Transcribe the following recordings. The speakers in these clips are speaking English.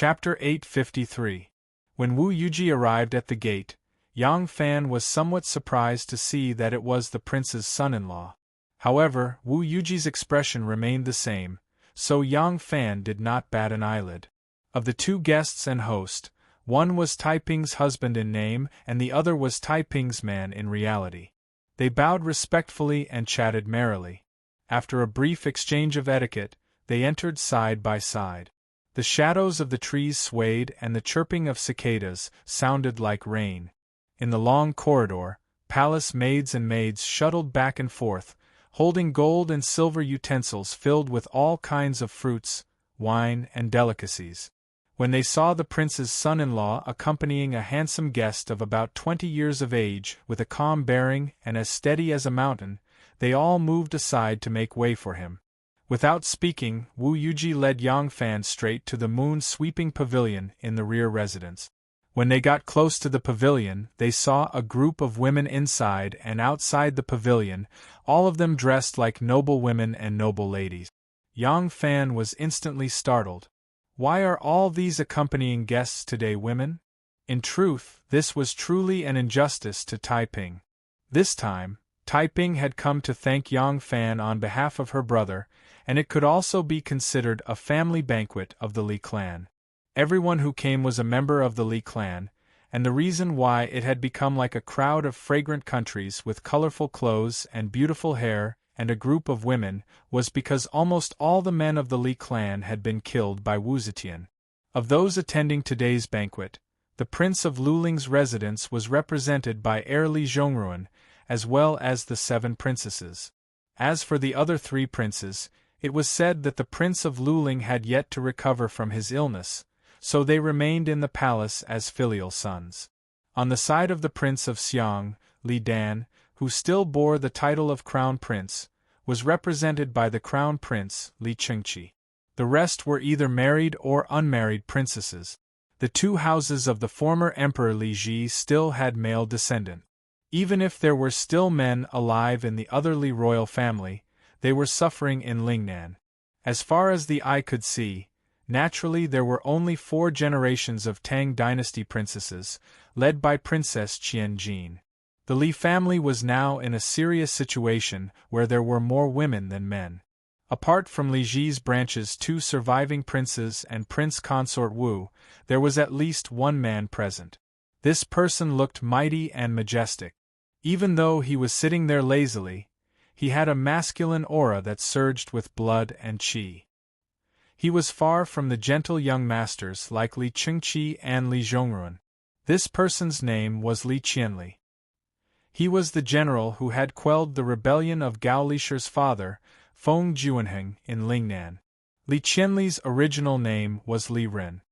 Chapter 853. When Wu Yuji arrived at the gate, Yang Fan was somewhat surprised to see that it was the prince's son-in-law. However, Wu Yuji's expression remained the same, so Yang Fan did not bat an eyelid. Of the two guests and host, one was Taiping's husband in name and the other was Taiping's man in reality. They bowed respectfully and chatted merrily. After a brief exchange of etiquette, they entered side by side. The shadows of the trees swayed and the chirping of cicadas sounded like rain. In the long corridor, palace maids and maids shuttled back and forth, holding gold and silver utensils filled with all kinds of fruits, wine, and delicacies. When they saw the prince's son-in-law accompanying a handsome guest of about 20 years of age with a calm bearing and as steady as a mountain, they all moved aside to make way for him. Without speaking, Wu Yuji led Yang Fan straight to the moon-sweeping pavilion in the rear residence. When they got close to the pavilion, they saw a group of women inside and outside the pavilion, all of them dressed like noble women and noble ladies. Yang Fan was instantly startled. Why are all these accompanying guests today women? In truth, this was truly an injustice to Taiping. This time, Taiping had come to thank Yang Fan on behalf of her brother, and it could also be considered a family banquet of the Li clan. Everyone who came was a member of the Li clan, and the reason why it had become like a crowd of fragrant countries with colorful clothes and beautiful hair and a group of women was because almost all the men of the Li clan had been killed by Wu Zetian. Of those attending today's banquet, the Prince of Luling's residence was represented by heir Li Zhongruan, as well as the 7 princesses. As for the other 3 princes, it was said that the Prince of Luling had yet to recover from his illness, so they remained in the palace as filial sons. On the side of the Prince of Xiang, Li Dan, who still bore the title of Crown Prince, was represented by the Crown Prince, Li Chengqi. The rest were either married or unmarried princesses. The 2 houses of the former Emperor Li Ji still had male descendant. Even if there were still men alive in the other Li royal family, they were suffering in Lingnan. As far as the eye could see, naturally there were only 4 generations of Tang dynasty princesses, led by Princess Qianjin. The Li family was now in a serious situation where there were more women than men. Apart from Li Ji's branches 2 surviving princes and Prince Consort Wu, there was at least one man present. This person looked mighty and majestic. Even though he was sitting there lazily, he had a masculine aura that surged with blood and qi. He was far from the gentle young masters like Li Chengqi and Li Zhongruan. This person's name was Li Qianli. He was the general who had quelled the rebellion of Gao Lisher's father, Feng Juanheng, in Lingnan. Li Qianli's original name was Li Ren.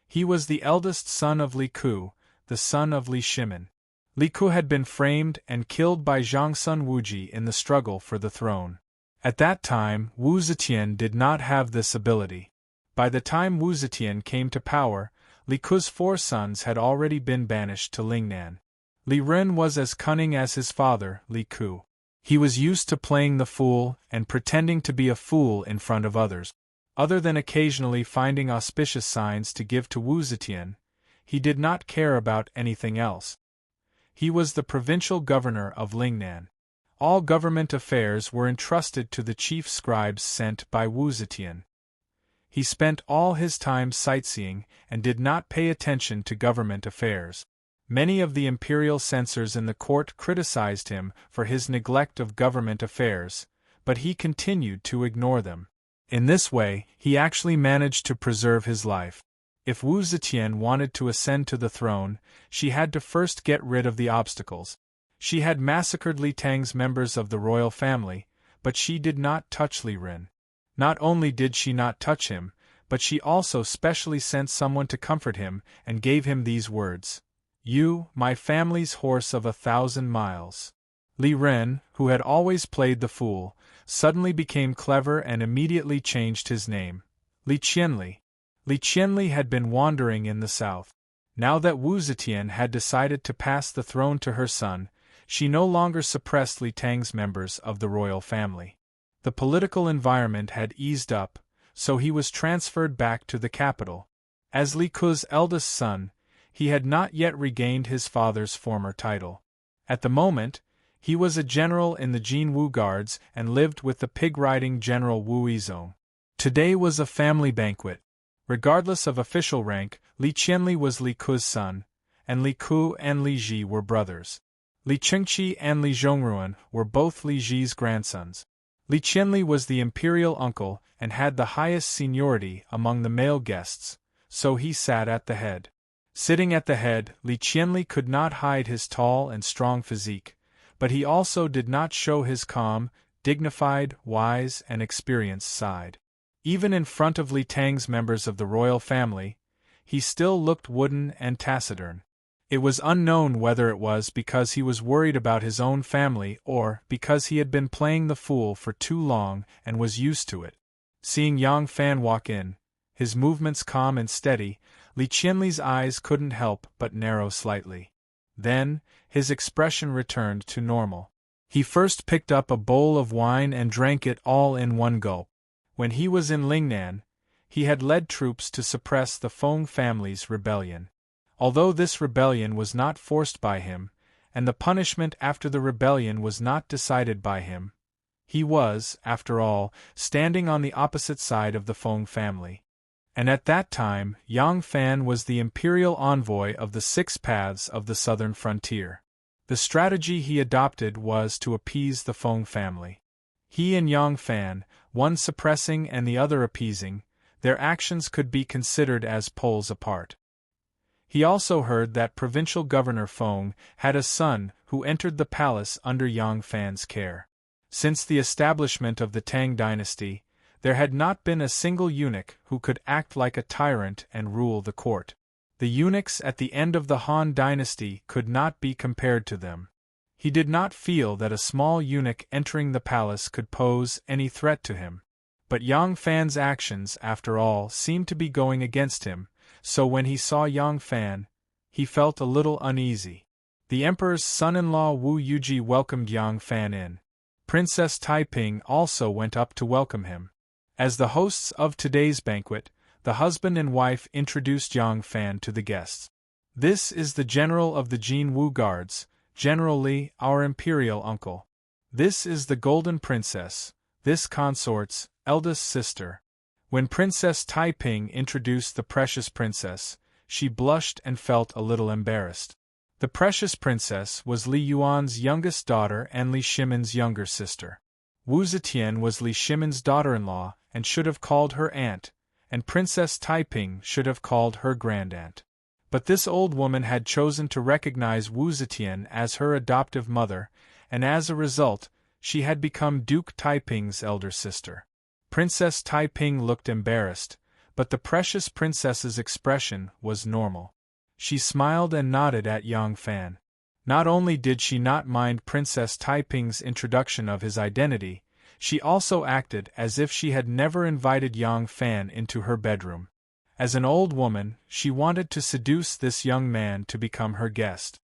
He was the eldest son of Li Ku, the son of Li Shimin. Li Ku had been framed and killed by Zhangsun Wuji in the struggle for the throne. At that time, Wu Zetian did not have this ability. By the time Wu Zetian came to power, Li Ku's 4 sons had already been banished to Lingnan. Li Ren was as cunning as his father, Li Ku. He was used to playing the fool and pretending to be a fool in front of others. Other than occasionally finding auspicious signs to give to Wu Zetian, he did not care about anything else. He was the provincial governor of Lingnan. All government affairs were entrusted to the chief scribes sent by Wu Zetian. He spent all his time sightseeing and did not pay attention to government affairs. Many of the imperial censors in the court criticized him for his neglect of government affairs, but he continued to ignore them. In this way, he actually managed to preserve his life. If Wu Zetian wanted to ascend to the throne, she had to first get rid of the obstacles. She had massacred Li Tang's members of the royal family, but she did not touch Li Ren. Not only did she not touch him, but she also specially sent someone to comfort him and gave him these words: "You, my family's horse of 1,000 miles." Li Ren, who had always played the fool, suddenly became clever and immediately changed his name. Li Qianli. Li Qianli had been wandering in the south. Now that Wu Zetian had decided to pass the throne to her son, she no longer suppressed Li Tang's members of the royal family. The political environment had eased up, so he was transferred back to the capital. As Li Ke's eldest son, he had not yet regained his father's former title. At the moment, he was a general in the Jin Wu Guards and lived with the pig-riding General Wu Yizong. Today was a family banquet. Regardless of official rank, Li Qianli was Li Ke's son, and Li Ke and Li Ji were brothers. Li Chengqi and Li Zhongruan were both Li Ji's grandsons. Li Qianli was the imperial uncle and had the highest seniority among the male guests, so he sat at the head. Sitting at the head, Li Qianli could not hide his tall and strong physique, but he also did not show his calm, dignified, wise, and experienced side. Even in front of Li Tang's members of the royal family, he still looked wooden and taciturn. It was unknown whether it was because he was worried about his own family or because he had been playing the fool for too long and was used to it. Seeing Yang Fan walk in, his movements calm and steady, Li Qianli's eyes couldn't help but narrow slightly. Then, his expression returned to normal. He first picked up a bowl of wine and drank it all in one gulp. When he was in Lingnan, he had led troops to suppress the Feng family's rebellion. Although this rebellion was not forced by him, and the punishment after the rebellion was not decided by him, he was, after all, standing on the opposite side of the Feng family. And at that time, Yang Fan was the imperial envoy of the 6 paths of the southern frontier. The strategy he adopted was to appease the Feng family. He and Yang Fan, one suppressing and the other appeasing, their actions could be considered as poles apart. He also heard that Provincial Governor Feng had a son who entered the palace under Yang Fan's care. Since the establishment of the Tang dynasty, there had not been a single eunuch who could act like a tyrant and rule the court. The eunuchs at the end of the Han dynasty could not be compared to them. He did not feel that a small eunuch entering the palace could pose any threat to him. But Yang Fan's actions, after all, seemed to be going against him, so when he saw Yang Fan, he felt a little uneasy. The emperor's son-in-law Wu Yuji welcomed Yang Fan in. Princess Taiping also went up to welcome him. As the hosts of today's banquet, the husband and wife introduced Yang Fan to the guests. This is the general of the Jin Wu Guards, General Li, our imperial uncle. This is the Golden Princess, this consort's eldest sister. When Princess Taiping introduced the precious princess, she blushed and felt a little embarrassed. The precious princess was Li Yuan's youngest daughter and Li Shimin's younger sister. Wu Zetian was Li Shimin's daughter-in-law and should have called her aunt, and Princess Taiping should have called her grandaunt. But this old woman had chosen to recognize Wu Zetian as her adoptive mother, and as a result, she had become Duke Taiping's elder sister. Princess Taiping looked embarrassed, but the precious princess's expression was normal. She smiled and nodded at Yang Fan. Not only did she not mind Princess Taiping's introduction of his identity, she also acted as if she had never invited Yang Fan into her bedroom. As an old woman, she wanted to seduce this young man to become her guest.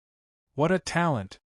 What a talent!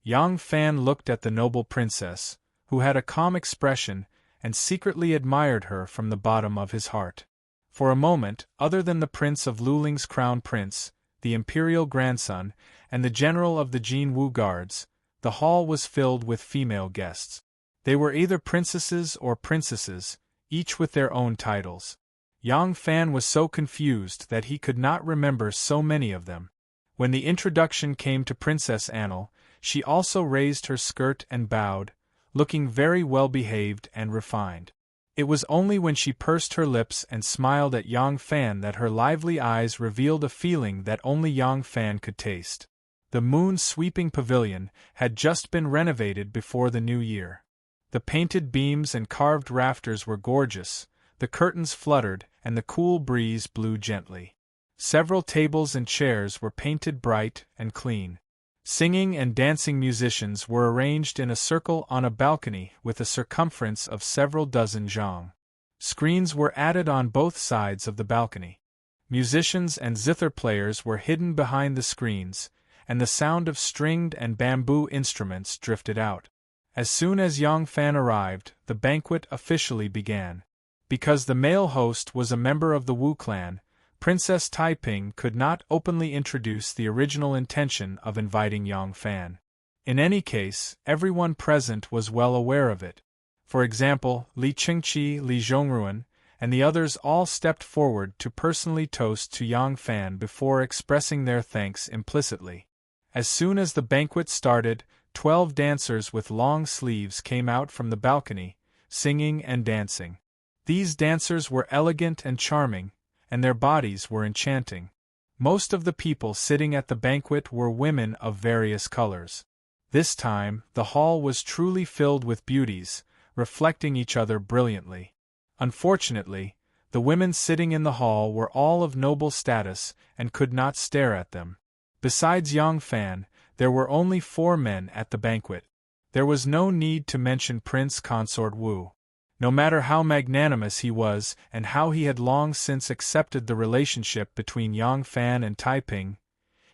Yang Fan looked at the noble princess, who had a calm expression, and secretly admired her from the bottom of his heart. For a moment, other than the prince of Luling's crown prince, the imperial grandson, and the general of the Jin Wu Guards, the hall was filled with female guests. They were either princesses or princesses, each with their own titles. Yang Fan was so confused that he could not remember so many of them. When the introduction came to Princess Annal, she also raised her skirt and bowed, looking very well-behaved and refined. It was only when she pursed her lips and smiled at Yang Fan that her lively eyes revealed a feeling that only Yang Fan could taste. The moon-sweeping pavilion had just been renovated before the new year. The painted beams and carved rafters were gorgeous, the curtains fluttered, and the cool breeze blew gently. Several tables and chairs were painted bright and clean. Singing and dancing musicians were arranged in a circle on a balcony with a circumference of several dozen zhang. Screens were added on both sides of the balcony. Musicians and zither players were hidden behind the screens, and the sound of stringed and bamboo instruments drifted out. As soon as Yang Fan arrived, the banquet officially began. Because the male host was a member of the Wu clan, Princess Taiping could not openly introduce the original intention of inviting Yang Fan. In any case, everyone present was well aware of it. For example, Li Qingqi, Li Zhongruan, and the others all stepped forward to personally toast to Yang Fan before expressing their thanks implicitly. As soon as the banquet started, 12 dancers with long sleeves came out from the balcony, singing and dancing. These dancers were elegant and charming, and their bodies were enchanting. Most of the people sitting at the banquet were women of various colors. This time, the hall was truly filled with beauties, reflecting each other brilliantly. Unfortunately, the women sitting in the hall were all of noble status and could not stare at them. Besides Yang Fan, there were only 4 men at the banquet. There was no need to mention Prince Consort Wu. No matter how magnanimous he was and how he had long since accepted the relationship between Yang Fan and Taiping,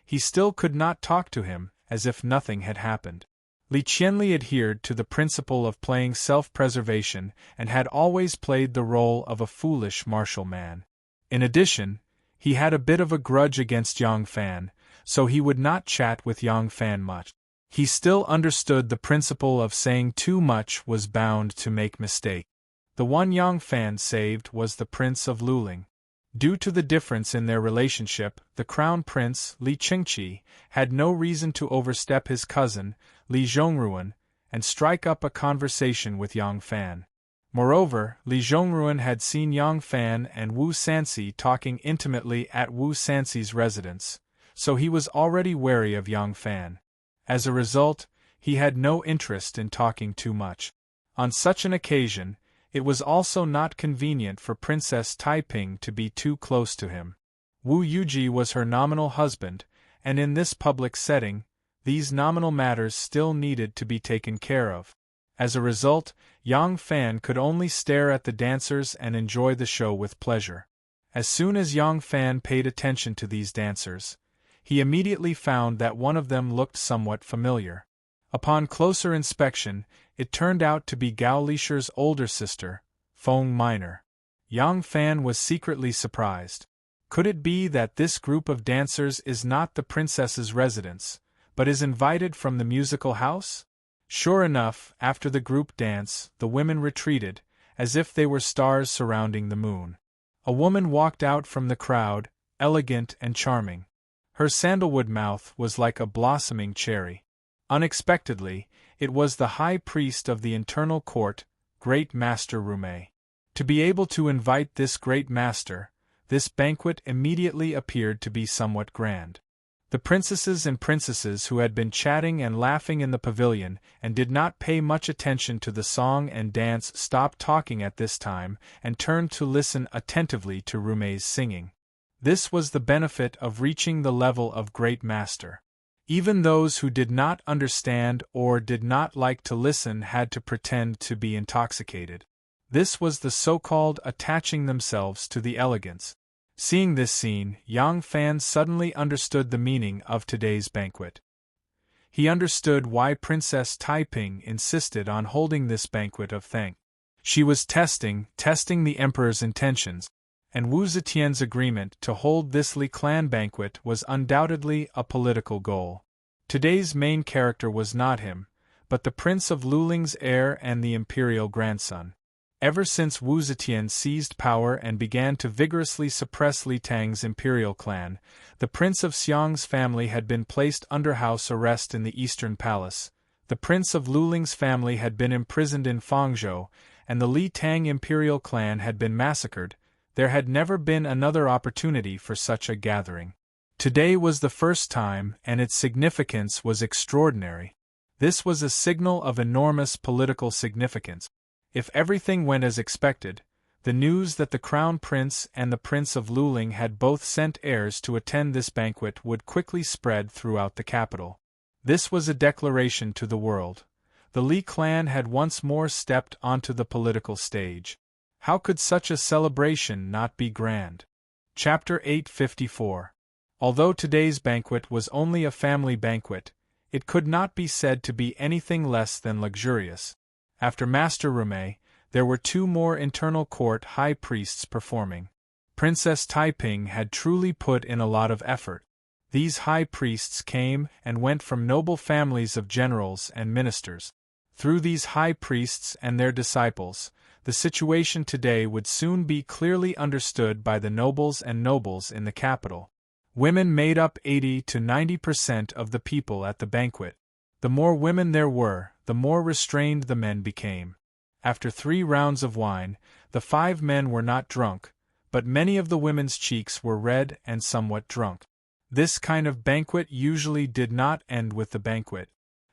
he still could not talk to him as if nothing had happened. Li Qianli adhered to the principle of playing self-preservation and had always played the role of a foolish martial man. In addition, he had a bit of a grudge against Yang Fan, so he would not chat with Yang Fan much. He still understood the principle of saying too much was bound to make mistake. The one Yang Fan saved was the Prince of Luling. Due to the difference in their relationship, the Crown Prince, Li Qingqi, had no reason to overstep his cousin, Li Zhongruan, and strike up a conversation with Yang Fan. Moreover, Li Zhongruan had seen Yang Fan and Wu Sanxi talking intimately at Wu Sanxi's residence, so he was already wary of Yang Fan. As a result, he had no interest in talking too much. On such an occasion, it was also not convenient for Princess Taiping to be too close to him. Wu Yuji was her nominal husband, and in this public setting, these nominal matters still needed to be taken care of. As a result, Yang Fan could only stare at the dancers and enjoy the show with pleasure. As soon as Yang Fan paid attention to these dancers, he immediately found that one of them looked somewhat familiar. Upon closer inspection, it turned out to be Gao Lisher's older sister, Feng Minor. Yang Fan was secretly surprised. Could it be that this group of dancers is not the princess's residence, but is invited from the musical house? Sure enough, after the group dance, the women retreated, as if they were stars surrounding the moon. A woman walked out from the crowd, elegant and charming. Her sandalwood mouth was like a blossoming cherry. Unexpectedly, it was the high priest of the internal court, Great Master Rumei. To be able to invite this great master, this banquet immediately appeared to be somewhat grand. The princesses and princesses who had been chatting and laughing in the pavilion and did not pay much attention to the song and dance stopped talking at this time and turned to listen attentively to Rumei's singing. This was the benefit of reaching the level of Great Master. Even those who did not understand or did not like to listen had to pretend to be intoxicated. This was the so-called attaching themselves to the elegance. Seeing this scene, Yang Fan suddenly understood the meaning of today's banquet. He understood why Princess Taiping insisted on holding this banquet of thanks. She was testing the emperor's intentions, and Wu Zetian's agreement to hold this Li clan banquet was undoubtedly a political goal. Today's main character was not him, but the Prince of Luling's heir and the imperial grandson. Ever since Wu Zetian seized power and began to vigorously suppress Li Tang's imperial clan, the Prince of Xiang's family had been placed under house arrest in the Eastern Palace, the Prince of Luling's family had been imprisoned in Fangzhou, and the Li Tang imperial clan had been massacred. There had never been another opportunity for such a gathering. Today was the first time, and its significance was extraordinary. This was a signal of enormous political significance. If everything went as expected, the news that the Crown Prince and the Prince of Luling had both sent heirs to attend this banquet would quickly spread throughout the capital. This was a declaration to the world. The Li clan had once more stepped onto the political stage. How could such a celebration not be grand? Chapter 854. Although today's banquet was only a family banquet, it could not be said to be anything less than luxurious. After Master Rumei, there were 2 more internal court high priests performing. Princess Taiping had truly put in a lot of effort. These high priests came and went from noble families of generals and ministers. Through these high priests and their disciples, the situation today would soon be clearly understood by the nobles in the capital. Women made up 80 to 90% of the people at the banquet. The more women there were, the more restrained the men became. After 3 rounds of wine, the 5 men were not drunk, but many of the women's cheeks were red and somewhat drunk. This kind of banquet usually did not end with the banquet.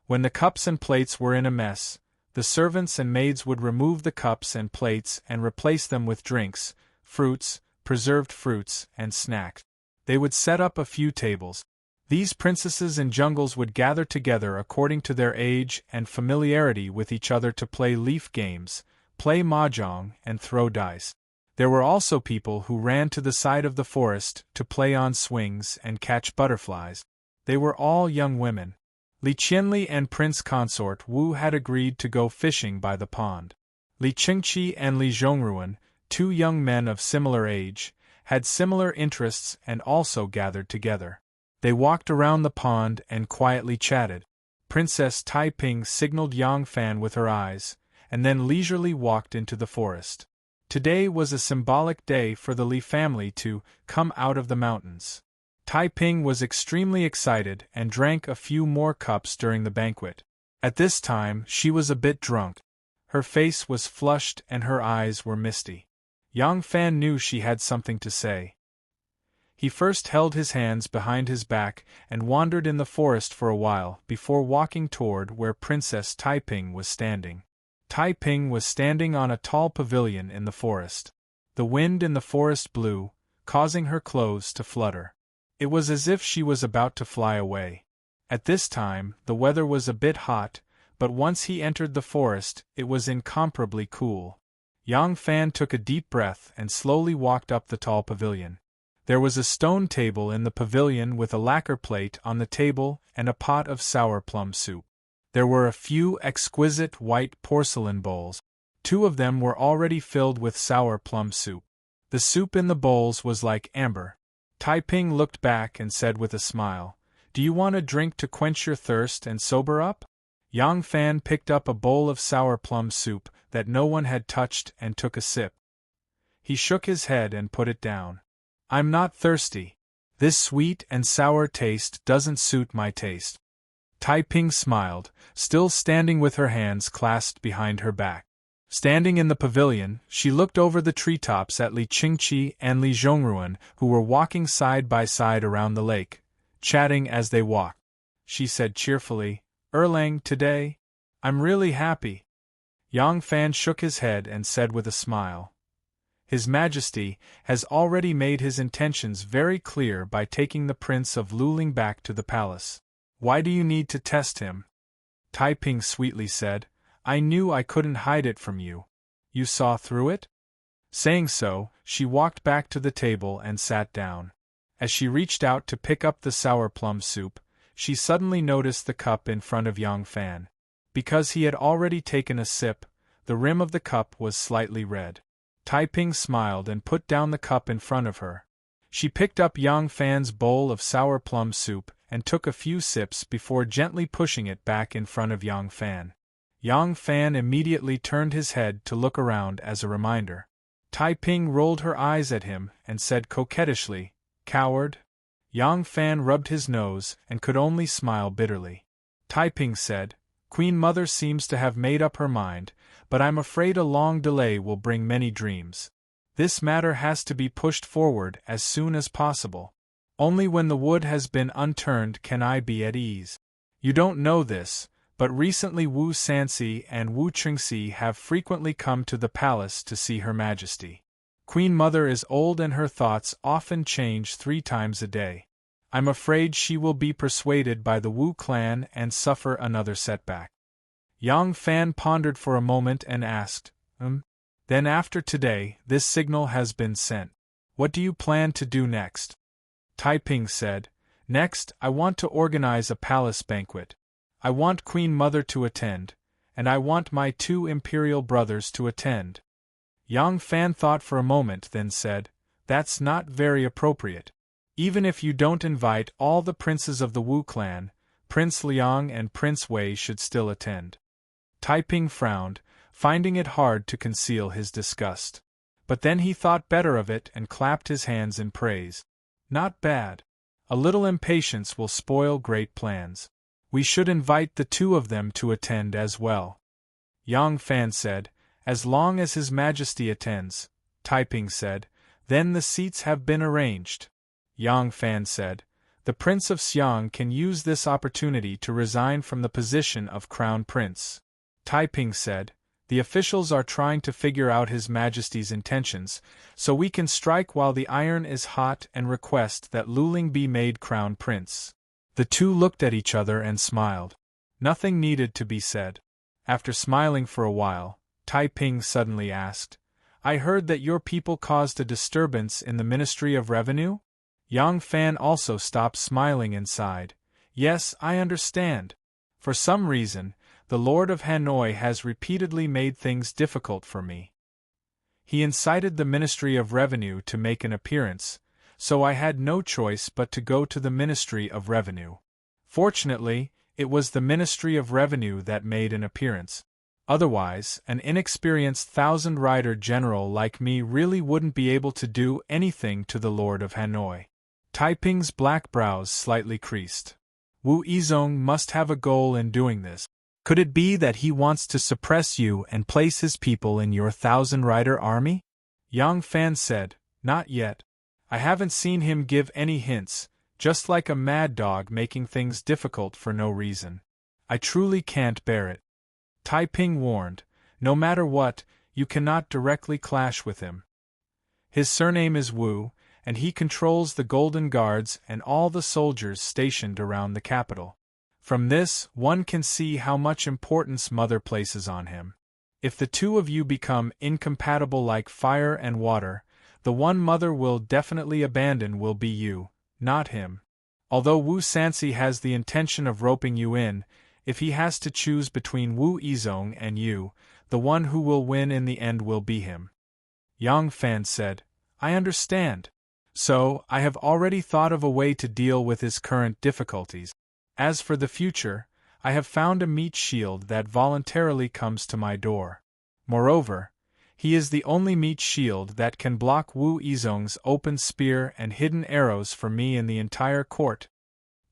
When the cups and plates were in a mess, the servants and maids would remove the cups and plates and replace them with drinks, fruits, preserved fruits, and snacks. They would set up a few tables. These princesses and jungles would gather together according to their age and familiarity with each other to play leaf games, play mahjong, and throw dice. There were also people who ran to the side of the forest to play on swings and catch butterflies. They were all young women. Li Qianli and Prince Consort Wu had agreed to go fishing by the pond. Li Qingqi and Li Zhongruan, 2 young men of similar age, had similar interests and also gathered together. They walked around the pond and quietly chatted. Princess Taiping signaled Yang Fan with her eyes, and then leisurely walked into the forest. Today was a symbolic day for the Li family to come out of the mountains. Taiping was extremely excited and drank a few more cups during the banquet. At this time, she was a bit drunk. Her face was flushed and her eyes were misty. Yang Fan knew she had something to say. He first held his hands behind his back and wandered in the forest for a while before walking toward where Princess Taiping was standing. Taiping was standing on a tall pavilion in the forest. The wind in the forest blew, causing her clothes to flutter. It was as if she was about to fly away. At this time, the weather was a bit hot, but once he entered the forest, it was incomparably cool. Yang Fan took a deep breath and slowly walked up the tall pavilion. There was a stone table in the pavilion with a lacquer plate on the table and a pot of sour plum soup. There were a few exquisite white porcelain bowls. 2 of them were already filled with sour plum soup. The soup in the bowls was like amber. Taiping looked back and said with a smile, "Do you want a drink to quench your thirst and sober up?" Yang Fan picked up a bowl of sour plum soup that no one had touched and took a sip. He shook his head and put it down. "I'm not thirsty. This sweet and sour taste doesn't suit my taste." Taiping smiled, still standing with her hands clasped behind her back. Standing in the pavilion, she looked over the treetops at Li Qingqi and Li Zhongruan, who were walking side by side around the lake, chatting as they walked. She said cheerfully, "Erlang, today? I'm really happy." Yang Fan shook his head and said with a smile, "His Majesty has already made his intentions very clear by taking the Prince of Luling back to the palace. Why do you need to test him?" Taiping sweetly said, "I knew I couldn't hide it from you. You saw through it?" Saying so, she walked back to the table and sat down. As she reached out to pick up the sour plum soup, she suddenly noticed the cup in front of Yang Fan. Because he had already taken a sip, the rim of the cup was slightly red. Taiping smiled and put down the cup in front of her. She picked up Yang Fan's bowl of sour plum soup and took a few sips before gently pushing it back in front of Yang Fan. Yang Fan immediately turned his head to look around as a reminder. Taiping rolled her eyes at him and said coquettishly, "Coward?" Yang Fan rubbed his nose and could only smile bitterly. Taiping said, "Queen Mother seems to have made up her mind, but I'm afraid a long delay will bring many dreams. This matter has to be pushed forward as soon as possible. Only when the wood has been unturned can I be at ease. You don't know this, but recently Wu Sanxi and Wu Qingxi have frequently come to the palace to see Her Majesty. Queen Mother is old and her thoughts often change 3 times a day. I'm afraid she will be persuaded by the Wu clan and suffer another setback." Yang Fan pondered for a moment and asked, Then after today, this signal has been sent. What do you plan to do next?" Taiping said, "Next, I want to organize a palace banquet. I want Queen Mother to attend, and I want my 2 imperial brothers to attend." Yang Fan thought for a moment then said, That's not very appropriate. Even if you don't invite all the princes of the Wu clan, Prince Liang and Prince Wei should still attend. Taiping frowned, finding it hard to conceal his disgust. But then he thought better of it and clapped his hands in praise. Not bad. A little impatience will spoil great plans. We should invite the two of them to attend as well. Yang Fan said, as long as His Majesty attends. Taiping said, then the seats have been arranged. Yang Fan said, the Prince of Xiang can use this opportunity to resign from the position of Crown Prince. Taiping said, the officials are trying to figure out His Majesty's intentions, so we can strike while the iron is hot and request that Luling be made Crown Prince. The two looked at each other and smiled. Nothing needed to be said. After smiling for a while, Taiping suddenly asked, I heard that your people caused a disturbance in the Ministry of Revenue? Yang Fan also stopped smiling and sighed. Yes, I understand. For some reason, the Lord of Hanoi has repeatedly made things difficult for me. He incited the Ministry of Revenue to make an appearance, so I had no choice but to go to the Ministry of Revenue. Fortunately, it was the Ministry of Revenue that made an appearance. Otherwise, an inexperienced thousand-rider general like me really wouldn't be able to do anything to the Lord of Hanoi. Taiping's black brows slightly creased. Wu Yizong must have a goal in doing this. Could it be that he wants to suppress you and place his people in your thousand-rider army? Yang Fan said, not yet. I haven't seen him give any hints, just like a mad dog making things difficult for no reason. I truly can't bear it. Taiping warned, no matter what, you cannot directly clash with him. His surname is Wu, and he controls the Golden Guards and all the soldiers stationed around the capital. From this, one can see how much importance Mother places on him. If the two of you become incompatible like fire and water, the one Mother will definitely abandon will be you, not him. Although Wu Sanxi has the intention of roping you in, if he has to choose between Wu Yizong and you, the one who will win in the end will be him. Yang Fan said, I understand. So, I have already thought of a way to deal with his current difficulties. As for the future, I have found a meat shield that voluntarily comes to my door. Moreover, he is the only meat shield that can block Wu Yizong's open spear and hidden arrows for me in the entire court.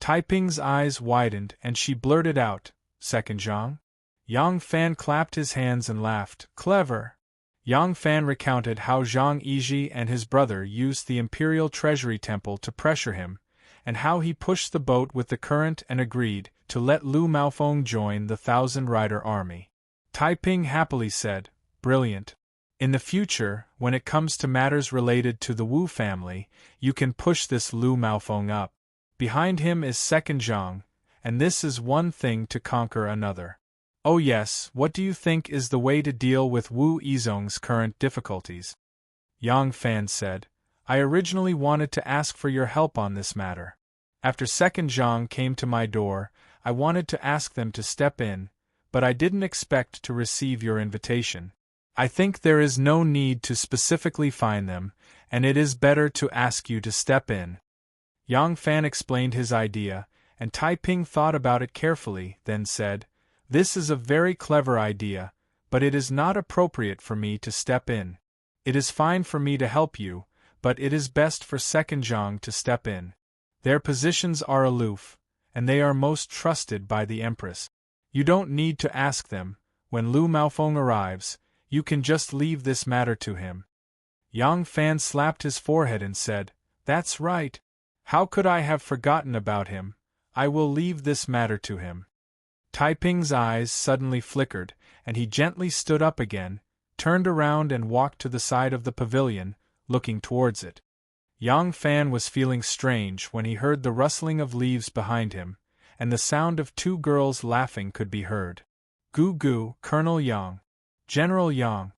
Taiping's eyes widened and she blurted out, Second Zhang? Yang Fan clapped his hands and laughed, clever. Yang Fan recounted how Zhang Yizhi and his brother used the Imperial Treasury Temple to pressure him, and how he pushed the boat with the current and agreed to let Lu Maofeng join the thousand-rider army. Taiping happily said, brilliant. In the future, when it comes to matters related to the Wu family, you can push this Lu Maofeng up. Behind him is Second Zhang, and this is one thing to conquer another. Oh yes, what do you think is the way to deal with Wu Yizong's current difficulties? Yang Fan said, I originally wanted to ask for your help on this matter. After Second Zhang came to my door, I wanted to ask them to step in, but I didn't expect to receive your invitation. I think there is no need to specifically find them, and it is better to ask you to step in. Yang Fan explained his idea, and Taiping thought about it carefully, then said, This is a very clever idea, but it is not appropriate for me to step in. It is fine for me to help you, but it is best for Second Zhang to step in. Their positions are aloof, and they are most trusted by the Empress. You don't need to ask them. When Lu Maofeng arrives, you can just leave this matter to him. Yang Fan slapped his forehead and said, That's right. How could I have forgotten about him? I will leave this matter to him. Taiping's eyes suddenly flickered, and he gently stood up again, turned around and walked to the side of the pavilion, looking towards it. Yang Fan was feeling strange when he heard the rustling of leaves behind him, and the sound of two girls laughing could be heard. Gu Gu, Colonel Yang. General Yang.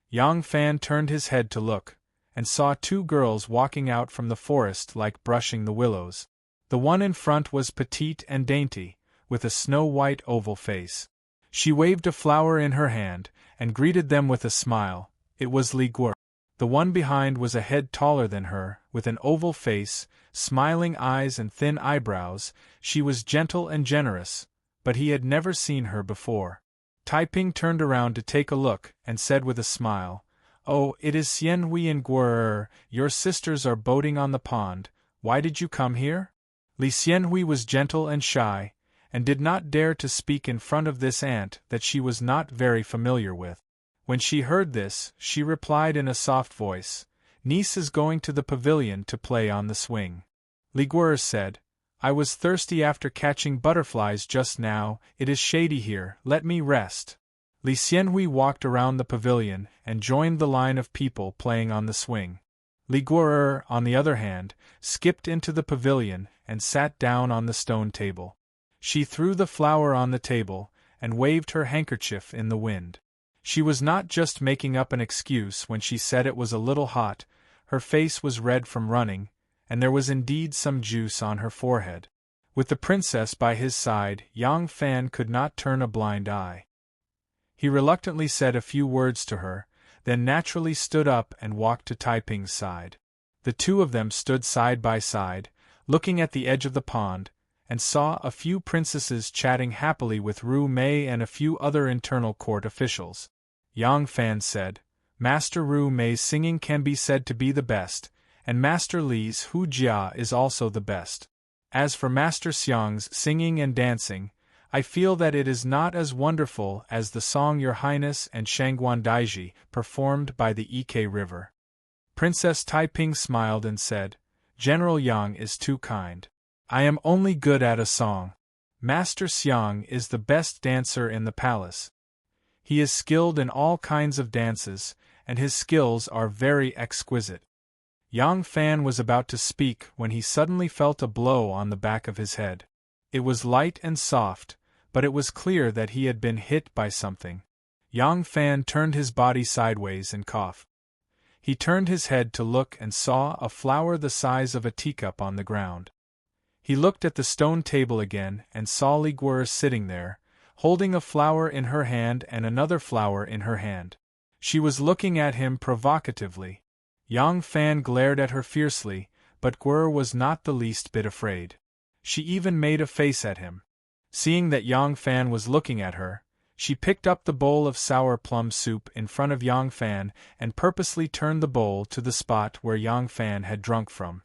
Yang Fan turned his head to look, and saw two girls walking out from the forest like brushing the willows. The one in front was petite and dainty, with a snow-white oval face. She waved a flower in her hand, and greeted them with a smile. It was Li Guo. The one behind was a head taller than her, with an oval face, smiling eyes and thin eyebrows. She was gentle and generous, but he had never seen her before. Taiping turned around to take a look, and said with a smile, "Oh, it is Xian Hui and Guo. Your sisters are boating on the pond. Why did you come here?" Li Xianhui was gentle and shy, and did not dare to speak in front of this aunt that she was not very familiar with. When she heard this, she replied in a soft voice, "Niece is going to the pavilion to play on the swing." Li Guo said, "I was thirsty after catching butterflies just now. It is shady here, let me rest." Li Xianhui walked around the pavilion and joined the line of people playing on the swing. Li Guo, on the other hand, skipped into the pavilion and sat down on the stone table. She threw the flower on the table and waved her handkerchief in the wind. She was not just making up an excuse when she said it was a little hot. Her face was red from running, and there was indeed some juice on her forehead. With the princess by his side, Yang Fan could not turn a blind eye. He reluctantly said a few words to her, then naturally stood up and walked to Taiping's side. The two of them stood side by side, looking at the edge of the pond, and saw a few princesses chatting happily with Ru Mei and a few other internal court officials. Yang Fan said, "Master Ru Mei's singing can be said to be the best, and Master Li's Hu Jia is also the best. As for Master Xiang's singing and dancing, I feel that it is not as wonderful as the song Your Highness and Shangguan Daiji performed by the Ike River." Princess Taiping smiled and said, "General Yang is too kind. I am only good at a song. Master Xiang is the best dancer in the palace. He is skilled in all kinds of dances, and his skills are very exquisite." Yang Fan was about to speak when he suddenly felt a blow on the back of his head. It was light and soft, but it was clear that he had been hit by something. Yang Fan turned his body sideways and coughed. He turned his head to look and saw a flower the size of a teacup on the ground. He looked at the stone table again and saw Li Guo sitting there, holding a flower in her hand and another flower in her hand. She was looking at him provocatively. Yang Fan glared at her fiercely, but Guo was not the least bit afraid. She even made a face at him. Seeing that Yang Fan was looking at her, she picked up the bowl of sour plum soup in front of Yang Fan and purposely turned the bowl to the spot where Yang Fan had drunk from.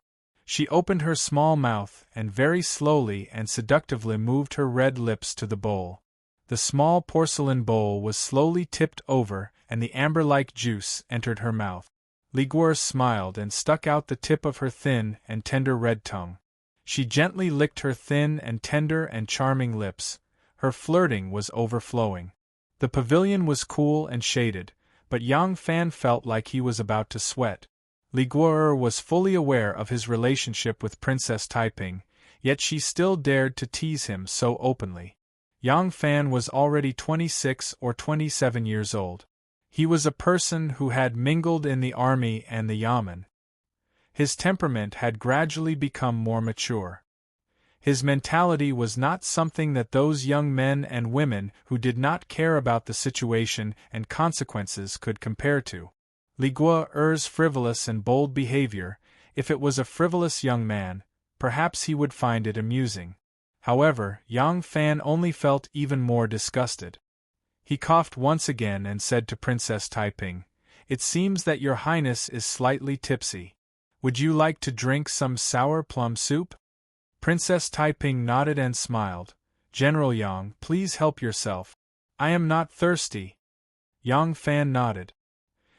She opened her small mouth and very slowly and seductively moved her red lips to the bowl. The small porcelain bowl was slowly tipped over and the amber-like juice entered her mouth. Li Guo smiled and stuck out the tip of her thin and tender red tongue. She gently licked her thin and tender and charming lips. Her flirting was overflowing. The pavilion was cool and shaded, but Yang Fan felt like he was about to sweat. Li Guo was fully aware of his relationship with Princess Taiping, yet she still dared to tease him so openly. Yang Fan was already 26 or 27 years old. He was a person who had mingled in the army and the yamen. His temperament had gradually become more mature. His mentality was not something that those young men and women who did not care about the situation and consequences could compare to. Li Guo's frivolous and bold behavior, if it was a frivolous young man, perhaps he would find it amusing. However, Yang Fan only felt even more disgusted. He coughed once again and said to Princess Taiping, "It seems that your highness is slightly tipsy. Would you like to drink some sour plum soup?" Princess Taiping nodded and smiled. "General Yang, please help yourself. I am not thirsty." Yang Fan nodded.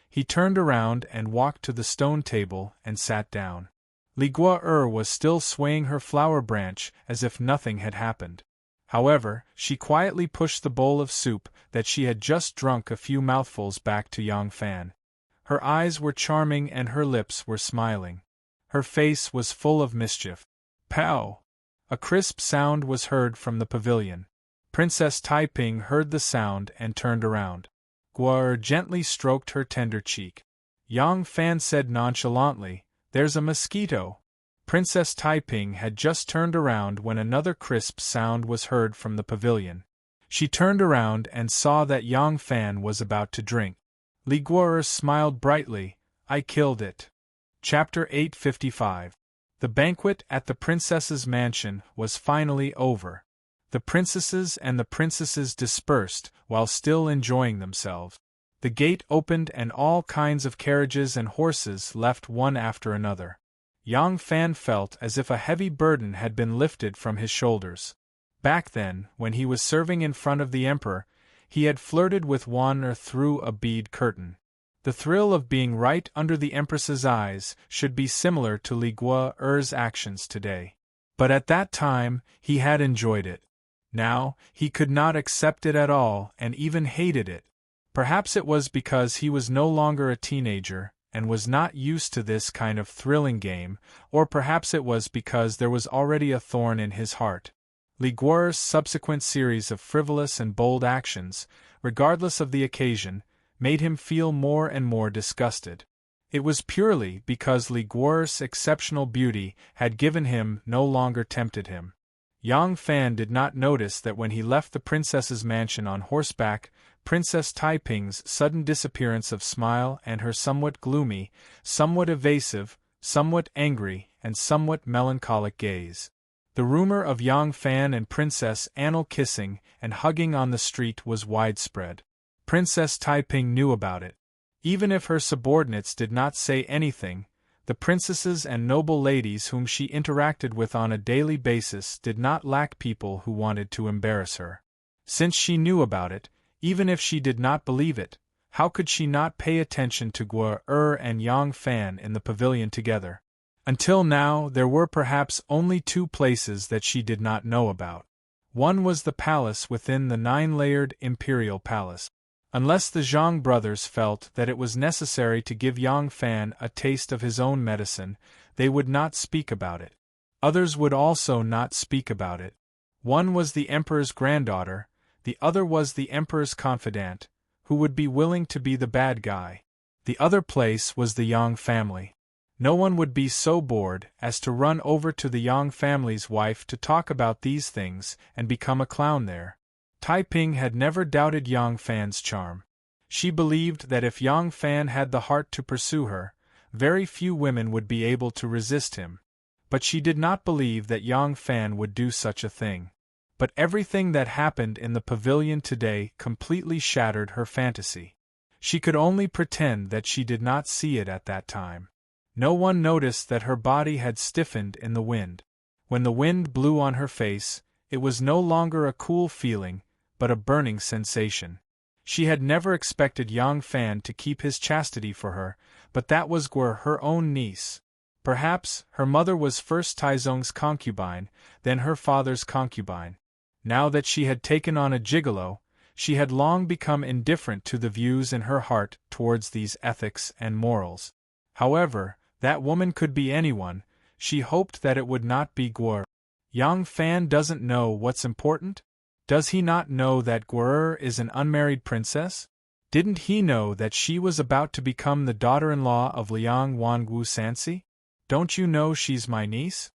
He turned around and walked to the stone table and sat down. Li Guo was still swaying her flower branch as if nothing had happened. However, she quietly pushed the bowl of soup that she had just drunk a few mouthfuls back to Yang Fan. Her eyes were charming and her lips were smiling. Her face was full of mischief. Pow! A crisp sound was heard from the pavilion. Princess Taiping heard the sound and turned around. Guo gently stroked her tender cheek. Yang Fan said nonchalantly, "There's a mosquito." Princess Taiping had just turned around when another crisp sound was heard from the pavilion. She turned around and saw that Yang Fan was about to drink. Li Guo smiled brightly. I killed it. Chapter 855. The banquet at the princess's mansion was finally over. The princesses and the princesses dispersed while still enjoying themselves. The gate opened and all kinds of carriages and horses left one after another. Yang Fan felt as if a heavy burden had been lifted from his shoulders. Back then, when he was serving in front of the emperor, he had flirted with one or through a bead curtain. The thrill of being right under the empress's eyes should be similar to Li Guo'er's actions today. But at that time, he had enjoyed it. Now, he could not accept it at all and even hated it. Perhaps it was because he was no longer a teenager and was not used to this kind of thrilling game, or perhaps it was because there was already a thorn in his heart. Li Guo'er's subsequent series of frivolous and bold actions, regardless of the occasion, made him feel more and more disgusted. It was purely because Li Guo'er's exceptional beauty had given him no longer tempted him. Yang Fan did not notice that when he left the princess's mansion on horseback, Princess Taiping's sudden disappearance of smile and her somewhat gloomy, somewhat evasive, somewhat angry, and somewhat melancholic gaze. The rumor of Yang Fan and Princess Annal kissing and hugging on the street was widespread. Princess Taiping knew about it. Even if her subordinates did not say anything, the princesses and noble ladies whom she interacted with on a daily basis did not lack people who wanted to embarrass her. Since she knew about it, even if she did not believe it, how could she not pay attention to Guo'er and Yang Fan in the pavilion together? Until now, there were perhaps only two places that she did not know about. One was the palace within the 9-layered imperial palace. Unless the Zhang brothers felt that it was necessary to give Yang Fan a taste of his own medicine, they would not speak about it. Others would also not speak about it. One was the emperor's granddaughter, the other was the emperor's confidant, who would be willing to be the bad guy. The other place was the Yang family. No one would be so bored as to run over to the Yang family's wife to talk about these things and become a clown there. Taiping had never doubted Yang Fan's charm. She believed that if Yang Fan had the heart to pursue her, very few women would be able to resist him. But she did not believe that Yang Fan would do such a thing. But everything that happened in the pavilion today completely shattered her fantasy. She could only pretend that she did not see it at that time. No one noticed that her body had stiffened in the wind. When the wind blew on her face, it was no longer a cool feeling, but a burning sensation. She had never expected Yang Fan to keep his chastity for her, but that was her own niece. Perhaps her mother was first Taizong's concubine, then her father's concubine. Now that she had taken on a gigolo, she had long become indifferent to the views in her heart towards these ethics and morals. However, that woman could be anyone. She hoped that it would not be Guo'er. Yang Fan doesn't know what's important? Does he not know that Guo'er is an unmarried princess? Didn't he know that she was about to become the daughter-in-law of Liang Wangu Sansi? Don't you know she's my niece?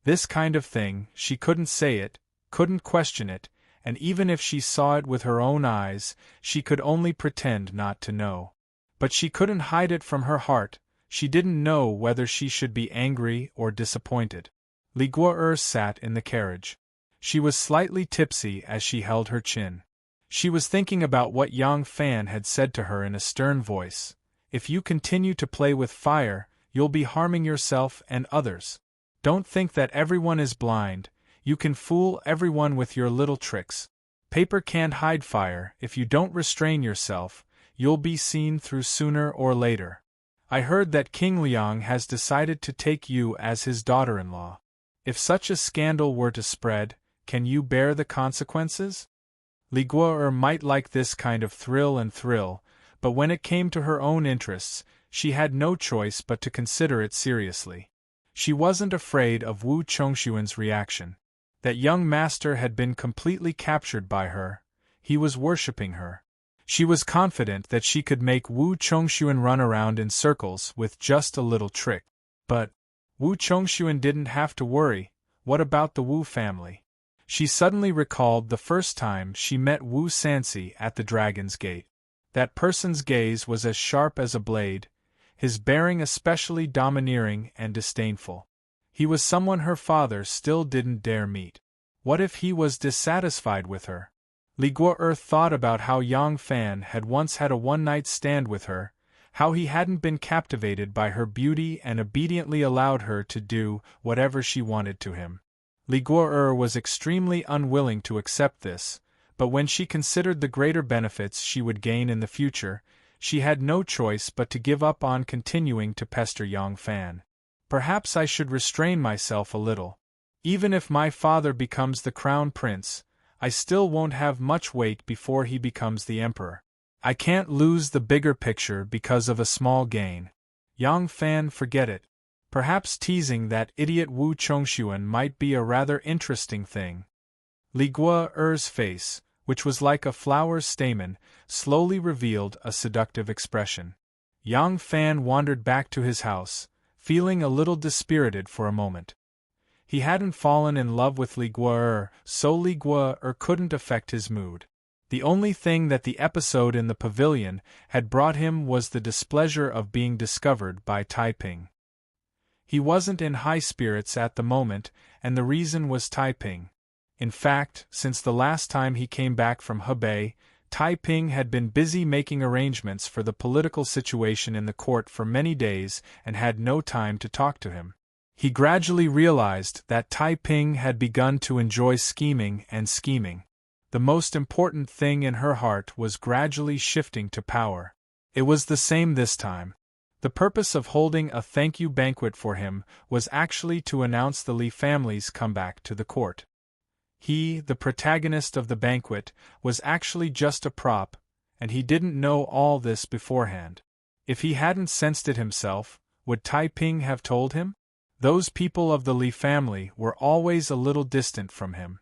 This kind of thing, she couldn't say it, couldn't question it, and even if she saw it with her own eyes, she could only pretend not to know. But she couldn't hide it from her heart. She didn't know whether she should be angry or disappointed. Li Guo'er sat in the carriage. She was slightly tipsy as she held her chin. She was thinking about what Yang Fan had said to her in a stern voice. If you continue to play with fire, you'll be harming yourself and others. Don't think that everyone is blind. You can fool everyone with your little tricks. Paper can't hide fire. If you don't restrain yourself, you'll be seen through sooner or later. I heard that King Liang has decided to take you as his daughter-in-law. If such a scandal were to spread, can you bear the consequences? Li Guo'er might like this kind of thrill, but when it came to her own interests, she had no choice but to consider it seriously. She wasn't afraid of Wu Chongxuan's reaction. That young master had been completely captured by her. He was worshipping her. She was confident that she could make Wu Chongxuan run around in circles with just a little trick. But Wu Chongxuan didn't have to worry. What about the Wu family? She suddenly recalled the first time she met Wu Sansi at the Dragon's Gate. That person's gaze was as sharp as a blade. his bearing especially domineering and disdainful. He was someone her father still didn't dare meet. What if he was dissatisfied with her? Li Guo thought about how Yang Fan had once had a one-night stand with her, how he hadn't been captivated by her beauty and obediently allowed her to do whatever she wanted to him. Li Guo was extremely unwilling to accept this, but when she considered the greater benefits she would gain in the future, she had no choice but to give up on continuing to pester Yang Fan. Perhaps I should restrain myself a little. Even if my father becomes the crown prince, I still won't have much weight before he becomes the emperor. I can't lose the bigger picture because of a small gain. Yang Fan, forget it. Perhaps teasing that idiot Wu Chongxuan might be a rather interesting thing. Li Guo's face, which was like a flower's stamen, slowly revealed a seductive expression. Yang Fan wandered back to his house, feeling a little dispirited for a moment. He hadn't fallen in love with Li Guo, so Li Guo couldn't affect his mood. The only thing that the episode in the pavilion had brought him was the displeasure of being discovered by Taiping. He wasn't in high spirits at the moment, and the reason was Taiping. In fact, since the last time he came back from Hebei, Taiping had been busy making arrangements for the political situation in the court for many days and had no time to talk to him. He gradually realized that Taiping had begun to enjoy scheming and scheming. The most important thing in her heart was gradually shifting to power. It was the same this time. The purpose of holding a thank-you banquet for him was actually to announce the Li family's comeback to the court. He, the protagonist of the banquet, was actually just a prop, and he didn't know all this beforehand. If he hadn't sensed it himself, would Taiping have told him? Those people of the Li family were always a little distant from him.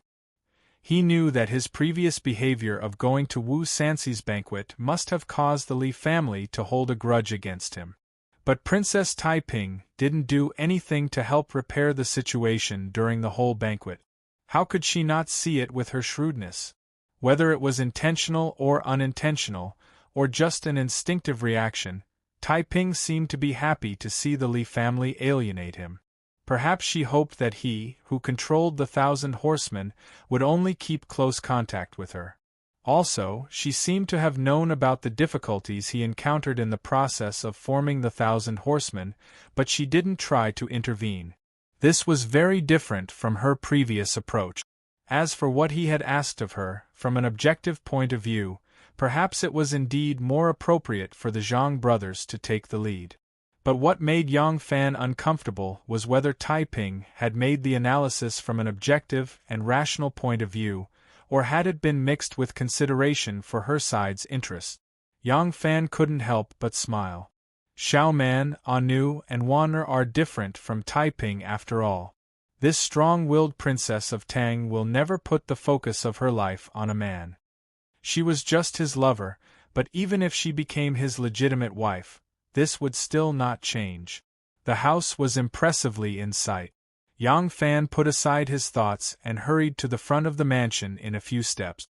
He knew that his previous behavior of going to Wu Sanxi's banquet must have caused the Li family to hold a grudge against him. But Princess Taiping didn't do anything to help repair the situation during the whole banquet. How could she not see it with her shrewdness? Whether it was intentional or unintentional, or just an instinctive reaction, Taiping seemed to be happy to see the Li family alienate him. Perhaps she hoped that he, who controlled the 1,000 horsemen, would only keep close contact with her. Also, she seemed to have known about the difficulties he encountered in the process of forming the 1,000 horsemen, but she didn't try to intervene. This was very different from her previous approach. As for what he had asked of her, from an objective point of view, perhaps it was indeed more appropriate for the Zhang brothers to take the lead. But what made Yang Fan uncomfortable was whether Taiping had made the analysis from an objective and rational point of view, or had it been mixed with consideration for her side's interests. Yang Fan couldn't help but smile. Xiaoman, Anu, and Wan'er are different from Taiping after all. This strong-willed princess of Tang will never put the focus of her life on a man. She was just his lover, but even if she became his legitimate wife, this would still not change. The house was impressively in sight. Yang Fan put aside his thoughts and hurried to the front of the mansion in a few steps.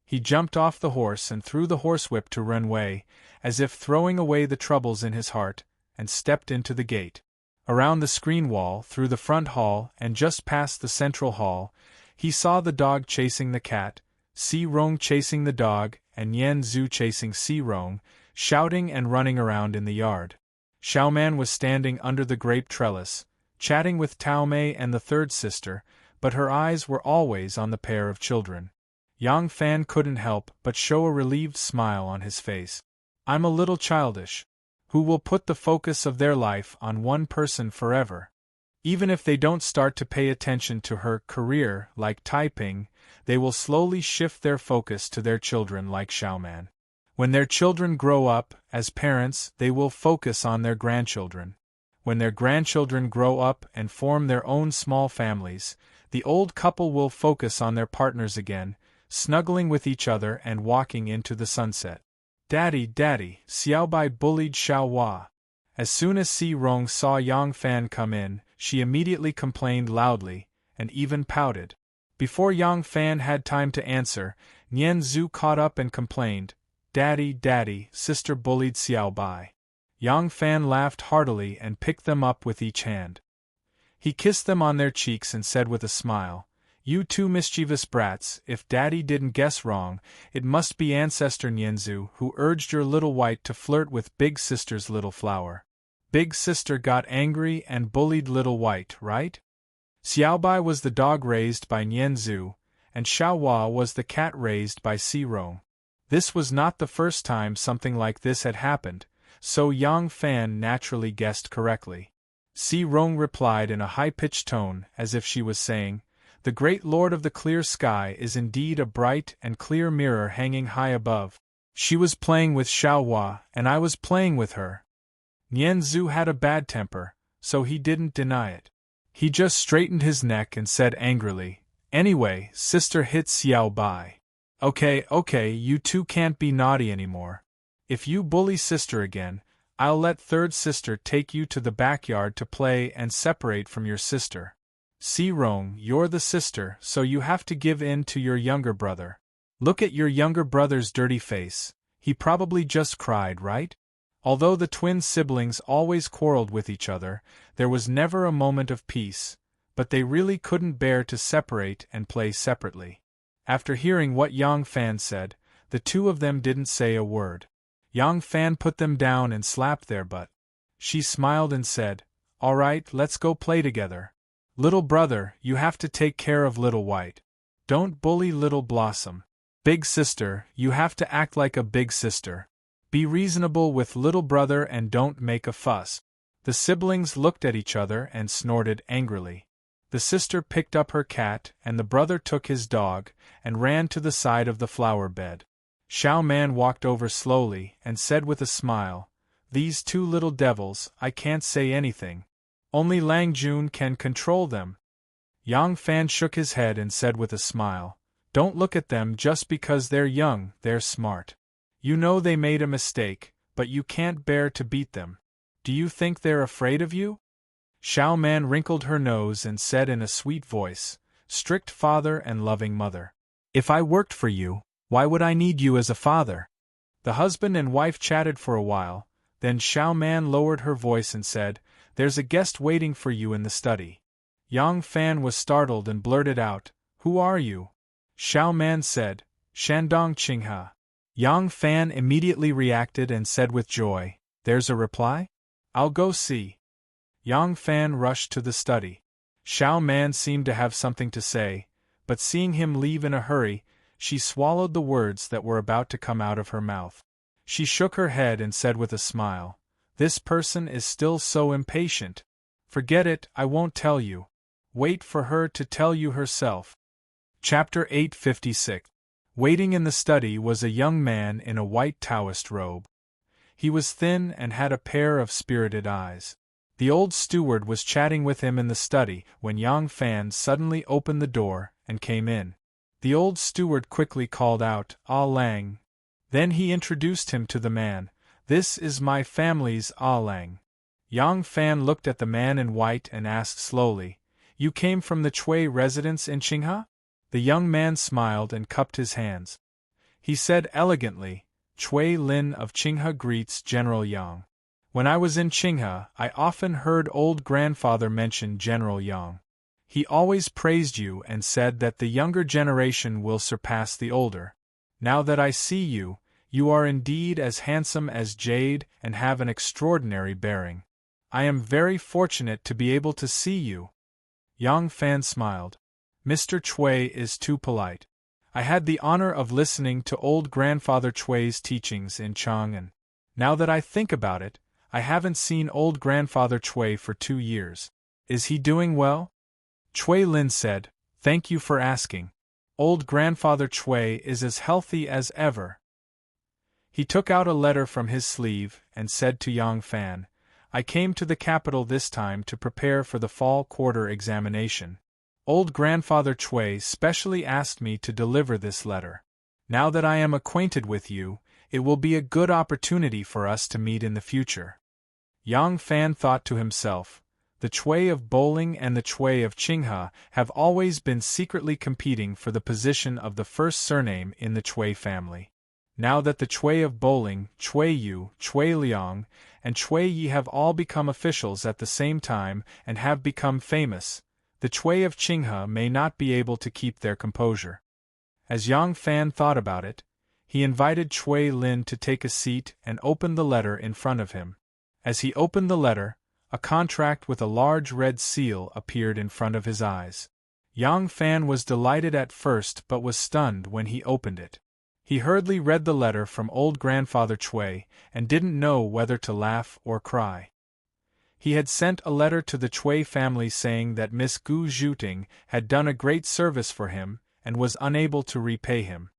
He jumped off the horse and threw the horsewhip to Ren Wei, as if throwing away the troubles in his heart, and stepped into the gate. Around the screen wall, through the front hall, and just past the central hall, he saw the dog chasing the cat, Si Rong chasing the dog, and Yan Zhu chasing Si Rong, shouting and running around in the yard. Xiaoman was standing under the grape trellis, chatting with Tao Mei and the third sister, but her eyes were always on the pair of children. Yang Fan couldn't help but show a relieved smile on his face. I'm a little childish. Who will put the focus of their life on one person forever? Even if they don't start to pay attention to her career like Taiping, they will slowly shift their focus to their children like Xiaoman. When their children grow up, as parents, they will focus on their grandchildren. When their grandchildren grow up and form their own small families, the old couple will focus on their partners again, snuggling with each other and walking into the sunset. Daddy, Daddy, Xiaobai bullied Xiaohua. As soon as Si Rong saw Yang Fan come in, she immediately complained loudly, and even pouted. Before Yang Fan had time to answer, Nian Zhu caught up and complained, Daddy, Daddy, sister bullied Xiaobai. Yang Fan laughed heartily and picked them up with each hand. He kissed them on their cheeks and said with a smile, "You two mischievous brats, if Daddy didn't guess wrong, it must be ancestor Nianzu who urged your little white to flirt with Big Sister's little flower. Big Sister got angry and bullied little white, right? Xiaobai was the dog raised by Nianzu, and Xiaohua was the cat raised by serene." This was not the first time something like this had happened, so Yang Fan naturally guessed correctly. Serene replied in a high-pitched tone, as if she was saying, "The great lord of the clear sky is indeed a bright and clear mirror hanging high above. She was playing with Xiaohua, and I was playing with her." Nianzu had a bad temper, so he didn't deny it. He just straightened his neck and said angrily, "Anyway, sister hit Xiao Bai. Okay, you two can't be naughty anymore. If you bully sister again, I'll let third sister take you to the backyard to play and separate from your sister. Serene, you're the sister, so you have to give in to your younger brother. Look at your younger brother's dirty face, he probably just cried, right?" Although the twin siblings always quarreled with each other, there was never a moment of peace, but they really couldn't bear to separate and play separately. After hearing what Yang Fan said, the two of them didn't say a word. Yang Fan put them down and slapped their butt. She smiled and said, "All right, let's go play together. Little brother, you have to take care of little white. Don't bully little blossom. Big sister, you have to act like a big sister. Be reasonable with little brother and don't make a fuss." The siblings looked at each other and snorted angrily. The sister picked up her cat and the brother took his dog and ran to the side of the flower bed. Xiao Man walked over slowly and said with a smile, "These two little devils, I can't say anything. Only Lang Jun can control them." Yang Fan shook his head and said with a smile, "Don't look at them just because they're young, they're smart. You know they made a mistake, but you can't bear to beat them. Do you think they're afraid of you?" Xiao Man wrinkled her nose and said in a sweet voice, "Strict father and loving mother. If I worked for you, why would I need you as a father?" The husband and wife chatted for a while, then Xiao Man lowered her voice and said, "There's a guest waiting for you in the study." Yang Fan was startled and blurted out, "Who are you?" Xiao Man said, "Shandong Qinghe." Yang Fan immediately reacted and said with joy, "There's a reply? I'll go see." Yang Fan rushed to the study. Xiao Man seemed to have something to say, but seeing him leave in a hurry, she swallowed the words that were about to come out of her mouth. She shook her head and said with a smile, "This person is still so impatient. Forget it, I won't tell you. Wait for her to tell you herself." Chapter 856. Waiting in the study was a young man in a white Taoist robe. He was thin and had a pair of spirited eyes. The old steward was chatting with him in the study when Yang Fan suddenly opened the door and came in. The old steward quickly called out, "Ah Lang." Then he introduced him to the man. "This is my family's Ah Lang." Yang Fan looked at the man in white and asked slowly, "You came from the Chui residence in Qinghe?" The young man smiled and cupped his hands. He said elegantly, "Chui Lin of Qinghe greets General Yang. When I was in Qinghe, I often heard old grandfather mention General Yang. He always praised you and said that the younger generation will surpass the older. Now that I see you, you are indeed as handsome as jade and have an extraordinary bearing. I am very fortunate to be able to see you." Yang Fan smiled. "Mr. Chui is too polite. I had the honor of listening to old grandfather Chui's teachings in Chang'an. Now that I think about it, I haven't seen old grandfather Chui for 2 years. Is he doing well?" Chui Lin said, "Thank you for asking. Old grandfather Chui is as healthy as ever." He took out a letter from his sleeve and said to Yang Fan, "I came to the capital this time to prepare for the fall quarter examination. Old grandfather Chui specially asked me to deliver this letter. Now that I am acquainted with you, it will be a good opportunity for us to meet in the future." Yang Fan thought to himself, "The Chui of Bowling and the Chui of Qinghe have always been secretly competing for the position of the first surname in the Chui family. Now that the Chui of Bowling, Chui Yu, Chui Liang, and Chui Yi have all become officials at the same time and have become famous, the Chui of Qinghe may not be able to keep their composure. As Yang Fan thought about it, he invited Chui Lin to take a seat and opened the letter in front of him. As he opened the letter, a contract with a large red seal appeared in front of his eyes. Yang Fan was delighted at first but was stunned when he opened it. He hurriedly read the letter from old grandfather Chui and didn't know whether to laugh or cry. He had sent a letter to the Chui family saying that Miss Gu Zhuting had done a great service for him and was unable to repay him.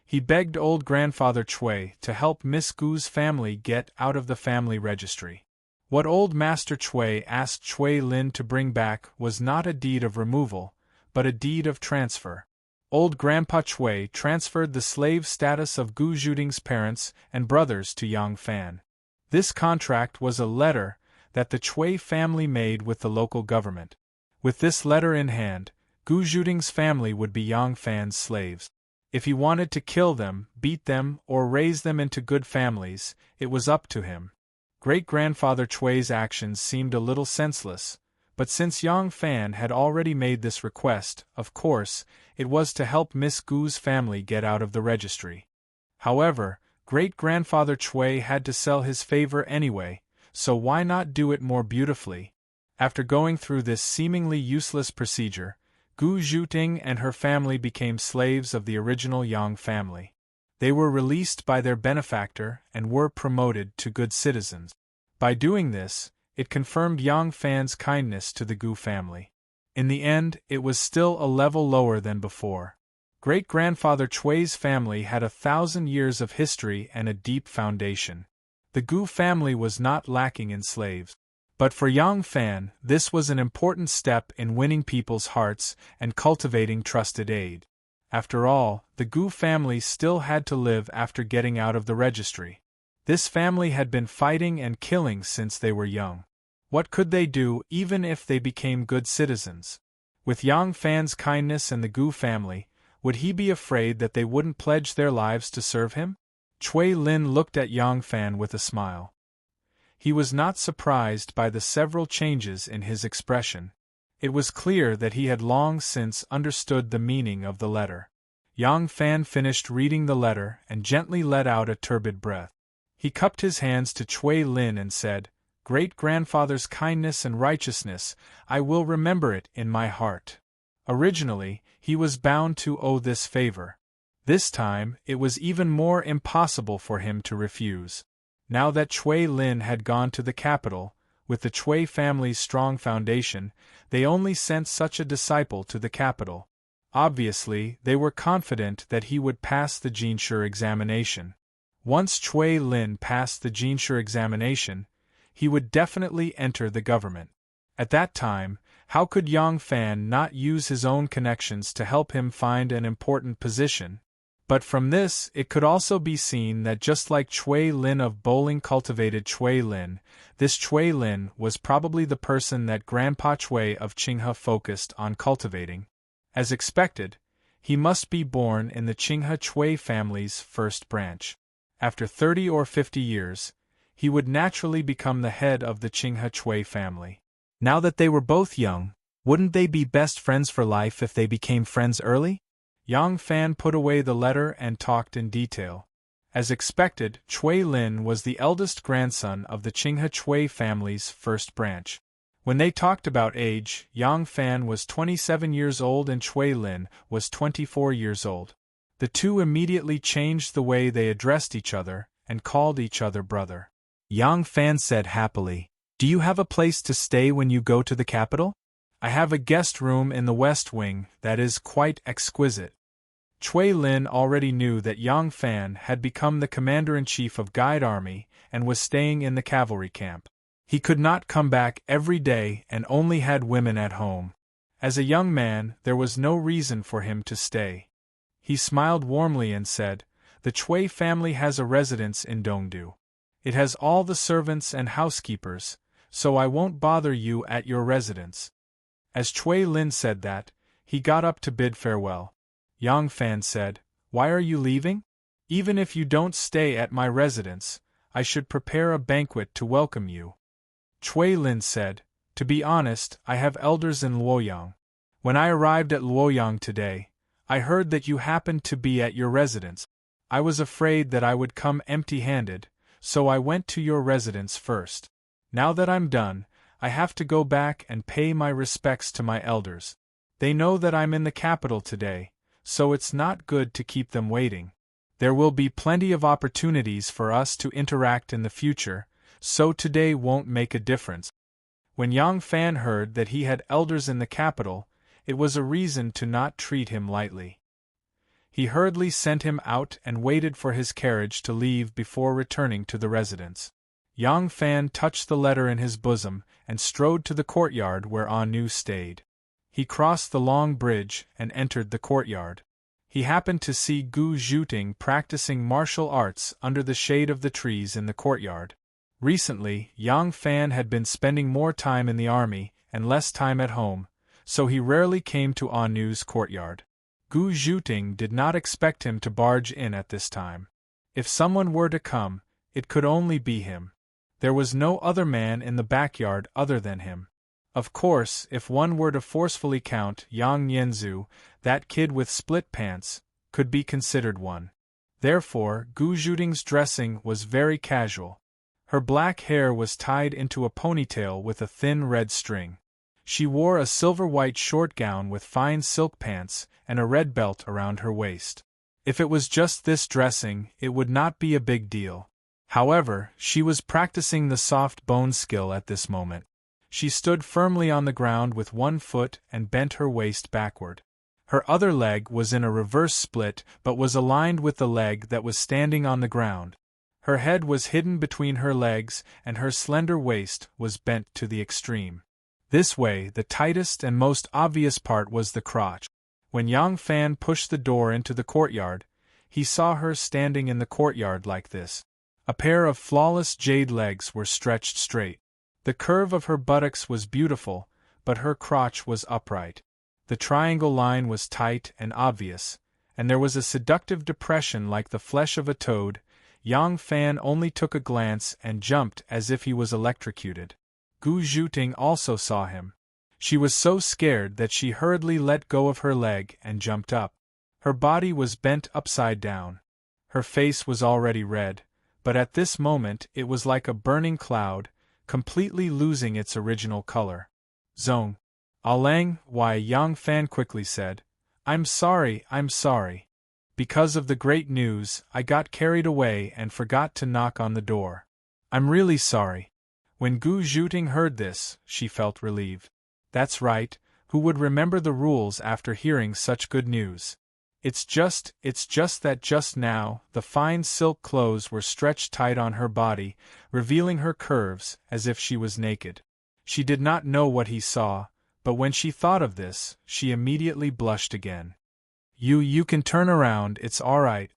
He begged old grandfather Chui to help Miss Gu's family get out of the family registry. What old Master Chui asked Chui Lin to bring back was not a deed of removal, but a deed of transfer. Old Grandpa Chui transferred the slave status of Gu Zhuting's parents and brothers to Yang Fan. This contract was a letter that the Chui family made with the local government. With this letter in hand, Gu Zhuting's family would be Yang Fan's slaves. If he wanted to kill them, beat them, or raise them into good families, it was up to him. Great-grandfather Chui's actions seemed a little senseless, but since Yang Fan had already made this request, of course, it was to help Miss Gu's family get out of the registry. However, great-grandfather Chui had to sell his favor anyway, so why not do it more beautifully? After going through this seemingly useless procedure, Gu Zhuting and her family became slaves of the original Yang family. They were released by their benefactor and were promoted to good citizens. By doing this, it confirmed Yang Fan's kindness to the Gu family. In the end, it was still a level lower than before. Great-grandfather Chui's family had 1,000 years of history and a deep foundation. The Gu family was not lacking in slaves. But for Yang Fan, this was an important step in winning people's hearts and cultivating trusted aid. After all, the Gu family still had to live after getting out of the registry. This family had been fighting and killing since they were young. What could they do even if they became good citizens? With Yang Fan's kindness and the Gu family, would he be afraid that they wouldn't pledge their lives to serve him? Chui Lin looked at Yang Fan with a smile. He was not surprised by the several changes in his expression. It was clear that he had long since understood the meaning of the letter. Yang Fan finished reading the letter and gently let out a turbid breath. He cupped his hands to Chui Lin and said, "Great-grandfather's kindness and righteousness, I will remember it in my heart." Originally, he was bound to owe this favor. This time, it was even more impossible for him to refuse. Now that Chui Lin had gone to the capital, with the Chui family's strong foundation, they only sent such a disciple to the capital. Obviously, they were confident that he would pass the Jinshu examination. Once Chui Lin passed the Jinshu examination, he would definitely enter the government. At that time, how could Yang Fan not use his own connections to help him find an important position? But from this, it could also be seen that just like Chui Lin of Bowling cultivated Chui Lin, this Chui Lin was probably the person that Grandpa Chui of Qinghe focused on cultivating. As expected, he must be born in the Qinghe Chui family's first branch. After 30 or 50 years, he would naturally become the head of the Qinghe Chui family. Now that they were both young, wouldn't they be best friends for life if they became friends early? Yang Fan put away the letter and talked in detail. As expected, Chui Lin was the eldest grandson of the Qinghe Chui family's first branch. When they talked about age, Yang Fan was 27 years old and Chui Lin was 24 years old. The two immediately changed the way they addressed each other and called each other brother. Yang Fan said happily, "Do you have a place to stay when you go to the capital?" "I have a guest room in the West Wing that is quite exquisite." Chui Lin already knew that Yang Fan had become the commander-in-chief of Guide Army and was staying in the cavalry camp. He could not come back every day and only had women at home. As a young man, there was no reason for him to stay. He smiled warmly and said, "The Chui family has a residence in Dongdu. It has all the servants and housekeepers, so I won't bother you at your residence." As Chui Lin said that, he got up to bid farewell. Yang Fan said, "Why are you leaving?" Even if you don't stay at my residence, I should prepare a banquet to welcome you. Cui Lin said, to be honest, I have elders in Luoyang. When I arrived at Luoyang today, I heard that you happened to be at your residence. I was afraid that I would come empty-handed, so I went to your residence first. Now that I'm done, I have to go back and pay my respects to my elders. They know that I'm in the capital today, so it's not good to keep them waiting. There will be plenty of opportunities for us to interact in the future, so today won't make a difference. When Yang Fan heard that he had elders in the capital, it was a reason to not treat him lightly. He hurriedly sent him out and waited for his carriage to leave before returning to the residence. Yang Fan touched the letter in his bosom and strode to the courtyard where Anu stayed. He crossed the long bridge and entered the courtyard. He happened to see Gu Zhuting practicing martial arts under the shade of the trees in the courtyard. Recently, Yang Fan had been spending more time in the army and less time at home, so he rarely came to Anu's courtyard. Gu Zhuting did not expect him to barge in at this time. If someone were to come, it could only be him. There was no other man in the backyard other than him. Of course, if one were to forcefully count Yang Nianzu, that kid with split pants could be considered one. Therefore, Gu Zhuting's dressing was very casual. Her black hair was tied into a ponytail with a thin red string. She wore a silver-white short gown with fine silk pants and a red belt around her waist. If it was just this dressing, it would not be a big deal. However, she was practicing the soft bone skill at this moment. She stood firmly on the ground with one foot and bent her waist backward. Her other leg was in a reverse split but was aligned with the leg that was standing on the ground. Her head was hidden between her legs and her slender waist was bent to the extreme. This way, the tightest and most obvious part was the crotch. When Yang Fan pushed the door into the courtyard, he saw her standing in the courtyard like this. A pair of flawless jade legs were stretched straight. The curve of her buttocks was beautiful, but her crotch was upright. The triangle line was tight and obvious, and there was a seductive depression like the flesh of a toad. Yang Fan only took a glance and jumped as if he was electrocuted. Gu Zhuting also saw him. She was so scared that she hurriedly let go of her leg and jumped up. Her body was bent upside down. Her face was already red, but at this moment it was like a burning cloud, completely losing its original color. Zong. Aleng, why, Yang Fan quickly said, I'm sorry. Because of the great news, I got carried away and forgot to knock on the door. I'm really sorry. When Gu Zhuting heard this, she felt relieved. That's right, who would remember the rules after hearing such good news? It's just that just now, the fine silk clothes were stretched tight on her body, revealing her curves as if she was naked. She did not know what he saw, but when she thought of this, she immediately blushed again. You can turn around, it's all right,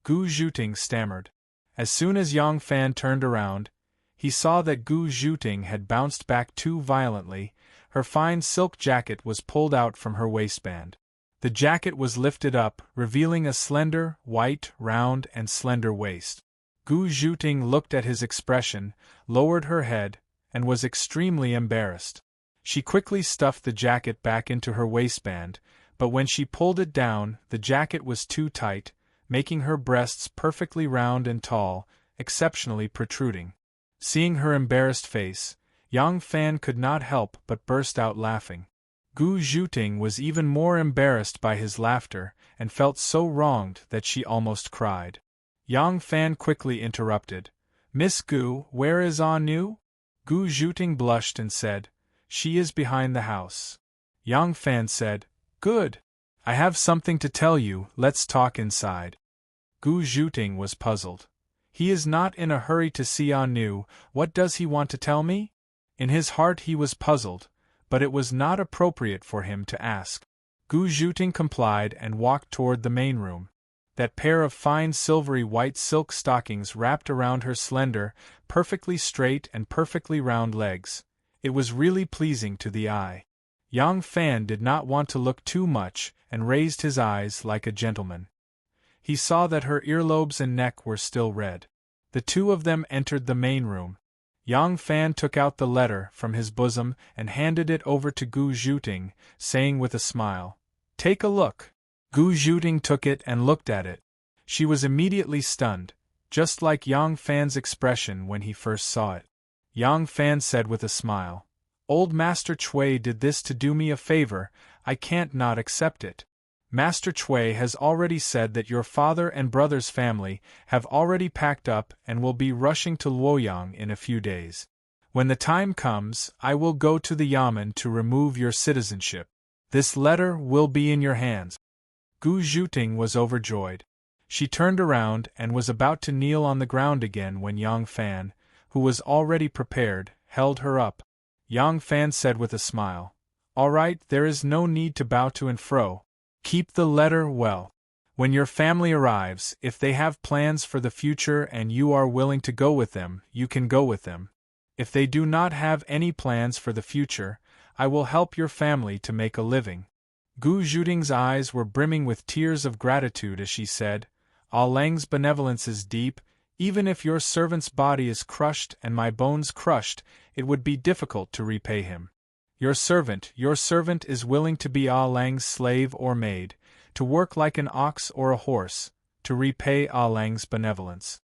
Gu Zhuting stammered. As soon as Yang Fan turned around, he saw that Gu Zhuting had bounced back too violently. Her fine silk jacket was pulled out from her waistband. The jacket was lifted up, revealing a slender, white, round and slender waist. Gu Zhuting looked at his expression, lowered her head, and was extremely embarrassed. She quickly stuffed the jacket back into her waistband, but when she pulled it down, the jacket was too tight, making her breasts perfectly round and tall, exceptionally protruding. Seeing her embarrassed face, Yang Fan could not help but burst out laughing. Gu Zhuting was even more embarrassed by his laughter and felt so wronged that she almost cried. Yang Fan quickly interrupted. Miss Gu, where is Anu? Gu Zhuting blushed and said, She is behind the house. Yang Fan said, Good. I have something to tell you, let's talk inside. Gu Zhuting was puzzled. He is not in a hurry to see Anu, what does he want to tell me? In his heart he was puzzled, but it was not appropriate for him to ask. Gu Zhuting complied and walked toward the main room. That pair of fine silvery white silk stockings wrapped around her slender, perfectly straight and perfectly round legs. It was really pleasing to the eye. Yang Fan did not want to look too much and raised his eyes like a gentleman. He saw that her earlobes and neck were still red. The two of them entered the main room. Yang Fan took out the letter from his bosom and handed it over to Gu Zhuting, saying with a smile, "Take a look." Gu Zhuting took it and looked at it. She was immediately stunned, just like Yang Fan's expression when he first saw it. Yang Fan said with a smile, "Old Master Chui did this to do me a favor, I can't not accept it. Master Chui has already said that your father and brother's family have already packed up and will be rushing to Luoyang in a few days. When the time comes, I will go to the Yamen to remove your citizenship. This letter will be in your hands." Gu Zhuting was overjoyed. She turned around and was about to kneel on the ground again when Yang Fan, who was already prepared, held her up. Yang Fan said with a smile, "All right, there is no need to bow to and fro. Keep the letter well. When your family arrives, if they have plans for the future and you are willing to go with them, you can go with them. If they do not have any plans for the future, I will help your family to make a living." Gu Zhuting's eyes were brimming with tears of gratitude as she said, "Ah Lang's benevolence is deep. Even if your servant's body is crushed and my bones crushed, it would be difficult to repay him. Your servant is willing to be Ah Lang's slave or maid, to work like an ox or a horse, to repay Ah Lang's benevolence."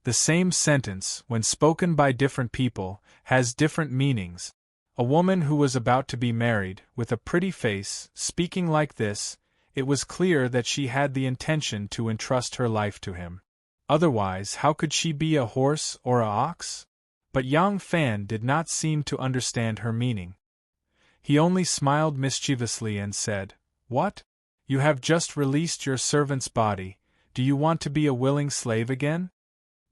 The same sentence, when spoken by different people, has different meanings. A woman who was about to be married, with a pretty face, speaking like this, it was clear that she had the intention to entrust her life to him. Otherwise, how could she be a horse or a ox? But Yang Fan did not seem to understand her meaning. He only smiled mischievously and said, "What? You have just released your servant's body, do you want to be a willing slave again?"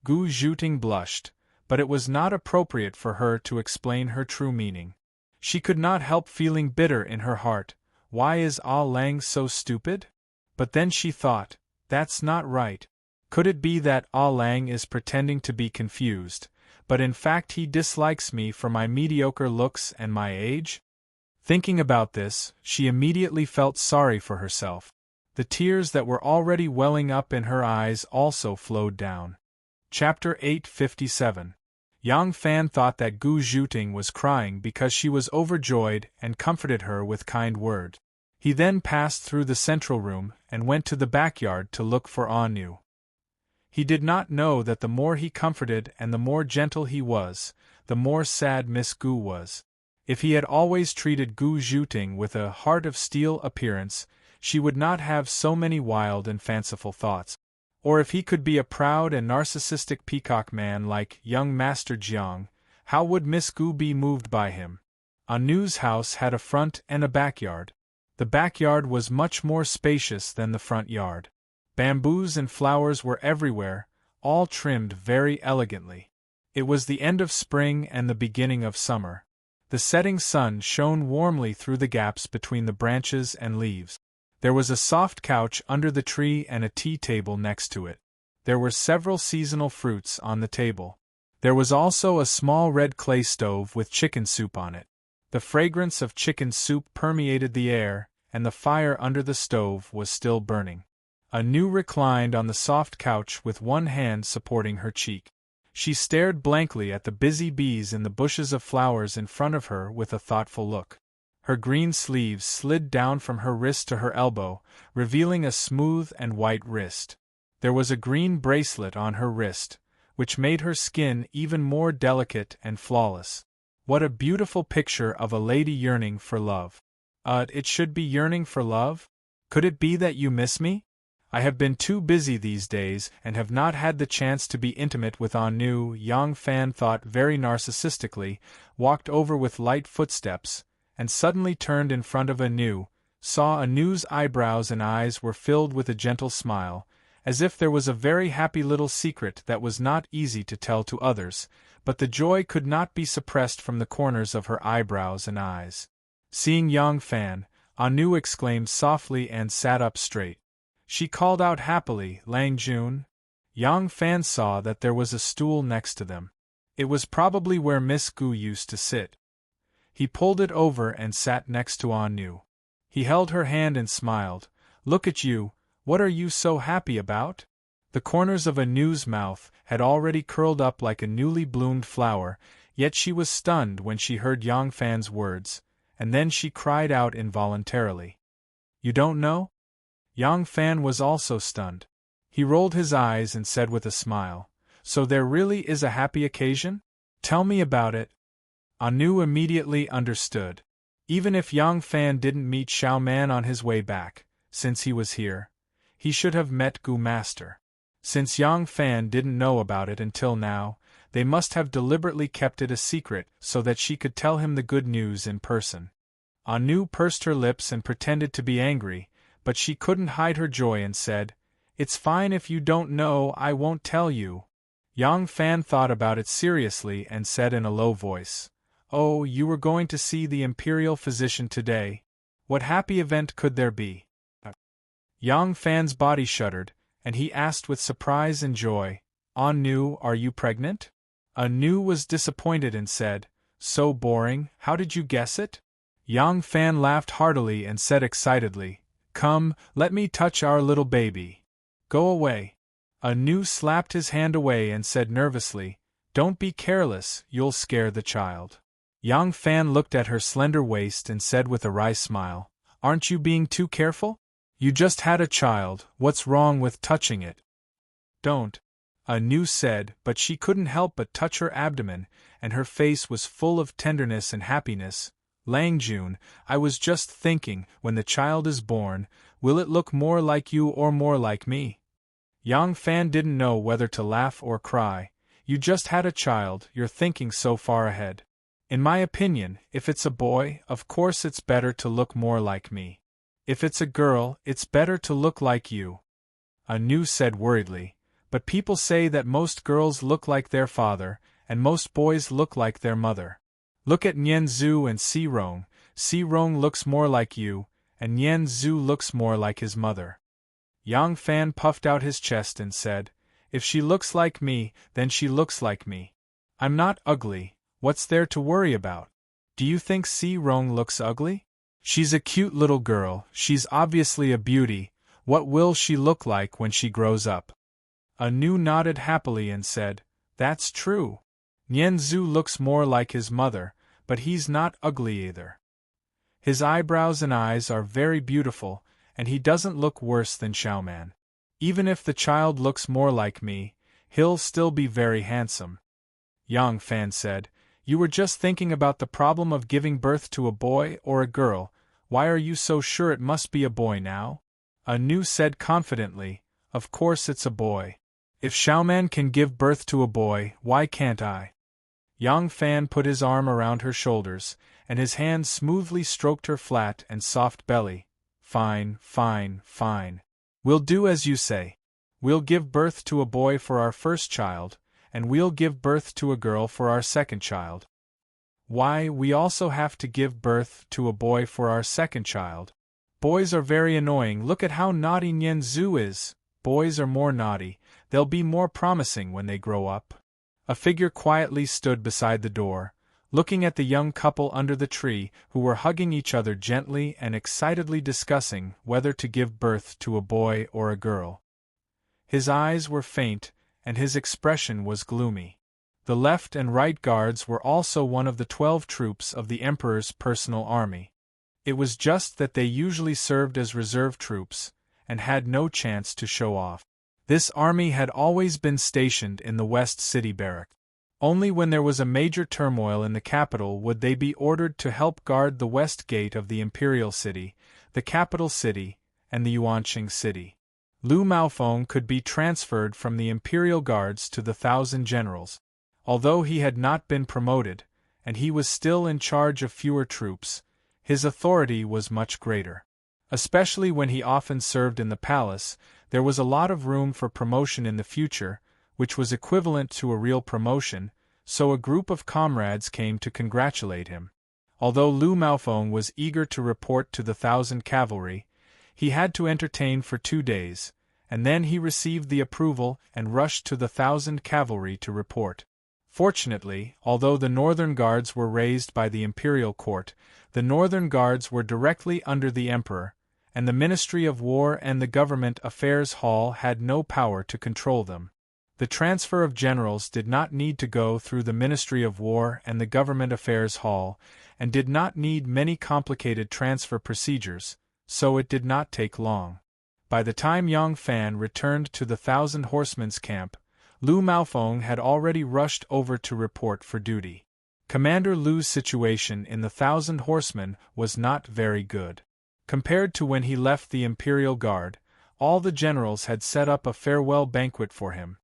Gu Zhuting blushed, but it was not appropriate for her to explain her true meaning. She could not help feeling bitter in her heart. Why is Ah Lang so stupid? But then she thought, that's not right. Could it be that Ah Lang is pretending to be confused, but in fact he dislikes me for my mediocre looks and my age? Thinking about this, she immediately felt sorry for herself. The tears that were already welling up in her eyes also flowed down. Chapter 857. Yang Fan thought that Gu Zhuting was crying because she was overjoyed and comforted her with kind words. He then passed through the central room and went to the backyard to look for Anu. He did not know that the more he comforted and the more gentle he was, the more sad Miss Gu was. If he had always treated Gu Zhuting with a heart of steel appearance, she would not have so many wild and fanciful thoughts. Or if he could be a proud and narcissistic peacock man like young Master Jiang, how would Miss Gu be moved by him? Anu's house had a front and a backyard. The backyard was much more spacious than the front yard. Bamboos and flowers were everywhere, all trimmed very elegantly. It was the end of spring and the beginning of summer. The setting sun shone warmly through the gaps between the branches and leaves. There was a soft couch under the tree and a tea table next to it. There were several seasonal fruits on the table. There was also a small red clay stove with chicken soup on it. The fragrance of chicken soup permeated the air, and the fire under the stove was still burning. Anu reclined on the soft couch with one hand supporting her cheek. She stared blankly at the busy bees in the bushes of flowers in front of her with a thoughtful look. Her green sleeves slid down from her wrist to her elbow, revealing a smooth and white wrist. There was a green bracelet on her wrist, which made her skin even more delicate and flawless. What a beautiful picture of a lady yearning for love. It should be yearning for love? Could it be that you miss me? I have been too busy these days and have not had the chance to be intimate with Anu. Yang Fan thought very narcissistically, walked over with light footsteps, and suddenly turned in front of Anu, saw Anu's eyebrows and eyes were filled with a gentle smile, as if there was a very happy little secret that was not easy to tell to others, but the joy could not be suppressed from the corners of her eyebrows and eyes. Seeing Yang Fan, Anu exclaimed softly and sat up straight. She called out happily, "Lang Jun." Yang Fan saw that there was a stool next to them. It was probably where Miss Gu used to sit. He pulled it over and sat next to Anu. He held her hand and smiled. "Look at you, What are you so happy about? The corners of Anu's mouth had already curled up like a newly bloomed flower, yet she was stunned when she heard Yang Fan's words, and then she cried out involuntarily. You don't know? Yang Fan was also stunned. He rolled his eyes and said with a smile, So there really is a happy occasion? Tell me about it. Anu immediately understood. Even if Yang Fan didn't meet Xiao Man on his way back, since he was here, he should have met Gu Master. Since Yang Fan didn't know about it until now, they must have deliberately kept it a secret so that she could tell him the good news in person. Anu pursed her lips and pretended to be angry, but she couldn't hide her joy and said, It's fine if you don't know, I won't tell you. Yang Fan thought about it seriously and said in a low voice, Oh, you were going to see the imperial physician today. What happy event could there be? Yang Fan's body shuddered, and he asked with surprise and joy, Anu, are you pregnant? Anu was disappointed and said, So boring, how did you guess it? Yang Fan laughed heartily and said excitedly, Come, let me touch our little baby. Go away. Anu slapped his hand away and said nervously, Don't be careless, you'll scare the child. Yang Fan looked at her slender waist and said with a wry smile, Aren't you being too careful? You just had a child, what's wrong with touching it? Don't. Anu said, but she couldn't help but touch her abdomen, and her face was full of tenderness and happiness. Lang Jun, I was just thinking, when the child is born, will it look more like you or more like me? Yang Fan didn't know whether to laugh or cry. You just had a child, you're thinking so far ahead. In my opinion, if it's a boy, of course it's better to look more like me. If it's a girl, it's better to look like you. Anu said worriedly, But people say that most girls look like their father, and most boys look like their mother. Look at Nian Zhu and Si Rong. Si Rong looks more like you, and Nian Zhu looks more like his mother. Yang Fan puffed out his chest and said, If she looks like me, then she looks like me. I'm not ugly, what's there to worry about? Do you think Si Rong looks ugly? She's a cute little girl, she's obviously a beauty, what will she look like when she grows up? Anu nodded happily and said, That's true. Nian Zhu looks more like his mother, but he's not ugly either. His eyebrows and eyes are very beautiful, and he doesn't look worse than Xiaoman. Even if the child looks more like me, he'll still be very handsome. Yang Fan said, You were just thinking about the problem of giving birth to a boy or a girl, why are you so sure it must be a boy now? Anu said confidently, Of course it's a boy. If Xiaoman can give birth to a boy, why can't I? Yang Fan put his arm around her shoulders, and his hand smoothly stroked her flat and soft belly. Fine, fine, fine. We'll do as you say. We'll give birth to a boy for our first child, and we'll give birth to a girl for our second child. Why, we also have to give birth to a boy for our second child. Boys are very annoying, look at how naughty Nian Zhu is. Boys are more naughty, they'll be more promising when they grow up. A figure quietly stood beside the door, looking at the young couple under the tree who were hugging each other gently and excitedly discussing whether to give birth to a boy or a girl. His eyes were faint, and his expression was gloomy. The left and right guards were also one of the 12 troops of the Emperor's personal army. It was just that they usually served as reserve troops, and had no chance to show off. This army had always been stationed in the West City Barrack. Only when there was a major turmoil in the capital would they be ordered to help guard the west gate of the Imperial City, the capital city, and the Yuanqing City. Lu Maofeng could be transferred from the Imperial Guards to the 1,000 generals. Although he had not been promoted, and he was still in charge of fewer troops, his authority was much greater. Especially when he often served in the palace, there was a lot of room for promotion in the future, which was equivalent to a real promotion, so a group of comrades came to congratulate him. Although Lu Maofeng was eager to report to the 1,000 cavalry, he had to entertain for 2 days, and then he received the approval and rushed to the 1,000 cavalry to report. Fortunately, although the northern guards were raised by the imperial court, the northern guards were directly under the emperor, and the Ministry of War and the Government Affairs Hall had no power to control them. The transfer of generals did not need to go through the Ministry of War and the Government Affairs Hall, and did not need many complicated transfer procedures, so it did not take long. By the time Yang Fan returned to the Thousand Horsemen's camp, Lu Maofeng had already rushed over to report for duty. Commander Lu's situation in the Thousand Horsemen was not very good. Compared to when he left the Imperial Guard, all the generals had set up a farewell banquet for him.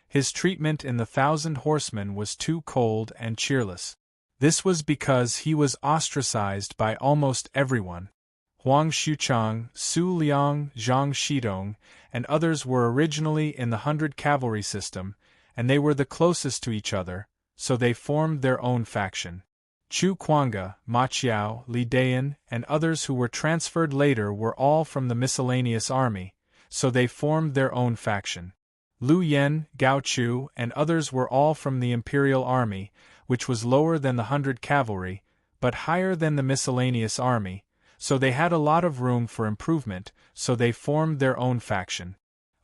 His treatment in the Thousand Horsemen was too cold and cheerless. This was because he was ostracized by almost everyone. Huang Xuchang, Su Liang, Zhang Shidong, and others were originally in the 100 Cavalry system, and they were the closest to each other, so they formed their own faction. Chu Kuanga, Ma Qiao, Li Dayan, and others who were transferred later were all from the miscellaneous army, so they formed their own faction. Lu Yen, Gao Chu, and others were all from the Imperial Army, which was lower than the 100 Cavalry, but higher than the miscellaneous army, so they had a lot of room for improvement, so they formed their own faction.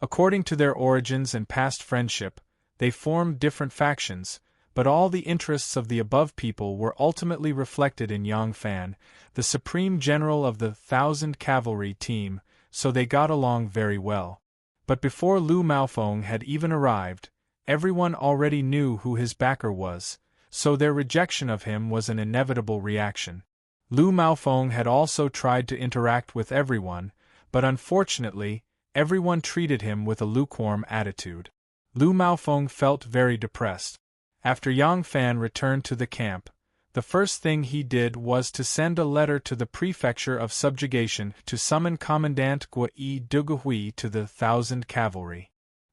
According to their origins and past friendship, they formed different factions, but all the interests of the above people were ultimately reflected in Yang Fan, the supreme general of the 1000 Cavalry team, so they got along very well. But before Lu Maofeng had even arrived, everyone already knew who his backer was, so their rejection of him was an inevitable reaction. Lu Maofeng had also tried to interact with everyone, but unfortunately, everyone treated him with a lukewarm attitude. Lu Maofeng felt very depressed. After Yang Fan returned to the camp, the first thing he did was to send a letter to the Prefecture of Subjugation to summon Commandant Guo-yi Duguhui to the 1000 Cavalry.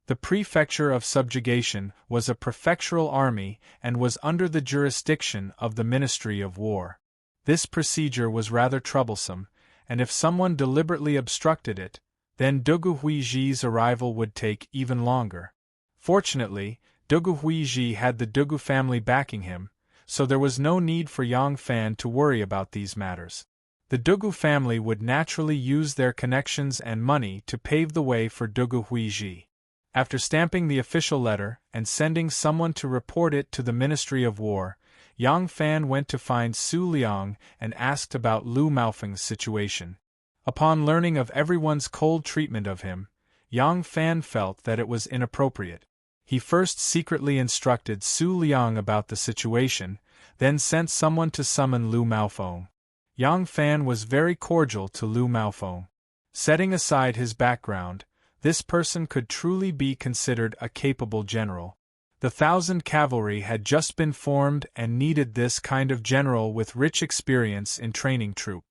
The Prefecture of Subjugation was a prefectural army and was under the jurisdiction of the Ministry of War. This procedure was rather troublesome, and if someone deliberately obstructed it, then Duguhui-ji's arrival would take even longer. Fortunately, Duguhui-ji had the Dugu family backing him, so there was no need for Yang Fan to worry about these matters. The Dugu family would naturally use their connections and money to pave the way for Duguhui-ji. After stamping the official letter and sending someone to report it to the Ministry of War, Yang Fan went to find Su Liang and asked about Lu Maofeng's situation. Upon learning of everyone's cold treatment of him, Yang Fan felt that it was inappropriate. He first secretly instructed Su Liang about the situation, then sent someone to summon Lu Maofeng. Yang Fan was very cordial to Lu Maofeng. Setting aside his background, this person could truly be considered a capable general. The 1000 Cavalry had just been formed and needed this kind of general with rich experience in training troops.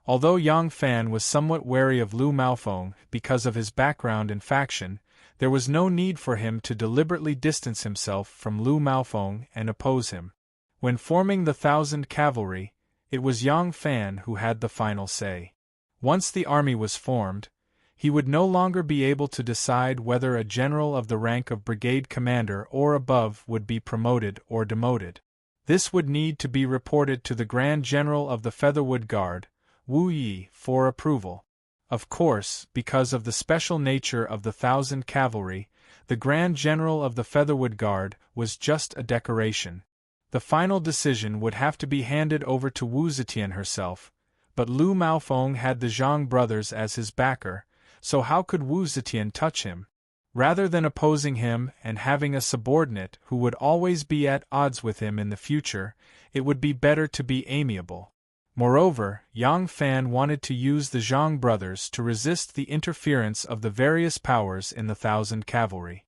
Although Yang Fan was somewhat wary of Lu Maofeng because of his background and faction, there was no need for him to deliberately distance himself from Lu Maofeng and oppose him. When forming the 1000 Cavalry, it was Yang Fan who had the final say. Once the army was formed, he would no longer be able to decide whether a general of the rank of brigade commander or above would be promoted or demoted. This would need to be reported to the Grand General of the Featherwood Guard, Wu Yi, for approval. Of course, because of the special nature of the 1000 Cavalry, the Grand General of the Featherwood Guard was just a decoration. The final decision would have to be handed over to Wu Zetian herself, but Lu Maofeng had the Zhang brothers as his backer, so how could Wu Zetian touch him? Rather than opposing him and having a subordinate who would always be at odds with him in the future, it would be better to be amiable. Moreover, Yang Fan wanted to use the Zhang brothers to resist the interference of the various powers in the 1000 Cavalry.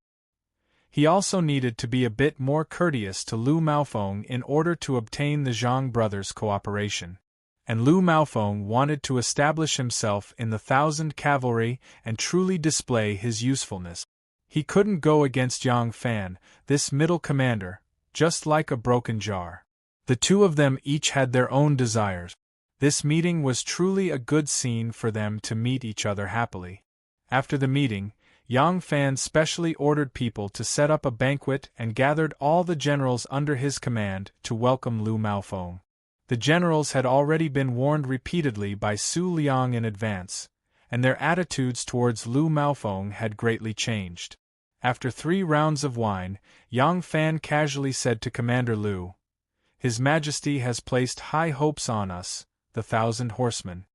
He also needed to be a bit more courteous to Lu Maofeng in order to obtain the Zhang brothers' cooperation. And Lu Maofeng wanted to establish himself in the 1000 Cavalry and truly display his usefulness. He couldn't go against Yang Fan, this middle commander, just like a broken jar. The two of them each had their own desires. This meeting was truly a good scene for them to meet each other happily. After the meeting, Yang Fan specially ordered people to set up a banquet and gathered all the generals under his command to welcome Lu Maofeng. The generals had already been warned repeatedly by Su Liang in advance, and their attitudes towards Lu Maofeng had greatly changed. After 3 rounds of wine, Yang Fan casually said to Commander Lu, "His Majesty has placed high hopes on us, the 1,000 horsemen.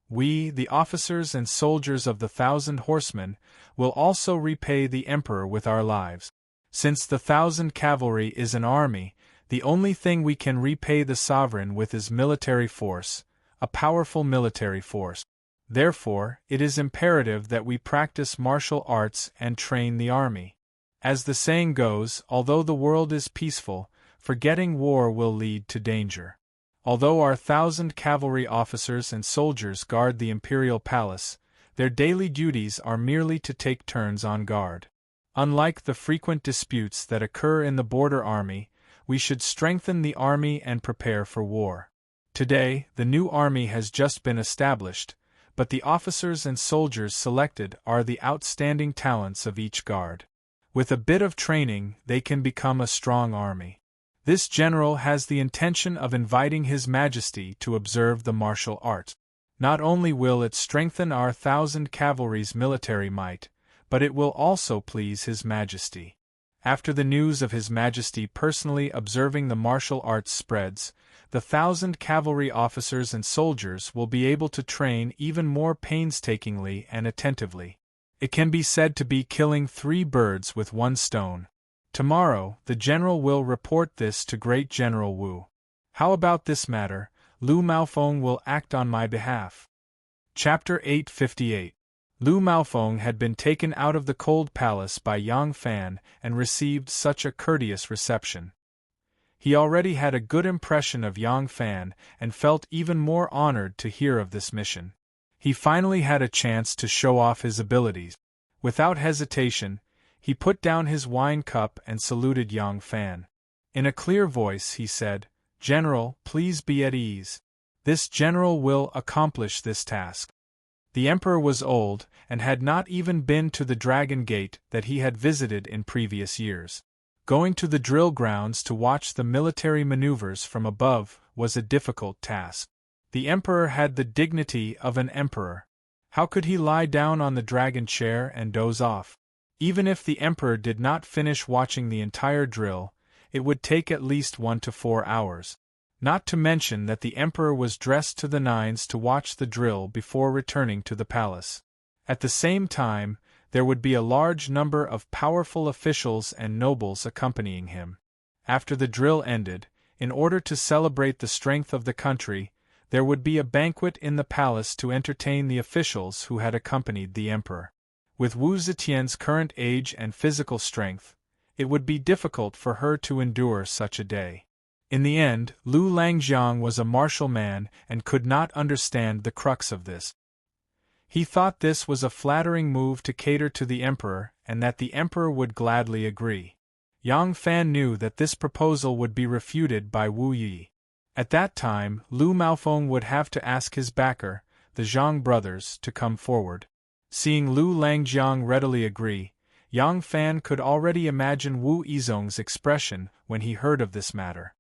We, the officers and soldiers of the 1,000 horsemen, will also repay the Emperor with our lives. Since the 1,000 cavalry is an army, the only thing we can repay the sovereign with is military force, a powerful military force. Therefore, it is imperative that we practice martial arts and train the army. As the saying goes, although the world is peaceful, forgetting war will lead to danger. Although our 1,000 cavalry officers and soldiers guard the imperial palace, their daily duties are merely to take turns on guard. Unlike the frequent disputes that occur in the border army, we should strengthen the army and prepare for war. Today, the new army has just been established, but the officers and soldiers selected are the outstanding talents of each guard. With a bit of training, they can become a strong army. This general has the intention of inviting His Majesty to observe the martial art. Not only will it strengthen our 1,000 cavalry's military might, but it will also please His Majesty. After the news of His Majesty personally observing the martial arts spreads, the 1,000 cavalry officers and soldiers will be able to train even more painstakingly and attentively. It can be said to be killing 3 birds with 1 stone. Tomorrow, the general will report this to Great General Wu. How about this matter? Lu Maofeng will act on my behalf. Chapter 858. Lu Maofeng had been taken out of the cold palace by Yang Fan and received such a courteous reception. He already had a good impression of Yang Fan and felt even more honored to hear of this mission. He finally had a chance to show off his abilities. Without hesitation, he put down his wine cup and saluted Yang Fan. In a clear voice he said, "General, please be at ease. This general will accomplish this task." The Emperor was old, and had not even been to the Dragon Gate that he had visited in previous years. Going to the drill grounds to watch the military maneuvers from above was a difficult task. The Emperor had the dignity of an emperor. How could he lie down on the dragon chair and doze off? Even if the Emperor did not finish watching the entire drill, it would take at least 1 to 4 hours. Not to mention that the Emperor was dressed to the nines to watch the drill before returning to the palace. At the same time, there would be a large number of powerful officials and nobles accompanying him. After the drill ended, in order to celebrate the strength of the country, there would be a banquet in the palace to entertain the officials who had accompanied the Emperor. With Wu Zetian's current age and physical strength, it would be difficult for her to endure such a day. In the end, Lu Langjiang was a martial man and could not understand the crux of this. He thought this was a flattering move to cater to the Emperor and that the Emperor would gladly agree. Yang Fan knew that this proposal would be refuted by Wu Yi. At that time, Lu Maofeng would have to ask his backer, the Zhang brothers, to come forward. Seeing Lu Langjiang readily agree, Yang Fan could already imagine Wu Yizong's expression when he heard of this matter.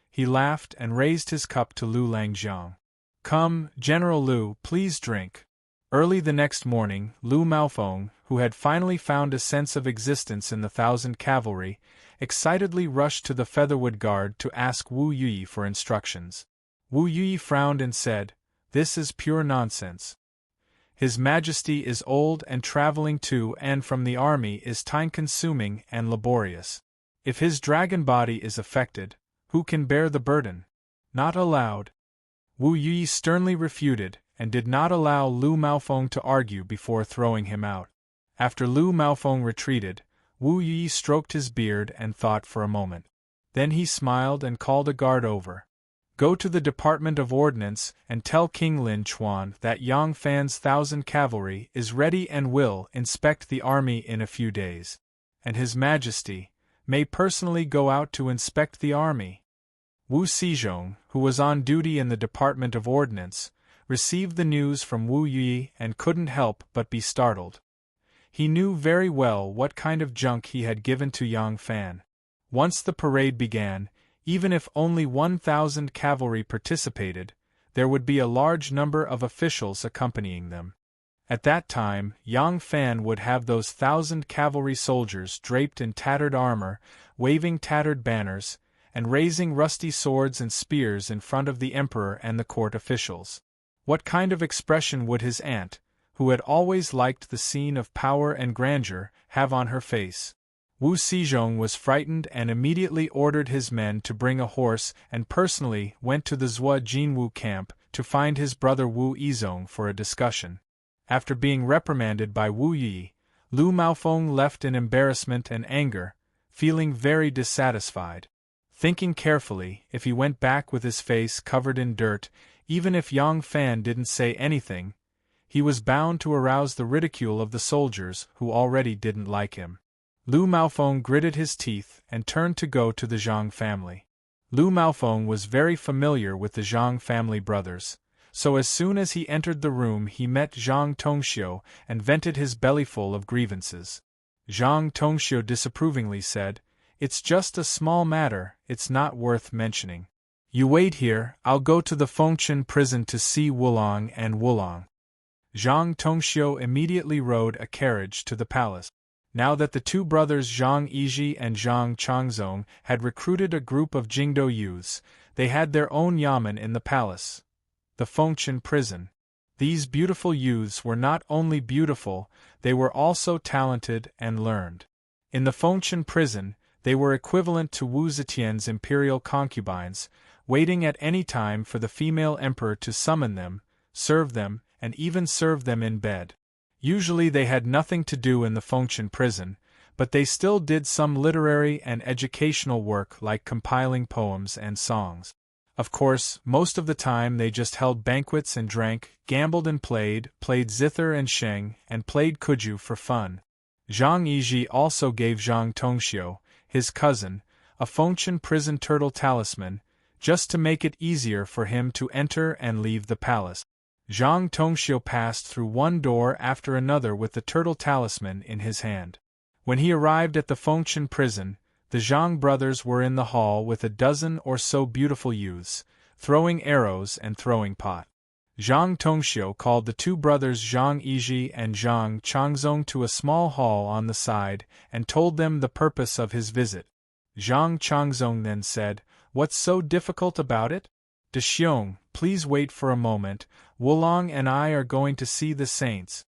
He laughed and raised his cup to Lu Langjiang. "Come, General Lu, please drink." Early the next morning, Lu Maofeng, who had finally found a sense of existence in the 1,000 cavalry, excitedly rushed to the Featherwood Guard to ask Wu Yi for instructions. Wu Yi frowned and said, "This is pure nonsense. His Majesty is old and traveling to and from the army is time-consuming and laborious. If his dragon body is affected, who can bear the burden? Not allowed." Wu Yi sternly refuted, and did not allow Lu Maofeng to argue before throwing him out. After Lu Maofeng retreated, Wu Yi stroked his beard and thought for a moment. Then he smiled and called a guard over. "Go to the Department of Ordnance and tell King Lin Chuan that Yang Fan's 1,000 cavalry is ready and will inspect the army in a few days. And His Majesty may personally go out to inspect the army." Wu Xizhong, who was on duty in the Department of Ordnance, received the news from Wu Yi and couldn't help but be startled. He knew very well what kind of junk he had given to Yang Fan. Once the parade began, Even if only 1,000 cavalry participated, there would be a large number of officials accompanying them. At that time, Yang Fan would have those 1,000 cavalry soldiers draped in tattered armor, waving tattered banners, and raising rusty swords and spears in front of the emperor and the court officials. What kind of expression would his aunt, who had always liked the scene of power and grandeur, have on her face? Wu Zizhong was frightened and immediately ordered his men to bring a horse and personally went to the Zhua Jinwu camp to find his brother Wu Yizong for a discussion. After being reprimanded by Wu Yi, Lu Maofeng left in embarrassment and anger, feeling very dissatisfied. Thinking carefully, if he went back with his face covered in dirt, even if Yang Fan didn't say anything, he was bound to arouse the ridicule of the soldiers who already didn't like him. Lu Maofeng gritted his teeth and turned to go to the Zhang family. Lu Maofeng was very familiar with the Zhang family brothers, so as soon as he entered the room he met Zhang Tongxiu and vented his bellyful of grievances. Zhang Tongxiu disapprovingly said, "It's just a small matter, it's not worth mentioning. You wait here, I'll go to the Fengchen prison to see Wulong and Wulong." Zhang Tongxiu immediately rode a carriage to the palace. Now that the two brothers Zhang Yizhi and Zhang Changzong had recruited a group of Jingdo youths, they had their own yamen in the palace, the Fengchen prison. These beautiful youths were not only beautiful, they were also talented and learned. In the Fengchen prison, they were equivalent to Wu Zetian's imperial concubines, waiting at any time for the female emperor to summon them, serve them, and even serve them in bed. Usually they had nothing to do in the Fengchen prison, but they still did some literary and educational work like compiling poems and songs. Of course, most of the time they just held banquets and drank, gambled and played zither and sheng, and played kuju for fun. Zhang Yizhi also gave Zhang Tongxiu, his cousin, a Fengchen prison turtle talisman, just to make it easier for him to enter and leave the palace. Zhang Tongxiu passed through one door after another with the turtle talisman in his hand. When he arrived at the Fengchen prison, the Zhang brothers were in the hall with a dozen or so beautiful youths, throwing arrows and throwing pot. Zhang Tongxiu called the two brothers Zhang Yizhi and Zhang Changzong to a small hall on the side and told them the purpose of his visit. Zhang Changzong then said, "What's so difficult about it? De Xiong, please wait for a moment, Wulong and I are going to see the saints."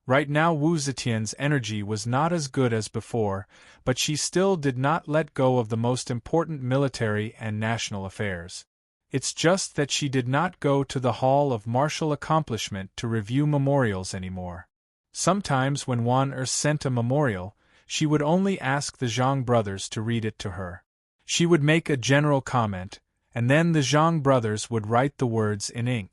Right now Wu Zetian's energy was not as good as before, but she still did not let go of the most important military and national affairs. It's just that she did not go to the Hall of Martial Accomplishment to review memorials anymore. Sometimes when Wan sent a memorial, she would only ask the Zhang brothers to read it to her. She would make a general comment, and then the Zhang brothers would write the words in ink.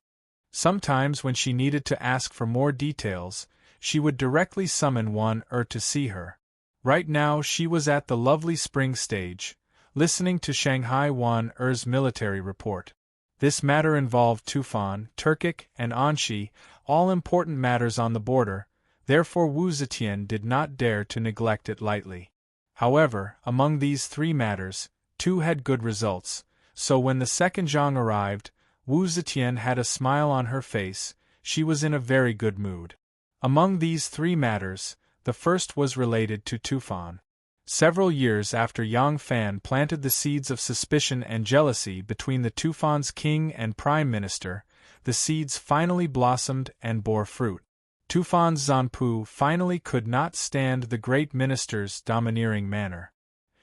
Sometimes when she needed to ask for more details, she would directly summon Wan to see her. Right now she was at the lovely spring stage, listening to Shanghai Wan-Er's military report. This matter involved Tufan, Turkic, and Anxi, all important matters on the border, therefore Wu Zetian did not dare to neglect it lightly. However, among these three matters, two had good results, so when the second Zhang arrived, Wu Zetian had a smile on her face, she was in a very good mood. Among these three matters, the first was related to Tufan. Several years after Yang Fan planted the seeds of suspicion and jealousy between the Tufan's king and prime minister, the seeds finally blossomed and bore fruit. Tufan's Zanpu finally could not stand the great minister's domineering manner.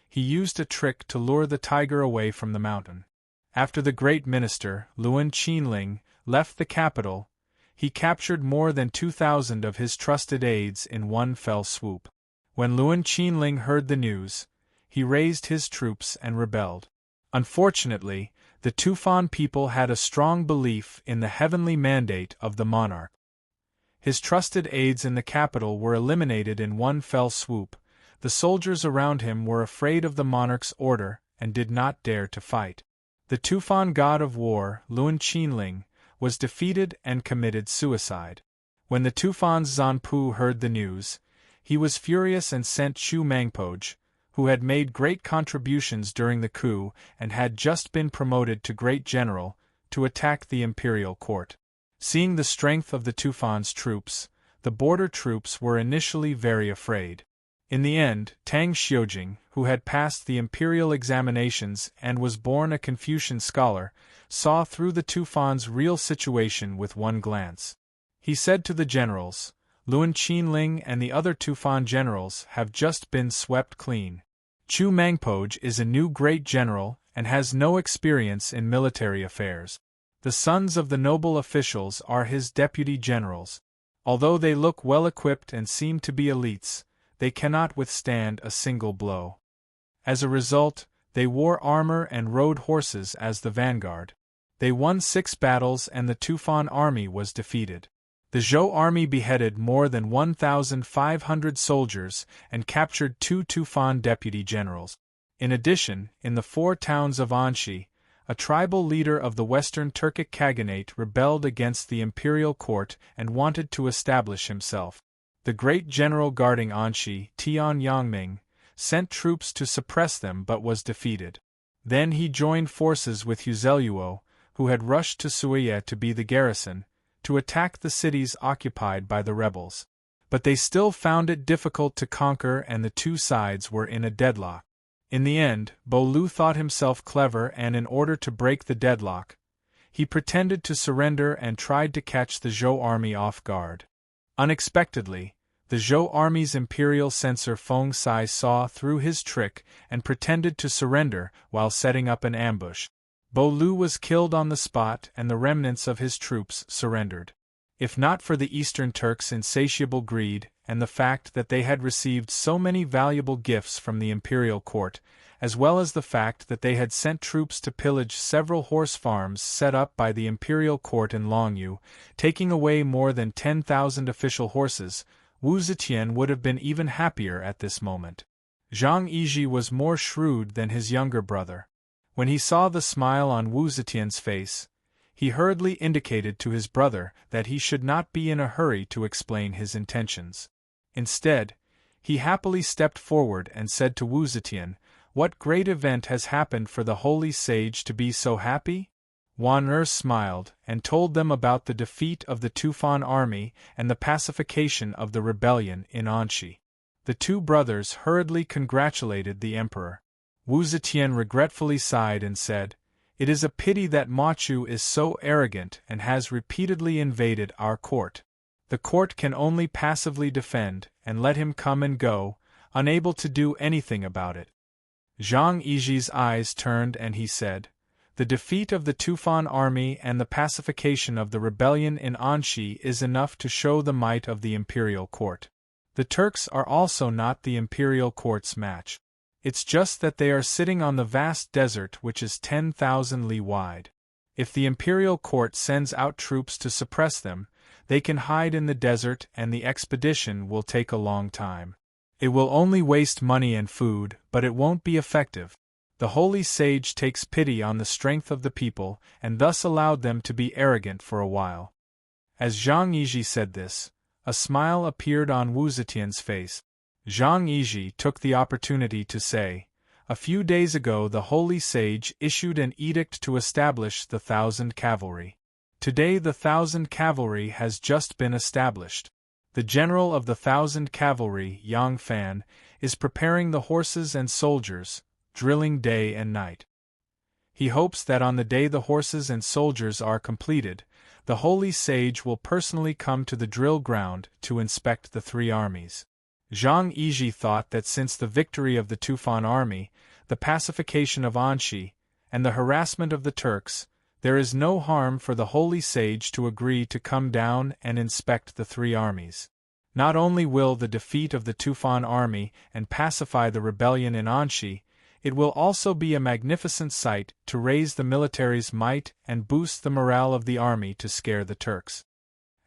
He used a trick to lure the tiger away from the mountain. After the great minister, Luan Qinling, left the capital, he captured more than 2,000 of his trusted aides in one fell swoop. When Luan Qinling heard the news, he raised his troops and rebelled. Unfortunately, the Tufan people had a strong belief in the heavenly mandate of the monarch. His trusted aides in the capital were eliminated in one fell swoop. The soldiers around him were afraid of the monarch's order and did not dare to fight. The Tufan god of war, Luan Qinling, was defeated and committed suicide. When the Tufan's Zanpu heard the news, he was furious and sent Shu Mangpoj, who had made great contributions during the coup and had just been promoted to great general, to attack the imperial court. Seeing the strength of the Tufan's troops, the border troops were initially very afraid. In the end, Tang Xiujing, who had passed the imperial examinations and was born a Confucian scholar, saw through the Tufan's real situation with one glance. He said to the generals, "Luan Qinling and the other Tufan generals have just been swept clean. Chu Mangpoj is a new great general and has no experience in military affairs. The sons of the noble officials are his deputy generals. Although they look well equipped and seem to be elites, they cannot withstand a single blow." As a result, they wore armor and rode horses as the vanguard. They won 6 battles and the Tufan army was defeated. The Zhou army beheaded more than 1,500 soldiers and captured 2 Tufan deputy generals. In addition, in the 4 towns of Anxi, a tribal leader of the Western Turkic Khaganate rebelled against the imperial court and wanted to establish himself. The great general guarding Anxi, Tian Yangming, sent troops to suppress them but was defeated. Then he joined forces with Huzeluo, who had rushed to Suiye to be the garrison, to attack the cities occupied by the rebels. But they still found it difficult to conquer and the two sides were in a deadlock. In the end, Bo Lu thought himself clever and in order to break the deadlock, he pretended to surrender and tried to catch the Zhou army off guard. Unexpectedly, the Zhou army's imperial censor Feng Sai saw through his trick and pretended to surrender while setting up an ambush. Bo Lu was killed on the spot and the remnants of his troops surrendered. If not for the Eastern Turks' insatiable greed and the fact that they had received so many valuable gifts from the imperial court, as well as the fact that they had sent troops to pillage several horse farms set up by the imperial court in Longyu, taking away more than 10,000 official horses, Wu Zetian would have been even happier at this moment. Zhang Yizhi was more shrewd than his younger brother. When he saw the smile on Wu Zetian's face, he hurriedly indicated to his brother that he should not be in a hurry to explain his intentions. Instead, he happily stepped forward and said to Wu Zetian, "What great event has happened for the holy sage to be so happy?" Wan Er smiled and told them about the defeat of the Tufan army and the pacification of the rebellion in Anxi. The two brothers hurriedly congratulated the emperor. Wu Zetian regretfully sighed and said, "It is a pity that Ma Chu is so arrogant and has repeatedly invaded our court. The court can only passively defend and let him come and go, unable to do anything about it." Zhang Yizhi's eyes turned and he said, "The defeat of the Tufan army and the pacification of the rebellion in Anxi is enough to show the might of the imperial court. The Turks are also not the imperial court's match. It's just that they are sitting on the vast desert which is 10,000 li wide. If the imperial court sends out troops to suppress them, they can hide in the desert and the expedition will take a long time. It will only waste money and food, but it won't be effective. The holy sage takes pity on the strength of the people and thus allowed them to be arrogant for a while." As Zhang Yizhi said this, a smile appeared on Wu Zetian's face. Zhang Yizhi took the opportunity to say, "A few days ago the holy sage issued an edict to establish the 1,000 cavalry. Today the 1,000 cavalry has just been established. The general of the 1,000 cavalry, Yang Fan, is preparing the horses and soldiers, drilling day and night. He hopes that on the day the horses and soldiers are completed, the holy sage will personally come to the drill ground to inspect the 3 armies." Zhang Yizhi thought that since the victory of the Tufan army, the pacification of Anxi, and the harassment of the Turks, there is no harm for the holy sage to agree to come down and inspect the 3 armies. Not only will the defeat of the Tufan army and pacify the rebellion in Anxi, it will also be a magnificent sight to raise the military's might and boost the morale of the army to scare the Turks.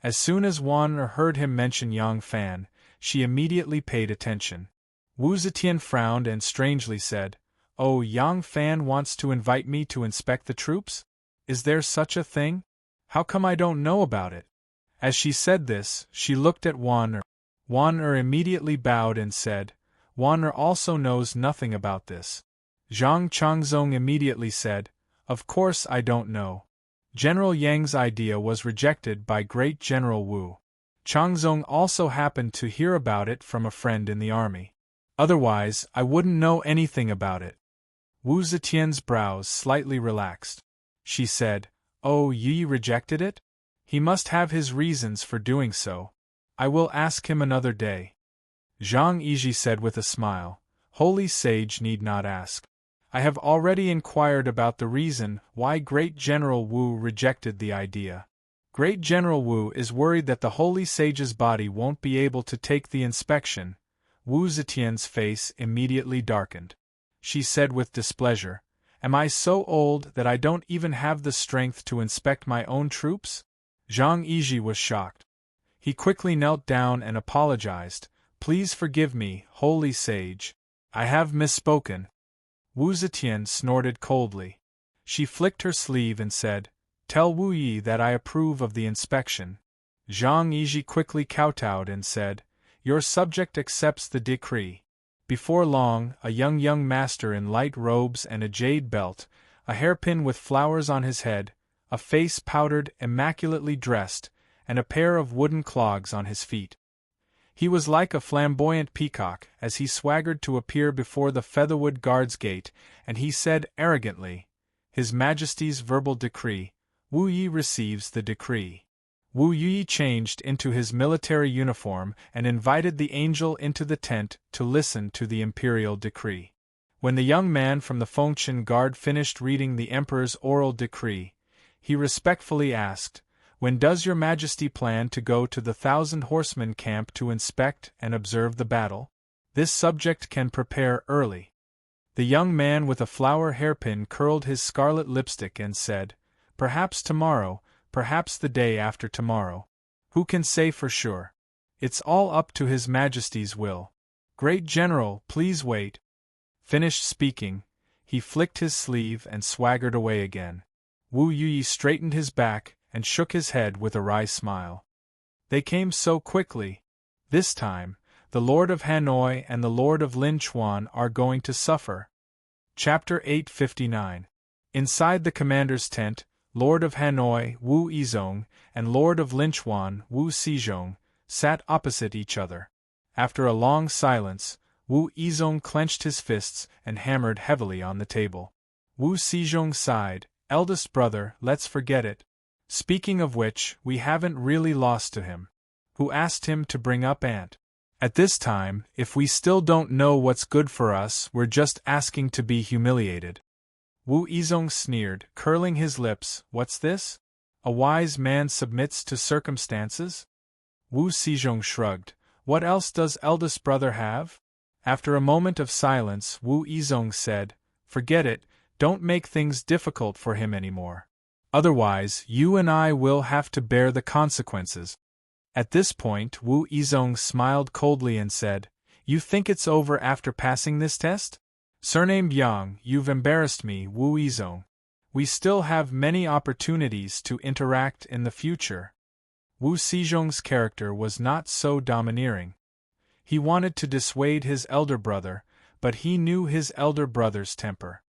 As soon as Wan Er heard him mention Yang Fan, she immediately paid attention. Wu Zetian frowned and strangely said, "Oh, Yang Fan wants to invite me to inspect the troops? Is there such a thing? How come I don't know about it?" As she said this, she looked at Wan Er. Wan Er immediately bowed and said, Wanner also knows nothing about this. Zhang Changzong immediately said, "Of course I don't know." General Yang's idea was rejected by Great General Wu. Changzong also happened to hear about it from a friend in the army. Otherwise, I wouldn't know anything about it. Wu Zetian's brows slightly relaxed. She said, "Oh, Yi rejected it? He must have his reasons for doing so. I will ask him another day." Zhang Yiji said with a smile, "Holy sage need not ask. I have already inquired about the reason why Great General Wu rejected the idea. Great General Wu is worried that the holy sage's body won't be able to take the inspection." Wu Zetian's face immediately darkened. She said with displeasure, "Am I so old that I don't even have the strength to inspect my own troops?" Zhang Yiji was shocked. He quickly knelt down and apologized. "Please forgive me, holy sage. I have misspoken." Wu Zetian snorted coldly. She flicked her sleeve and said, "Tell Wu Yi that I approve of the inspection." Zhang Yiji quickly kowtowed and said, "Your subject accepts the decree." Before long, a young master in light robes and a jade belt, a hairpin with flowers on his head, a face powdered, immaculately dressed, and a pair of wooden clogs on his feet. He was like a flamboyant peacock as he swaggered to appear before the Featherwood Guards gate, and he said arrogantly, "His Majesty's verbal decree. Wu Yi receives the decree." Wu Yi changed into his military uniform and invited the angel into the tent to listen to the imperial decree. When the young man from the Fengtian Guard finished reading the emperor's oral decree, he respectfully asked, "When does your Majesty plan to go to the 1,000 horsemen camp to inspect and observe the battle? This subject can prepare early." The young man with a flower hairpin curled his scarlet lipstick and said, "Perhaps tomorrow, perhaps the day after tomorrow. Who can say for sure? It's all up to His Majesty's will. Great General, please wait." Finished speaking, he flicked his sleeve and swaggered away again. Wu Yi straightened his back and shook his head with a wry smile. They came so quickly. This time, the Lord of Hanoi and the Lord of Linchuan are going to suffer. Chapter 859. Inside the commander's tent, Lord of Hanoi, Wu Yizong, and Lord of Linchuan, Wu Xizhong, sat opposite each other. After a long silence, Wu Yizong clenched his fists and hammered heavily on the table. Wu Xizhong sighed, "Eldest brother, let's forget it. Speaking of which, we haven't really lost to him. Who asked him to bring up Aunt? At this time, if we still don't know what's good for us, we're just asking to be humiliated." Wu Yizong sneered, curling his lips, "What's this? A wise man submits to circumstances?" Wu Xizhong shrugged, "What else does eldest brother have?" After a moment of silence, Wu Yizong said, "Forget it, don't make things difficult for him anymore. Otherwise, you and I will have to bear the consequences." At this point, Wu Yizong smiled coldly and said, "You think it's over after passing this test? Surnamed Yang, you've embarrassed me, Wu Yizong. We still have many opportunities to interact in the future." Wu Xizhong's character was not so domineering. He wanted to dissuade his elder brother, but he knew his elder brother's temper.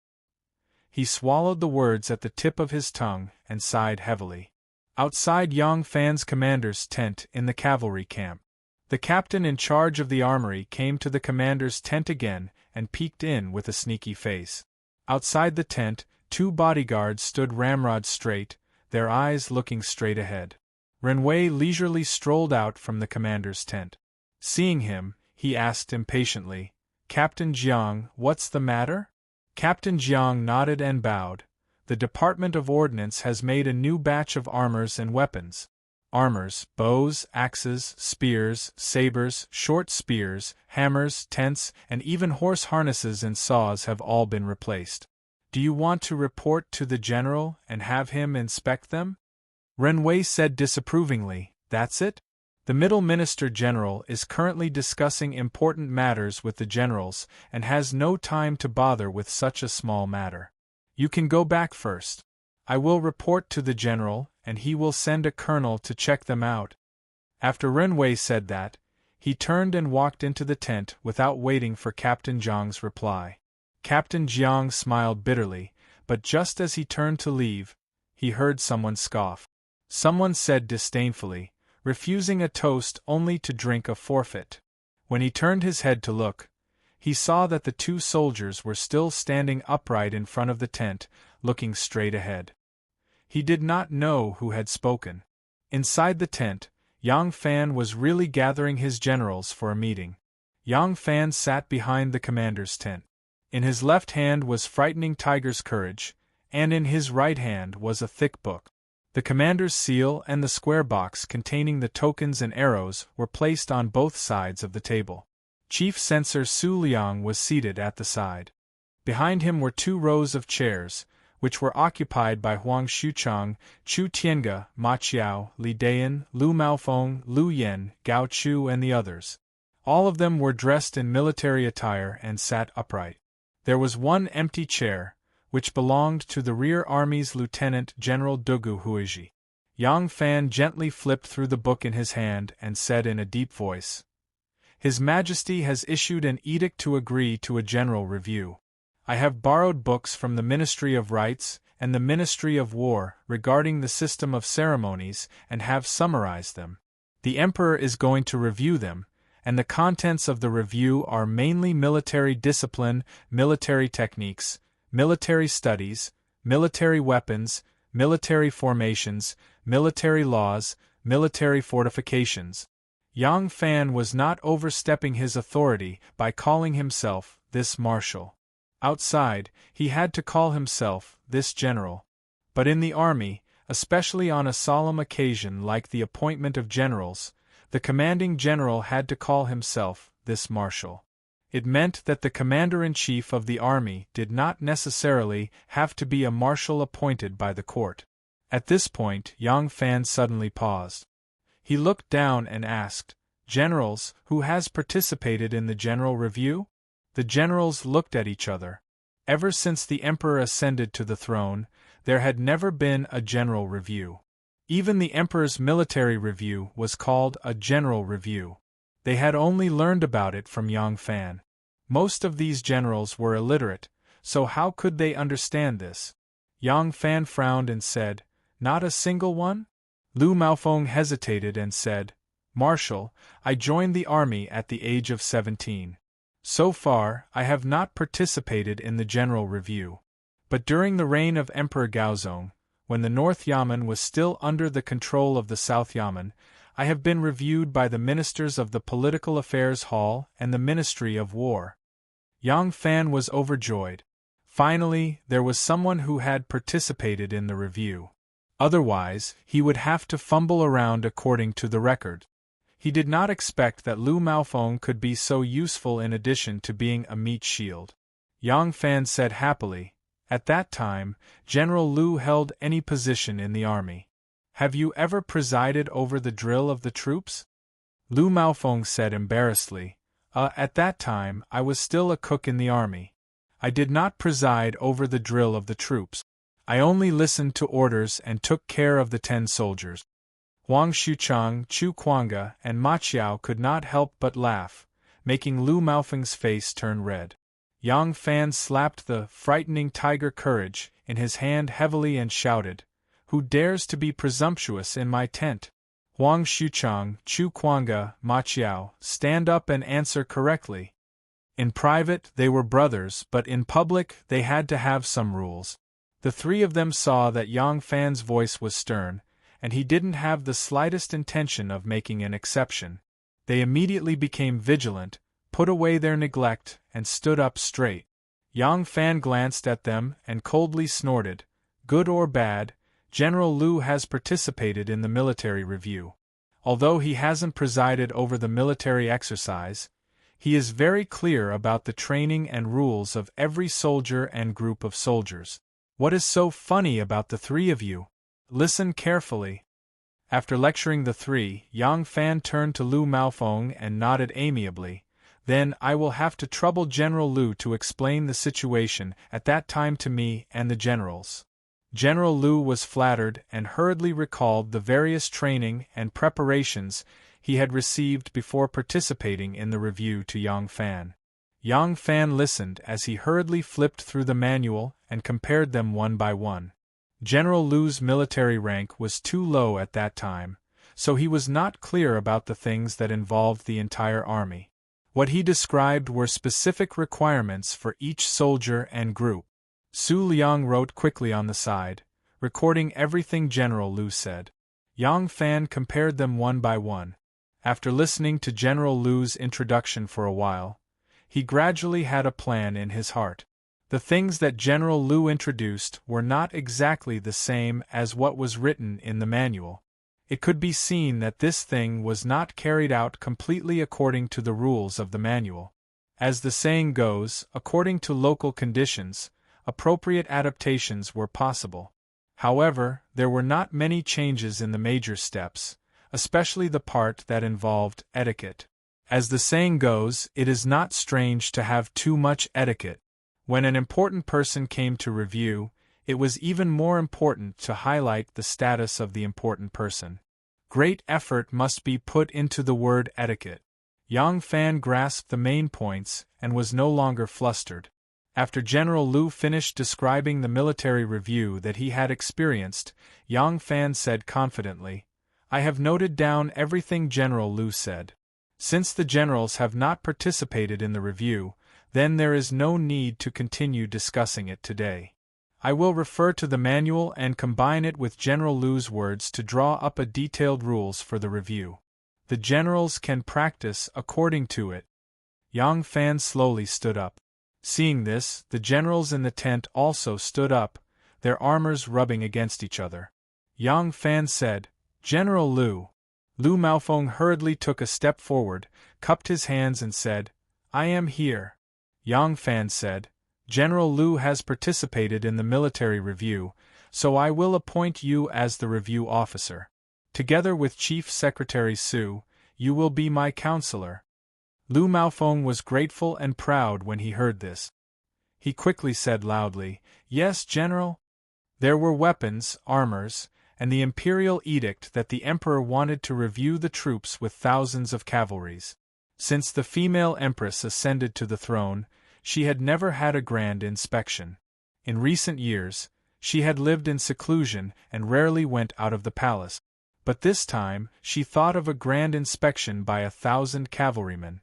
He swallowed the words at the tip of his tongue and sighed heavily. Outside Yang Fan's commander's tent in the cavalry camp, the captain in charge of the armory came to the commander's tent again and peeked in with a sneaky face. Outside the tent, 2 bodyguards stood ramrod straight, their eyes looking straight ahead. Renwei leisurely strolled out from the commander's tent. Seeing him, he asked impatiently, "Captain Jiang, what's the matter?" Captain Jiang nodded and bowed. "The Department of Ordnance has made a new batch of armors and weapons. Armors, bows, axes, spears, sabers, short spears, hammers, tents, and even horse harnesses and saws have all been replaced. Do you want to report to the general and have him inspect them?" Renwei said disapprovingly, "That's it? The Middle Minister General is currently discussing important matters with the generals and has no time to bother with such a small matter. You can go back first. I will report to the general, and he will send a colonel to check them out." After Renwei said that, He turned and walked into the tent without waiting for Captain Jiang's reply. Captain Jiang smiled bitterly, but just as he turned to leave, he heard someone scoff. Someone said disdainfully, refusing a toast only to drink a forfeit. When he turned his head to look, he saw that the two soldiers were still standing upright in front of the tent, looking straight ahead. He did not know who had spoken. Inside the tent, Yang Fan was really gathering his generals for a meeting. Yang Fan sat behind the commander's tent. In his left hand was Frightening Tiger's Courage, and in his right hand was a thick book. The commander's seal and the square box containing the tokens and arrows were placed on both sides of the table. Chief Censor Su Liang was seated at the side. Behind him were 2 rows of chairs, which were occupied by Huang Xuchang, Chu Tiange, Ma Qiao, Li Dayan, Lu Maofeng, Lu Yen, Gao Chu and the others. All of them were dressed in military attire and sat upright. There was one empty chair, which belonged to the Rear Army's Lieutenant General Dugu Huiji. Yang Fan gently flipped through the book in his hand and said in a deep voice, "His Majesty has issued an edict to agree to a general review. I have borrowed books from the Ministry of Rites and the Ministry of War regarding the system of ceremonies and have summarized them. The Emperor is going to review them, and the contents of the review are mainly military discipline, military techniques, military studies, military weapons, military formations, military laws, military fortifications." Yang Fan was not overstepping his authority by calling himself this marshal. Outside, he had to call himself this general. But in the army, especially on a solemn occasion like the appointment of generals, the commanding general had to call himself this marshal. It meant that the commander-in-chief of the army did not necessarily have to be a marshal appointed by the court. At this point, Yang Fan suddenly paused. He looked down and asked, "Generals, who has participated in the general review?" The generals looked at each other. Ever since the emperor ascended to the throne, there had never been a general review. Even the emperor's military review was called a general review. They had only learned about it from Yang Fan. Most of these generals were illiterate, so how could they understand this? Yang Fan frowned and said, "Not a single one?" Lu Maofeng hesitated and said, "Marshal, I joined the army at the age of 17. So far, I have not participated in the general review. But during the reign of Emperor Gaozong, when the North Yamen was still under the control of the South Yamen, I have been reviewed by the ministers of the Political Affairs Hall and the Ministry of War." Yang Fan was overjoyed. Finally, there was someone who had participated in the review. Otherwise, he would have to fumble around according to the record. He did not expect that Lu Maofeng could be so useful in addition to being a meat shield. Yang Fan said happily, "At that time, General Lu held any position in the army. Have you ever presided over the drill of the troops?" Lu Maofeng said embarrassedly, At that time, I was still a cook in the army. I did not preside over the drill of the troops. I only listened to orders and took care of the 10 soldiers." Huang Xuchang, Chu Kuanga, and Ma Qiao could not help but laugh, making Lu Maofeng's face turn red. Yang Fan slapped the Frightening Tiger Courage in his hand heavily and shouted, "Who dares to be presumptuous in my tent? Huang Xuchang, Chu Kuanga, Ma Qiao, stand up and answer correctly." In private, they were brothers, but in public, they had to have some rules. The 3 of them saw that Yang Fan's voice was stern, and he didn't have the slightest intention of making an exception. They immediately became vigilant, put away their neglect, and stood up straight. Yang Fan glanced at them and coldly snorted, "Good or bad, General Lu has participated in the military review. Although he hasn't presided over the military exercise, he is very clear about the training and rules of every soldier and group of soldiers. What is so funny about the 3 of you? Listen carefully." After lecturing the 3, Yang Fan turned to Lu Maofeng and nodded amiably. "Then I will have to trouble General Lu to explain the situation at that time to me and the generals." General Lu was flattered and hurriedly recalled the various training and preparations he had received before participating in the review to Yang Fan. Yang Fan listened as he hurriedly flipped through the manual and compared them one by one. General Lu's military rank was too low at that time, so he was not clear about the things that involved the entire army. What he described were specific requirements for each soldier and group. Su Liang wrote quickly on the side, recording everything General Lu said. Yang Fan compared them one by one. After listening to General Lu's introduction for a while, he gradually had a plan in his heart. The things that General Lu introduced were not exactly the same as what was written in the manual. It could be seen that this thing was not carried out completely according to the rules of the manual. As the saying goes, according to local conditions, appropriate adaptations were possible. However, there were not many changes in the major steps, especially the part that involved etiquette. As the saying goes, it is not strange to have too much etiquette. When an important person came to review, it was even more important to highlight the status of the important person. Great effort must be put into the word etiquette. Yang Fan grasped the main points and was no longer flustered. After General Lu finished describing the military review that he had experienced, Yang Fan said confidently, "I have noted down everything General Lu said. Since the generals have not participated in the review, then there is no need to continue discussing it today. I will refer to the manual and combine it with General Lu's words to draw up a detailed rules for the review. The generals can practice according to it." Yang Fan slowly stood up. Seeing this, the generals in the tent also stood up, their armors rubbing against each other. Yang Fan said, "General Lu." Lu Maofeng hurriedly took a step forward, cupped his hands and said, "I am here." Yang Fan said, "General Lu has participated in the military review, so I will appoint you as the review officer. Together with Chief Secretary Su, you will be my counselor." Lu Maofeng was grateful and proud when he heard this. He quickly said loudly, "Yes, General." There were weapons, armors, and the imperial edict that the emperor wanted to review the troops with thousands of cavalries. Since the female empress ascended to the throne, she had never had a grand inspection. In recent years, she had lived in seclusion and rarely went out of the palace. But this time, she thought of a grand inspection by 1,000 cavalrymen.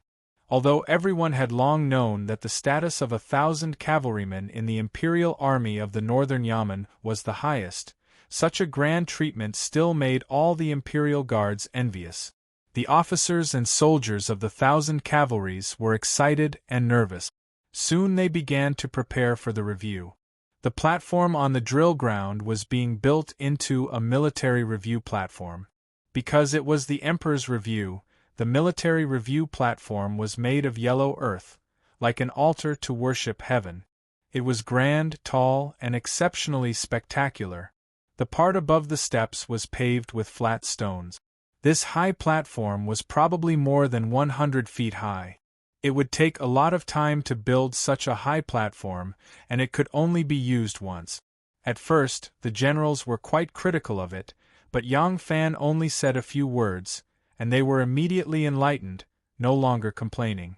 Although everyone had long known that the status of 1,000 cavalrymen in the imperial army of the northern Yamen was the highest, such a grand treatment still made all the imperial guards envious. The officers and soldiers of the 1,000 cavalries were excited and nervous. Soon they began to prepare for the review. The platform on the drill ground was being built into a military review platform. Because it was the emperor's review, the military review platform was made of yellow earth, like an altar to worship heaven. It was grand, tall, and exceptionally spectacular. The part above the steps was paved with flat stones. This high platform was probably more than 100 feet high. It would take a lot of time to build such a high platform, and it could only be used once. At first, the generals were quite critical of it, but Yang Fan only said a few words, and they were immediately enlightened, no longer complaining.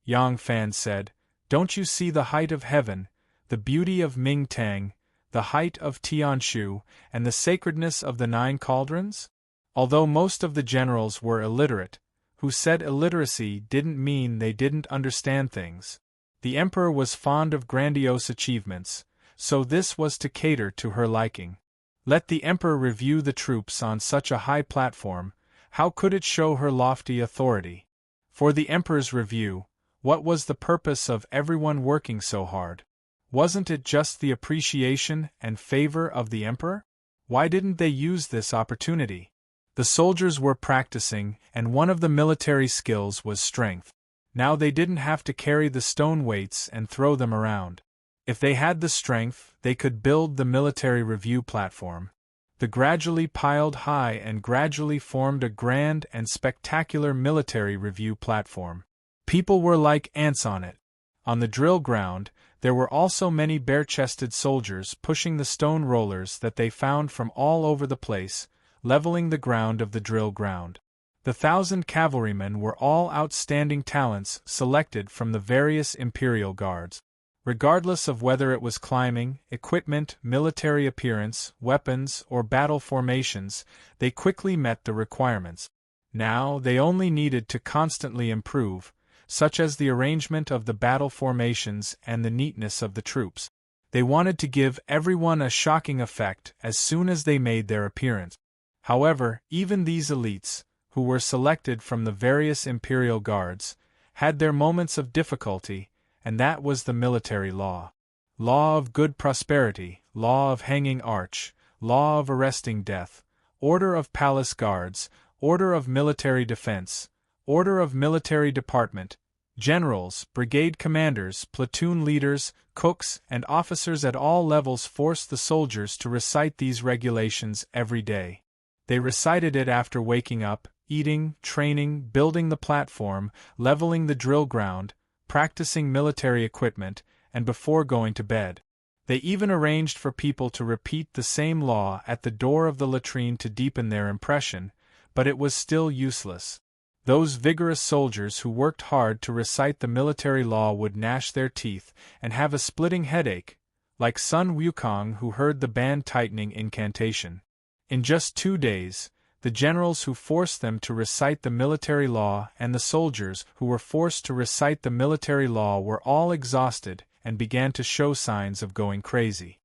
Yang Fan said, "Don't you see the height of heaven, the beauty of Ming Tang, the height of Tianshu, and the sacredness of the 9 cauldrons?" Although most of the generals were illiterate, who said illiteracy didn't mean they didn't understand things. The emperor was fond of grandiose achievements, so this was to cater to her liking. Let the emperor review the troops on such a high platform, how could it show her lofty authority? For the emperor's review, what was the purpose of everyone working so hard? Wasn't it just the appreciation and favor of the emperor? Why didn't they use this opportunity? The soldiers were practicing, and one of the military skills was strength. Now they didn't have to carry the stone weights and throw them around. If they had the strength, they could build the military review platform. The gradually piled high and gradually formed a grand and spectacular military review platform. People were like ants on it. On the drill ground, there were also many bare-chested soldiers pushing the stone rollers that they found from all over the place, leveling the ground of the drill ground. The 1,000 cavalrymen were all outstanding talents selected from the various imperial guards. Regardless of whether it was climbing, equipment, military appearance, weapons, or battle formations, they quickly met the requirements. Now they only needed to constantly improve, such as the arrangement of the battle formations and the neatness of the troops. They wanted to give everyone a shocking effect as soon as they made their appearance. However, even these elites, who were selected from the various imperial guards, had their moments of difficulty, and that was the military law. Law of good prosperity, law of hanging arch, law of arresting death, order of palace guards, order of military defense, order of military department, generals, brigade commanders, platoon leaders, cooks, and officers at all levels forced the soldiers to recite these regulations every day. They recited it after waking up, eating, training, building the platform, leveling the drill ground, practicing military equipment, and before going to bed. They even arranged for people to repeat the same law at the door of the latrine to deepen their impression, but it was still useless. Those vigorous soldiers who worked hard to recite the military law would gnash their teeth and have a splitting headache, like Sun Wukong who heard the band-tightening incantation. In just 2 days, the generals who forced them to recite the military law and the soldiers who were forced to recite the military law were all exhausted and began to show signs of going crazy.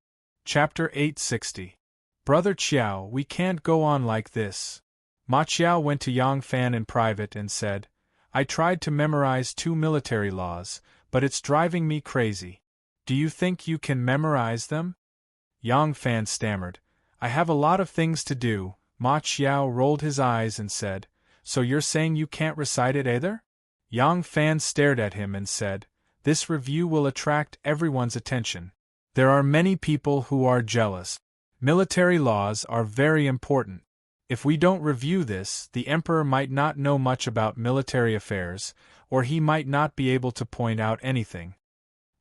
Chapter 860. Brother Qiao, we can't go on like this. Ma Qiao went to Yang Fan in private and said, I tried to memorize 2 military laws, but it's driving me crazy. Do you think you can memorize them? Yang Fan stammered, I have a lot of things to do. Ma Qiao rolled his eyes and said, So you're saying you can't recite it either? Yang Fan stared at him and said, This review will attract everyone's attention. There are many people who are jealous. Military laws are very important. If we don't review this, the emperor might not know much about military affairs, or he might not be able to point out anything.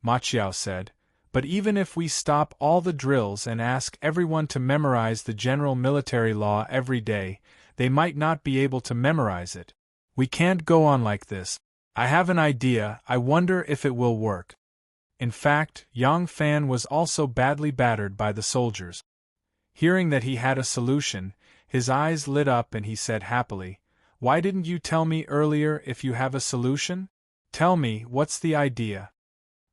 Ma Qiao said, But even if we stop all the drills and ask everyone to memorize the general military law every day, they might not be able to memorize it. We can't go on like this. I have an idea, I wonder if it will work. In fact, Yang Fan was also badly battered by the soldiers. Hearing that he had a solution, his eyes lit up and he said happily, Why didn't you tell me earlier if you have a solution? Tell me, what's the idea?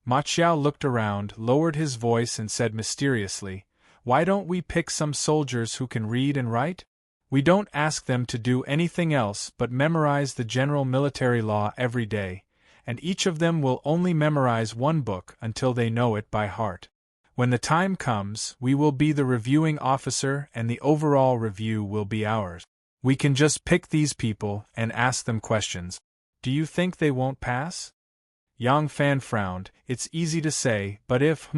Ma Qiao looked around, lowered his voice and said mysteriously, Why don't we pick some soldiers who can read and write? We don't ask them to do anything else but memorize the general military law every day, and each of them will only memorize 1 book until they know it by heart. When the time comes, we will be the reviewing officer and the overall review will be ours. We can just pick these people and ask them questions. Do you think they won't pass? Yang Fan frowned. It's easy to say, but if,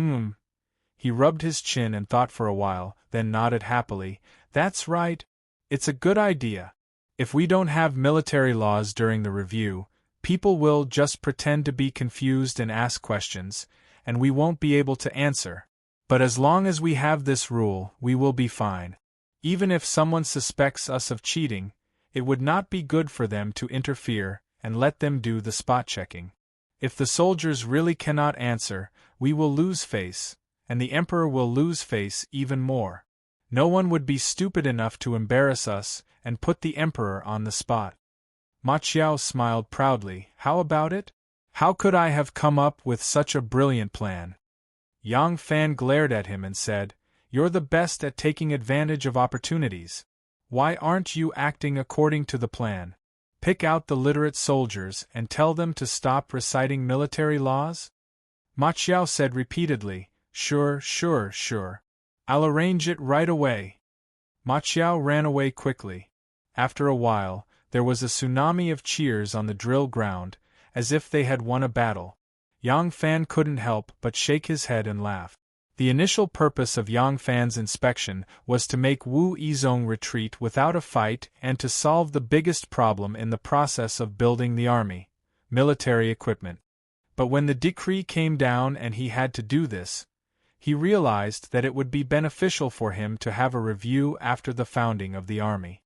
He rubbed his chin and thought for a while, then nodded happily. That's right. It's a good idea. If we don't have military laws during the review, people will just pretend to be confused and ask questions, and we won't be able to answer. But as long as we have this rule, we will be fine. Even if someone suspects us of cheating, it would not be good for them to interfere and let them do the spot checking. If the soldiers really cannot answer, we will lose face, and the emperor will lose face even more. No one would be stupid enough to embarrass us and put the emperor on the spot. Ma Qiao smiled proudly. How about it? How could I have come up with such a brilliant plan? Yang Fan glared at him and said, You're the best at taking advantage of opportunities. Why aren't you acting according to the plan? Pick out the literate soldiers and tell them to stop reciting military laws? Ma Qiao said repeatedly, Sure. I'll arrange it right away. Ma Qiao ran away quickly. After a while, there was a tsunami of cheers on the drill ground, as if they had won a battle. Yang Fan couldn't help but shake his head and laugh. The initial purpose of Yang Fan's inspection was to make Wu Yizong retreat without a fight and to solve the biggest problem in the process of building the army: military equipment. But when the decree came down and he had to do this, he realized that it would be beneficial for him to have a review after the founding of the army.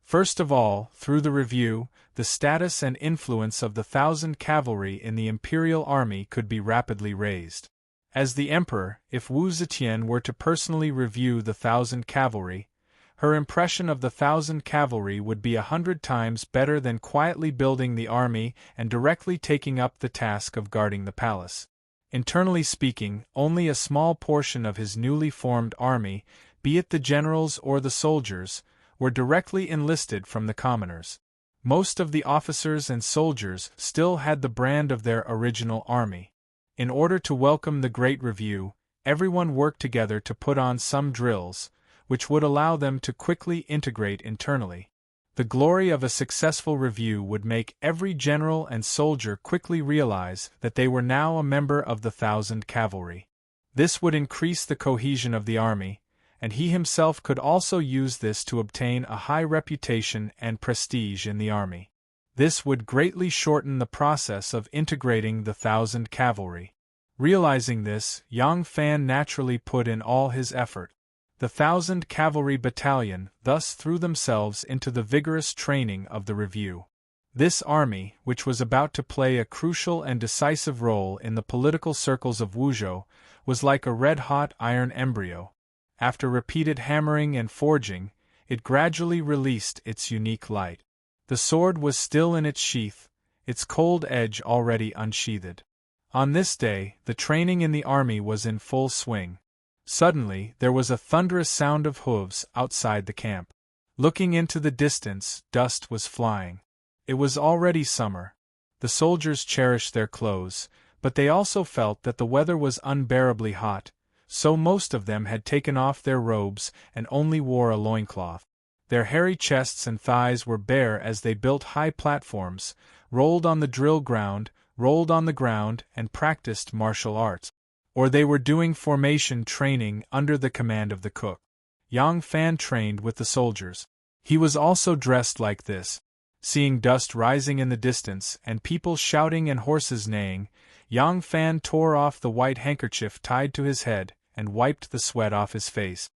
First of all, through the review, the status and influence of the 1,000 cavalry in the imperial army could be rapidly raised. As the emperor, if Wu Zetian were to personally review the 1,000 cavalry, her impression of the 1,000 cavalry would be 100 times better than quietly building the army and directly taking up the task of guarding the palace. Internally speaking, only a small portion of his newly formed army, be it the generals or the soldiers, were directly enlisted from the commoners. Most of the officers and soldiers still had the brand of their original army. In order to welcome the Great Review, everyone worked together to put on some drills, which would allow them to quickly integrate internally. The glory of a successful review would make every general and soldier quickly realize that they were now a member of the 1,000 cavalry. This would increase the cohesion of the army, and he himself could also use this to obtain a high reputation and prestige in the army. This would greatly shorten the process of integrating the 1,000 cavalry. Realizing this, Yang Fan naturally put in all his effort. The 1,000 cavalry battalion thus threw themselves into the vigorous training of the review. This army, which was about to play a crucial and decisive role in the political circles of Wuzhou, was like a red-hot iron embryo. After repeated hammering and forging, it gradually released its unique light. The sword was still in its sheath, its cold edge already unsheathed. On this day, the training in the army was in full swing. Suddenly, there was a thunderous sound of hooves outside the camp. Looking into the distance, dust was flying. It was already summer. The soldiers cherished their clothes, but they also felt that the weather was unbearably hot, so most of them had taken off their robes and only wore a loincloth. Their hairy chests and thighs were bare as they built high platforms, rolled on the drill ground, rolled on the ground, and practiced martial arts. Or they were doing formation training under the command of the cook. Yang Fan trained with the soldiers. He was also dressed like this. Seeing dust rising in the distance and people shouting and horses neighing, Yang Fan tore off the white handkerchief tied to his head and wiped the sweat off his face.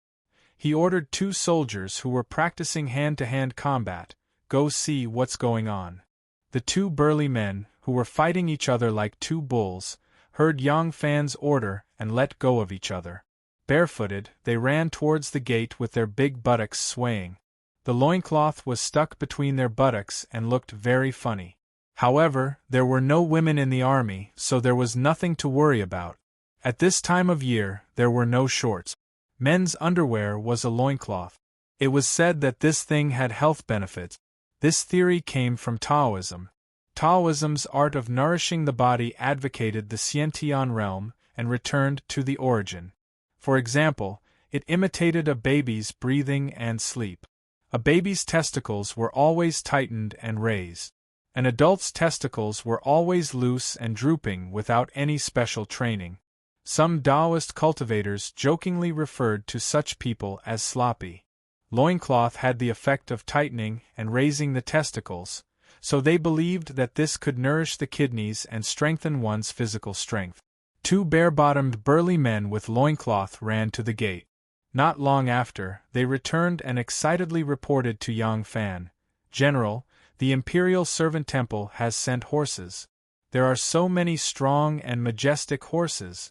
He ordered 2 soldiers who were practicing hand-to-hand combat, "Go see what's going on." The 2 burly men, who were fighting each other like 2 bulls, heard Yang Fan's order and let go of each other. Barefooted, they ran towards the gate with their big buttocks swaying. The loincloth was stuck between their buttocks and looked very funny. However, there were no women in the army, so there was nothing to worry about. At this time of year, there were no shorts. Men's underwear was a loincloth. It was said that this thing had health benefits. This theory came from Taoism. Taoism's art of nourishing the body advocated the Xiantian realm and returned to the origin. For example, it imitated a baby's breathing and sleep. A baby's testicles were always tightened and raised. An adult's testicles were always loose and drooping without any special training. Some Taoist cultivators jokingly referred to such people as sloppy. Loincloth had the effect of tightening and raising the testicles, so they believed that this could nourish the kidneys and strengthen one's physical strength. 2 bare-bottomed burly men with loincloth ran to the gate. Not long after, they returned and excitedly reported to Yang Fan, "General, the Imperial Servant Temple has sent horses. There are so many strong and majestic horses."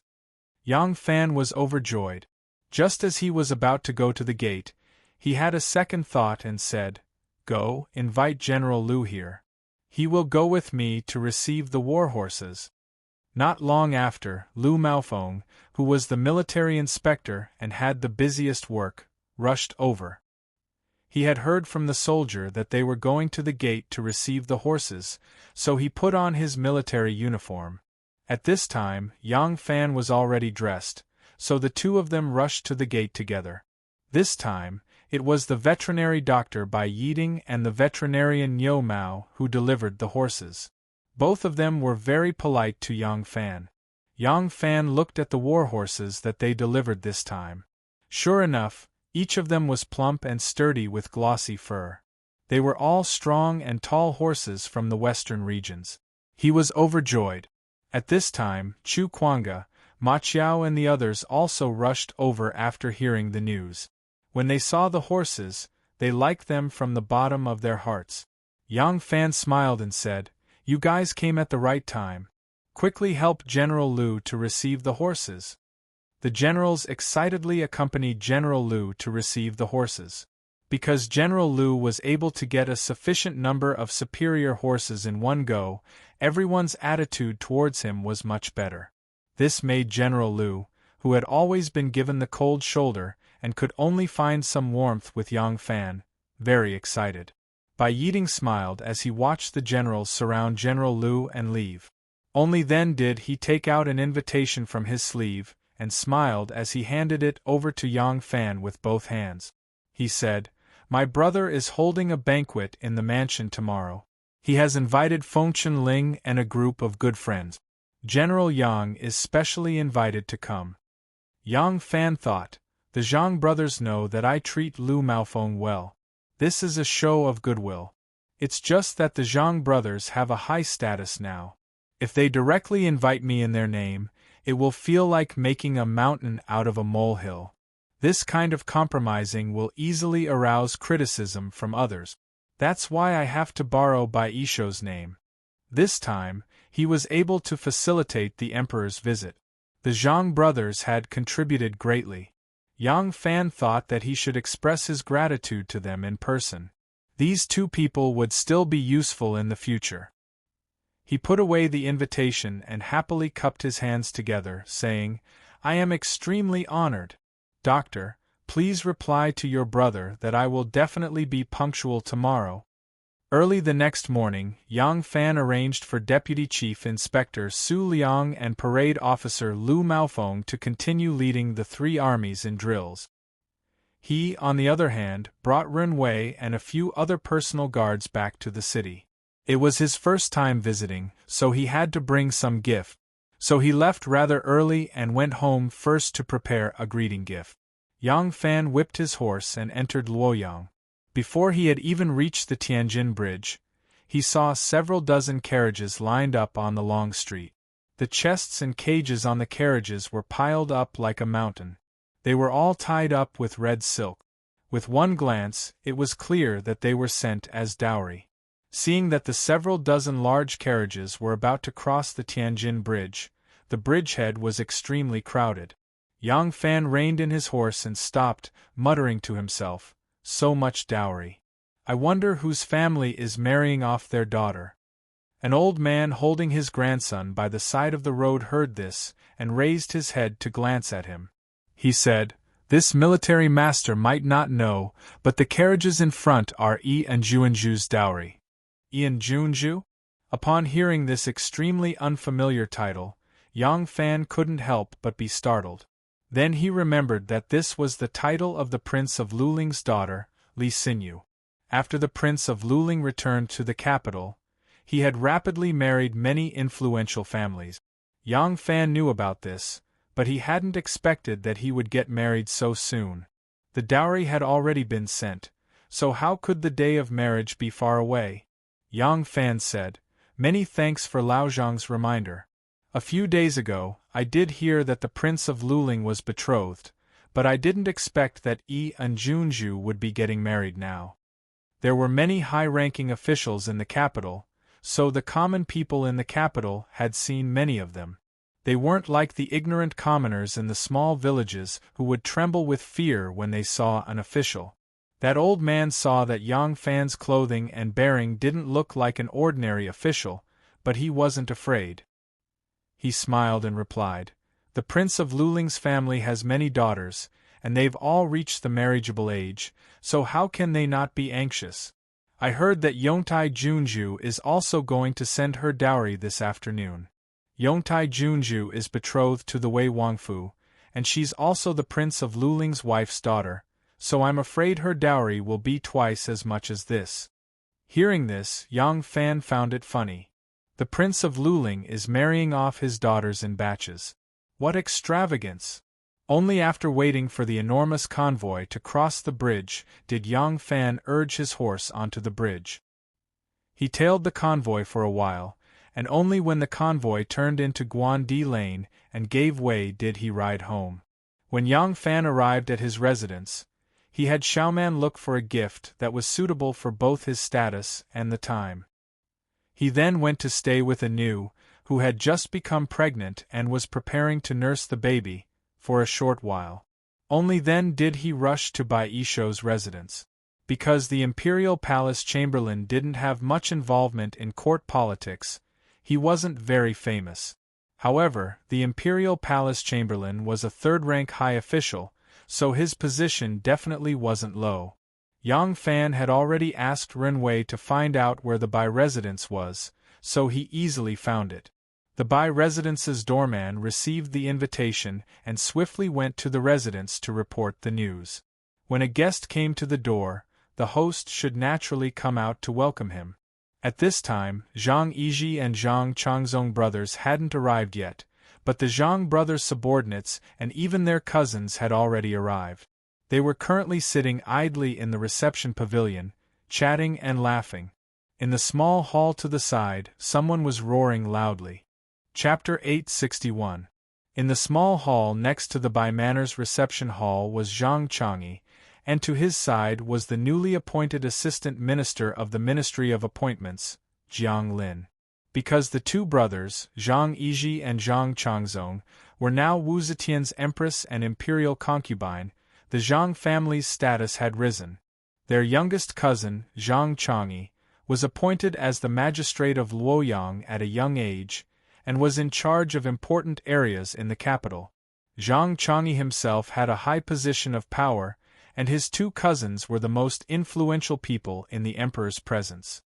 Yang Fan was overjoyed. Just as he was about to go to the gate, he had a second thought and said, "Go, invite General Liu here. He will go with me to receive the war horses." Not long after, Liu Maofeng, who was the military inspector and had the busiest work, rushed over. He had heard from the soldier that they were going to the gate to receive the horses, so he put on his military uniform. At this time, Yang Fan was already dressed, so the 2 of them rushed to the gate together. This time, it was the veterinary doctor Bai Yiding and the veterinarian Niu Mao who delivered the horses. Both of them were very polite to Yang Fan. Yang Fan looked at the war horses that they delivered this time. Sure enough, each of them was plump and sturdy with glossy fur. They were all strong and tall horses from the western regions. He was overjoyed. At this time, Chu Kuanga, Ma Qiao and the others also rushed over after hearing the news. When they saw the horses, They liked them from the bottom of their hearts. Yang Fan smiled and said, "You guys came at the right time. Quickly help General Lu to receive the horses." The generals excitedly accompanied General Lu to receive the horses. Because General Lu was able to get a sufficient number of superior horses in one go, everyone's attitude towards him was much better. This made General Lu, who had always been given the cold shoulder and could only find some warmth with Yang Fan, very excited. Bai Yiding smiled as he watched the generals surround General Lu and leave. Only then did he take out an invitation from his sleeve, and smiled as he handed it over to Yang Fan with both hands. He said, "My brother is holding a banquet in the mansion tomorrow. He has invited Feng Ling and a group of good friends. General Yang is specially invited to come." Yang Fan thought, "The Zhang brothers know that I treat Lu Maofeng well. This is a show of goodwill. It's just that the Zhang brothers have a high status now. If they directly invite me in their name, it will feel like making a mountain out of a molehill. This kind of compromising will easily arouse criticism from others. That's why I have to borrow Bai Yishu's name." This time, he was able to facilitate the emperor's visit. The Zhang brothers had contributed greatly. Yang Fan thought that he should express his gratitude to them in person. These two people would still be useful in the future. He put away the invitation and happily cupped his hands together, saying, "I am extremely honored. Doctor, please reply to your brother that I will definitely be punctual tomorrow." Early the next morning, Yang Fan arranged for Deputy Chief Inspector Su Liang and Parade Officer Lu Maofeng to continue leading the three armies in drills. He, on the other hand, brought Ren Wei and a few other personal guards back to the city. It was his first time visiting, so he had to bring some gift. So he left rather early and went home first to prepare a greeting gift. Yang Fan whipped his horse and entered Luoyang. Before he had even reached the Tianjin Bridge, he saw several dozen carriages lined up on the long street. The chests and cages on the carriages were piled up like a mountain. They were all tied up with red silk. With one glance, it was clear that they were sent as dowry. Seeing that the several dozen large carriages were about to cross the Tianjin Bridge, the bridgehead was extremely crowded. Yang Fan reined in his horse and stopped, muttering to himself, "So much dowry. I wonder whose family is marrying off their daughter." An old man holding his grandson by the side of the road heard this, and raised his head to glance at him. He said, "This military master might not know, but the carriages in front are Yi and Juanju's dowry." Ian Junju? Upon hearing this extremely unfamiliar title, Yang Fan couldn't help but be startled. Then he remembered that this was the title of the Prince of Luling's daughter, Li Xinyu. After the Prince of Luling returned to the capital, he had rapidly married many influential families. Yang Fan knew about this, but he hadn't expected that he would get married so soon. The dowry had already been sent, so how could the day of marriage be far away? Yang Fan said, "Many thanks for Lao Zhang's reminder. A few days ago, I did hear that the Prince of Luling was betrothed, but I didn't expect that Yi and Junju would be getting married now." There were many high-ranking officials in the capital, so the common people in the capital had seen many of them. They weren't like the ignorant commoners in the small villages who would tremble with fear when they saw an official. That old man saw that Yang Fan's clothing and bearing didn't look like an ordinary official, but he wasn't afraid. He smiled and replied, "The Prince of Luling's family has many daughters, and they've all reached the marriageable age, so how can they not be anxious? I heard that Yongtai Junju is also going to send her dowry this afternoon. Yongtai Junju is betrothed to the Wei Wangfu, and she's also the Prince of Luling's wife's daughter, so I'm afraid her dowry will be twice as much as this." Hearing this, Yang Fan found it funny. The Prince of Luling is marrying off his daughters in batches. What extravagance! Only after waiting for the enormous convoy to cross the bridge did Yang Fan urge his horse onto the bridge. He tailed the convoy for a while, and only when the convoy turned into Guandi Lane and gave way did he ride home. When Yang Fan arrived at his residence, He had Xiaoman look for a gift that was suitable for both his status and the time. He then went to stay with Anu, who had just become pregnant and was preparing to nurse the baby, for a short while. Only then did he rush to Bai Yishou's residence. Because the imperial palace chamberlain didn't have much involvement in court politics, he wasn't very famous. However, the imperial palace chamberlain was a third-rank high official, so his position definitely wasn't low. Yang Fan had already asked Renwei to find out where the Bai residence was, so he easily found it. The Bai residence's doorman received the invitation and swiftly went to the residence to report the news. When a guest came to the door, the host should naturally come out to welcome him. At this time, Zhang Yizhi and Zhang Changzong brothers hadn't arrived yet, but the Zhang brothers' subordinates and even their cousins had already arrived. They were currently sitting idly in the reception pavilion, chatting and laughing. In the small hall to the side, someone was roaring loudly. Chapter 861. In the small hall next to the Bai Manor's reception hall was Zhang Changyi, and to his side was the newly appointed assistant minister of the Ministry of Appointments, Jiang Lin. Because the two brothers, Zhang Yizhi and Zhang Changzong, were now Wu Zetian's empress and imperial concubine, the Zhang family's status had risen. Their youngest cousin, Zhang Changyi, was appointed as the magistrate of Luoyang at a young age, and was in charge of important areas in the capital. Zhang Changyi himself had a high position of power, and his two cousins were the most influential people in the emperor's presence.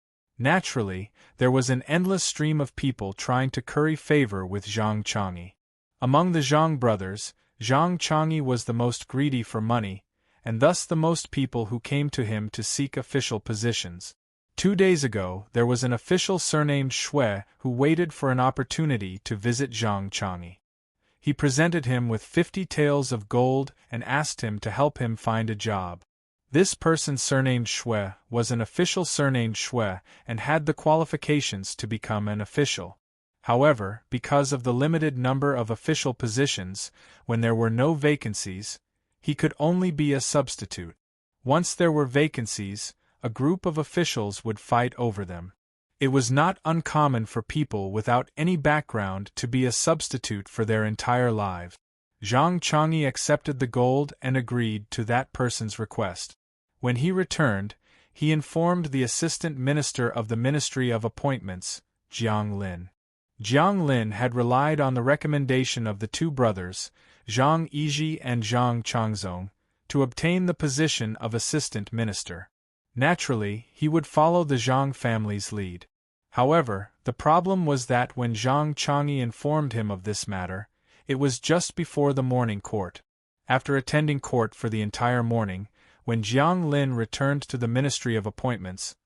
Naturally, there was an endless stream of people trying to curry favor with Zhang Changyi. Among the Zhang brothers, Zhang Changyi was the most greedy for money, and thus the most people who came to him to seek official positions. 2 days ago, there was an official surnamed Shui who waited for an opportunity to visit Zhang Changyi. He presented him with 50 taels of gold and asked him to help him find a job. This person surnamed Shui was an official surnamed Shui and had the qualifications to become an official. However, because of the limited number of official positions, when there were no vacancies, he could only be a substitute. Once there were vacancies, a group of officials would fight over them. It was not uncommon for people without any background to be a substitute for their entire lives. Zhang Changyi accepted the gold and agreed to that person's request. When he returned, he informed the assistant minister of the Ministry of Appointments, Jiang Lin. Jiang Lin had relied on the recommendation of the two brothers, Zhang Yizhi and Zhang Changzong, to obtain the position of assistant minister. Naturally, he would follow the Zhang family's lead. However, the problem was that when Zhang Changyi informed him of this matter, it was just before the morning court. After attending court for the entire morning, when Jiang Lin returned to the Ministry of Appointments,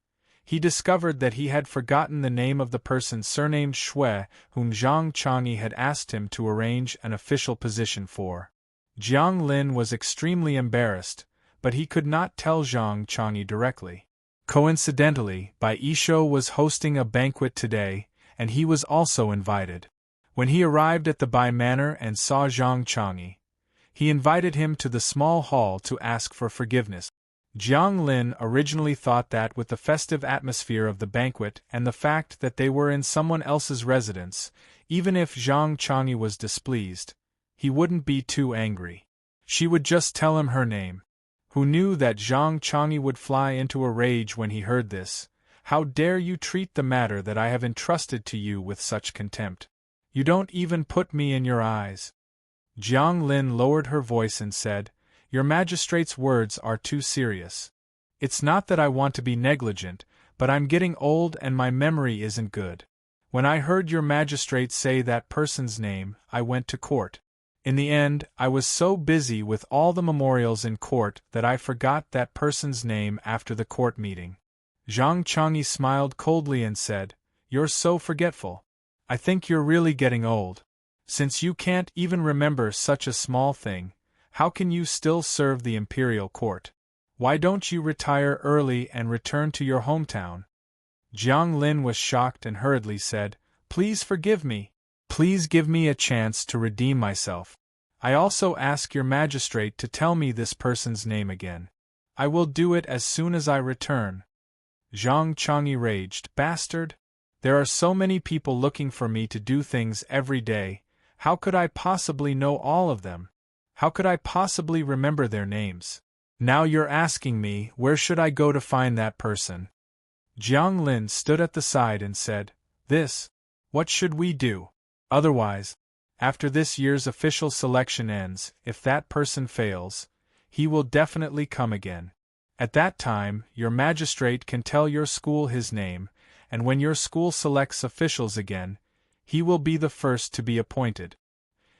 he discovered that he had forgotten the name of the person surnamed Shui whom Zhang Changyi had asked him to arrange an official position for. Jiang Lin was extremely embarrassed, but he could not tell Zhang Changyi directly. Coincidentally, Bai Yishou was hosting a banquet today, and he was also invited. When he arrived at the Bai Manor and saw Zhang Changyi, he invited him to the small hall to ask for forgiveness. Jiang Lin originally thought that with the festive atmosphere of the banquet and the fact that they were in someone else's residence, even if Zhang Changyi was displeased, he wouldn't be too angry. She would just tell him her name. Who knew that Zhang Changyi would fly into a rage when he heard this? How dare you treat the matter that I have entrusted to you with such contempt? You don't even put me in your eyes. Jiang Lin lowered her voice and said, Your magistrate's words are too serious. It's not that I want to be negligent, but I'm getting old and my memory isn't good. When I heard your magistrate say that person's name, I went to court. In the end, I was so busy with all the memorials in court that I forgot that person's name after the court meeting. Zhang Changyi smiled coldly and said, You're so forgetful. I think you're really getting old. Since you can't even remember such a small thing, how can you still serve the imperial court? Why don't you retire early and return to your hometown? Jiang Lin was shocked and hurriedly said, Please forgive me. Please give me a chance to redeem myself. I also ask your magistrate to tell me this person's name again. I will do it as soon as I return. Zhang Changyi raged. Bastard! There are so many people looking for me to do things every day. How could I possibly know all of them? How could I possibly remember their names? Now you're asking me, where should I go to find that person? Jiang Lin stood at the side and said, What should we do? Otherwise, after this year's official selection ends, if that person fails, he will definitely come again. At that time, your magistrate can tell your school his name, and when your school selects officials again, he will be the first to be appointed.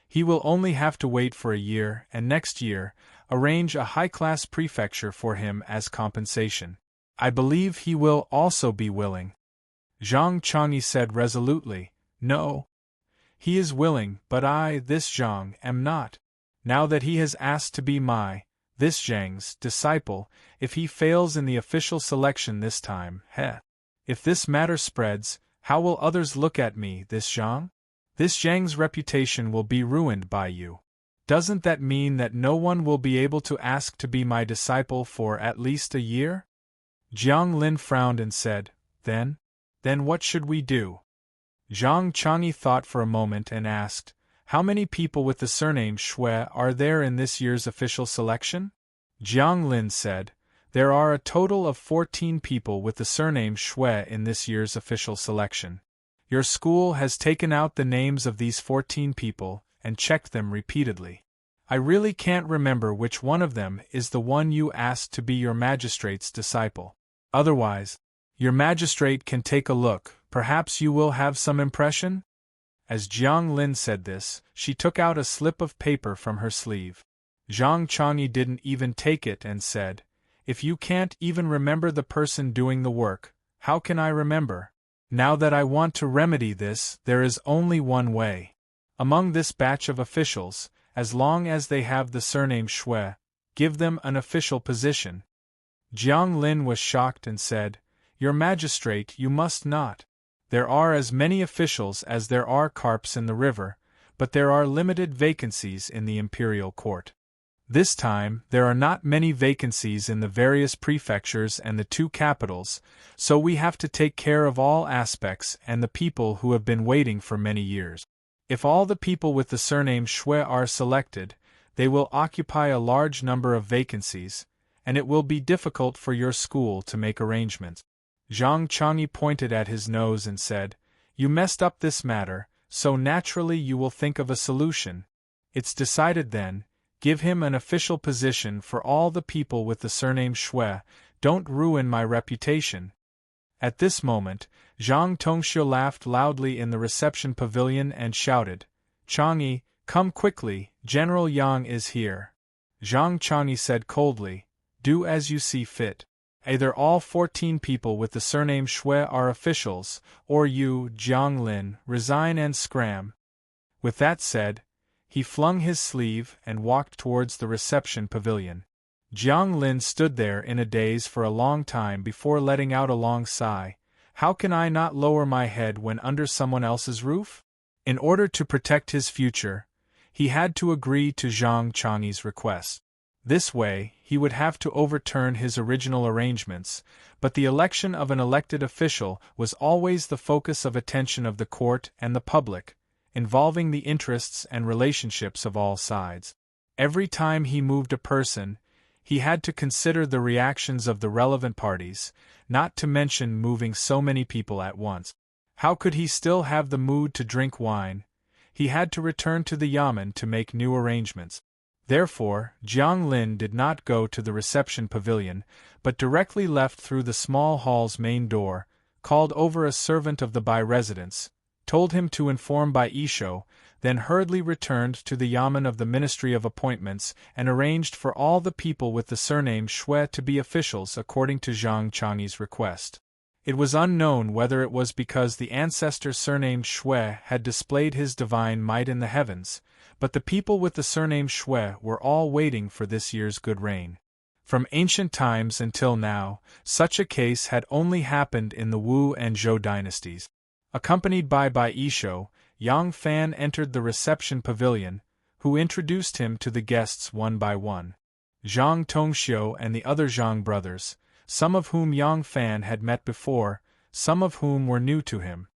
He will only have to wait for a year, and next year, arrange a high-class prefecture for him as compensation. I believe he will also be willing. Zhang Changyi said resolutely, No. He is willing, but I, this Zhang, am not. Now that he has asked to be this Zhang's disciple, if he fails in the official selection this time, if this matter spreads, how will others look at me, this Zhang? This Zhang's reputation will be ruined by you. Doesn't that mean that no one will be able to ask to be my disciple for at least a year? Jiang Lin frowned and said, Then what should we do? Zhang Changyi thought for a moment and asked, How many people with the surname Shui are there in this year's official selection? Jiang Lin said, There are a total of 14 people with the surname Shui in this year's official selection. Your school has taken out the names of these 14 people and checked them repeatedly. I really can't remember which one of them is the one you asked to be your magistrate's disciple. Otherwise, your magistrate can take a look, perhaps you will have some impression? As Jiang Lin said this, she took out a slip of paper from her sleeve. Zhang Changyi didn't even take it and said, If you can't even remember the person doing the work, how can I remember? Now that I want to remedy this, there is only one way. Among this batch of officials, as long as they have the surname Shui, give them an official position. Jiang Lin was shocked and said, Your magistrate, you must not. There are as many officials as there are carps in the river, but there are limited vacancies in the imperial court. This time, there are not many vacancies in the various prefectures and the 2 capitals, so we have to take care of all aspects and the people who have been waiting for many years. If all the people with the surname Shui are selected, they will occupy a large number of vacancies, and it will be difficult for your school to make arrangements. Zhang Changyi pointed at his nose and said, You messed up this matter, so naturally you will think of a solution. It's decided then. Give him an official position for all the people with the surname Shui, don't ruin my reputation. At this moment, Zhang Tongxiu laughed loudly in the reception pavilion and shouted, Changyi, come quickly, General Yang is here. Zhang Changyi said coldly, Do as you see fit. Either all 14 people with the surname Shui are officials, or you, Jiang Lin, resign and scram. With that said, he flung his sleeve and walked towards the reception pavilion. Jiang Lin stood there in a daze for a long time before letting out a long sigh. How can I not lower my head when under someone else's roof? In order to protect his future, he had to agree to Zhang Changyi's request. This way, he would have to overturn his original arrangements, but the election of an elected official was always the focus of attention of the court and the public, involving the interests and relationships of all sides. Every time he moved a person, he had to consider the reactions of the relevant parties, not to mention moving so many people at once. How could he still have the mood to drink wine? He had to return to the yamen to make new arrangements. Therefore, Jiang Lin did not go to the reception pavilion, but directly left through the small hall's main door, called over a servant of the Bai residence, told him to inform Bai Isho, then hurriedly returned to the yamen of the Ministry of Appointments and arranged for all the people with the surname Shui to be officials according to Zhang Changyi's request. It was unknown whether it was because the ancestor surnamed Shui had displayed his divine might in the heavens, but the people with the surname Shui were all waiting for this year's good rain. From ancient times until now, such a case had only happened in the Wu and Zhou dynasties. Accompanied by Bai Isho, Yang Fan entered the reception pavilion, who introduced him to the guests one by one. Zhang Tongxiu and the other Zhang brothers, some of whom Yang Fan had met before, some of whom were new to him.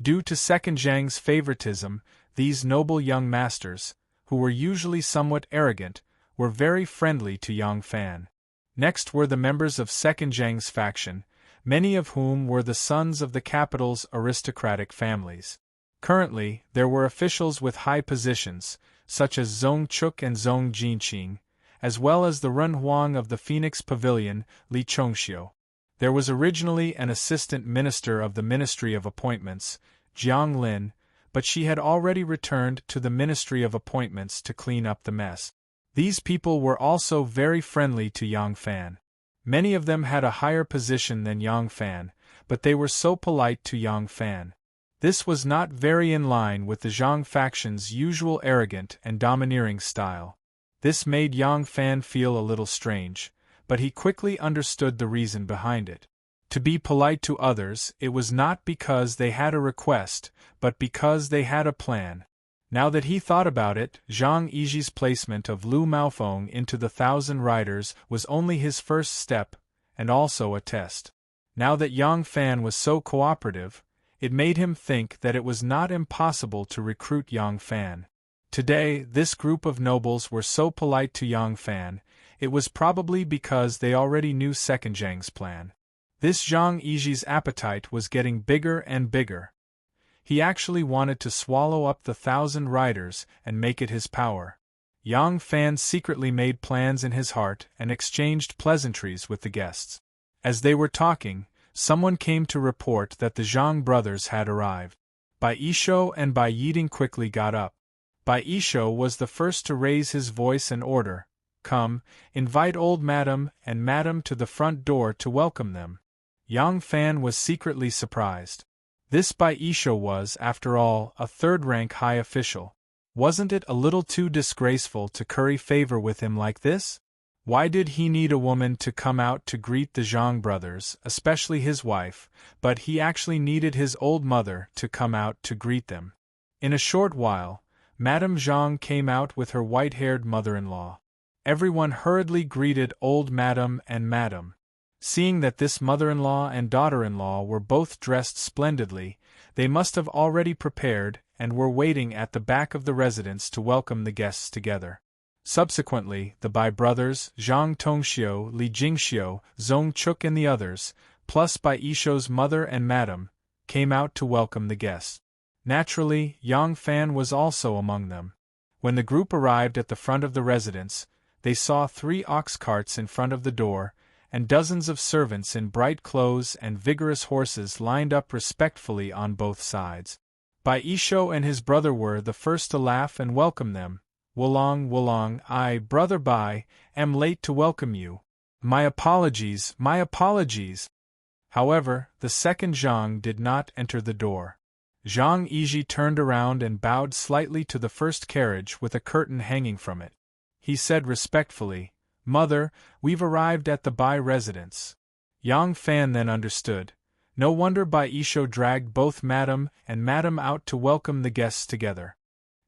Due to Second Zhang's favoritism, these noble young masters, who were usually somewhat arrogant, were very friendly to Yang Fan. Next were the members of Second Zhang's faction, many of whom were the sons of the capital's aristocratic families. Currently, there were officials with high positions, such as Zong Chuk and Zong Jinqing, as well as the Run Huang of the Phoenix Pavilion, Li Chongxiu. There was originally an assistant minister of the Ministry of Appointments, Jiang Lin, but she had already returned to the Ministry of Appointments to clean up the mess. These people were also very friendly to Yang Fan. Many of them had a higher position than Yang Fan, but they were so polite to Yang Fan. This was not very in line with the Zhang faction's usual arrogant and domineering style. This made Yang Fan feel a little strange, but he quickly understood the reason behind it. To be polite to others, it was not because they had a request, but because they had a plan. Now that he thought about it, Zhang Yiji's placement of Lu Maofeng into the 1,000 Riders was only his first step, and also a test. Now that Yang Fan was so cooperative, it made him think that it was not impossible to recruit Yang Fan. Today, this group of nobles were so polite to Yang Fan, it was probably because they already knew Second Zhang's plan. This Zhang Yiji's appetite was getting bigger and bigger. He actually wanted to swallow up the 1,000 Riders and make it his power. Yang Fan secretly made plans in his heart and exchanged pleasantries with the guests. As they were talking, someone came to report that the Zhang brothers had arrived. Bai Yishou and Bai Yiding quickly got up. Bai Yishou was the first to raise his voice and order, "Come, invite old madam and madam to the front door to welcome them." Yang Fan was secretly surprised. This Bai Yishou was, after all, a third-rank high official. Wasn't it a little too disgraceful to curry favor with him like this? Why did he need a woman to come out to greet the Zhang brothers, especially his wife, but he actually needed his old mother to come out to greet them? In a short while, Madame Zhang came out with her white-haired mother-in-law. Everyone hurriedly greeted old madam and madam. Seeing that this mother-in-law and daughter-in-law were both dressed splendidly, they must have already prepared and were waiting at the back of the residence to welcome the guests together. Subsequently, the Bai brothers, Zhang Tongxiu, Li Jingxiu, Zong Chuk and the others, plus Bai Yishou's mother and madam, came out to welcome the guests. Naturally, Yang Fan was also among them. When the group arrived at the front of the residence, they saw 3 ox carts in front of the door, and dozens of servants in bright clothes and vigorous horses lined up respectfully on both sides. Bai Yishou and his brother were the first to laugh and welcome them. "Wulong, Wulong, I, brother Bai, am late to welcome you. My apologies, my apologies." However, the second Zhang did not enter the door. Zhang Yiji turned around and bowed slightly to the first carriage with a curtain hanging from it. He said respectfully, "Mother, we've arrived at the Bai residence." Yang Fan then understood. No wonder Bai Yishou dragged both madam and madam out to welcome the guests together.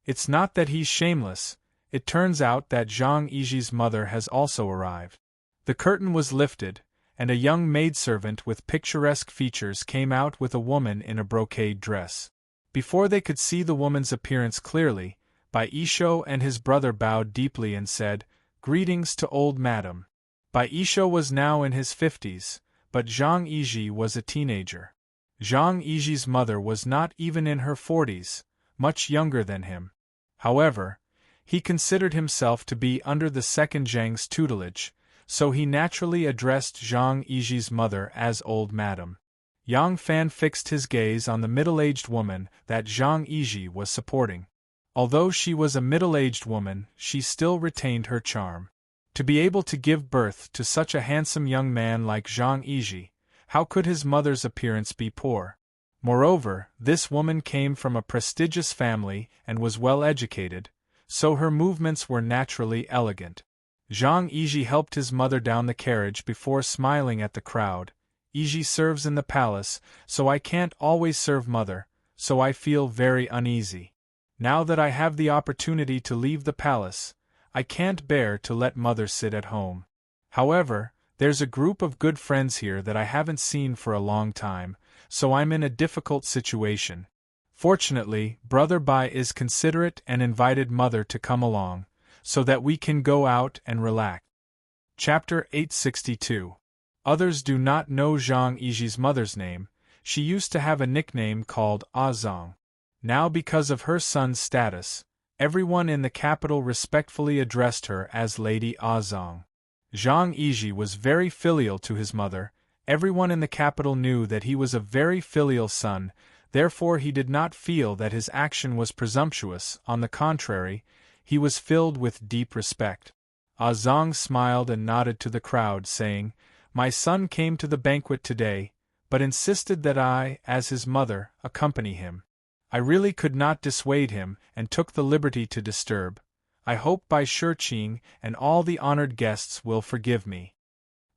It's not that he's shameless, it turns out that Zhang Yiji's mother has also arrived. The curtain was lifted, and a young maidservant with picturesque features came out with a woman in a brocade dress. Before they could see the woman's appearance clearly, Bai Yishou and his brother bowed deeply and said, "Greetings to old madam." Bai Yishou was now in his 50s, but Zhang Yiji was a teenager. Zhang Yiji's mother was not even in her 40s, much younger than him. However, he considered himself to be under the second Zhang's tutelage, so he naturally addressed Zhang Yiji's mother as old madam. Yang Fan fixed his gaze on the middle-aged woman that Zhang Yiji was supporting. Although she was a middle-aged woman, she still retained her charm. To be able to give birth to such a handsome young man like Zhang Yiji, how could his mother's appearance be poor? Moreover, this woman came from a prestigious family and was well educated, so her movements were naturally elegant. Zhang Yiji helped his mother down the carriage before smiling at the crowd. "Yiji serves in the palace, so I can't always serve mother, so I feel very uneasy. Now that I have the opportunity to leave the palace, I can't bear to let mother sit at home. However, there's a group of good friends here that I haven't seen for a long time, so I'm in a difficult situation. Fortunately, Brother Bai is considerate and invited mother to come along, so that we can go out and relax. Chapter 862. Others do not know Zhang Yiji's mother's name. She used to have a nickname called Zhang. Now, because of her son's status, everyone in the capital respectfully addressed her as Lady Zhang. Zhang Yiji was very filial to his mother. Everyone in the capital knew that he was a very filial son, therefore he did not feel that his action was presumptuous. On the contrary, he was filled with deep respect. Zhang smiled and nodded to the crowd, saying, "My son came to the banquet today, but insisted that I, as his mother, accompany him. I really could not dissuade him, and took the liberty to disturb. I hope Bai Shiqing and all the honored guests will forgive me."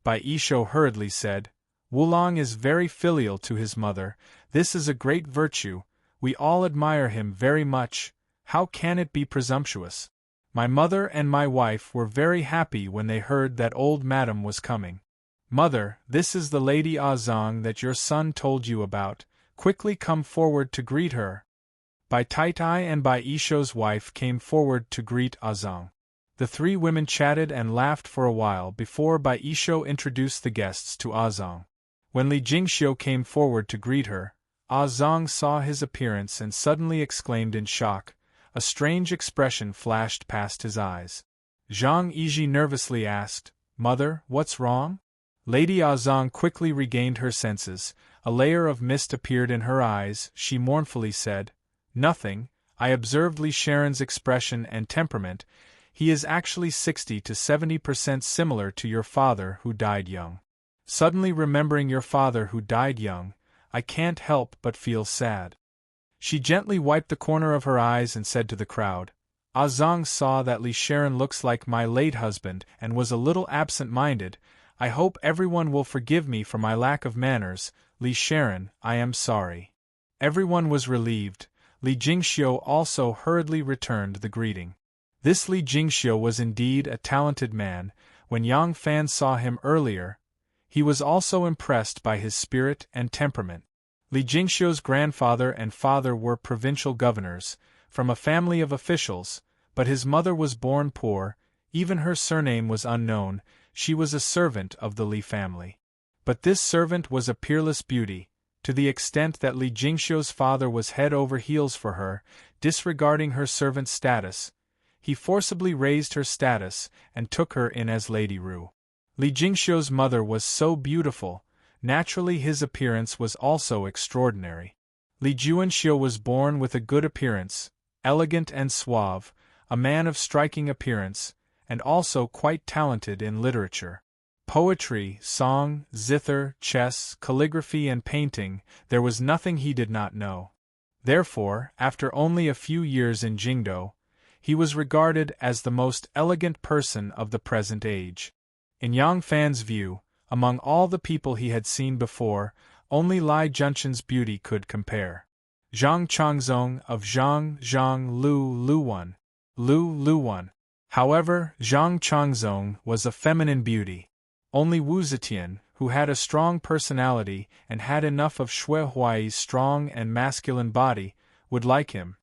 Bai Yishou hurriedly said, "Wulong is very filial to his mother. This is a great virtue. We all admire him very much. How can it be presumptuous? My mother and my wife were very happy when they heard that old madam was coming. Mother, this is the Lady Zhang that your son told you about. Quickly come forward to greet her." Bai Taitai and Bai Yishou's wife came forward to greet Zhang. The three women chatted and laughed for a while before Bai Yishou introduced the guests to Zhang. When Li Jingxiu came forward to greet her, Zhang saw his appearance and suddenly exclaimed in shock. A strange expression flashed past his eyes. Zhang Yiji nervously asked, "Mother, what's wrong?" Lady Zhang quickly regained her senses. A layer of mist appeared in her eyes. She mournfully said, "Nothing. I observed Li Sharon's expression and temperament. He is actually 60 to 70% similar to your father who died young. Suddenly remembering your father who died young, I can't help but feel sad." She gently wiped the corner of her eyes and said to the crowd, "Zhang saw that Li Sharon looks like my late husband and was a little absent-minded. I hope everyone will forgive me for my lack of manners. Li Sharon, I am sorry." Everyone was relieved. Li Jingxiu also hurriedly returned the greeting. This Li Jingxiu was indeed a talented man. When Yang Fan saw him earlier, he was also impressed by his spirit and temperament. Li Jingxiu's grandfather and father were provincial governors, from a family of officials, but his mother was born poor. Even her surname was unknown. She was a servant of the Li family. But this servant was a peerless beauty, to the extent that Li Jingxiu's father was head over heels for her. Disregarding her servant's status, he forcibly raised her status and took her in as Lady Ru. Li Jingxiu's mother was so beautiful, naturally his appearance was also extraordinary. Li Juanxiu was born with a good appearance, elegant and suave, a man of striking appearance, and also quite talented in literature. Poetry, song, zither, chess, calligraphy and painting, there was nothing he did not know. Therefore, after only a few years in Jingdo, he was regarded as the most elegant person of the present age. In Yang Fan's view, among all the people he had seen before, only Lai Junqian's beauty could compare. Zhang Changzong of Zhang Luwan. However, Zhang Changzong was a feminine beauty. Only Wu Zetian, who had a strong personality and had enough of Xue Huai's strong and masculine body, would like him.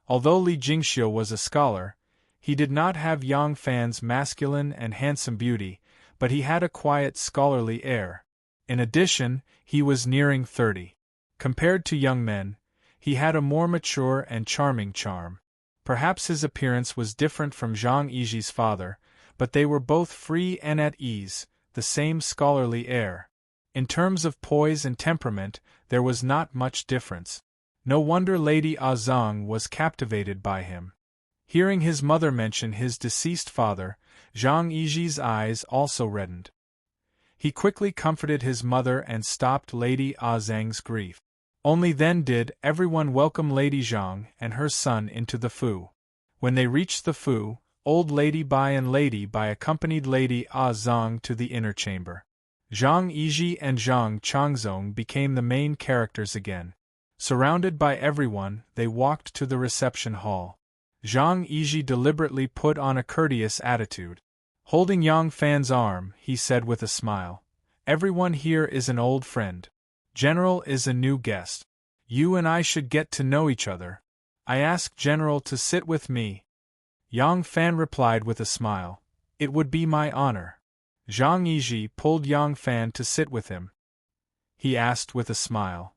Although Li Jingxiu was a scholar, he did not have Yang Fan's masculine and handsome beauty, but he had a quiet scholarly air. In addition, he was nearing 30. Compared to young men, he had a more mature and charming charm. Perhaps his appearance was different from Zhang Yiji's father, but they were both free and at ease, the same scholarly air. In terms of poise and temperament, there was not much difference. No wonder Lady Zhang was captivated by him. Hearing his mother mention his deceased father, Zhang Yiji's eyes also reddened. He quickly comforted his mother and stopped Lady Zhang's grief. Only then did everyone welcome Lady Zhang and her son into the Fu. When they reached the Fu, old Lady Bai and Lady Bai accompanied Lady Zhang to the inner chamber. Zhang Yiji and Zhang Changzong became the main characters again. Surrounded by everyone, they walked to the reception hall. Zhang Yiji deliberately put on a courteous attitude. Holding Yang Fan's arm, he said with a smile, "Everyone here is an old friend. General is a new guest. You and I should get to know each other. I ask General to sit with me." Yang Fan replied with a smile, "It would be my honor." Zhang Yiji pulled Yang Fan to sit with him. He asked with a smile,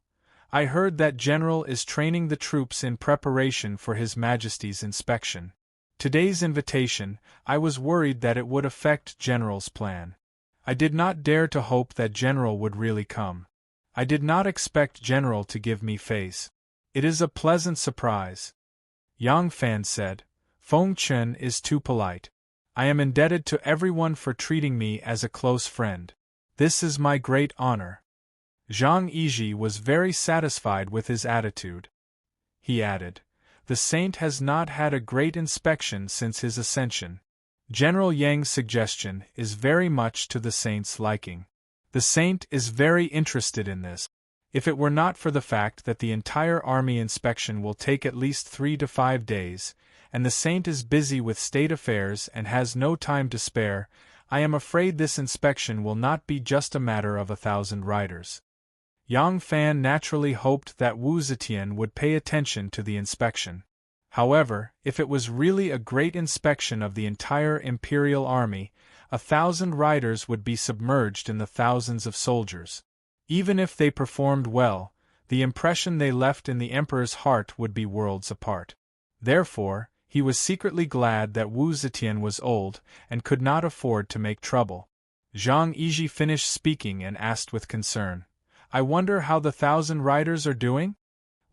"I heard that General is training the troops in preparation for His Majesty's inspection. Today's invitation, I was worried that it would affect General's plan. I did not dare to hope that General would really come. I did not expect General to give me face. It is a pleasant surprise." Yang Fan said, "Feng Chen is too polite. I am indebted to everyone for treating me as a close friend. This is my great honor." Zhang Yiji was very satisfied with his attitude. He added, "The saint has not had a great inspection since his ascension. General Yang's suggestion is very much to the saint's liking. The saint is very interested in this. If it were not for the fact that the entire army inspection will take at least 3 to 5 days, and the saint is busy with state affairs and has no time to spare, I am afraid this inspection will not be just a matter of 1,000 riders." Yang Fan naturally hoped that Wu Zetian would pay attention to the inspection. However, if it was really a great inspection of the entire imperial army, 1,000 riders would be submerged in the thousands of soldiers. Even if they performed well, the impression they left in the emperor's heart would be worlds apart. Therefore, he was secretly glad that Wu Zetian was old and could not afford to make trouble. Zhang Yiji finished speaking and asked with concern, "I wonder how the 1,000 riders are doing?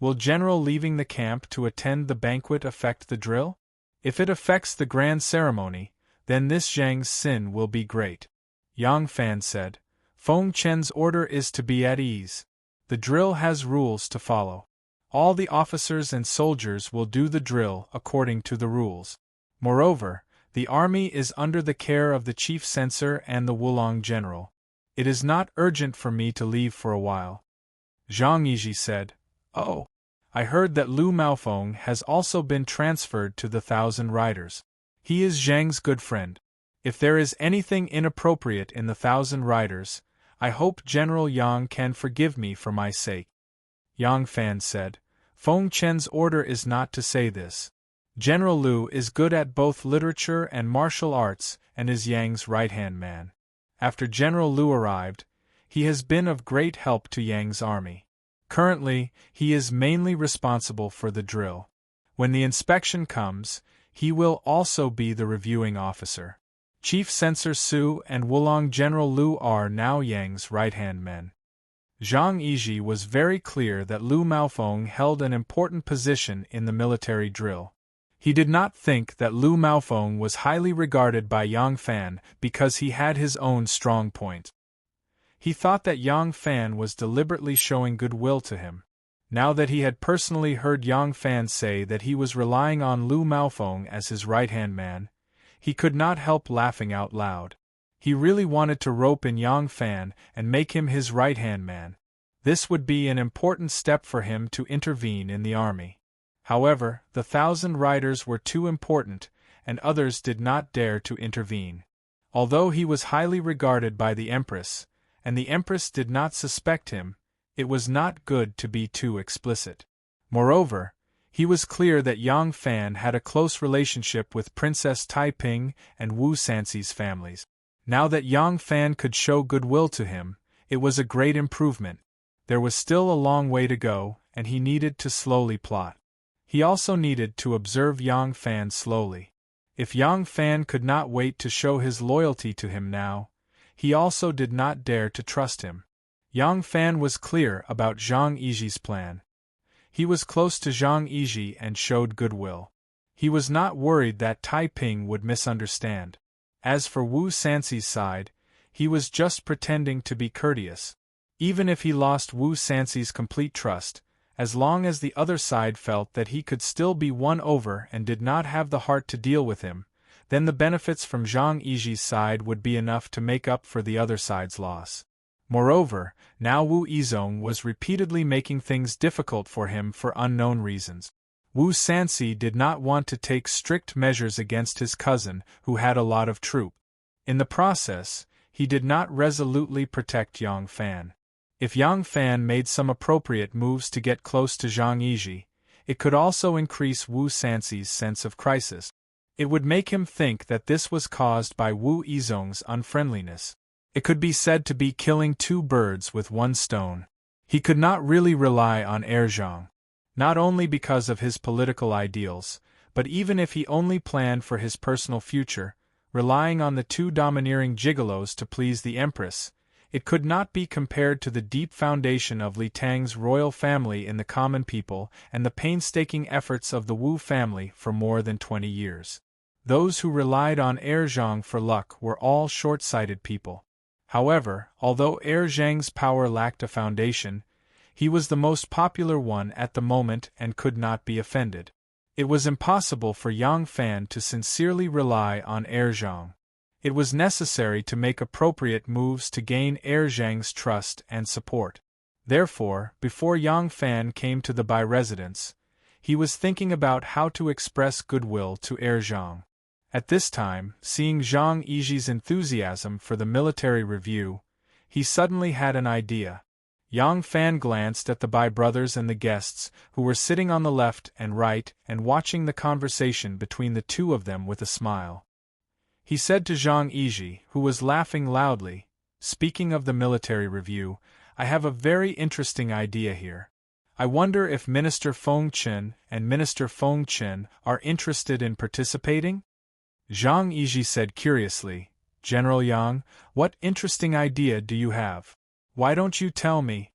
Will General leaving the camp to attend the banquet affect the drill? If it affects the grand ceremony, then this Zhang's sin will be great." Yang Fan said, "Feng Chen's order is to be at ease. The drill has rules to follow. All the officers and soldiers will do the drill according to the rules. Moreover, the army is under the care of the chief censor and the Wulong general. It is not urgent for me to leave for a while." Zhang Yiji said, "Oh, I heard that Lu Maofeng has also been transferred to the 1,000 riders. He is Zhang's good friend. If there is anything inappropriate in the 1,000 riders, I hope General Yang can forgive me for my sake." Yang Fan said, "Feng Chen's order is not to say this. General Lu is good at both literature and martial arts and is Yang's right-hand man. After General Lu arrived, he has been of great help to Yang's army. Currently, he is mainly responsible for the drill. When the inspection comes, he will also be the reviewing officer. Chief Censor Su and Wulong General Lu are now Yang's right-hand men." Zhang Yiji was very clear that Lu Maofeng held an important position in the military drill. He did not think that Lu Maofeng was highly regarded by Yang Fan because he had his own strong point. He thought that Yang Fan was deliberately showing goodwill to him. Now that he had personally heard Yang Fan say that he was relying on Lu Maofeng as his right-hand man, he could not help laughing out loud. He really wanted to rope in Yang Fan and make him his right-hand man. This would be an important step for him to intervene in the army. However, the 1,000 riders were too important, and others did not dare to intervene. Although he was highly regarded by the Empress, and the Empress did not suspect him, it was not good to be too explicit. Moreover, he was clear that Yang Fan had a close relationship with Princess Taiping and Wu Sanxi's families. Now that Yang Fan could show goodwill to him, it was a great improvement. There was still a long way to go, and he needed to slowly plot. He also needed to observe Yang Fan slowly. If Yang Fan could not wait to show his loyalty to him now, he also did not dare to trust him. Yang Fan was clear about Zhang Yiji's plan. He was close to Zhang Yiji and showed goodwill. He was not worried that Taiping would misunderstand. As for Wu Sanxi's side, he was just pretending to be courteous. Even if he lost Wu Sanxi's complete trust, as long as the other side felt that he could still be won over and did not have the heart to deal with him, then the benefits from Zhang Yiji's side would be enough to make up for the other side's loss. Moreover, now Wu Yizong was repeatedly making things difficult for him for unknown reasons. Wu Sanxi did not want to take strict measures against his cousin, who had a lot of troop. In the process, he did not resolutely protect Yang Fan. If Yang Fan made some appropriate moves to get close to Zhang Yizhi, it could also increase Wu Sanxi's sense of crisis. It would make him think that this was caused by Wu Yizong's unfriendliness. It could be said to be killing two birds with one stone. He could not really rely on Zhang. Not only because of his political ideals, but even if he only planned for his personal future, relying on the two domineering gigolos to please the Empress, it could not be compared to the deep foundation of Li Tang's royal family in the common people and the painstaking efforts of the Wu family for more than 20 years. Those who relied on Zhang for luck were all short-sighted people. However, although Zhang's power lacked a foundation, he was the most popular one at the moment and could not be offended. It was impossible for Yang Fan to sincerely rely on Zhang. It was necessary to make appropriate moves to gain Zhang's trust and support. Therefore, before Yang Fan came to the Bai residence, he was thinking about how to express goodwill to Zhang. At this time, seeing Zhang Yizhi's enthusiasm for the military review, he suddenly had an idea. Yang Fan glanced at the Bai brothers and the guests, who were sitting on the left and right and watching the conversation between the two of them with a smile. He said to Zhang Yizhi, who was laughing loudly, "Speaking of the military review, I have a very interesting idea here. I wonder if Minister Feng Chen and Minister Feng Chen are interested in participating?" Zhang Yizhi said curiously, "General Yang, what interesting idea do you have? Why don't you tell me?"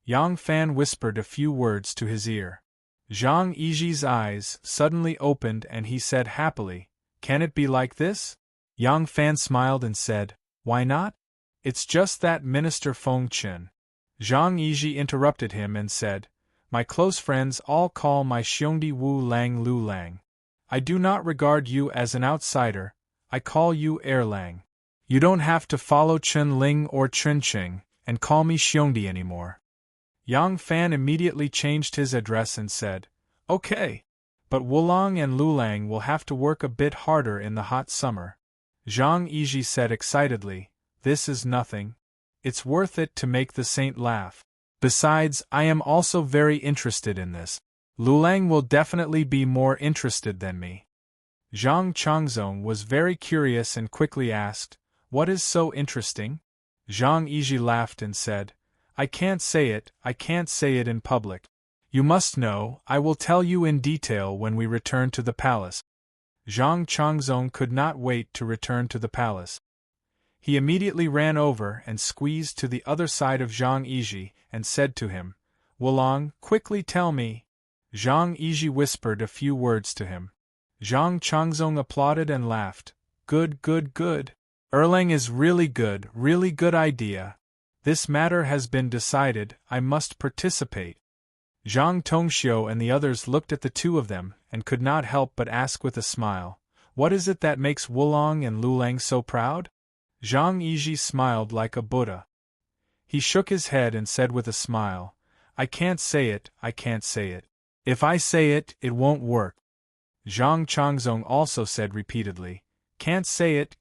Yang Fan whispered a few words to his ear. Zhang Yizhi's eyes suddenly opened and he said happily, "Can it be like this?" Yang Fan smiled and said, "Why not? It's just that Minister Feng Chen." Zhang Yizhi interrupted him and said, "My close friends all call my Xiongdi Wu Lang Lu Lang. I do not regard you as an outsider, I call you Lang. You don't have to follow Chen Ling or Chen Qing and call me Xiongdi anymore." Yang Fan immediately changed his address and said, "Okay. But Wulang and Lulang will have to work a bit harder in the hot summer." Zhang Yizhi said excitedly, "This is nothing. It's worth it to make the saint laugh. Besides, I am also very interested in this. Lulang will definitely be more interested than me." Zhang Changzong was very curious and quickly asked, "What is so interesting?" Zhang Yizhi laughed and said, I can't say it in public. You must know, I will tell you in detail when we return to the palace." Zhang Changzong could not wait to return to the palace. He immediately ran over and squeezed to the other side of Zhang Yizhi and said to him, "Wulang, quickly tell me." Zhang Yizhi whispered a few words to him. Zhang Changzong applauded and laughed. Good. Erlang is really good idea. This matter has been decided, I must participate. Zhang Tongxiu and the others looked at the two of them and could not help but ask with a smile, "What is it that makes Wulong and Lulang so proud?" Zhang Yizhi smiled like a Buddha. He shook his head and said with a smile, I can't say it. If I say it, it won't work." Zhang Changzong also said repeatedly, Can't say it,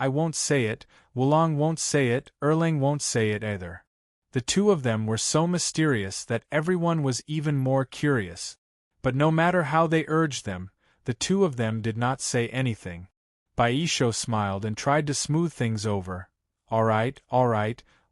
I won't say it, Wulong won't say it, Erlang won't say it either." The two of them were so mysterious that everyone was even more curious. But no matter how they urged them, the two of them did not say anything. Bai Yisho smiled and tried to smooth things over. All right,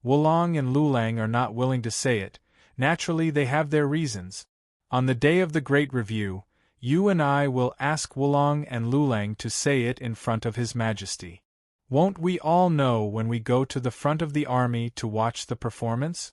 Wulong and Lulang are not willing to say it, naturally they have their reasons. On the day of the Great Review, you and I will ask Wulong and Lulang to say it in front of His Majesty. Won't we all know when we go to the front of the army to watch the performance?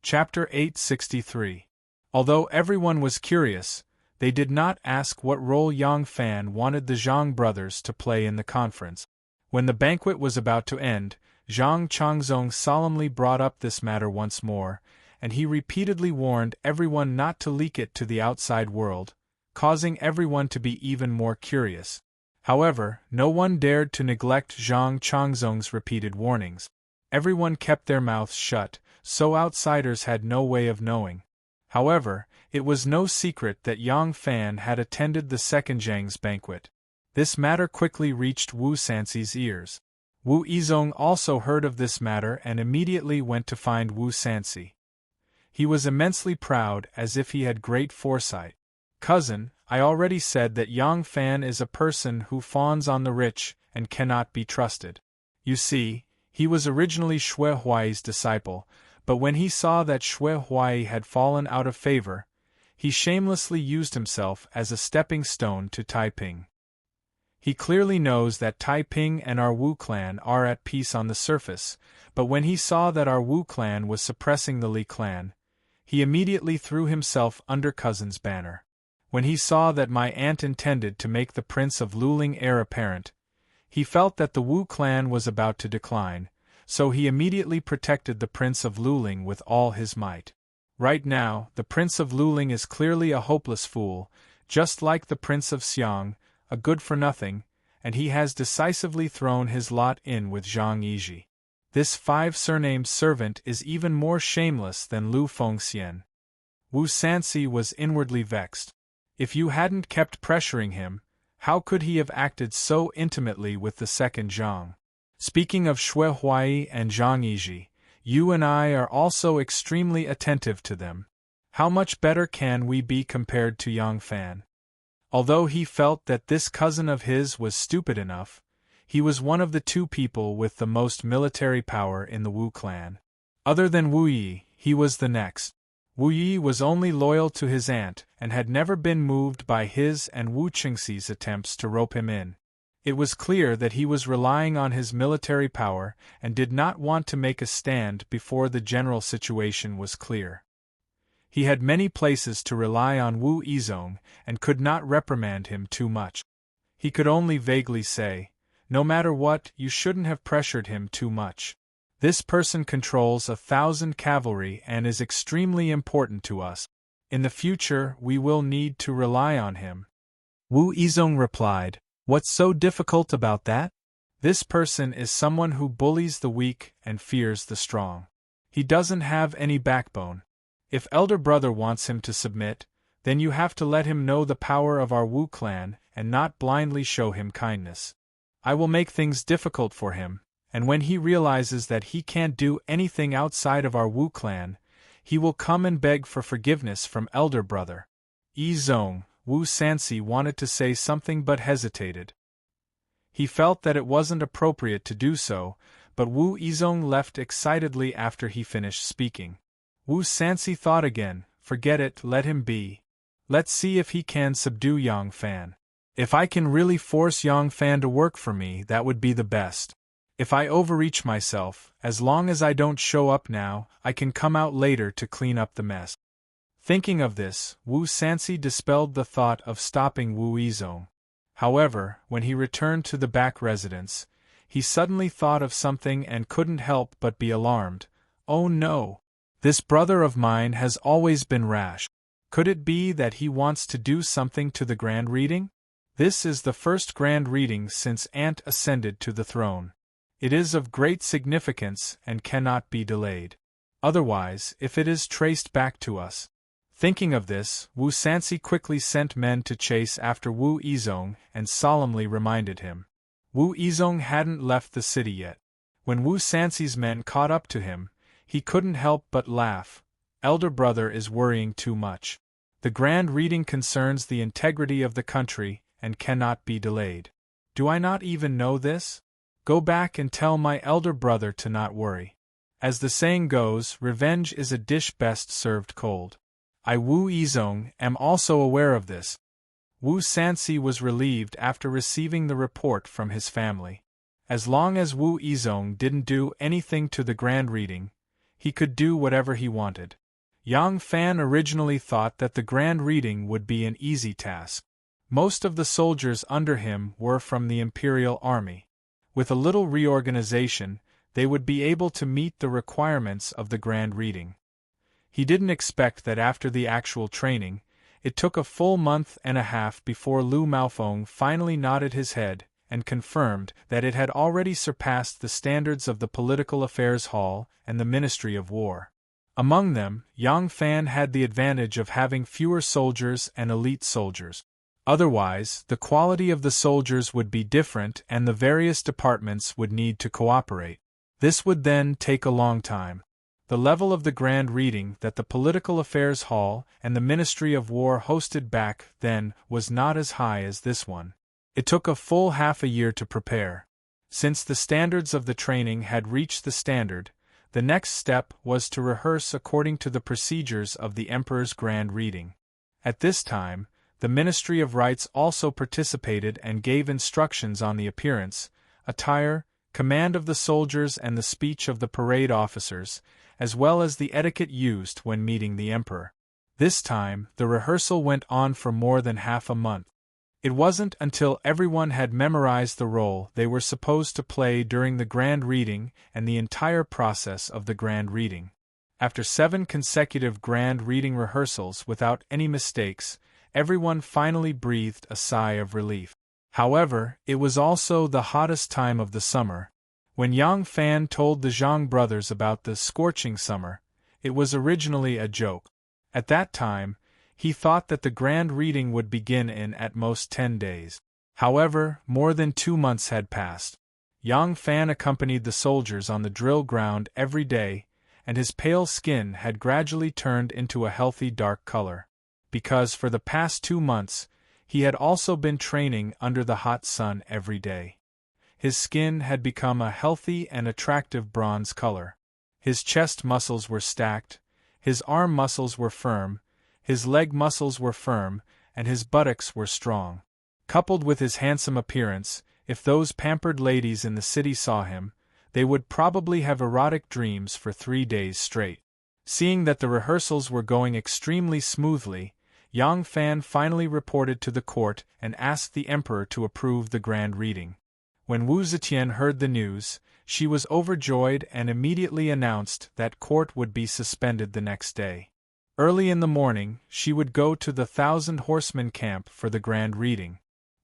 Chapter 863. Although everyone was curious, they did not ask what role Yang Fan wanted the Zhang brothers to play in the conference. When the banquet was about to end, Zhang Changzong solemnly brought up this matter once more, and he repeatedly warned everyone not to leak it to the outside world, causing everyone to be even more curious. However, no one dared to neglect Zhang Changzong's repeated warnings. Everyone kept their mouths shut, so outsiders had no way of knowing. However, It was no secret that Yang Fan had attended the second Zhang's banquet. This matter quickly reached Wu Sanxi's ears. Wu Yizong also heard of this matter and immediately went to find Wu Sanxi. He was immensely proud, as if he had great foresight. "Cousin, I already said that Yang Fan is a person who fawns on the rich and cannot be trusted. You see, he was originally Xue Huai's disciple, but when he saw that Xue Huai had fallen out of favor, he shamelessly used himself as a stepping stone to Taiping. He clearly knows that Taiping and our Wu clan are at peace on the surface, but when he saw that our Wu clan was suppressing the Li clan, he immediately threw himself under cousin's banner. When he saw that my aunt intended to make the Prince of Luling heir apparent, he felt that the Wu clan was about to decline, so he immediately protected the Prince of Luling with all his might. Right now, the Prince of Luling is clearly a hopeless fool, just like the Prince of Xiang, a good-for-nothing, and he has decisively thrown his lot in with Zhang Yizhi. This five-surnamed servant is even more shameless than Lu Fengxian." Wu Sanxi was inwardly vexed. If you hadn't kept pressuring him, how could he have acted so intimately with the second Zhang? Speaking of Xue Huai and Zhang Yizhi, you and I are also extremely attentive to them. How much better can we be compared to Yang Fan? Although he felt that this cousin of his was stupid enough, he was one of the two people with the most military power in the Wu clan. Other than Wu Yi, he was the next. Wu Yi was only loyal to his aunt and had never been moved by his and Wu Qingxi's attempts to rope him in. It was clear that he was relying on his military power and did not want to make a stand before the general situation was clear. He had many places to rely on Wu Yizong and could not reprimand him too much. He could only vaguely say, "No matter what, you shouldn't have pressured him too much. This person controls 1,000 cavalry and is extremely important to us. In the future, we will need to rely on him." Wu Yizong replied, "What's so difficult about that? This person is someone who bullies the weak and fears the strong. He doesn't have any backbone. If elder brother wants him to submit, then you have to let him know the power of our Wu clan and not blindly show him kindness. I will make things difficult for him, and when he realizes that he can't do anything outside of our Wu clan, he will come and beg for forgiveness from elder brother." Yizong, Wu Sanxi wanted to say something but hesitated. He felt that it wasn't appropriate to do so, but Wu Yizong left excitedly after he finished speaking. Wu Sanxi thought again, "Forget it, let him be. Let's see if he can subdue Yang Fan. If I can really force Yang Fan to work for me, that would be the best. If I overreach myself, as long as I don't show up now, I can come out later to clean up the mess." Thinking of this, Wu Sanxi dispelled the thought of stopping Wu Yizong. However, when he returned to the back residence, he suddenly thought of something and couldn't help but be alarmed. "Oh no! This brother of mine has always been rash. Could it be that he wants to do something to the grand reading? This is the first grand reading since Aunt ascended to the throne. It is of great significance and cannot be delayed. Otherwise, if it is traced back to us." Thinking of this, Wu Sanxi quickly sent men to chase after Wu Yizong and solemnly reminded him. Wu Yizong hadn't left the city yet. When Wu Sanxi's men caught up to him, he couldn't help but laugh. "Elder brother is worrying too much. The grand reading concerns the integrity of the country and cannot be delayed. Do I not even know this? Go back and tell my elder brother to not worry. As the saying goes, revenge is a dish best served cold. I, Wu Yizong, am also aware of this." Wu Sanxi was relieved after receiving the report from his family. As long as Wu Yizong didn't do anything to the grand reading, he could do whatever he wanted. Yang Fan originally thought that the grand reading would be an easy task. Most of the soldiers under him were from the imperial army. With a little reorganization, they would be able to meet the requirements of the grand reading. He didn't expect that after the actual training, it took a full month and a half before Lu Maofeng finally nodded his head and confirmed that it had already surpassed the standards of the Political Affairs Hall and the Ministry of War. Among them, Yang Fan had the advantage of having fewer soldiers and elite soldiers. Otherwise, the quality of the soldiers would be different and the various departments would need to cooperate. This would then take a long time. The level of the grand reading that the Political Affairs Hall and the Ministry of War hosted back then was not as high as this one. It took a full half a year to prepare. Since the standards of the training had reached the standard, the next step was to rehearse according to the procedures of the Emperor's grand reading. At this time, the Ministry of Rites also participated and gave instructions on the appearance, attire, command of the soldiers and the speech of the parade officers, as well as the etiquette used when meeting the Emperor. This time, the rehearsal went on for more than half a month. It wasn't until everyone had memorized the role they were supposed to play during the grand reading and the entire process of the grand reading. After 7 consecutive grand reading rehearsals without any mistakes, everyone finally breathed a sigh of relief. However, it was also the hottest time of the summer. When Yang Fan told the Zhang brothers about the scorching summer, it was originally a joke. At that time, he thought that the grand reading would begin in at most 10 days. However, more than 2 months had passed. Yang Fan accompanied the soldiers on the drill ground every day, and his pale skin had gradually turned into a healthy dark color. Because for the past 2 months, he had also been training under the hot sun every day. His skin had become a healthy and attractive bronze color. His chest muscles were stacked, his arm muscles were firm, his leg muscles were firm, and his buttocks were strong. Coupled with his handsome appearance, if those pampered ladies in the city saw him, they would probably have erotic dreams for 3 days straight. Seeing that the rehearsals were going extremely smoothly, Yang Fan finally reported to the court and asked the Emperor to approve the grand reading. When Wu Zetian heard the news, she was overjoyed and immediately announced that court would be suspended the next day. Early in the morning, she would go to the 1,000 horsemen camp for the grand reading.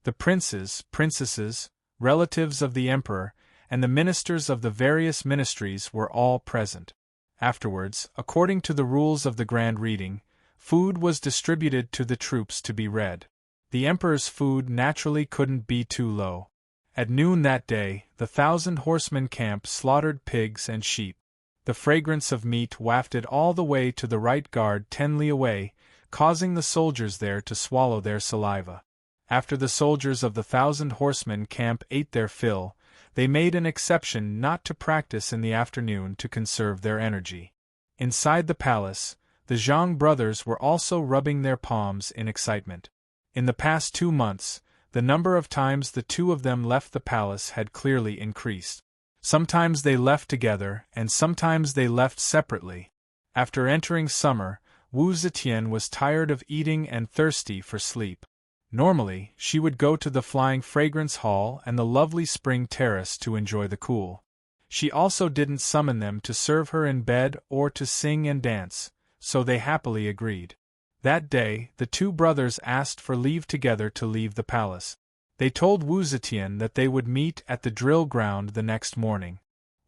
The princes, princesses, relatives of the emperor, and the ministers of the various ministries were all present. Afterwards, according to the rules of the grand reading, food was distributed to the troops to be read. The emperor's food naturally couldn't be too low. At noon that day, the 1,000 horsemen camp slaughtered pigs and sheep. The fragrance of meat wafted all the way to the right guard 10 li away, causing the soldiers there to swallow their saliva. After the soldiers of the 1,000 horsemen camp ate their fill, they made an exception not to practice in the afternoon to conserve their energy. Inside the palace, the Zhang brothers were also rubbing their palms in excitement. In the past 2 months, the number of times the two of them left the palace had clearly increased. Sometimes they left together, and sometimes they left separately. After entering summer, Wu Zetian was tired of eating and thirsty for sleep. Normally, she would go to the Flying Fragrance Hall and the lovely spring terrace to enjoy the cool. She also didn't summon them to serve her in bed or to sing and dance, so they happily agreed. That day, the two brothers asked for leave together to leave the palace. They told Wu Zetian that they would meet at the drill ground the next morning.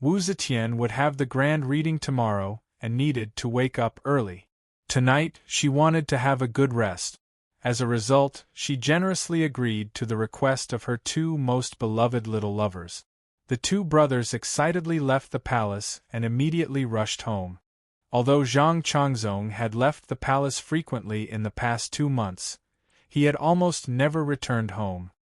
Wu Zetian would have the grand reading tomorrow and needed to wake up early. Tonight, she wanted to have a good rest. As a result, she generously agreed to the request of her 2 most beloved little lovers. The 2 brothers excitedly left the palace and immediately rushed home. Although Zhang Changzong had left the palace frequently in the past 2 months, he had almost never returned home.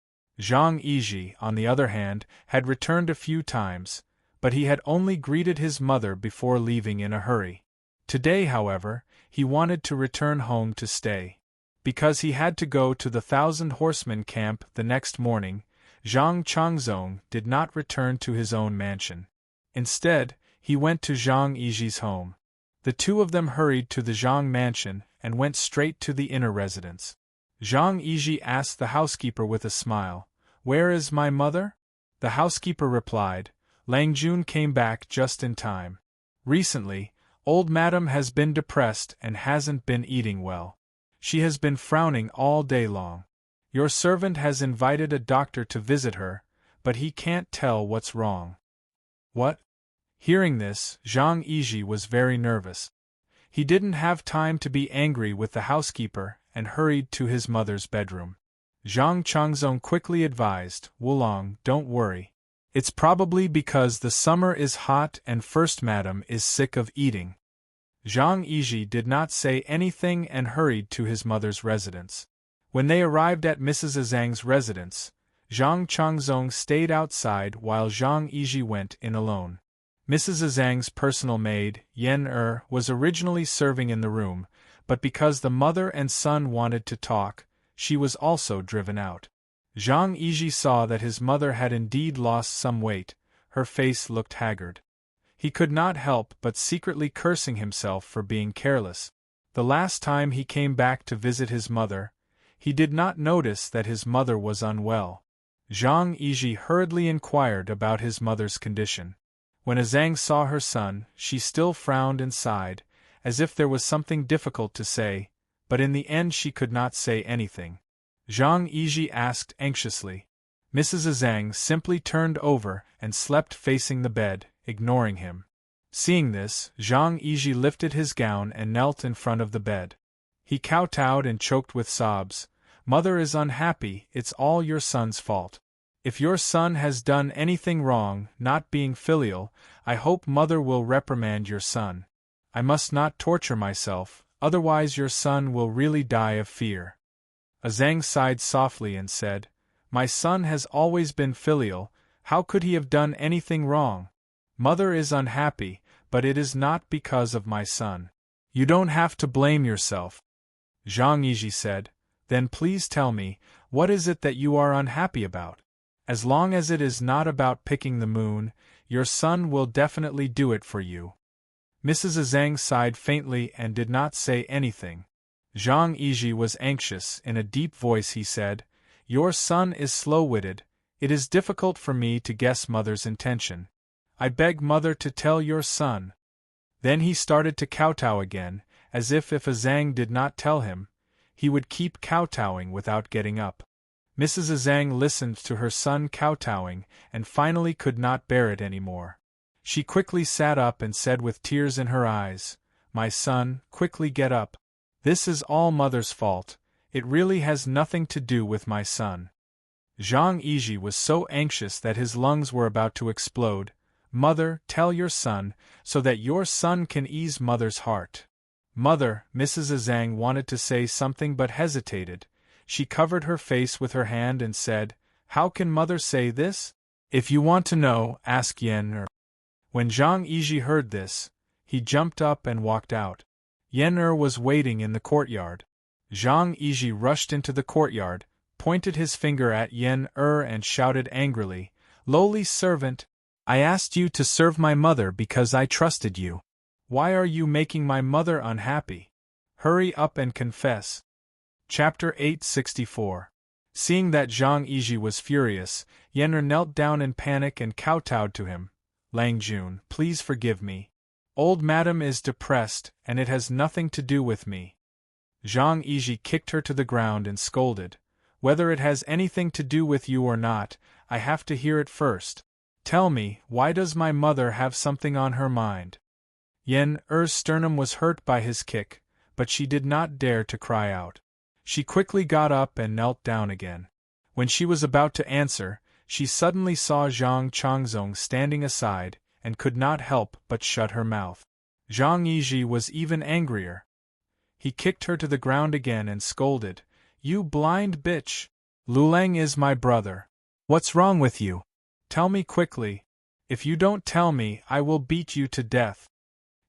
Zhang Yizhi, on the other hand, had returned a few times, but he had only greeted his mother before leaving in a hurry. Today, however, he wanted to return home to stay. Because he had to go to the 1,000 horsemen camp the next morning, Zhang Changzong did not return to his own mansion. Instead, he went to Zhang Yizhi's home. The two of them hurried to the Zhang mansion and went straight to the inner residence. Zhang Yizhi asked the housekeeper with a smile, "Where is my mother?" The housekeeper replied, "Lang Jun came back just in time. Recently, old madam has been depressed and hasn't been eating well. She has been frowning all day long. Your servant has invited a doctor to visit her, but he can't tell what's wrong." What? Hearing this, Zhang Yizhi was very nervous. He didn't have time to be angry with the housekeeper and hurried to his mother's bedroom. Zhang Changzong quickly advised, Wulong, don't worry. It's probably because the summer is hot and First Madam is sick of eating. Zhang Yizhi did not say anything and hurried to his mother's residence. When they arrived at Mrs. Zhang's residence, Zhang Changzong stayed outside while Zhang Yizhi went in alone. Mrs. Zhang's personal maid, Yan was originally serving in the room, but because the mother and son wanted to talk, she was also driven out. Zhang Yizhi saw that his mother had indeed lost some weight. Her face looked haggard. He could not help but secretly cursing himself for being careless. The last time he came back to visit his mother, he did not notice that his mother was unwell. Zhang Yizhi hurriedly inquired about his mother's condition. When Zhang saw her son, she still frowned and sighed, as if there was something difficult to say, but in the end she could not say anything. Zhang Yizhi asked anxiously. Mrs. Zhang simply turned over and slept facing the bed, ignoring him. Seeing this, Zhang Yizhi lifted his gown and knelt in front of the bed. He kowtowed and choked with sobs. Mother is unhappy, it's all your son's fault. If your son has done anything wrong, not being filial, I hope mother will reprimand your son. I must not torture myself, otherwise your son will really die of fear. Zhang sighed softly and said, My son has always been filial, how could he have done anything wrong? Mother is unhappy, but it is not because of my son. You don't have to blame yourself. Zhang Yizhi said, Then please tell me, what is it that you are unhappy about? As long as it is not about picking the moon, your son will definitely do it for you. Mrs. Zhang sighed faintly and did not say anything. Zhang Yizhi was anxious. In a deep voice he said, Your son is slow-witted. It is difficult for me to guess mother's intention. I beg mother to tell your son. Then he started to kowtow again, as if Zhang did not tell him, he would keep kowtowing without getting up. Mrs. Zhang listened to her son kowtowing and finally could not bear it any more. She quickly sat up and said with tears in her eyes, My son, quickly get up. This is all mother's fault, it really has nothing to do with my son. Zhang Yizhi was so anxious that his lungs were about to explode. Mother, tell your son, so that your son can ease mother's heart. Mother, Mrs. Zhang wanted to say something but hesitated. She covered her face with her hand and said, How can mother say this? If you want to know, ask Yan. When Zhang Yizhi heard this, he jumped up and walked out. Yan was waiting in the courtyard. Zhang Yizhi rushed into the courtyard, pointed his finger at Yan and shouted angrily, Lowly servant, I asked you to serve my mother because I trusted you. Why are you making my mother unhappy? Hurry up and confess. Chapter 864. Seeing that Zhang Yizhi was furious, Yan knelt down in panic and kowtowed to him. Lang Jun, please forgive me. Old madam is depressed, and it has nothing to do with me. Zhang Yizhi kicked her to the ground and scolded. Whether it has anything to do with you or not, I have to hear it first. Tell me, why does my mother have something on her mind? Yan sternum was hurt by his kick, but she did not dare to cry out. She quickly got up and knelt down again. When she was about to answer, she suddenly saw Zhang Changzong standing aside, and could not help but shut her mouth. Zhang Yizhi was even angrier. He kicked her to the ground again and scolded, You blind bitch! Lulang is my brother. What's wrong with you? Tell me quickly. If you don't tell me, I will beat you to death.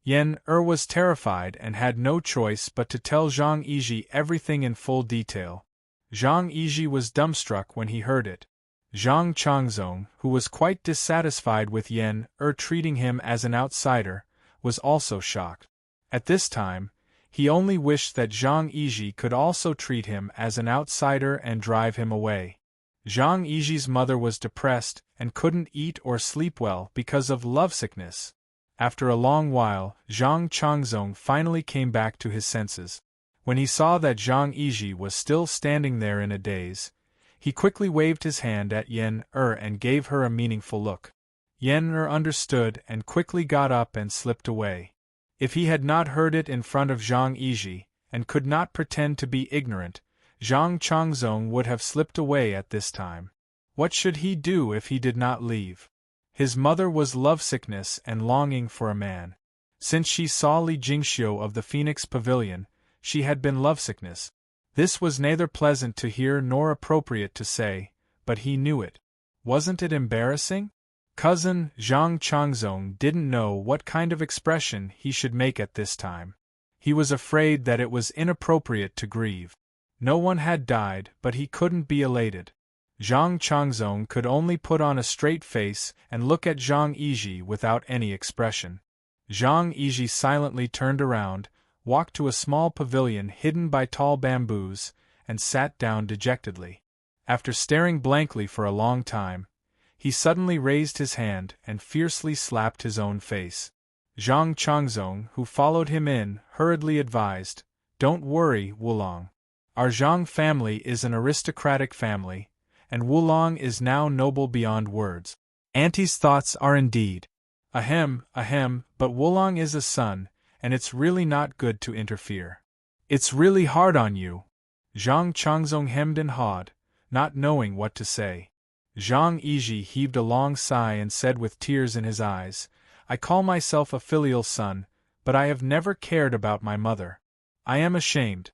Yan was terrified and had no choice but to tell Zhang Yizhi everything in full detail. Zhang Yizhi was dumbstruck when he heard it. Zhang Changzong, who was quite dissatisfied with Yan treating him as an outsider, was also shocked. At this time, he only wished that Zhang Yizhi could also treat him as an outsider and drive him away. Zhang Yizhi's mother was depressed and couldn't eat or sleep well because of lovesickness. After a long while, Zhang Changzong finally came back to his senses. When he saw that Zhang Yizhi was still standing there in a daze, he quickly waved his hand at Yan and gave her a meaningful look. Yan understood and quickly got up and slipped away. If he had not heard it in front of Zhang Yizhi, and could not pretend to be ignorant, Zhang Changzong would have slipped away at this time. What should he do if he did not leave? His mother was lovesickness and longing for a man. Since she saw Li Jingxiu of the Phoenix Pavilion, she had been lovesickness. This was neither pleasant to hear nor appropriate to say, but he knew it. Wasn't it embarrassing? Cousin Zhang Changzong didn't know what kind of expression he should make at this time. He was afraid that it was inappropriate to grieve. No one had died, but he couldn't be elated. Zhang Changzong could only put on a straight face and look at Zhang Yizhi without any expression. Zhang Yizhi silently turned around, walked to a small pavilion hidden by tall bamboos, and sat down dejectedly. After staring blankly for a long time, he suddenly raised his hand and fiercely slapped his own face. Zhang Changzong, who followed him in, hurriedly advised, "Don't worry, Wulong. Our Zhang family is an aristocratic family, and Wulong is now noble beyond words. Auntie's thoughts are indeed. Ahem, but Wulong is a son, and it's really not good to interfere. It's really hard on you." Zhang Changzong hemmed and hawed, not knowing what to say. Zhang Yizhi heaved a long sigh and said with tears in his eyes, "I call myself a filial son, but I have never cared about my mother. I am ashamed."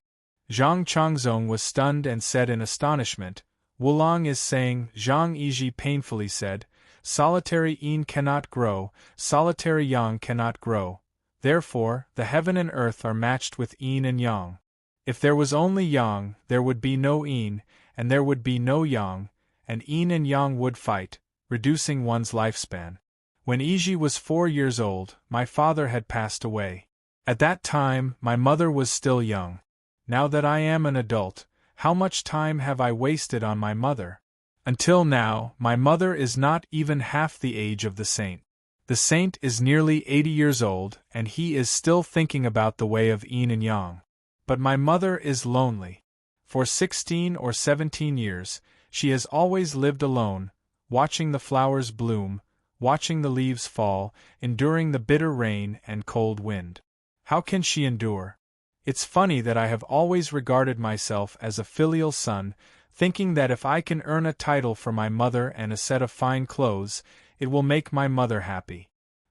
Zhang Changzong was stunned and said in astonishment, "Wulong is saying," Zhang Yizhi painfully said, "solitary yin cannot grow, solitary yang cannot grow. Therefore, the heaven and earth are matched with yin and yang. If there was only yang, there would be no yin, and there would be no yang, and yin and yang would fight, reducing one's lifespan. When Yizhi was 4 years old, my father had passed away. At that time, my mother was still young. Now that I am an adult, how much time have I wasted on my mother? Until now, my mother is not even half the age of the saint. The saint is nearly 80 years old, and he is still thinking about the way of yin and yang. But my mother is lonely. For 16 or 17 years, she has always lived alone, watching the flowers bloom, watching the leaves fall, enduring the bitter rain and cold wind. How can she endure? It's funny that I have always regarded myself as a filial son, thinking that if I can earn a title for my mother and a set of fine clothes, it will make my mother happy.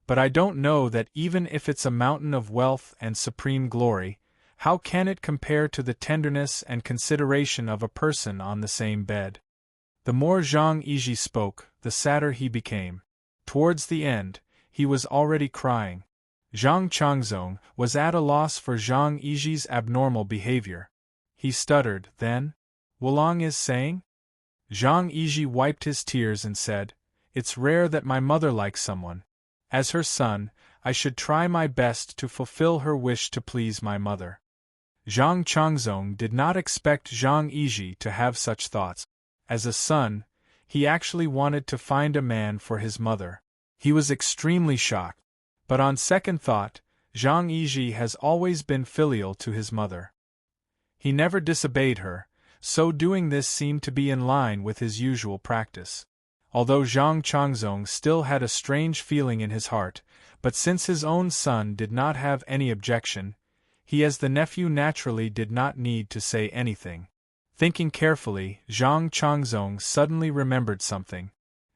But I don't know that even if it's a mountain of wealth and supreme glory, how can it compare to the tenderness and consideration of a person on the same bed? The more Zhang Yizhi spoke, the sadder he became. Towards the end, he was already crying. Zhang Changzong was at a loss for Zhang Yizhi's abnormal behavior. He stuttered, then, "Wulong is saying?" Zhang Yizhi wiped his tears and said, "It's rare that my mother likes someone. As her son, I should try my best to fulfill her wish to please my mother." Zhang Changzong did not expect Zhang Yizhi to have such thoughts. As a son, he actually wanted to find a man for his mother. He was extremely shocked. But on second thought, Zhang Yizhi has always been filial to his mother. He never disobeyed her, so doing this seemed to be in line with his usual practice. Although Zhang Changzong still had a strange feeling in his heart, but since his own son did not have any objection, he as the nephew naturally did not need to say anything. Thinking carefully, Zhang Changzong suddenly remembered something.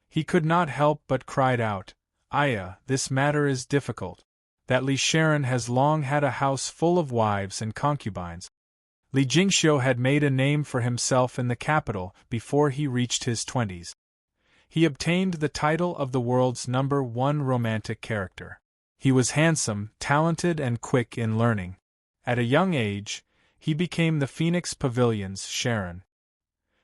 He could not help but cried out, "Aya, this matter is difficult. That Li Sharon has long had a house full of wives and concubines." Li Jingxiu had made a name for himself in the capital before he reached his 20s. He obtained the title of the world's #1 romantic character. He was handsome, talented and quick in learning. At a young age, he became the Phoenix Pavilion's Sharon.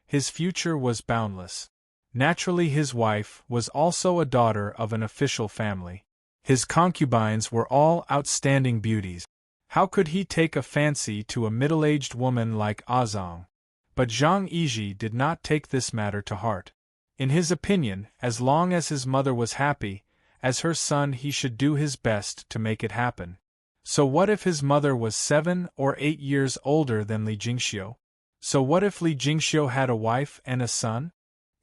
His future was boundless. Naturally, his wife was also a daughter of an official family. His concubines were all outstanding beauties. How could he take a fancy to a middle-aged woman like Azong? But Zhang Yizhi did not take this matter to heart. In his opinion, as long as his mother was happy, as her son he should do his best to make it happen. So what if his mother was 7 or 8 years older than Li Jingxiu? So what if Li Jingxiu had a wife and a son?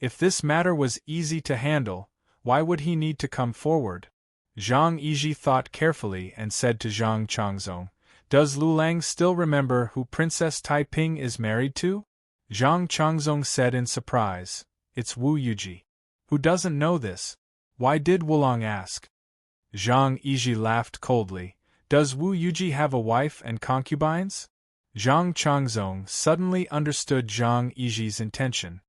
If this matter was easy to handle, why would he need to come forward? Zhang Yizhi thought carefully and said to Zhang Changzong, "Does Lu Lang still remember who Princess Taiping is married to?" Zhang Changzong said in surprise, "It's Wu Yuji." "Who doesn't know this?" "Why did Wulong ask?" Zhang Yizhi laughed coldly. "Does Wu Yuji have a wife and concubines?" Zhang Changzong suddenly understood Zhang Yizhi's intention.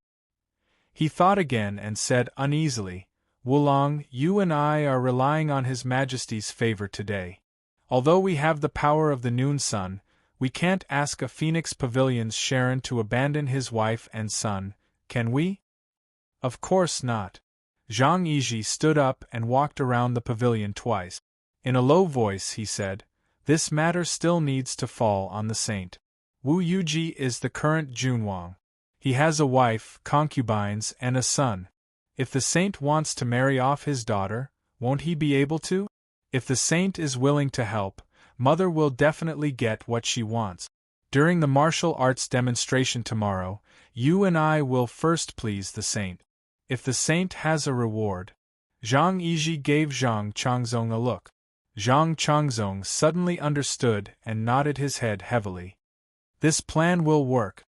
He thought again and said uneasily, "Wulong, you and I are relying on His Majesty's favor today. Although we have the power of the noon sun, we can't ask a Phoenix Pavilion's Sharon to abandon his wife and son, can we?" "Of course not." Zhang Yizhi stood up and walked around the pavilion twice. In a low voice he said, "This matter still needs to fall on the saint. Wu Yuji is the current Junwang. He has a wife, concubines, and a son. If the saint wants to marry off his daughter, won't he be able to? If the saint is willing to help, Mother will definitely get what she wants. During the martial arts demonstration tomorrow, you and I will first please the saint. If the saint has a reward." Zhang Yizhi gave Zhang Changzong a look. Zhang Changzong suddenly understood and nodded his head heavily. "This plan will work."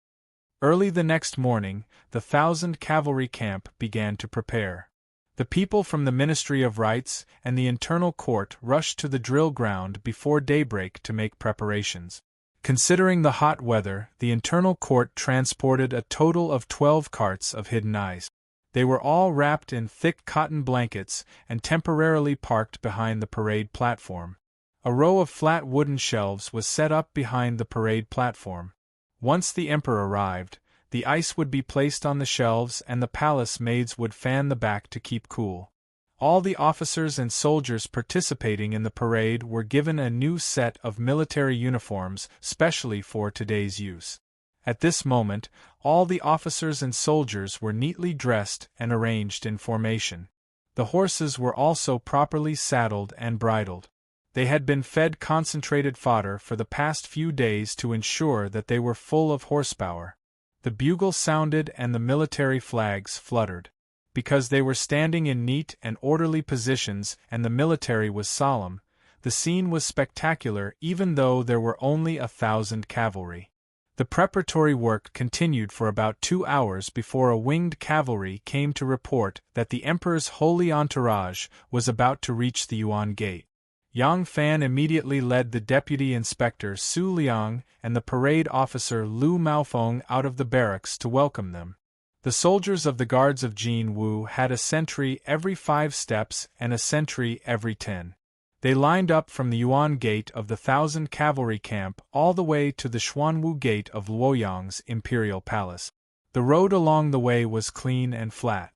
Early the next morning, the 1,000 cavalry camp began to prepare. The people from the Ministry of Rites and the Internal Court rushed to the drill ground before daybreak to make preparations. Considering the hot weather, the Internal Court transported a total of 12 carts of hidden ice. They were all wrapped in thick cotton blankets and temporarily parked behind the parade platform. A row of flat wooden shelves was set up behind the parade platform. Once the emperor arrived, the ice would be placed on the shelves and the palace maids would fan the back to keep cool. All the officers and soldiers participating in the parade were given a new set of military uniforms specially for today's use. At this moment, all the officers and soldiers were neatly dressed and arranged in formation. The horses were also properly saddled and bridled. They had been fed concentrated fodder for the past few days to ensure that they were full of horsepower. The bugle sounded and the military flags fluttered. Because they were standing in neat and orderly positions and the military was solemn, the scene was spectacular even though there were only 1,000 cavalry. The preparatory work continued for about 2 hours before a winged cavalry came to report that the emperor's holy entourage was about to reach the Yuan Gate. Yang Fan immediately led the deputy inspector Su Liang and the parade officer Lu Maofeng out of the barracks to welcome them. The soldiers of the guards of Jin Wu had a sentry every 5 steps and a sentry every 10. They lined up from the Yuan Gate of the 1,000 cavalry camp all the way to the Xuanwu Gate of Luoyang's imperial palace. The road along the way was clean and flat.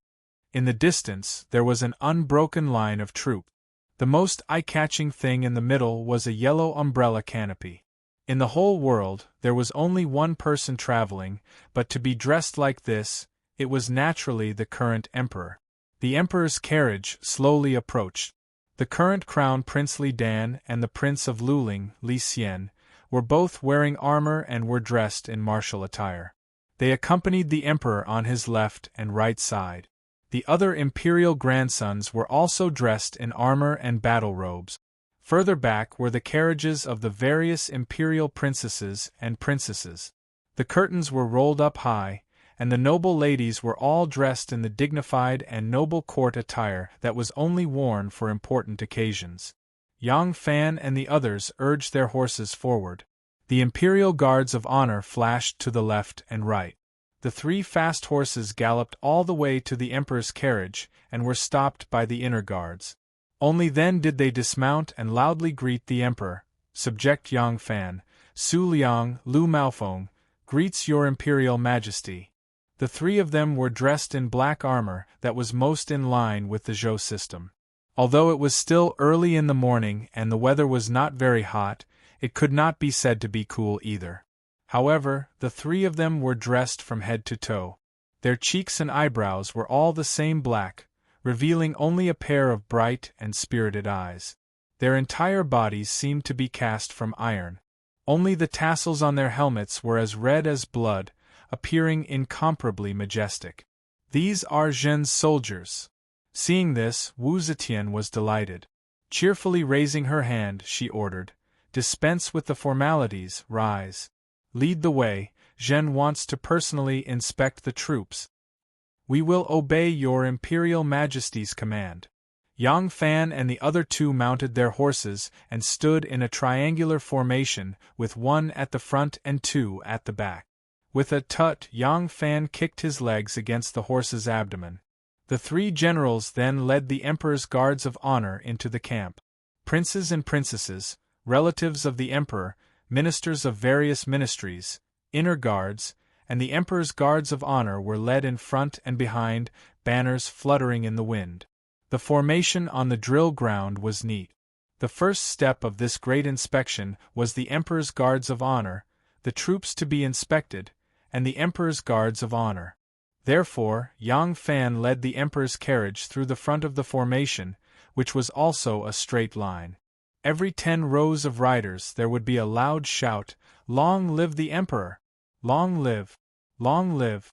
In the distance there was an unbroken line of troops. The most eye-catching thing in the middle was a yellow umbrella canopy. In the whole world, there was only one person traveling, but to be dressed like this, it was naturally the current emperor. The emperor's carriage slowly approached. The current crown Prince Li Dan and the Prince of Luling, Li Xian, were both wearing armor and were dressed in martial attire. They accompanied the emperor on his left and right side. The other imperial grandsons were also dressed in armor and battle robes. Further back were the carriages of the various imperial princesses and princesses. The curtains were rolled up high, and the noble ladies were all dressed in the dignified and noble court attire that was only worn for important occasions. Yang Fan and the others urged their horses forward. The imperial guards of honor flashed to the left and right. The 3 fast horses galloped all the way to the emperor's carriage and were stopped by the inner guards. Only then did they dismount and loudly greet the emperor. "Subject Yang Fan, Su Liang, Lu Maofeng, greets your imperial majesty." The 3 of them were dressed in black armor that was most in line with the Zhou system. Although it was still early in the morning and the weather was not very hot, it could not be said to be cool either. However, the 3 of them were dressed from head to toe. Their cheeks and eyebrows were all the same black, revealing only a pair of bright and spirited eyes. Their entire bodies seemed to be cast from iron. Only the tassels on their helmets were as red as blood, appearing incomparably majestic. "These are Zhen's soldiers." Seeing this, Wu Zetian was delighted. Cheerfully raising her hand, she ordered, "Dispense with the formalities, rise. Lead the way, Zhen wants to personally inspect the troops." "We will obey your Imperial Majesty's command." Yang Fan and the other two mounted their horses and stood in a triangular formation, with one at the front and two at the back. With a tut, Yang Fan kicked his legs against the horse's abdomen. The three generals then led the Emperor's guards of honor into the camp. Princes and princesses, relatives of the Emperor, ministers of various ministries, inner guards, and the Emperor's guards of honor were led in front and behind, banners fluttering in the wind. The formation on the drill ground was neat. The first step of this great inspection was the Emperor's guards of honor, the troops to be inspected, and the Emperor's guards of honor. Therefore, Yang Fan led the Emperor's carriage through the front of the formation, which was also a straight line. Every 10 rows of riders there would be a loud shout, "Long live the Emperor! Long live! Long live!"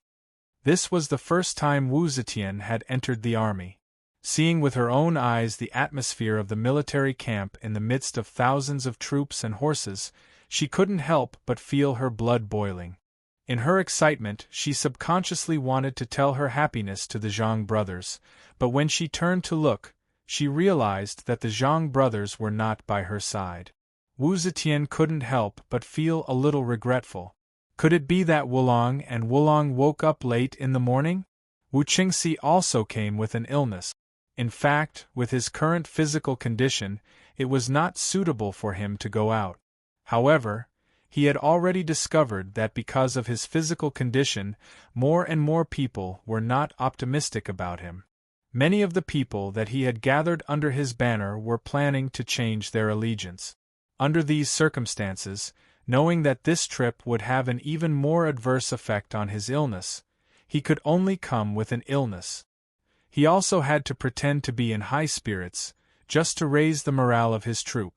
This was the first time Wu Zetian had entered the army. Seeing with her own eyes the atmosphere of the military camp in the midst of thousands of troops and horses, she couldn't help but feel her blood boiling. In her excitement, she subconsciously wanted to tell her happiness to the Zhang brothers, but when she turned to look, she realized that the Zhang brothers were not by her side. Wu Zetian couldn't help but feel a little regretful. Could it be that Wulong woke up late in the morning? Wu Qingxi also came with an illness. In fact, with his current physical condition, it was not suitable for him to go out. However, he had already discovered that because of his physical condition, more and more people were not optimistic about him. Many of the people that he had gathered under his banner were planning to change their allegiance. Under these circumstances, knowing that this trip would have an even more adverse effect on his illness, he could only come with an illness. He also had to pretend to be in high spirits, just to raise the morale of his troop.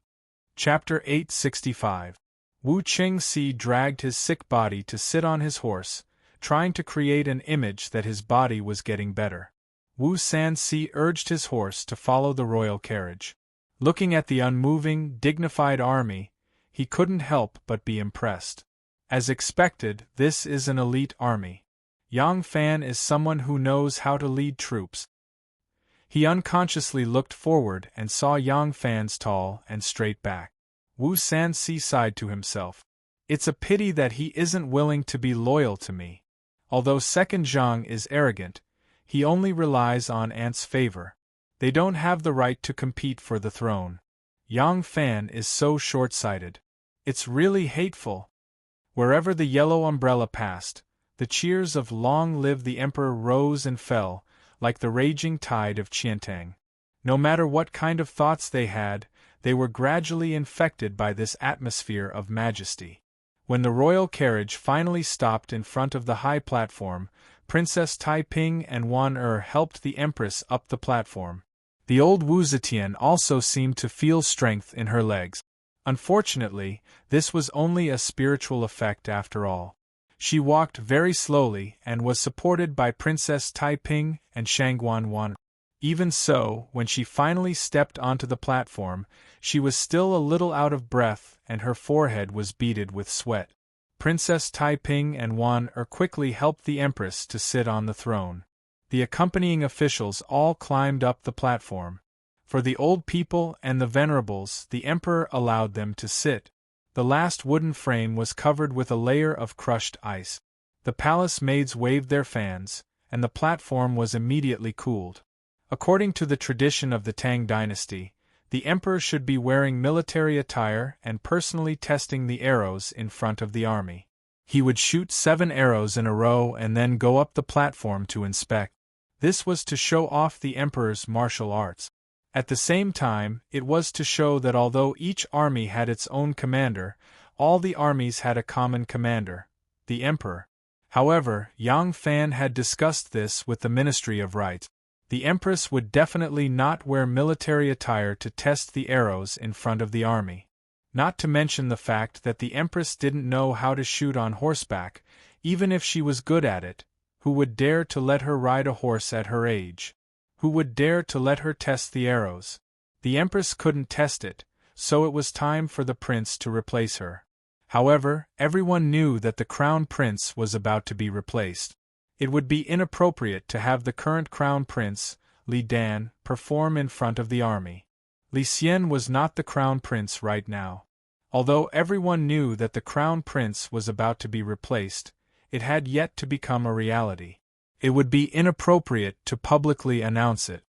Chapter 865. Wu Qingxi dragged his sick body to sit on his horse, trying to create an image that his body was getting better. Wu Sanxi urged his horse to follow the royal carriage. Looking at the unmoving, dignified army, he couldn't help but be impressed. As expected, this is an elite army. Yang Fan is someone who knows how to lead troops. He unconsciously looked forward and saw Yang Fan's tall and straight back. Wu Sanxi sighed to himself. It's a pity that he isn't willing to be loyal to me. Although Second Zhang is arrogant, he only relies on Aunt's favor. They don't have the right to compete for the throne. Yang Fan is so short-sighted. It's really hateful. Wherever the yellow umbrella passed, the cheers of "Long live the Emperor" rose and fell, like the raging tide of Qiantang. No matter what kind of thoughts they had, they were gradually infected by this atmosphere of majesty. When the royal carriage finally stopped in front of the high platform, Princess Taiping and Wan helped the Empress up the platform. The old Wu Zetian also seemed to feel strength in her legs. Unfortunately, this was only a spiritual effect after all. She walked very slowly and was supported by Princess Taiping and Shangguan Wan. Even so, when she finally stepped onto the platform, she was still a little out of breath and her forehead was beaded with sweat. Princess Taiping and Wan quickly helped the Empress to sit on the throne. The accompanying officials all climbed up the platform. For the old people and the venerables, the Emperor allowed them to sit. The last wooden frame was covered with a layer of crushed ice. The palace maids waved their fans, and the platform was immediately cooled. According to the tradition of the Tang dynasty, the Emperor should be wearing military attire and personally testing the arrows in front of the army. He would shoot 7 arrows in a row and then go up the platform to inspect. This was to show off the Emperor's martial arts. At the same time, it was to show that although each army had its own commander, all the armies had a common commander, the Emperor. However, Yang Fan had discussed this with the Ministry of Rites. The Empress would definitely not wear military attire to test the arrows in front of the army. Not to mention the fact that the Empress didn't know how to shoot on horseback, even if she was good at it. Who would dare to let her ride a horse at her age? Who would dare to let her test the arrows? The Empress couldn't test it, so it was time for the prince to replace her. However, everyone knew that the crown prince was about to be replaced. It would be inappropriate to have the current crown prince, Li Dan, perform in front of the army. Li Xian was not the crown prince right now. Although everyone knew that the crown prince was about to be replaced, it had yet to become a reality. It would be inappropriate to publicly announce it.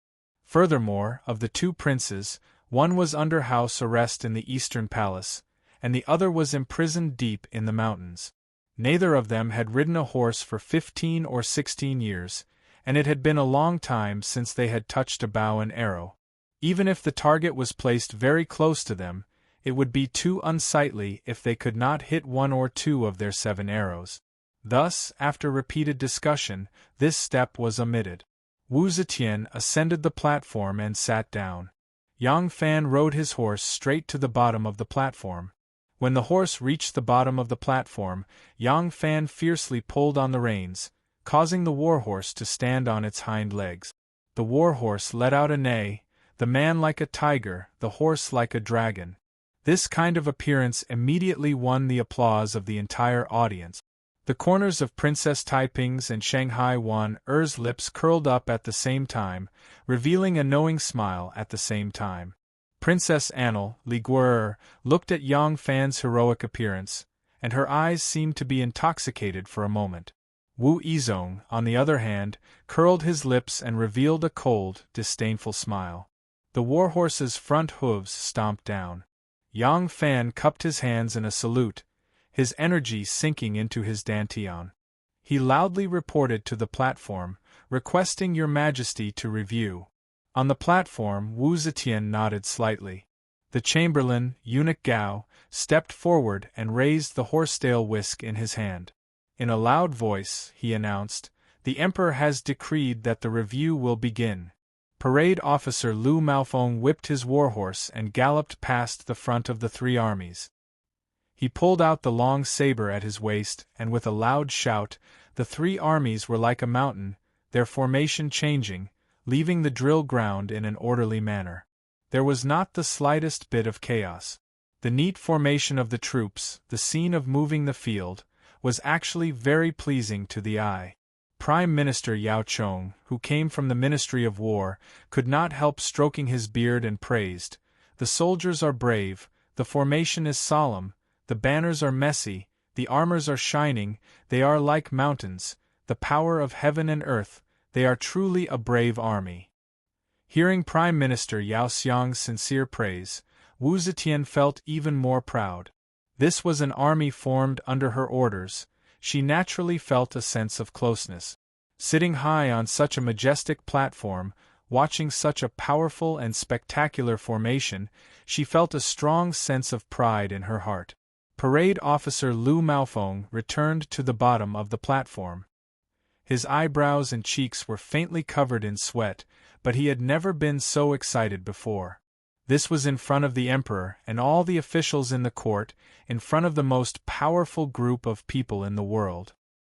Furthermore, of the two princes, one was under house arrest in the Eastern Palace, and the other was imprisoned deep in the mountains. Neither of them had ridden a horse for 15 or 16 years, and it had been a long time since they had touched a bow and arrow. Even if the target was placed very close to them, it would be too unsightly if they could not hit 1 or 2 of their 7 arrows. Thus, after repeated discussion, this step was omitted. Wu Zetian ascended the platform and sat down. Yang Fan rode his horse straight to the bottom of the platform. When the horse reached the bottom of the platform, Yang Fan fiercely pulled on the reins, causing the warhorse to stand on its hind legs. The warhorse let out a neigh, the man like a tiger, the horse like a dragon. This kind of appearance immediately won the applause of the entire audience. The corners of Princess Taiping's and Shanghai Wan-er's lips curled up at the same time, revealing a knowing smile at the same time. Princess Annal, Li Guer, looked at Yang Fan's heroic appearance, and her eyes seemed to be intoxicated for a moment. Wu Yizong, on the other hand, curled his lips and revealed a cold, disdainful smile. The warhorse's front hooves stomped down. Yang Fan cupped his hands in a salute, his energy sinking into his dantian. He loudly reported to the platform, requesting Your Majesty to review. On the platform, Wu Zetian nodded slightly. The chamberlain, Eunuch Gao, stepped forward and raised the horsetail whisk in his hand. In a loud voice, he announced, "The Emperor has decreed that the review will begin." Parade officer Lu Maofeng whipped his warhorse and galloped past the front of the 3 armies. He pulled out the long saber at his waist, and with a loud shout, the 3 armies were like a mountain, their formation changing, leaving the drill ground in an orderly manner. There was not the slightest bit of chaos. The neat formation of the troops, the scene of moving the field, was actually very pleasing to the eye. Prime Minister Yao Chong, who came from the Ministry of War, could not help stroking his beard and praised, "The soldiers are brave, the formation is solemn, the banners are messy, the armors are shining, they are like mountains, the power of heaven and earth, they are truly a brave army." Hearing Prime Minister Yao Xiang's sincere praise, Wu Zetian felt even more proud. This was an army formed under her orders. She naturally felt a sense of closeness. Sitting high on such a majestic platform, watching such a powerful and spectacular formation, she felt a strong sense of pride in her heart. Parade officer Lu Maofeng returned to the bottom of the platform. His eyebrows and cheeks were faintly covered in sweat, but he had never been so excited before. This was in front of the Emperor and all the officials in the court, in front of the most powerful group of people in the world.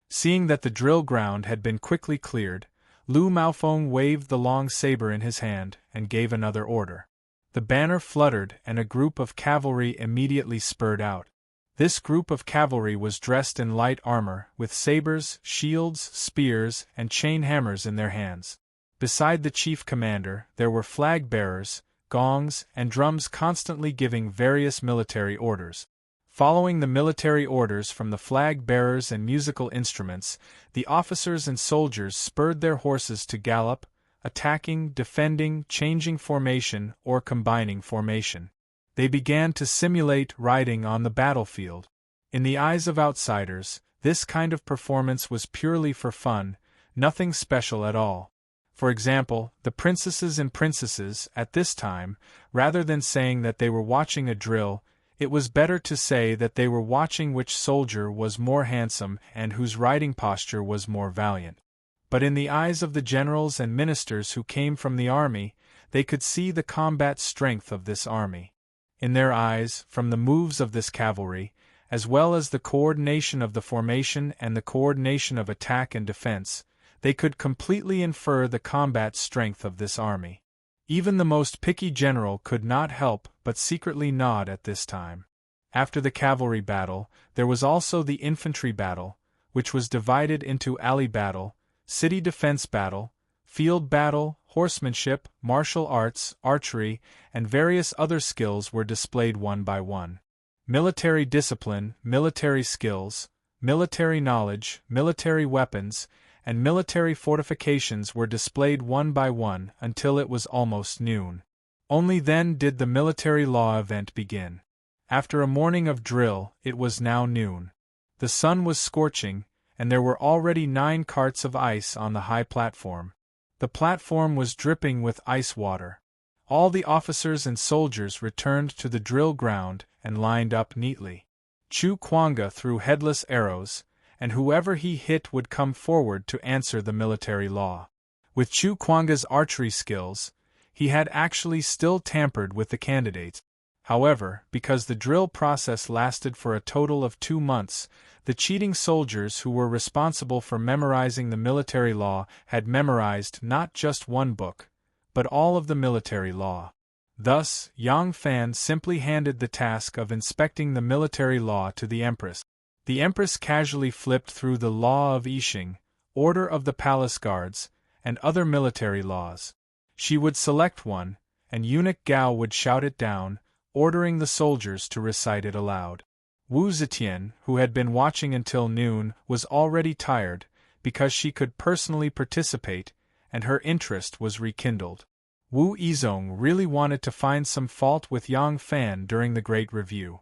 Seeing that the drill ground had been quickly cleared, Lu Maofeng waved the long saber in his hand and gave another order. The banner fluttered and a group of cavalry immediately spurred out. This group of cavalry was dressed in light armor, with sabers, shields, spears, and chain hammers in their hands. Beside the chief commander, there were flag bearers, gongs, and drums constantly giving various military orders. Following the military orders from the flag bearers and musical instruments, the officers and soldiers spurred their horses to gallop, attacking, defending, changing formation, or combining formation. They began to simulate riding on the battlefield. In the eyes of outsiders, this kind of performance was purely for fun, nothing special at all. For example, the princesses and princesses, at this time, rather than saying that they were watching a drill, it was better to say that they were watching which soldier was more handsome and whose riding posture was more valiant. But in the eyes of the generals and ministers who came from the army, they could see the combat strength of this army. In their eyes, from the moves of this cavalry, as well as the coordination of the formation and the coordination of attack and defense, they could completely infer the combat strength of this army. Even the most picky general could not help but secretly nod at this time. After the cavalry battle, there was also the infantry battle, which was divided into alley battle, city defense battle, field battle, horsemanship, martial arts, archery, and various other skills were displayed one by one. Military discipline, military skills, military knowledge, military weapons, and military fortifications were displayed one by one until it was almost noon. Only then did the military law event begin. After a morning of drill, it was now noon. The sun was scorching, and there were already 9 carts of ice on the high platform. The platform was dripping with ice water. All the officers and soldiers returned to the drill ground and lined up neatly. Chu Kwanga threw headless arrows, and whoever he hit would come forward to answer the military law. With Chu Kwanga's archery skills, he had actually still tampered with the candidates. However, because the drill process lasted for a total of 2 months, the cheating soldiers who were responsible for memorizing the military law had memorized not just one book, but all of the military law. Thus, Yang Fan simply handed the task of inspecting the military law to the Empress. The Empress casually flipped through the Law of Yixing, Order of the Palace Guards, and other military laws. She would select one, and Eunuch Gao would shout it down, ordering the soldiers to recite it aloud. Wu Zetian, who had been watching until noon, was already tired, because she could personally participate, and her interest was rekindled. Wu Yizong really wanted to find some fault with Yang Fan during the Great Review.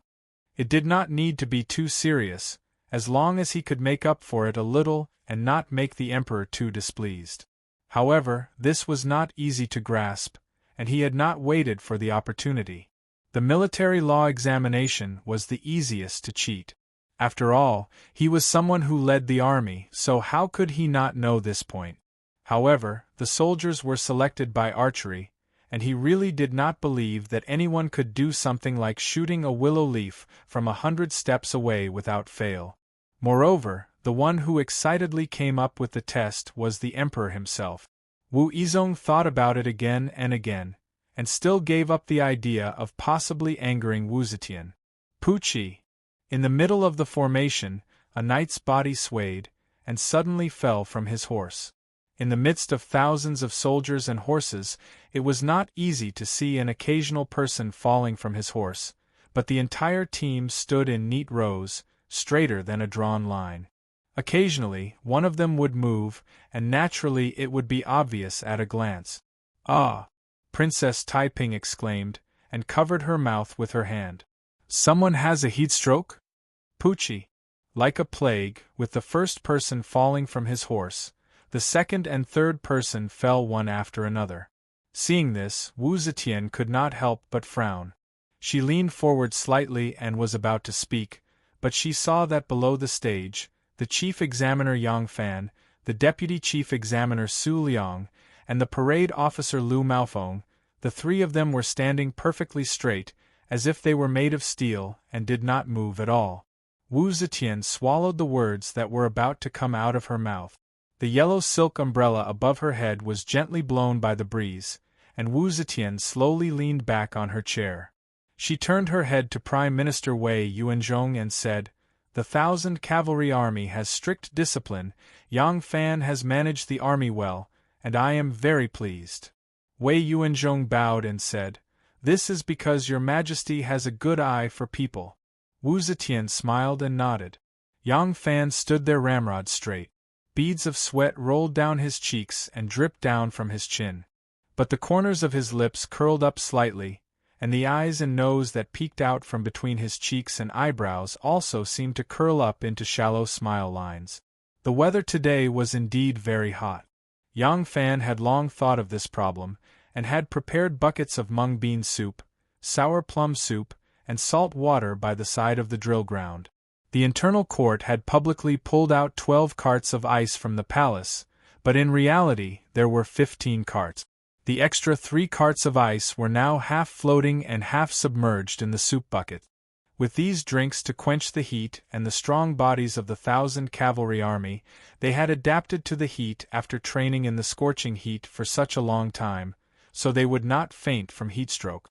It did not need to be too serious, as long as he could make up for it a little and not make the Emperor too displeased. However, this was not easy to grasp, and he had not waited for the opportunity. The military law examination was the easiest to cheat. After all, he was someone who led the army, so how could he not know this point? However, the soldiers were selected by archery, and he really did not believe that anyone could do something like shooting a willow leaf from 100 steps away without fail. Moreover, the one who excitedly came up with the test was the Emperor himself. Wu Yizong thought about it again and again, and still gave up the idea of possibly angering Wu Zetian. Puchi! In the middle of the formation, a knight's body swayed, and suddenly fell from his horse. In the midst of thousands of soldiers and horses, it was not easy to see an occasional person falling from his horse, but the entire team stood in neat rows, straighter than a drawn line. Occasionally, one of them would move, and naturally it would be obvious at a glance. "Ah!" Princess Taiping exclaimed, and covered her mouth with her hand. "Someone has a heat stroke?" Puchi. Like a plague, with the first person falling from his horse, the second and third person fell one after another. Seeing this, Wu Zetian could not help but frown. She leaned forward slightly and was about to speak, but she saw that below the stage, the chief examiner Yang Fan, the deputy chief examiner Su Liang, and the parade officer Lu Maofeng, the 3 of them were standing perfectly straight, as if they were made of steel, and did not move at all. Wu Zetian swallowed the words that were about to come out of her mouth. The yellow silk umbrella above her head was gently blown by the breeze, and Wu Zetian slowly leaned back on her chair. She turned her head to Prime Minister Wei Yuanzhong and said, "The 1,000 Cavalry Army has strict discipline, Yang Fan has managed the army well, and I am very pleased." Wei Yuanzhong bowed and said, "This is because your Majesty has a good eye for people." Wu Zetian smiled and nodded. Yang Fan stood there ramrod straight. Beads of sweat rolled down his cheeks and dripped down from his chin. But the corners of his lips curled up slightly, and the eyes and nose that peeked out from between his cheeks and eyebrows also seemed to curl up into shallow smile lines. The weather today was indeed very hot. Yang Fan had long thought of this problem, and had prepared buckets of mung bean soup, sour plum soup, and salt water by the side of the drill ground. The internal court had publicly pulled out 12 carts of ice from the palace, but in reality there were 15 carts. The extra 3 carts of ice were now half floating and half submerged in the soup bucket. With these drinks to quench the heat and the strong bodies of the 1,000 Cavalry Army, they had adapted to the heat after training in the scorching heat for such a long time, so they would not faint from heatstroke.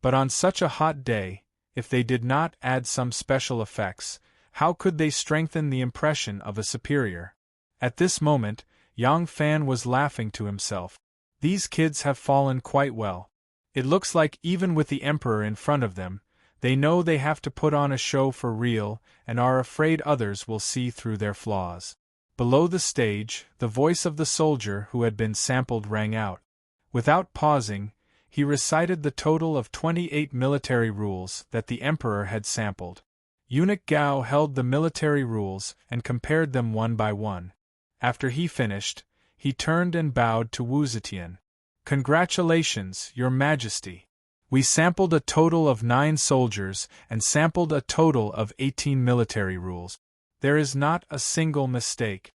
But on such a hot day, if they did not add some special effects, how could they strengthen the impression of a superior? At this moment, Yang Fan was laughing to himself. These kids have fallen quite well. It looks like even with the Emperor in front of them, they know they have to put on a show for real and are afraid others will see through their flaws. Below the stage, the voice of the soldier who had been sampled rang out. Without pausing, he recited the total of 28 military rules that the Emperor had sampled. Eunuch Gao held the military rules and compared them one by one. After he finished, he turned and bowed to Wu Zetian. "Congratulations, Your Majesty. We sampled a total of 9 soldiers and sampled a total of 18 military rules. There is not a single mistake."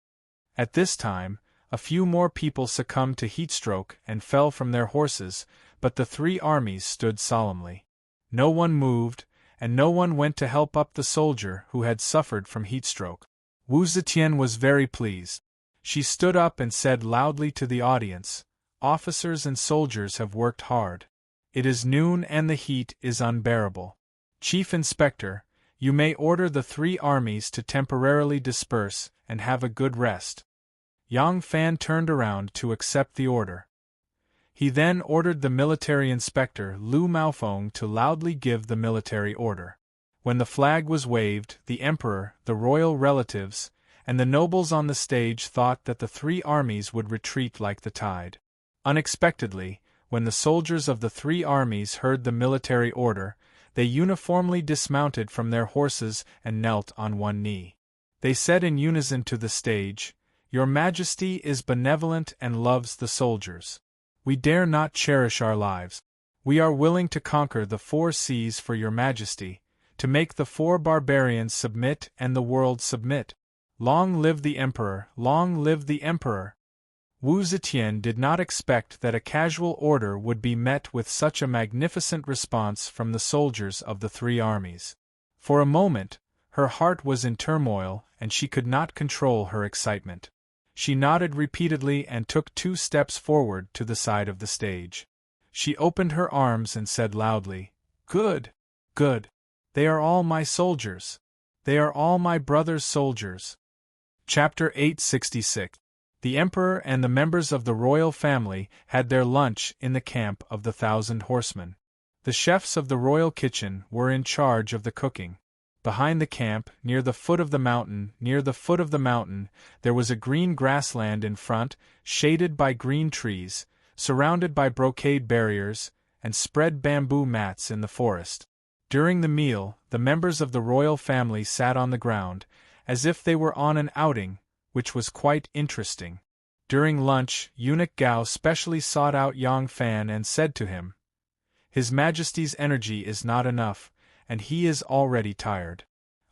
At this time, a few more people succumbed to heatstroke and fell from their horses, but the 3 armies stood solemnly. No one moved, and no one went to help up the soldier who had suffered from heatstroke. Wu Zetian was very pleased. She stood up and said loudly to the audience, "Officers and soldiers have worked hard. It is noon and the heat is unbearable. Chief Inspector, you may order the 3 armies to temporarily disperse and have a good rest." Yang Fan turned around to accept the order. He then ordered the military inspector Lu Maofeng to loudly give the military order. When the flag was waved, the Emperor, the royal relatives, and the nobles on the stage thought that the 3 armies would retreat like the tide. Unexpectedly, when the soldiers of the 3 armies heard the military order, they uniformly dismounted from their horses and knelt on one knee. They said in unison to the stage, "Your Majesty is benevolent and loves the soldiers. We dare not cherish our lives. We are willing to conquer the 4 seas for Your Majesty, to make the 4 barbarians submit and the world submit. Long live the Emperor! Long live the Emperor!" Wu Zetian did not expect that a casual order would be met with such a magnificent response from the soldiers of the 3 armies. For a moment, her heart was in turmoil and she could not control her excitement. She nodded repeatedly and took 2 steps forward to the side of the stage. She opened her arms and said loudly, "Good! Good! They are all my soldiers! They are all my brother's soldiers!" Chapter 866. The Emperor and the members of the royal family had their lunch in the camp of the 1,000 horsemen. The chefs of the royal kitchen were in charge of the cooking. Behind the camp, near the foot of the mountain, there was a green grassland in front, shaded by green trees, surrounded by brocade barriers, and spread bamboo mats in the forest. During the meal, the members of the royal family sat on the ground, as if they were on an outing, which was quite interesting. During lunch, Eunuch Gao specially sought out Yang Fan and said to him, "His Majesty's energy is not enough, and he is already tired.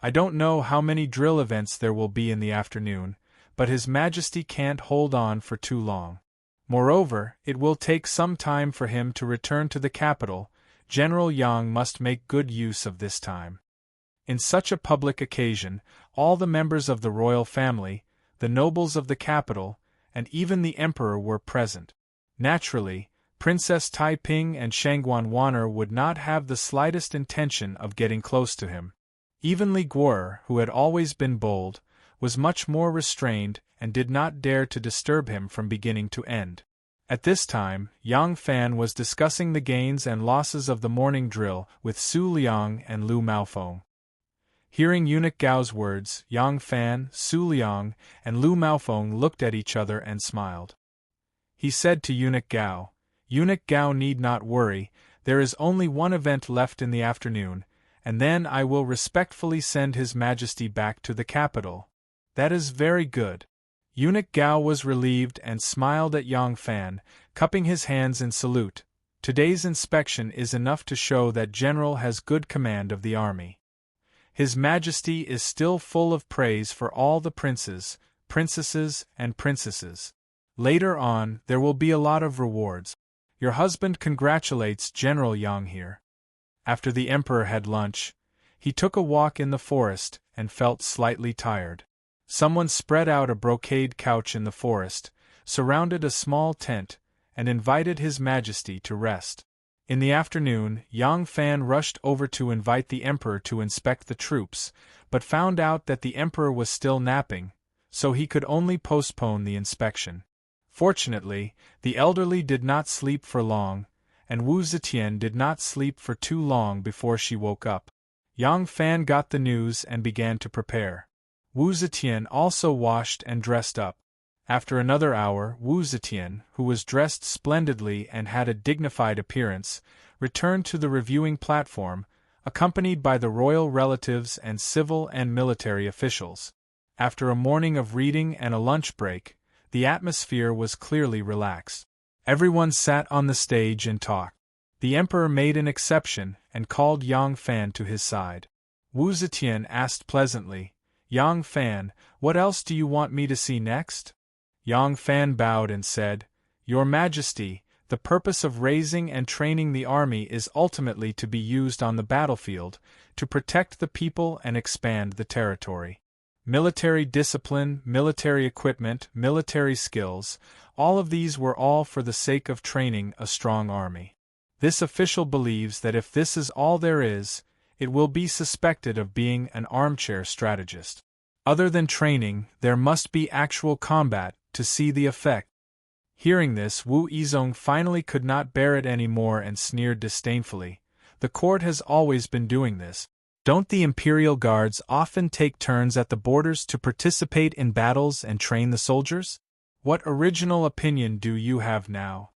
I don't know how many drill events there will be in the afternoon, but His Majesty can't hold on for too long. Moreover, it will take some time for him to return to the capital. General Yang must make good use of this time." In such a public occasion, all the members of the royal family, the nobles of the capital, and even the Emperor were present. Naturally, Princess Taiping and Shangguan Wan'er would not have the slightest intention of getting close to him. Even Li Guo, who had always been bold, was much more restrained and did not dare to disturb him from beginning to end. At this time, Yang Fan was discussing the gains and losses of the morning drill with Su Liang and Lu Maofeng. Hearing Eunuch Gao's words, Yang Fan, Su Liang, and Lu Maofeng looked at each other and smiled. He said to Eunuch Gao, "Eunuch Gao need not worry, there is only one event left in the afternoon, and then I will respectfully send His Majesty back to the capital." "That is very good." Eunuch Gao was relieved and smiled at Yang Fan, cupping his hands in salute. "Today's inspection is enough to show that General has good command of the army. His Majesty is still full of praise for all the princes, princesses, and princesses. Later on, there will be a lot of rewards. Your husband congratulates General Yang here." After the Emperor had lunch, he took a walk in the forest and felt slightly tired. Someone spread out a brocade couch in the forest, surrounded a small tent, and invited His Majesty to rest. In the afternoon, Yang Fan rushed over to invite the Emperor to inspect the troops, but found out that the Emperor was still napping, so he could only postpone the inspection. Fortunately, the elderly did not sleep for long, and Wu Zetian did not sleep for too long before she woke up. Yang Fan got the news and began to prepare. Wu Zetian also washed and dressed up. After another hour, Wu Zetian, who was dressed splendidly and had a dignified appearance, returned to the reviewing platform, accompanied by the royal relatives and civil and military officials. After a morning of reading and a lunch break, the atmosphere was clearly relaxed. Everyone sat on the stage and talked. The Emperor made an exception and called Yang Fan to his side. Wu Zetian asked pleasantly, "Yang Fan, what else do you want me to see next?" Yang Fan bowed and said, "Your Majesty, the purpose of raising and training the army is ultimately to be used on the battlefield, to protect the people and expand the territory. Military discipline, military equipment, military skills, all of these were all for the sake of training a strong army. This official believes that if this is all there is, it will be suspected of being an armchair strategist. Other than training, there must be actual combat to see the effect." Hearing this, Wu Yizong finally could not bear it any more and sneered disdainfully. "The court has always been doing this. Don't the imperial guards often take turns at the borders to participate in battles and train the soldiers? What original opinion do you have now?"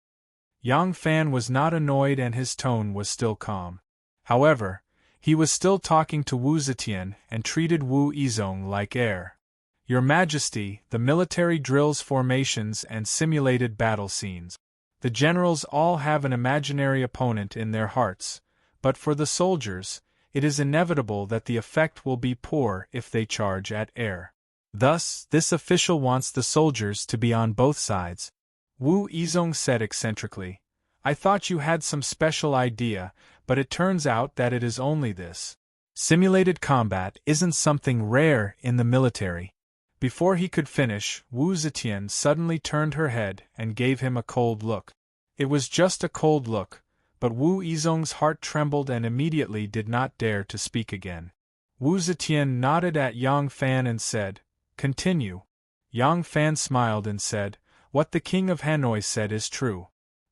Yang Fan was not annoyed and his tone was still calm. However, he was still talking to Wu Zetian and treated Wu Yizong like heir. "Your Majesty, the military drills formations and simulated battle scenes. The generals all have an imaginary opponent in their hearts, but for the soldiers, it is inevitable that the effect will be poor if they charge at air. Thus, this official wants the soldiers to be on both sides." Wu Yizong said eccentrically, "I thought you had some special idea, but it turns out that it is only this. Simulated combat isn't something rare in the military." Before he could finish, Wu Zetian suddenly turned her head and gave him a cold look. It was just a cold look, but Wu Yizong's heart trembled and immediately did not dare to speak again. Wu Zetian nodded at Yang Fan and said, "Continue." Yang Fan smiled and said, "What the King of Hanoi said is true.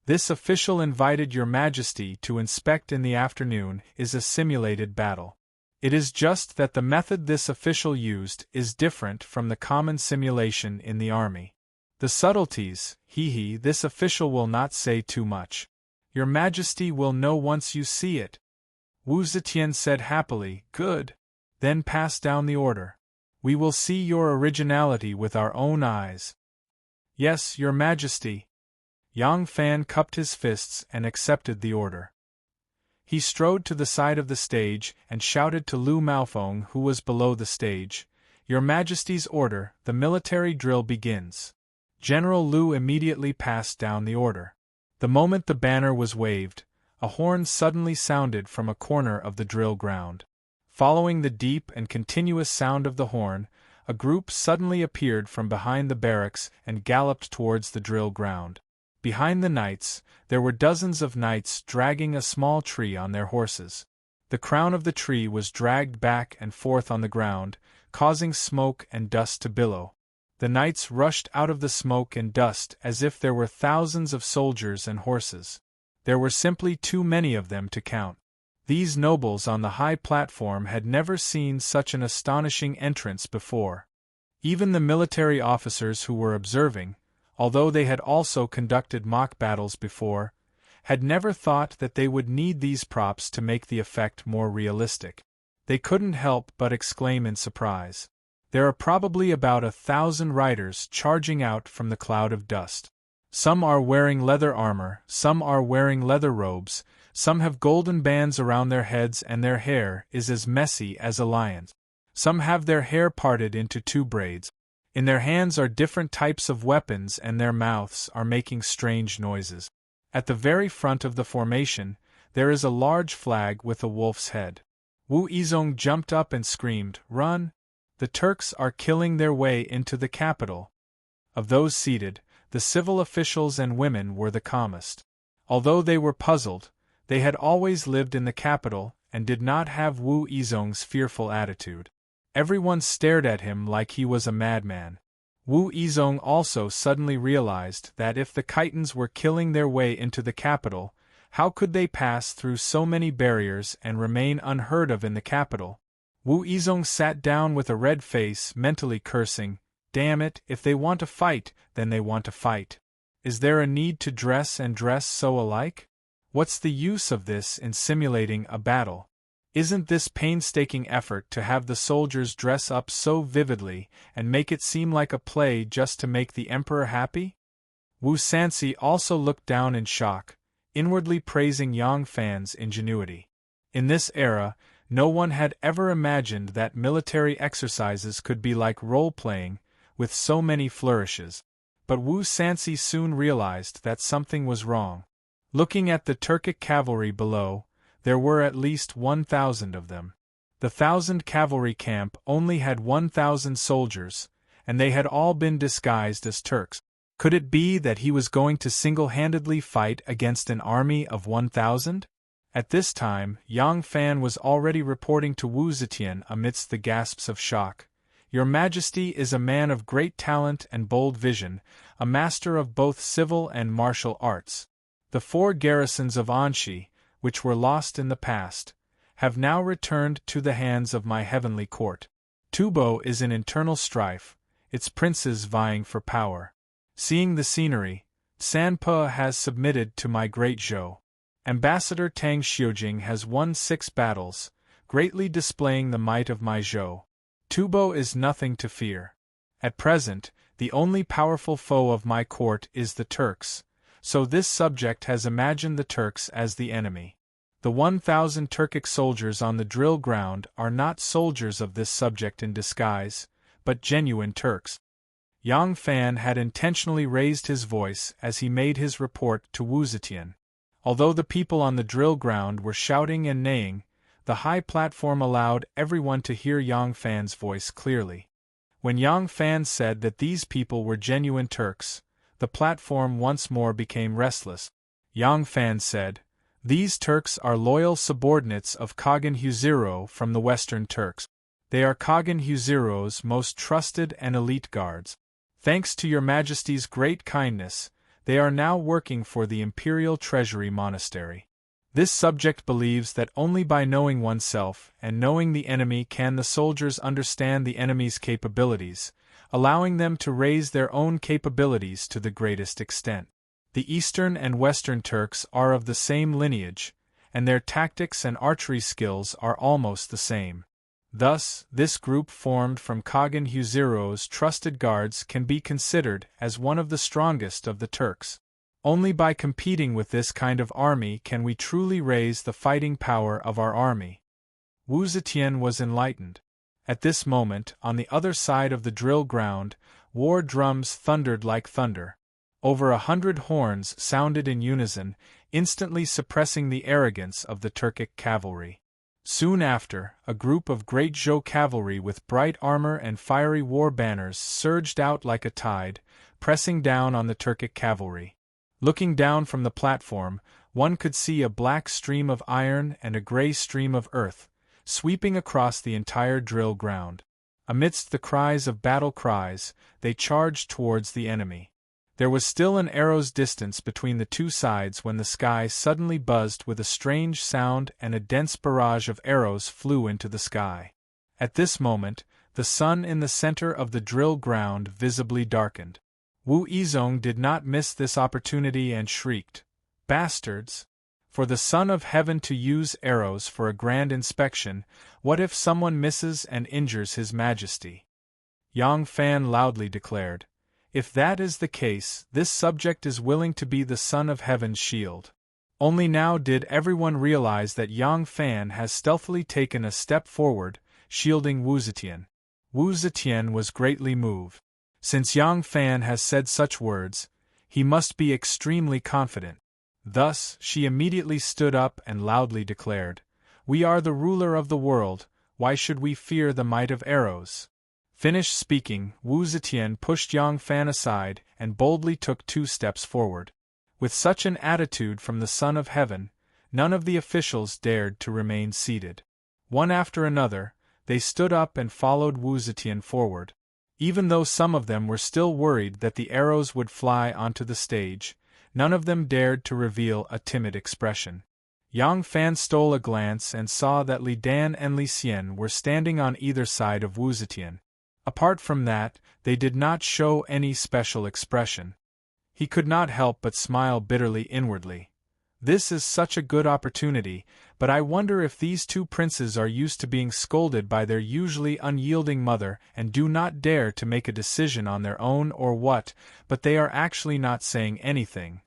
This official invited Your Majesty to inspect in the afternoon is a simulated battle. It is just that the method this official used is different from the common simulation in the army. The subtleties, this official will not say too much. Your Majesty will know once you see it." Wu Zetian said happily, "Good. Then pass down the order. We will see your originality with our own eyes." "Yes, Your Majesty." Yang Fan cupped his fists and accepted the order. He strode to the side of the stage and shouted to Lu Maofeng, who was below the stage, "Your Majesty's order, the military drill begins." General Lu immediately passed down the order. The moment the banner was waved, a horn suddenly sounded from a corner of the drill ground. Following the deep and continuous sound of the horn, a group suddenly appeared from behind the barracks and galloped towards the drill ground. Behind the knights, there were dozens of knights dragging a small tree on their horses. The crown of the tree was dragged back and forth on the ground, causing smoke and dust to billow. The knights rushed out of the smoke and dust as if there were thousands of soldiers and horses. There were simply too many of them to count. These nobles on the high platform had never seen such an astonishing entrance before. Even the military officers who were observing, although they had also conducted mock battles before, had never thought that they would need these props to make the effect more realistic. They couldn't help but exclaim in surprise. There are probably about 1,000 riders charging out from the cloud of dust. Some are wearing leather armor, some are wearing leather robes, some have golden bands around their heads and their hair is as messy as a lion's. Some have their hair parted into 2 braids. In their hands are different types of weapons and their mouths are making strange noises. At the very front of the formation, there is a large flag with a wolf's head. Wu Yizong jumped up and screamed, "Run! The Turks are killing their way into the capital." Of those seated, the civil officials and women were the calmest. Although they were puzzled, they had always lived in the capital and did not have Wu Yizong's fearful attitude. Everyone stared at him like he was a madman. Wu Yizong also suddenly realized that if the Khitans were killing their way into the capital, how could they pass through so many barriers and remain unheard of in the capital? Wu Yizong sat down with a red face, mentally cursing, "Damn it, if they want to fight, then they want to fight. Is there a need to dress and dress so alike? What's the use of this in simulating a battle? Isn't this painstaking effort to have the soldiers dress up so vividly and make it seem like a play just to make the emperor happy?" Wu Sanxi also looked down in shock, inwardly praising Yang Fan's ingenuity. In this era, no one had ever imagined that military exercises could be like role-playing, with so many flourishes. But Wu Sanxi soon realized that something was wrong. Looking at the Turkic cavalry below, there were at least 1,000 of them. The 1,000 cavalry camp only had 1,000 soldiers, and they had all been disguised as Turks. Could it be that he was going to single-handedly fight against an army of 1,000? At this time, Yang Fan was already reporting to Wu Zetian amidst the gasps of shock. "Your Majesty is a man of great talent and bold vision, a master of both civil and martial arts. The 4 garrisons of Anxi, which were lost in the past, have now returned to the hands of my heavenly court. Tubo is in internal strife, its princes vying for power. Seeing the scenery, Sanpo has submitted to my great Zhou. Ambassador Tang Xiujing has won 6 battles, greatly displaying the might of my Zhou. Tubo is nothing to fear. At present, the only powerful foe of my court is the Turks, so this subject has imagined the Turks as the enemy. The 1,000 Turkic soldiers on the drill ground are not soldiers of this subject in disguise, but genuine Turks." Yang Fan had intentionally raised his voice as he made his report to Wu Zetian. Although the people on the drill ground were shouting and neighing, the high platform allowed everyone to hear Yang Fan's voice clearly. When Yang Fan said that these people were genuine Turks, the platform once more became restless. Yang Fan said, "These Turks are loyal subordinates of Khagan Huziro from the Western Turks. They are Khagan Huziro's most trusted and elite guards. Thanks to your Majesty's great kindness, they are now working for the Imperial Treasury Monastery. This subject believes that only by knowing oneself and knowing the enemy can the soldiers understand the enemy's capabilities, allowing them to raise their own capabilities to the greatest extent. The Eastern and Western Turks are of the same lineage, and their tactics and archery skills are almost the same. Thus, this group formed from Khagan Huziro's trusted guards can be considered as one of the strongest of the Turks. Only by competing with this kind of army can we truly raise the fighting power of our army." Wu Zetian was enlightened. At this moment, on the other side of the drill ground, war drums thundered like thunder. Over 100 horns sounded in unison, instantly suppressing the arrogance of the Turkic cavalry. Soon after, a group of great Zhou cavalry with bright armor and fiery war banners surged out like a tide, pressing down on the Turkic cavalry. Looking down from the platform, one could see a black stream of iron and a gray stream of earth, sweeping across the entire drill ground. Amidst the cries of battle cries, they charged towards the enemy. There was still an arrow's distance between the two sides when the sky suddenly buzzed with a strange sound and a dense barrage of arrows flew into the sky. At this moment, the sun in the center of the drill ground visibly darkened. Wu Yizong did not miss this opportunity and shrieked, "Bastards! For the Son of Heaven to use arrows for a grand inspection, what if someone misses and injures His Majesty?" Yang Fan loudly declared, "If that is the case, this subject is willing to be the Son of Heaven's shield." Only now did everyone realize that Yang Fan has stealthily taken a step forward, shielding Wu Zetian. Wu Zetian was greatly moved. Since Yang Fan has said such words, he must be extremely confident. Thus, she immediately stood up and loudly declared, "We are the ruler of the world, why should we fear the might of arrows?" Finished speaking, Wu Zetian pushed Yang Fan aside and boldly took 2 steps forward. With such an attitude from the Son of Heaven, none of the officials dared to remain seated. One after another, they stood up and followed Wu Zetian forward. Even though some of them were still worried that the arrows would fly onto the stage, none of them dared to reveal a timid expression. Yang Fan stole a glance and saw that Li Dan and Li Xian were standing on either side of Wu Zetian. Apart from that, they did not show any special expression. He could not help but smile bitterly inwardly. This is such a good opportunity, but I wonder if these 2 princes are used to being scolded by their usually unyielding mother and do not dare to make a decision on their own or what, but they are actually not saying anything.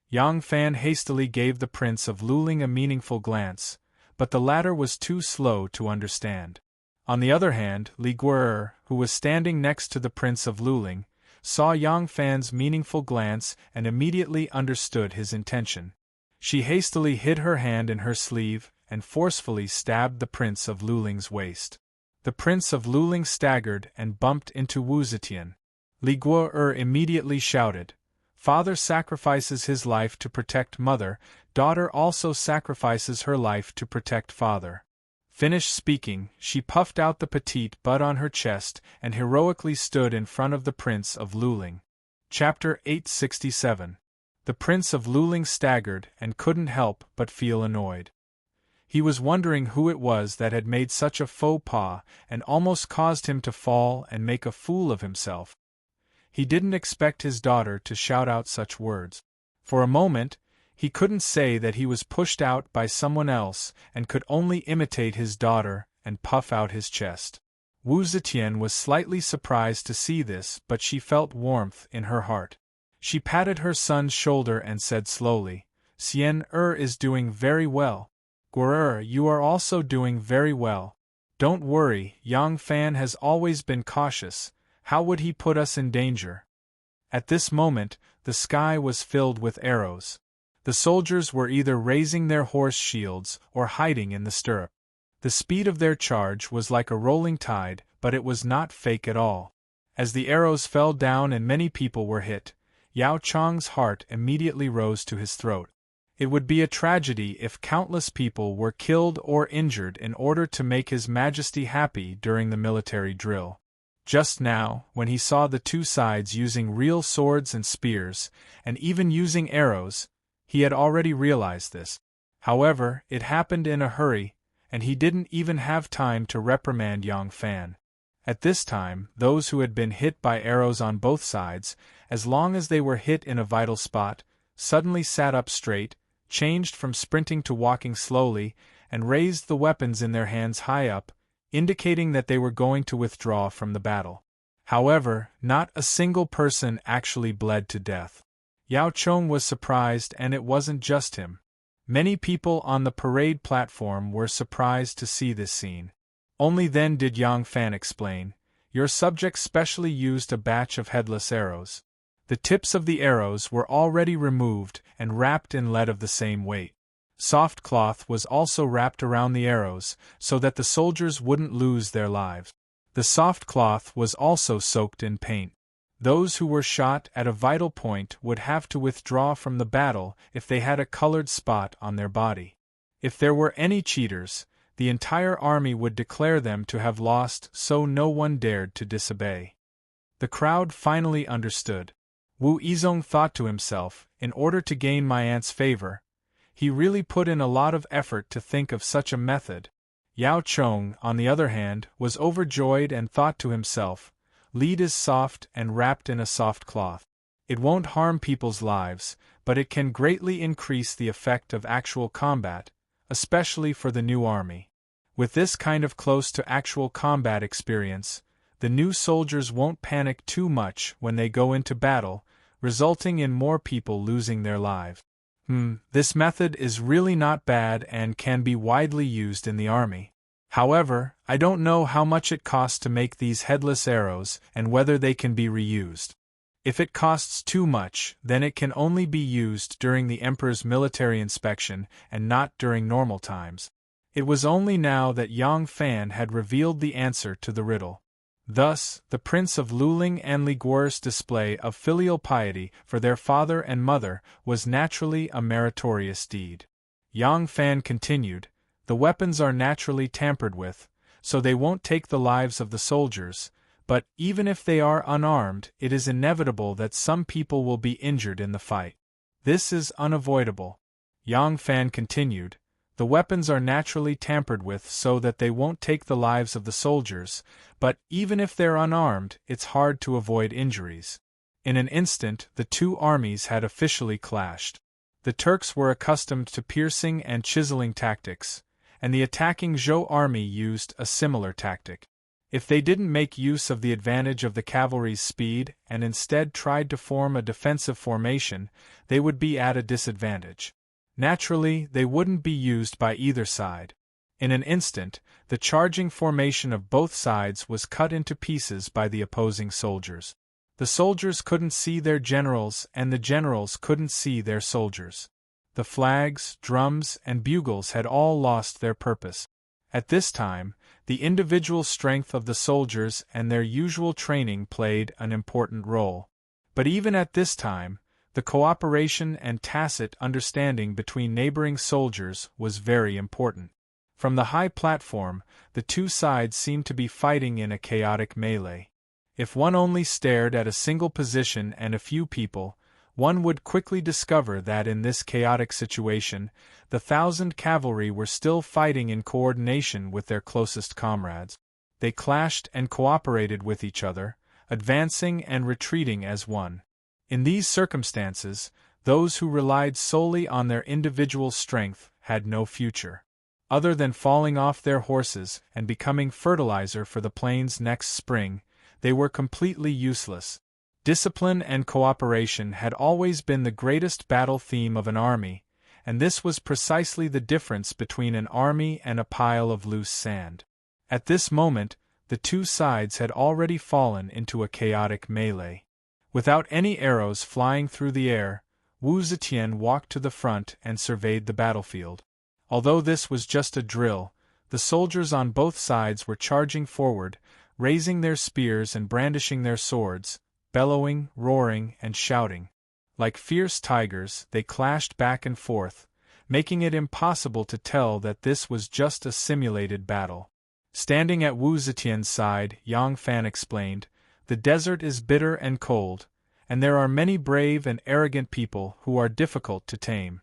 Yang Fan hastily gave the Prince of Luling a meaningful glance, but the latter was too slow to understand. On the other hand, Li Guo'er, who was standing next to the Prince of Luling, saw Yang Fan's meaningful glance and immediately understood his intention. She hastily hid her hand in her sleeve and forcefully stabbed the Prince of Luling's waist. The Prince of Luling staggered and bumped into Wu Zetian. Li Guo'er immediately shouted, "Father sacrifices his life to protect mother, daughter also sacrifices her life to protect father." Finished speaking, she puffed out the petite bud on her chest and heroically stood in front of the Prince of Luling. Chapter 867. The Prince of Luling staggered and couldn't help but feel annoyed. He was wondering who it was that had made such a faux pas and almost caused him to fall and make a fool of himself. He didn't expect his daughter to shout out such words. For a moment, he couldn't say that he was pushed out by someone else and could only imitate his daughter and puff out his chest. Wu Zetian was slightly surprised to see this, but she felt warmth in her heart. She patted her son's shoulder and said slowly, "Xian is doing very well. Guo'er, you are also doing very well. Don't worry, Yang Fan has always been cautious. How would he put us in danger?" At this moment, the sky was filled with arrows. The soldiers were either raising their horse shields or hiding in the stirrup. The speed of their charge was like a rolling tide, but it was not fake at all. As the arrows fell down and many people were hit, Yao Chang's heart immediately rose to his throat. It would be a tragedy if countless people were killed or injured in order to make His Majesty happy during the military drill. Just now, when he saw the 2 sides using real swords and spears, and even using arrows, he had already realized this. However, it happened in a hurry, and he didn't even have time to reprimand Yang Fan. At this time, those who had been hit by arrows on both sides, as long as they were hit in a vital spot, suddenly sat up straight, changed from sprinting to walking slowly, and raised the weapons in their hands high up, indicating that they were going to withdraw from the battle. However, not a single person actually bled to death. Yao Chong was surprised, and it wasn't just him. Many people on the parade platform were surprised to see this scene. Only then did Yang Fan explain, "Your subject specially used a batch of headless arrows. The tips of the arrows were already removed and wrapped in lead of the same weight. Soft cloth was also wrapped around the arrows so that the soldiers wouldn't lose their lives. The soft cloth was also soaked in paint. Those who were shot at a vital point would have to withdraw from the battle if they had a colored spot on their body. If there were any cheaters, the entire army would declare them to have lost, so no one dared to disobey." The crowd finally understood. Wu Yizong thought to himself, in order to gain my aunt's favor, he really put in a lot of effort to think of such a method. Yao Chong, on the other hand, was overjoyed and thought to himself, lead is soft and wrapped in a soft cloth. It won't harm people's lives, but it can greatly increase the effect of actual combat, especially for the new army. With this kind of close to actual combat experience, the new soldiers won't panic too much when they go into battle, resulting in more people losing their lives. This method is really not bad and can be widely used in the army. However, I don't know how much it costs to make these headless arrows and whether they can be reused. If it costs too much, then it can only be used during the Emperor's military inspection and not during normal times. It was only now that Yang Fan had revealed the answer to the riddle. Thus, the Prince of Luling and Liguor's display of filial piety for their father and mother was naturally a meritorious deed. Yang Fan continued, "The weapons are naturally tampered with, so they won't take the lives of the soldiers, but even if they are unarmed, it is inevitable that some people will be injured in the fight. This is unavoidable." Yang Fan continued, "The weapons are naturally tampered with so that they won't take the lives of the soldiers, but even if they're unarmed, it's hard to avoid injuries." In an instant, the two armies had officially clashed. The Turks were accustomed to piercing and chiseling tactics, and the attacking Zhou army used a similar tactic. If they didn't make use of the advantage of the cavalry's speed and instead tried to form a defensive formation, they would be at a disadvantage. Naturally, they wouldn't be used by either side. In an instant, the charging formation of both sides was cut into pieces by the opposing soldiers. The soldiers couldn't see their generals, and the generals couldn't see their soldiers. The flags, drums, and bugles had all lost their purpose. At this time, the individual strength of the soldiers and their usual training played an important role. But even at this time, the cooperation and tacit understanding between neighboring soldiers was very important. From the high platform, the two sides seemed to be fighting in a chaotic melee. If one only stared at a single position and a few people, one would quickly discover that in this chaotic situation, the 1,000 cavalry were still fighting in coordination with their closest comrades. They clashed and cooperated with each other, advancing and retreating as one. In these circumstances, those who relied solely on their individual strength had no future. Other than falling off their horses and becoming fertilizer for the plains next spring, they were completely useless. Discipline and cooperation had always been the greatest battle theme of an army, and this was precisely the difference between an army and a pile of loose sand. At this moment, the two sides had already fallen into a chaotic melee. Without any arrows flying through the air, Wu Zetian walked to the front and surveyed the battlefield. Although this was just a drill, the soldiers on both sides were charging forward, raising their spears and brandishing their swords, bellowing, roaring, and shouting. Like fierce tigers, they clashed back and forth, making it impossible to tell that this was just a simulated battle. Standing at Wu Zetian's side, Yang Fan explained, "The desert is bitter and cold, and there are many brave and arrogant people who are difficult to tame.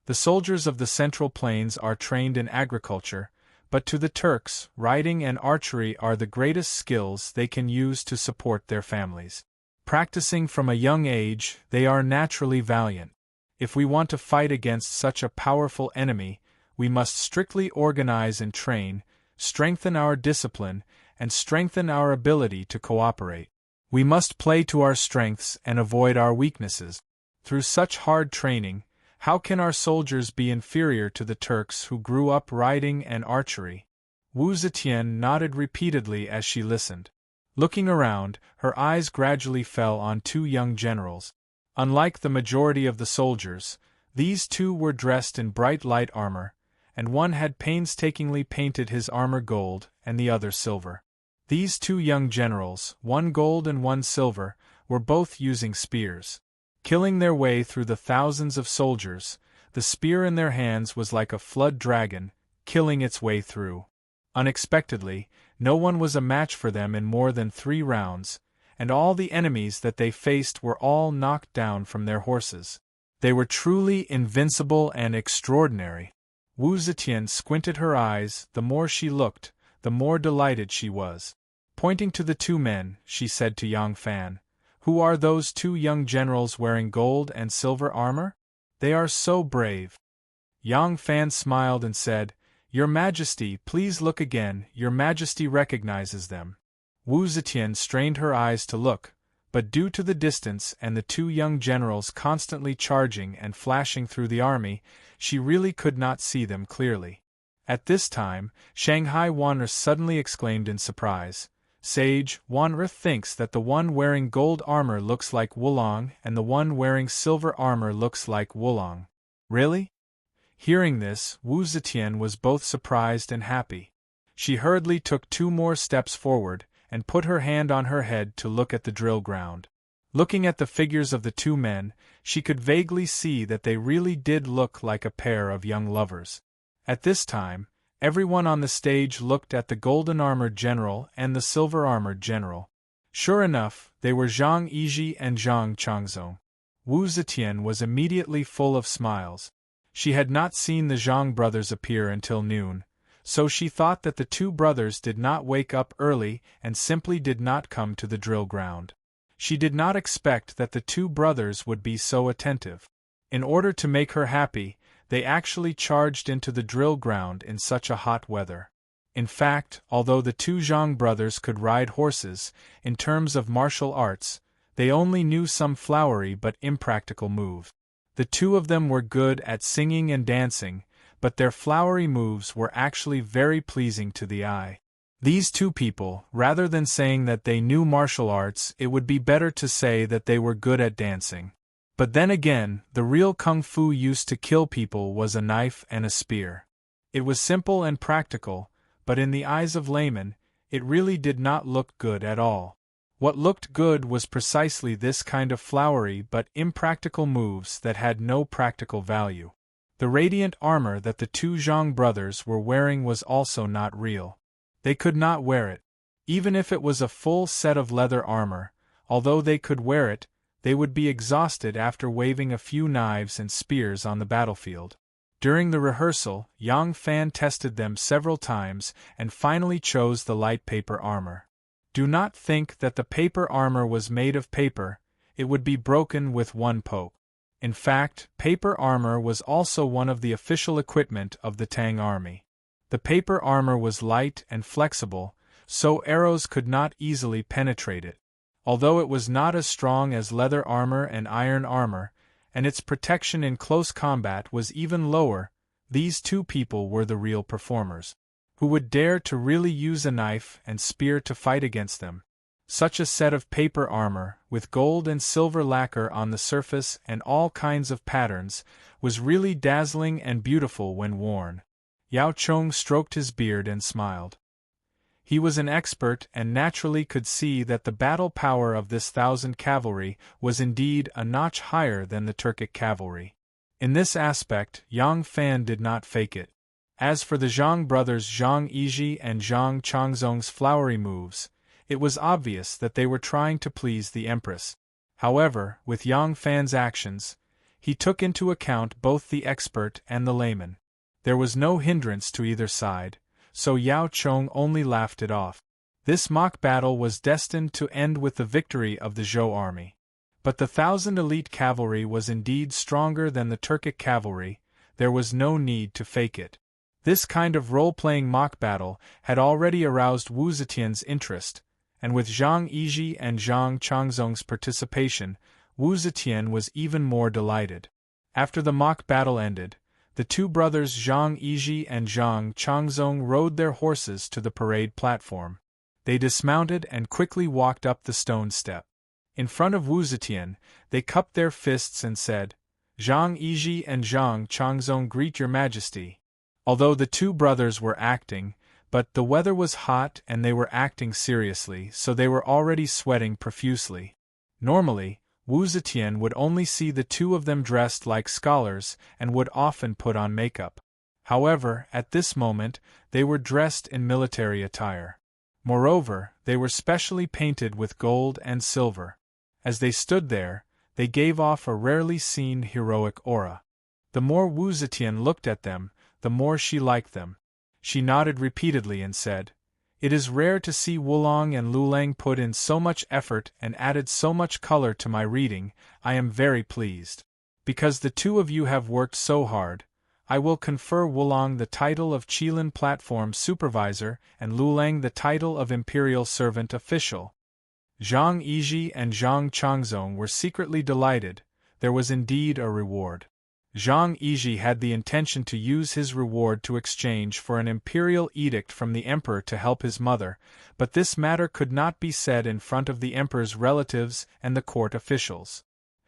The soldiers of the Central Plains are trained in agriculture, but to the Turks, riding and archery are the greatest skills they can use to support their families. Practicing from a young age, they are naturally valiant. If we want to fight against such a powerful enemy, we must strictly organize and train, strengthen our discipline, and strengthen our ability to cooperate. We must play to our strengths and avoid our weaknesses. Through such hard training, how can our soldiers be inferior to the Turks who grew up riding and archery?" Wu Zetian nodded repeatedly as she listened. Looking around, her eyes gradually fell on two young generals. Unlike the majority of the soldiers, these two were dressed in bright light armor, and one had painstakingly painted his armor gold and the other silver. These two young generals, one gold and one silver, were both using spears. Killing their way through the thousands of soldiers, the spear in their hands was like a flood dragon, killing its way through. Unexpectedly, no one was a match for them in more than 3 rounds, and all the enemies that they faced were all knocked down from their horses. They were truly invincible and extraordinary. Wu Zetian squinted her eyes. The more she looked, the more delighted she was. Pointing to the two men, she said to Yang Fan, "Who are those two young generals wearing gold and silver armor? They are so brave." Yang Fan smiled and said, "Your Majesty, please look again, Your Majesty recognizes them." Wu Zetian strained her eyes to look, but due to the distance and the two young generals constantly charging and flashing through the army, she really could not see them clearly. At this time, Shanghai Wan'er suddenly exclaimed in surprise, "Sage, Wan'er thinks that the one wearing gold armor looks like Wulong and the one wearing silver armor looks like Wulong." "Really?" Hearing this, Wu Zetian was both surprised and happy. She hurriedly took 2 more steps forward, and put her hand on her head to look at the drill ground. Looking at the figures of the two men, she could vaguely see that they really did look like a pair of young lovers. At this time, everyone on the stage looked at the golden-armored general and the silver-armored general. Sure enough, they were Zhang Yizhi and Zhang Changzong. Wu Zetian was immediately full of smiles. She had not seen the Zhang brothers appear until noon, so she thought that the two brothers did not wake up early and simply did not come to the drill ground. She did not expect that the two brothers would be so attentive. In order to make her happy, they actually charged into the drill ground in such a hot weather. In fact, although the two Zhang brothers could ride horses, in terms of martial arts, they only knew some flowery but impractical moves. The two of them were good at singing and dancing, but their flowery moves were actually very pleasing to the eye. These two people, rather than saying that they knew martial arts, it would be better to say that they were good at dancing. But then again, the real kung fu used to kill people was a knife and a spear. It was simple and practical, but in the eyes of laymen, it really did not look good at all. What looked good was precisely this kind of flowery but impractical moves that had no practical value. The radiant armor that the two Zhang brothers were wearing was also not real. They could not wear it. Even if it was a full set of leather armor, although they could wear it, they would be exhausted after waving a few knives and spears on the battlefield. During the rehearsal, Yang Fan tested them several times and finally chose the light paper armor. Do not think that the paper armor was made of paper, it would be broken with one poke. In fact, paper armor was also one of the official equipment of the Tang army. The paper armor was light and flexible, so arrows could not easily penetrate it. Although it was not as strong as leather armor and iron armor, and its protection in close combat was even lower, these two people were the real performers. Who would dare to really use a knife and spear to fight against them? Such a set of paper armor, with gold and silver lacquer on the surface and all kinds of patterns, was really dazzling and beautiful when worn. Yao Chong stroked his beard and smiled. He was an expert and naturally could see that the battle power of this 1,000 cavalry was indeed a notch higher than the Turkic cavalry. In this aspect, Yang Fan did not fake it. As for the Zhang brothers Zhang Yizhi and Zhang Changzong's flowery moves, it was obvious that they were trying to please the Empress. However, with Yang Fan's actions, he took into account both the expert and the layman. There was no hindrance to either side, so Yao Chong only laughed it off. This mock battle was destined to end with the victory of the Zhou army. But the 1,000 elite cavalry was indeed stronger than the Turkic cavalry, there was no need to fake it. This kind of role-playing mock battle had already aroused Wu Zetian's interest, and with Zhang Yizhi and Zhang Changzong's participation, Wu Zetian was even more delighted. After the mock battle ended, the two brothers Zhang Yizhi and Zhang Changzong rode their horses to the parade platform. They dismounted and quickly walked up the stone step. In front of Wu Zetian, they cupped their fists and said, "Zhang Yizhi and Zhang Changzong greet your majesty." Although the two brothers were acting, but the weather was hot and they were acting seriously, so they were already sweating profusely. Normally, Wu Zetian would only see the two of them dressed like scholars and would often put on makeup. However, at this moment, they were dressed in military attire. Moreover, they were specially painted with gold and silver. As they stood there, they gave off a rarely seen heroic aura. The more Wu Zetian looked at them, the more she liked them. She nodded repeatedly and said, "It is rare to see Wulong and Lulang put in so much effort and added so much color to my reading. I am very pleased. Because the two of you have worked so hard, I will confer Wulong the title of Qilin Platform Supervisor and Lulang the title of Imperial Servant Official." Zhang Yizhi and Zhang Changzong were secretly delighted. There was indeed a reward. Zhang Yizhi had the intention to use his reward to exchange for an imperial edict from the emperor to help his mother, but this matter could not be said in front of the emperor's relatives and the court officials.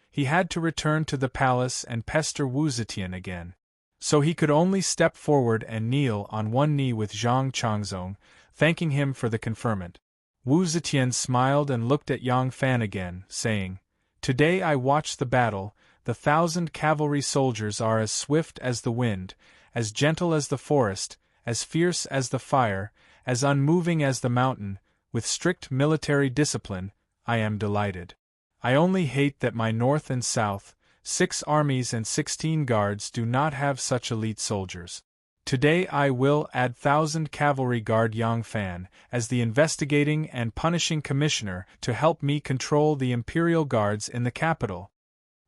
He had to return to the palace and pester Wu Zetian again. So he could only step forward and kneel on one knee with Zhang Changzong, thanking him for the conferment. Wu Zetian smiled and looked at Yang Fan again, saying, "Today I watched the battle. The 1,000 cavalry soldiers are as swift as the wind, as gentle as the forest, as fierce as the fire, as unmoving as the mountain, with strict military discipline. I am delighted. I only hate that my north and south, 6 armies and 16 guards do not have such elite soldiers. Today I will add 1,000 cavalry guard Yang Fan as the investigating and punishing commissioner to help me control the imperial guards in the capital."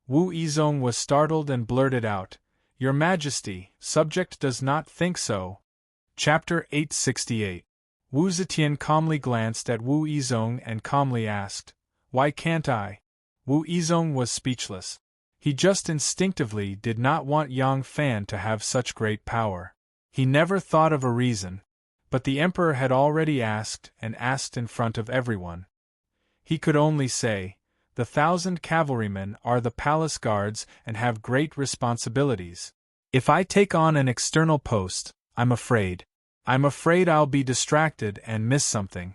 Wu Yizong was startled and blurted out, "Your Majesty, subject does not think so." Chapter 868. Wu Zetian calmly glanced at Wu Yizong and calmly asked, "Why can't I?" Wu Yizong was speechless. He just instinctively did not want Yang Fan to have such great power. He never thought of a reason, but the emperor had already asked and asked in front of everyone. He could only say, "The 1,000 cavalrymen are the palace guards and have great responsibilities. If I take on an external post, I'm afraid I'll be distracted and miss something."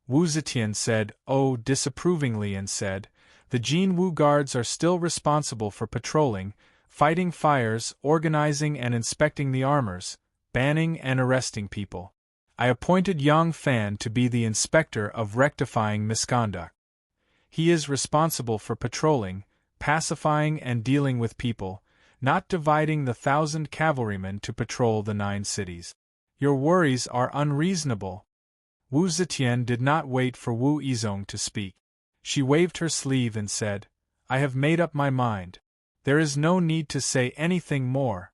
Wu Zetian said, disapprovingly and said, "The Jin Wu guards are still responsible for patrolling, fighting fires, organizing and inspecting the armors, banning and arresting people. I appointed Yang Fan to be the inspector of rectifying misconduct. He is responsible for patrolling, pacifying and dealing with people, not dividing the 1,000 cavalrymen to patrol the 9 cities. Your worries are unreasonable." Wu Zetian did not wait for Wu Yizong to speak. She waved her sleeve and said, "I have made up my mind. There is no need to say anything more.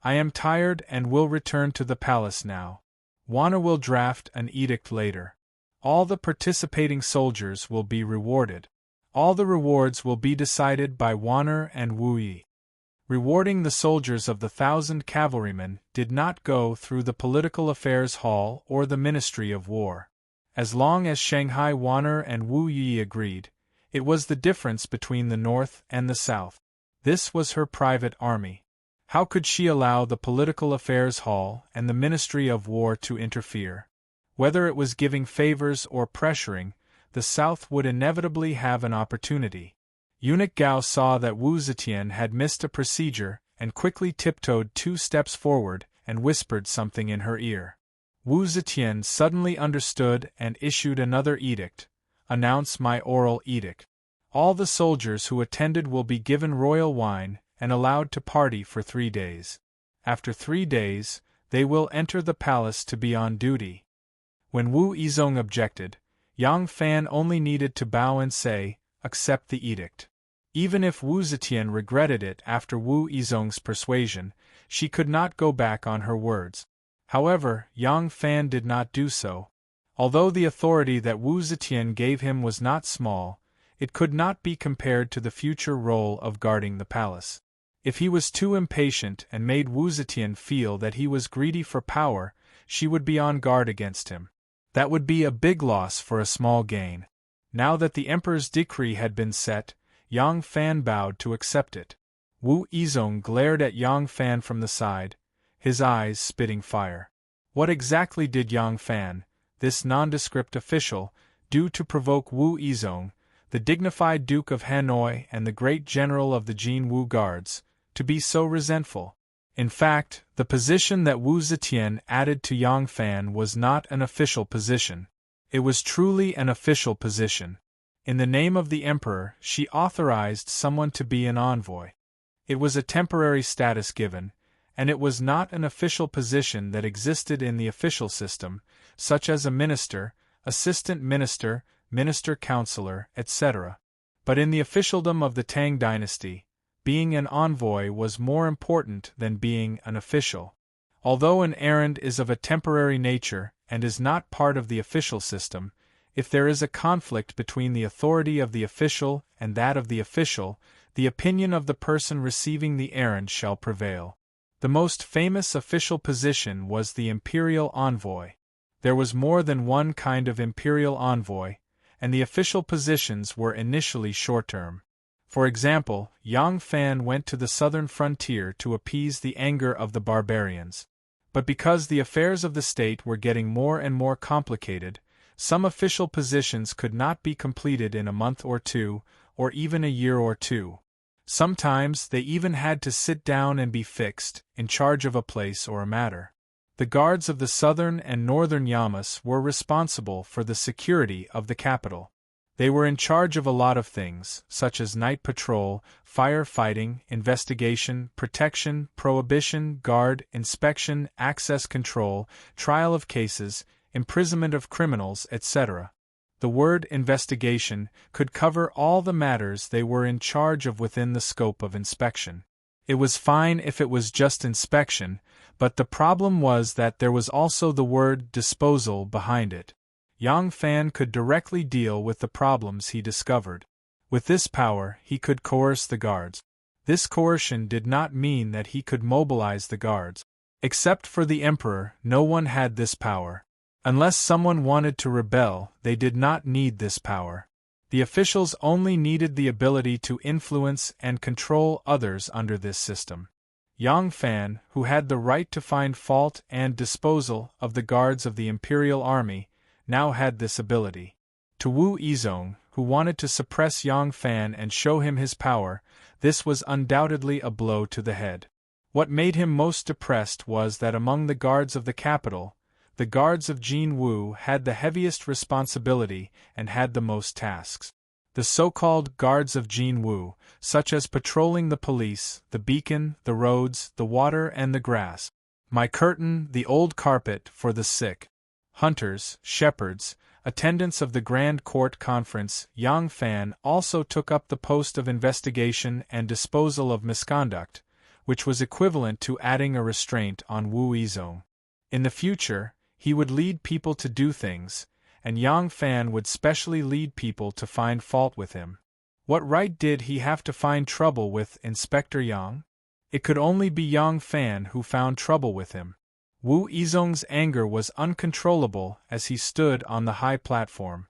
I am tired and will return to the palace now. Wana will draft an edict later. All the participating soldiers will be rewarded. All the rewards will be decided by Wana and Wu Yi." Rewarding the soldiers of the 1,000 cavalrymen did not go through the Political Affairs Hall or the Ministry of War. As long as Shanghai Wana and Wu Yi agreed, it was the difference between the North and the South. This was her private army. How could she allow the Political Affairs Hall and the Ministry of War to interfere? Whether it was giving favors or pressuring, the South would inevitably have an opportunity. Eunuch Gao saw that Wu Zetian had missed a procedure and quickly tiptoed 2 steps forward and whispered something in her ear. Wu Zetian suddenly understood and issued another edict. "Announce my oral edict. All the soldiers who attended will be given royal wine and allowed to party for 3 days. After 3 days, they will enter the palace to be on duty." When Wu Yizong objected, Yang Fan only needed to bow and say, "Accept the edict." Even if Wu Zetian regretted it after Wu Yizong's persuasion, she could not go back on her words. However, Yang Fan did not do so. Although the authority that Wu Zetian gave him was not small, it could not be compared to the future role of guarding the palace. If he was too impatient and made Wu Zetian feel that he was greedy for power, she would be on guard against him. That would be a big loss for a small gain. Now that the emperor's decree had been set, Yang Fan bowed to accept it. Wu Yizong glared at Yang Fan from the side, his eyes spitting fire. What exactly did Yang Fan, this nondescript official, do to provoke Wu Yizong, the dignified Duke of Hanoi and the great general of the Jin Wu Guards, to be so resentful? In fact, the position that Wu Zetian added to Yang Fan was not an official position. It was truly an official position. In the name of the emperor, she authorized someone to be an envoy. It was a temporary status given, and it was not an official position that existed in the official system, such as a minister, assistant minister, minister-counselor, etc. But in the officialdom of the Tang dynasty, being an envoy was more important than being an official. Although an errand is of a temporary nature and is not part of the official system, if there is a conflict between the authority of the official and that of the official, the opinion of the person receiving the errand shall prevail. The most famous official position was the imperial envoy. There was more than one kind of imperial envoy, and the official positions were initially short-term. For example, Yang Fan went to the southern frontier to appease the anger of the barbarians. But because the affairs of the state were getting more and more complicated, Some official positions could not be completed in a month or two, or even a year or two. Sometimes they even had to sit down and be fixed, in charge of a place or a matter. The guards of the southern and northern yamas were responsible for the security of the capital. They were in charge of a lot of things, such as night patrol, fire fighting, investigation, protection, prohibition, guard, inspection, access control, trial of cases, imprisonment of criminals, etc. The word investigation could cover all the matters they were in charge of within the scope of inspection. It was fine if it was just inspection, but the problem was that there was also the word disposal behind it. Yang Fan could directly deal with the problems he discovered. With this power, he could coerce the guards. This coercion did not mean that he could mobilize the guards. Except for the emperor, no one had this power. Unless someone wanted to rebel, they did not need this power. The officials only needed the ability to influence and control others under this system. Yang Fan, who had the right to find fault and disposal of the guards of the imperial army, now had this ability. To Wu Yizong, who wanted to suppress Yang Fan and show him his power, this was undoubtedly a blow to the head. What made him most depressed was that among the guards of the capital, the guards of Jin Wu had the heaviest responsibility and had the most tasks. The so-called guards of Jin Wu, such as patrolling the police, the beacon, the roads, the water and the grass, my curtain, the old carpet for the sick, hunters, shepherds, attendants of the Grand Court Conference. Yang Fan also took up the post of investigation and disposal of misconduct, which was equivalent to adding a restraint on Wu Yizong. In the future, he would lead people to do things, and Yang Fan would specially lead people to find fault with him. What right did he have to find trouble with Inspector Yang? It could only be Yang Fan who found trouble with him. Wu Yizong's anger was uncontrollable as he stood on the high platform.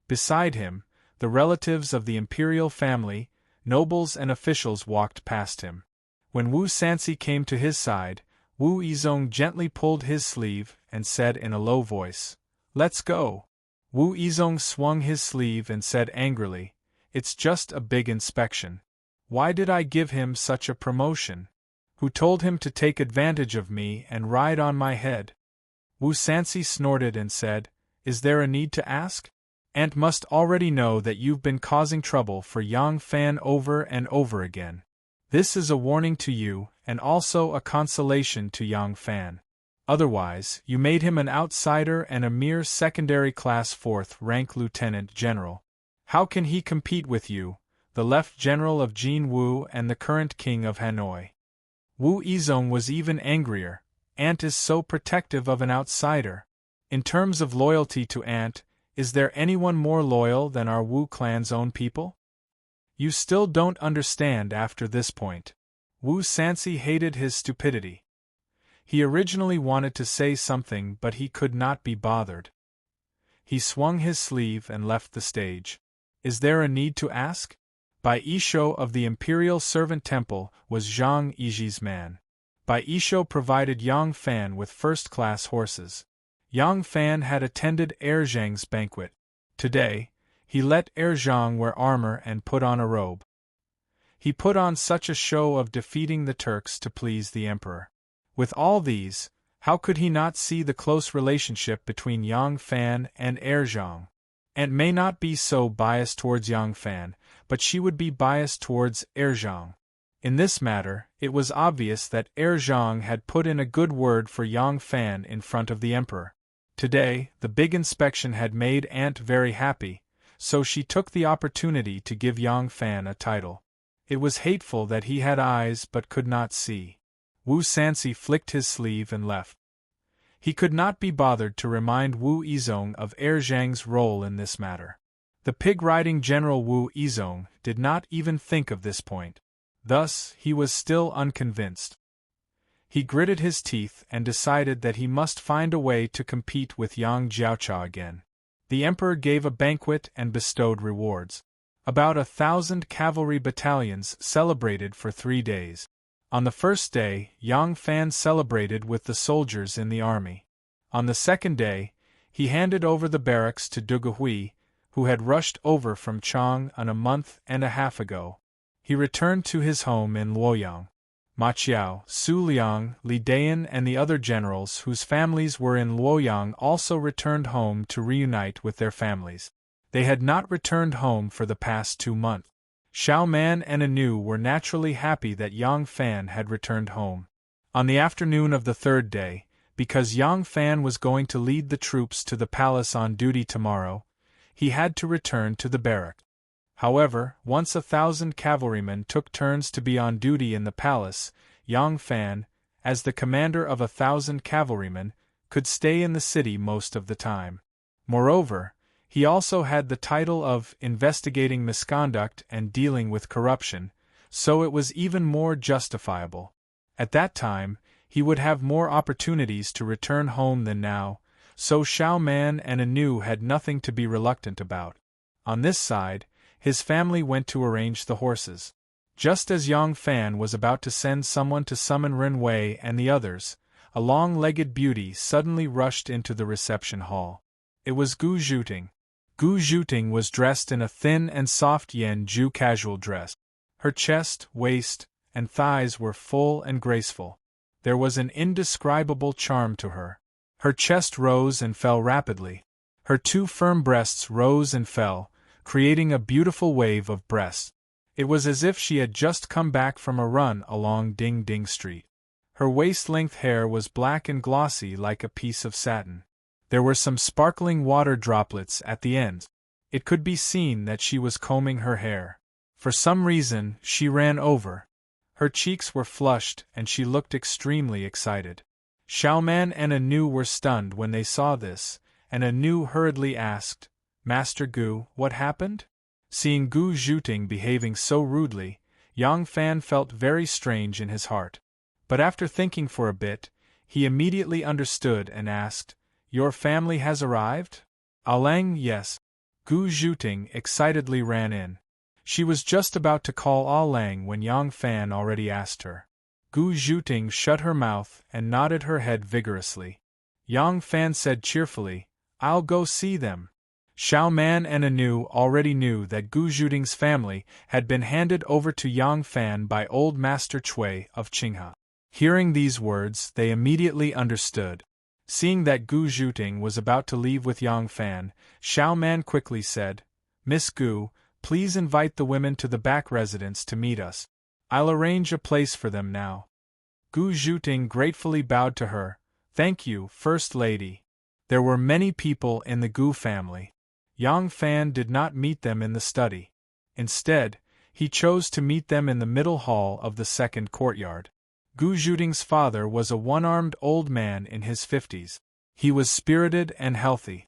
Beside him, the relatives of the imperial family, nobles and officials walked past him. When Wu Sanxi came to his side, Wu Yizong gently pulled his sleeve and said in a low voice, "Let's go." Wu Yizong swung his sleeve and said angrily, "It's just a big inspection. Why did I give him such a promotion? Who told him to take advantage of me and ride on my head?" Wu Sanxi snorted and said, "Is there a need to ask? Aunt must already know that you've been causing trouble for Yang Fan over and over again. This is a warning to you, and also a consolation to Yang Fan. Otherwise, you made him an outsider and a mere secondary-class fourth-rank lieutenant general. How can he compete with you, the left general of Jin Wu and the current king of Hanoi?" Wu Yizong was even angrier. Aunt is so protective of an outsider. In terms of loyalty to Aunt, is there anyone more loyal than our Wu clan's own people? You still don't understand after this point. Wu Sanxi hated his stupidity. He originally wanted to say something, but he could not be bothered. He swung his sleeve and left the stage. Is there a need to ask? Bai Isho of the Imperial Servant Temple was Zhang Yiji's man. Bai Isho provided Yang Fan with first-class horses. Yang Fan had attended Zhang's banquet. Today, he let Zhang wear armor and put on a robe. He put on such a show of defeating the Turks to please the emperor. With all these, how could he not see the close relationship between Yang Fan and Zhang? Aunt may not be so biased towards Yang Fan, but she would be biased towards Zhang. In this matter, it was obvious that Zhang had put in a good word for Yang Fan in front of the emperor. Today, the big inspection had made Aunt very happy, so she took the opportunity to give Yang Fan a title. It was hateful that he had eyes but could not see. Wu Sanxi flicked his sleeve and left. He could not be bothered to remind Wu Yizong of Zhang's role in this matter. The pig-riding General Wu Yizong did not even think of this point. Thus, he was still unconvinced. He gritted his teeth and decided that he must find a way to compete with Yang Jiaocha again. The emperor gave a banquet and bestowed rewards. About 1,000 cavalry battalions celebrated for 3 days. On the first day, Yang Fan celebrated with the soldiers in the army. On the second day, He handed over the barracks to Duguhui, who had rushed over from Chang'an a month and a half ago. He returned to his home in Luoyang. Ma Qiao, Su Liang, Li Dayan and the other generals whose families were in Luoyang also returned home to reunite with their families. They had not returned home for the past 2 months. Xiao Man and Anu were naturally happy that Yang Fan had returned home. On the afternoon of the 3rd day, because Yang Fan was going to lead the troops to the palace on duty tomorrow, he had to return to the barrack. However, once 1,000 cavalrymen took turns to be on duty in the palace, Yang Fan, as the commander of 1,000 cavalrymen, could stay in the city most of the time. Moreover, he also had the title of investigating misconduct and dealing with corruption, so it was even more justifiable. At that time, he would have more opportunities to return home than now, so Xiao Man and Anu had nothing to be reluctant about. On this side, his family went to arrange the horses. Just as Yang Fan was about to send someone to summon Ren Wei and the others, a long-legged beauty suddenly rushed into the reception hall. It was Gu Zhuting. Gu Zhuting was dressed in a thin and soft Yanju casual dress. Her chest, waist, and thighs were full and graceful. There was an indescribable charm to her. Her chest rose and fell rapidly. Her 2 firm breasts rose and fell, creating a beautiful wave of breasts. It was as if she had just come back from a run along Ding Ding Street. Her waist-length hair was black and glossy like a piece of satin. There were some sparkling water droplets at the ends. It could be seen that she was combing her hair. For some reason, she ran over. Her cheeks were flushed and she looked extremely excited. Xiaoman and Anu were stunned when they saw this, and Anu hurriedly asked, "Master Gu, what happened?" Seeing Gu Zhuting behaving so rudely, Yang Fan felt very strange in his heart. But after thinking for a bit, he immediately understood and asked, "Your family has arrived?" "Alang, yes." Gu Zhuting excitedly ran in. She was just about to call Alang when Yang Fan already asked her. Gu Zhuting shut her mouth and nodded her head vigorously. Yang Fan said cheerfully, "I'll go see them." Xiao Man and Anu already knew that Gu Zhuting's family had been handed over to Yang Fan by old Master Cui of Qinghe. Hearing these words, they immediately understood. Seeing that Gu Zhuting was about to leave with Yang Fan, Xiao Man quickly said, "Miss Gu, please invite the women to the back residence to meet us. I'll arrange a place for them now." Gu Zhuting gratefully bowed to her. "Thank you, First Lady." There were many people in the Gu family. Yang Fan did not meet them in the study. Instead, he chose to meet them in the middle hall of the second courtyard. Gu Zhuting's father was a one-armed old man in his 50s. He was spirited and healthy.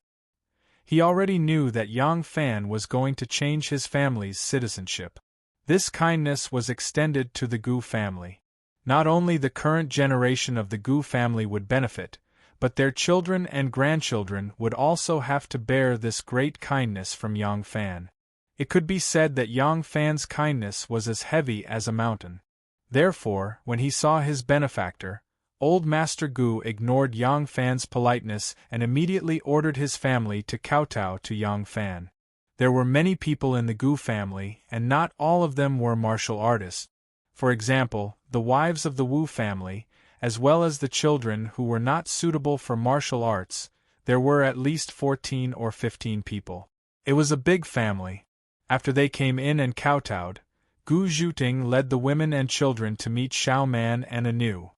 He already knew that Yang Fan was going to change his family's citizenship. This kindness was extended to the Gu family. Not only the current generation of the Gu family would benefit, but their children and grandchildren would also have to bear this great kindness from Yang Fan. It could be said that Yang Fan's kindness was as heavy as a mountain. Therefore, when he saw his benefactor, old Master Gu ignored Yang Fan's politeness and immediately ordered his family to kowtow to Yang Fan. There were many people in the Gu family, and not all of them were martial artists. For example, the wives of the Wu family, as well as the children who were not suitable for martial arts, there were at least 14 or 15 people. It was a big family. After they came in and kowtowed, Gu Zhuting led the women and children to meet Xiao Man and Anu.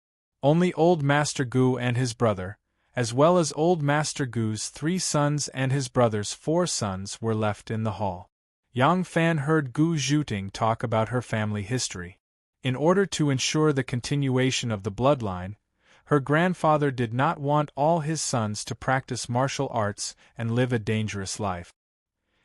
Only old Master Gu and his brother, as well as old Master Gu's 3 sons and his brother's 4 sons were left in the hall. Yang Fan heard Gu Zhuting talk about her family history. In order to ensure the continuation of the bloodline, her grandfather did not want all his sons to practice martial arts and live a dangerous life.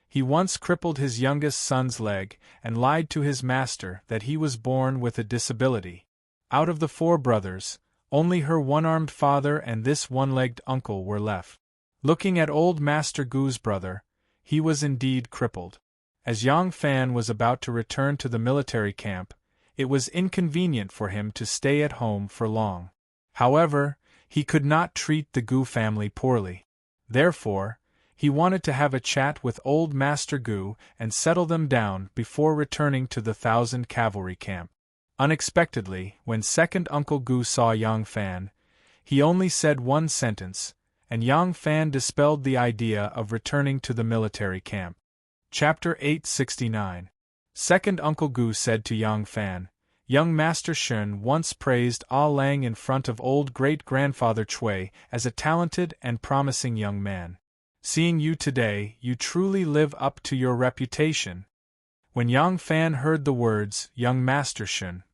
He once crippled his youngest son's leg and lied to his master that he was born with a disability. Out of the 4 brothers, only her one-armed father and this one-legged uncle were left. Looking at old Master Gu's brother, he was indeed crippled. As Yang Fan was about to return to the military camp, it was inconvenient for him to stay at home for long. However, he could not treat the Gu family poorly. Therefore, he wanted to have a chat with old Master Gu and settle them down before returning to the 1,000 cavalry camp. Unexpectedly, when second Uncle Gu saw Yang Fan, he only said one sentence, and Yang Fan dispelled the idea of returning to the military camp. Chapter 869. Second Uncle Gu said to Yang Fan, "Young Master Shun once praised Ah Lang in front of old great-grandfather Chui as a talented and promising young man. Seeing you today, you truly live up to your reputation." When Yang Fan heard the words, "Young Master Shun,"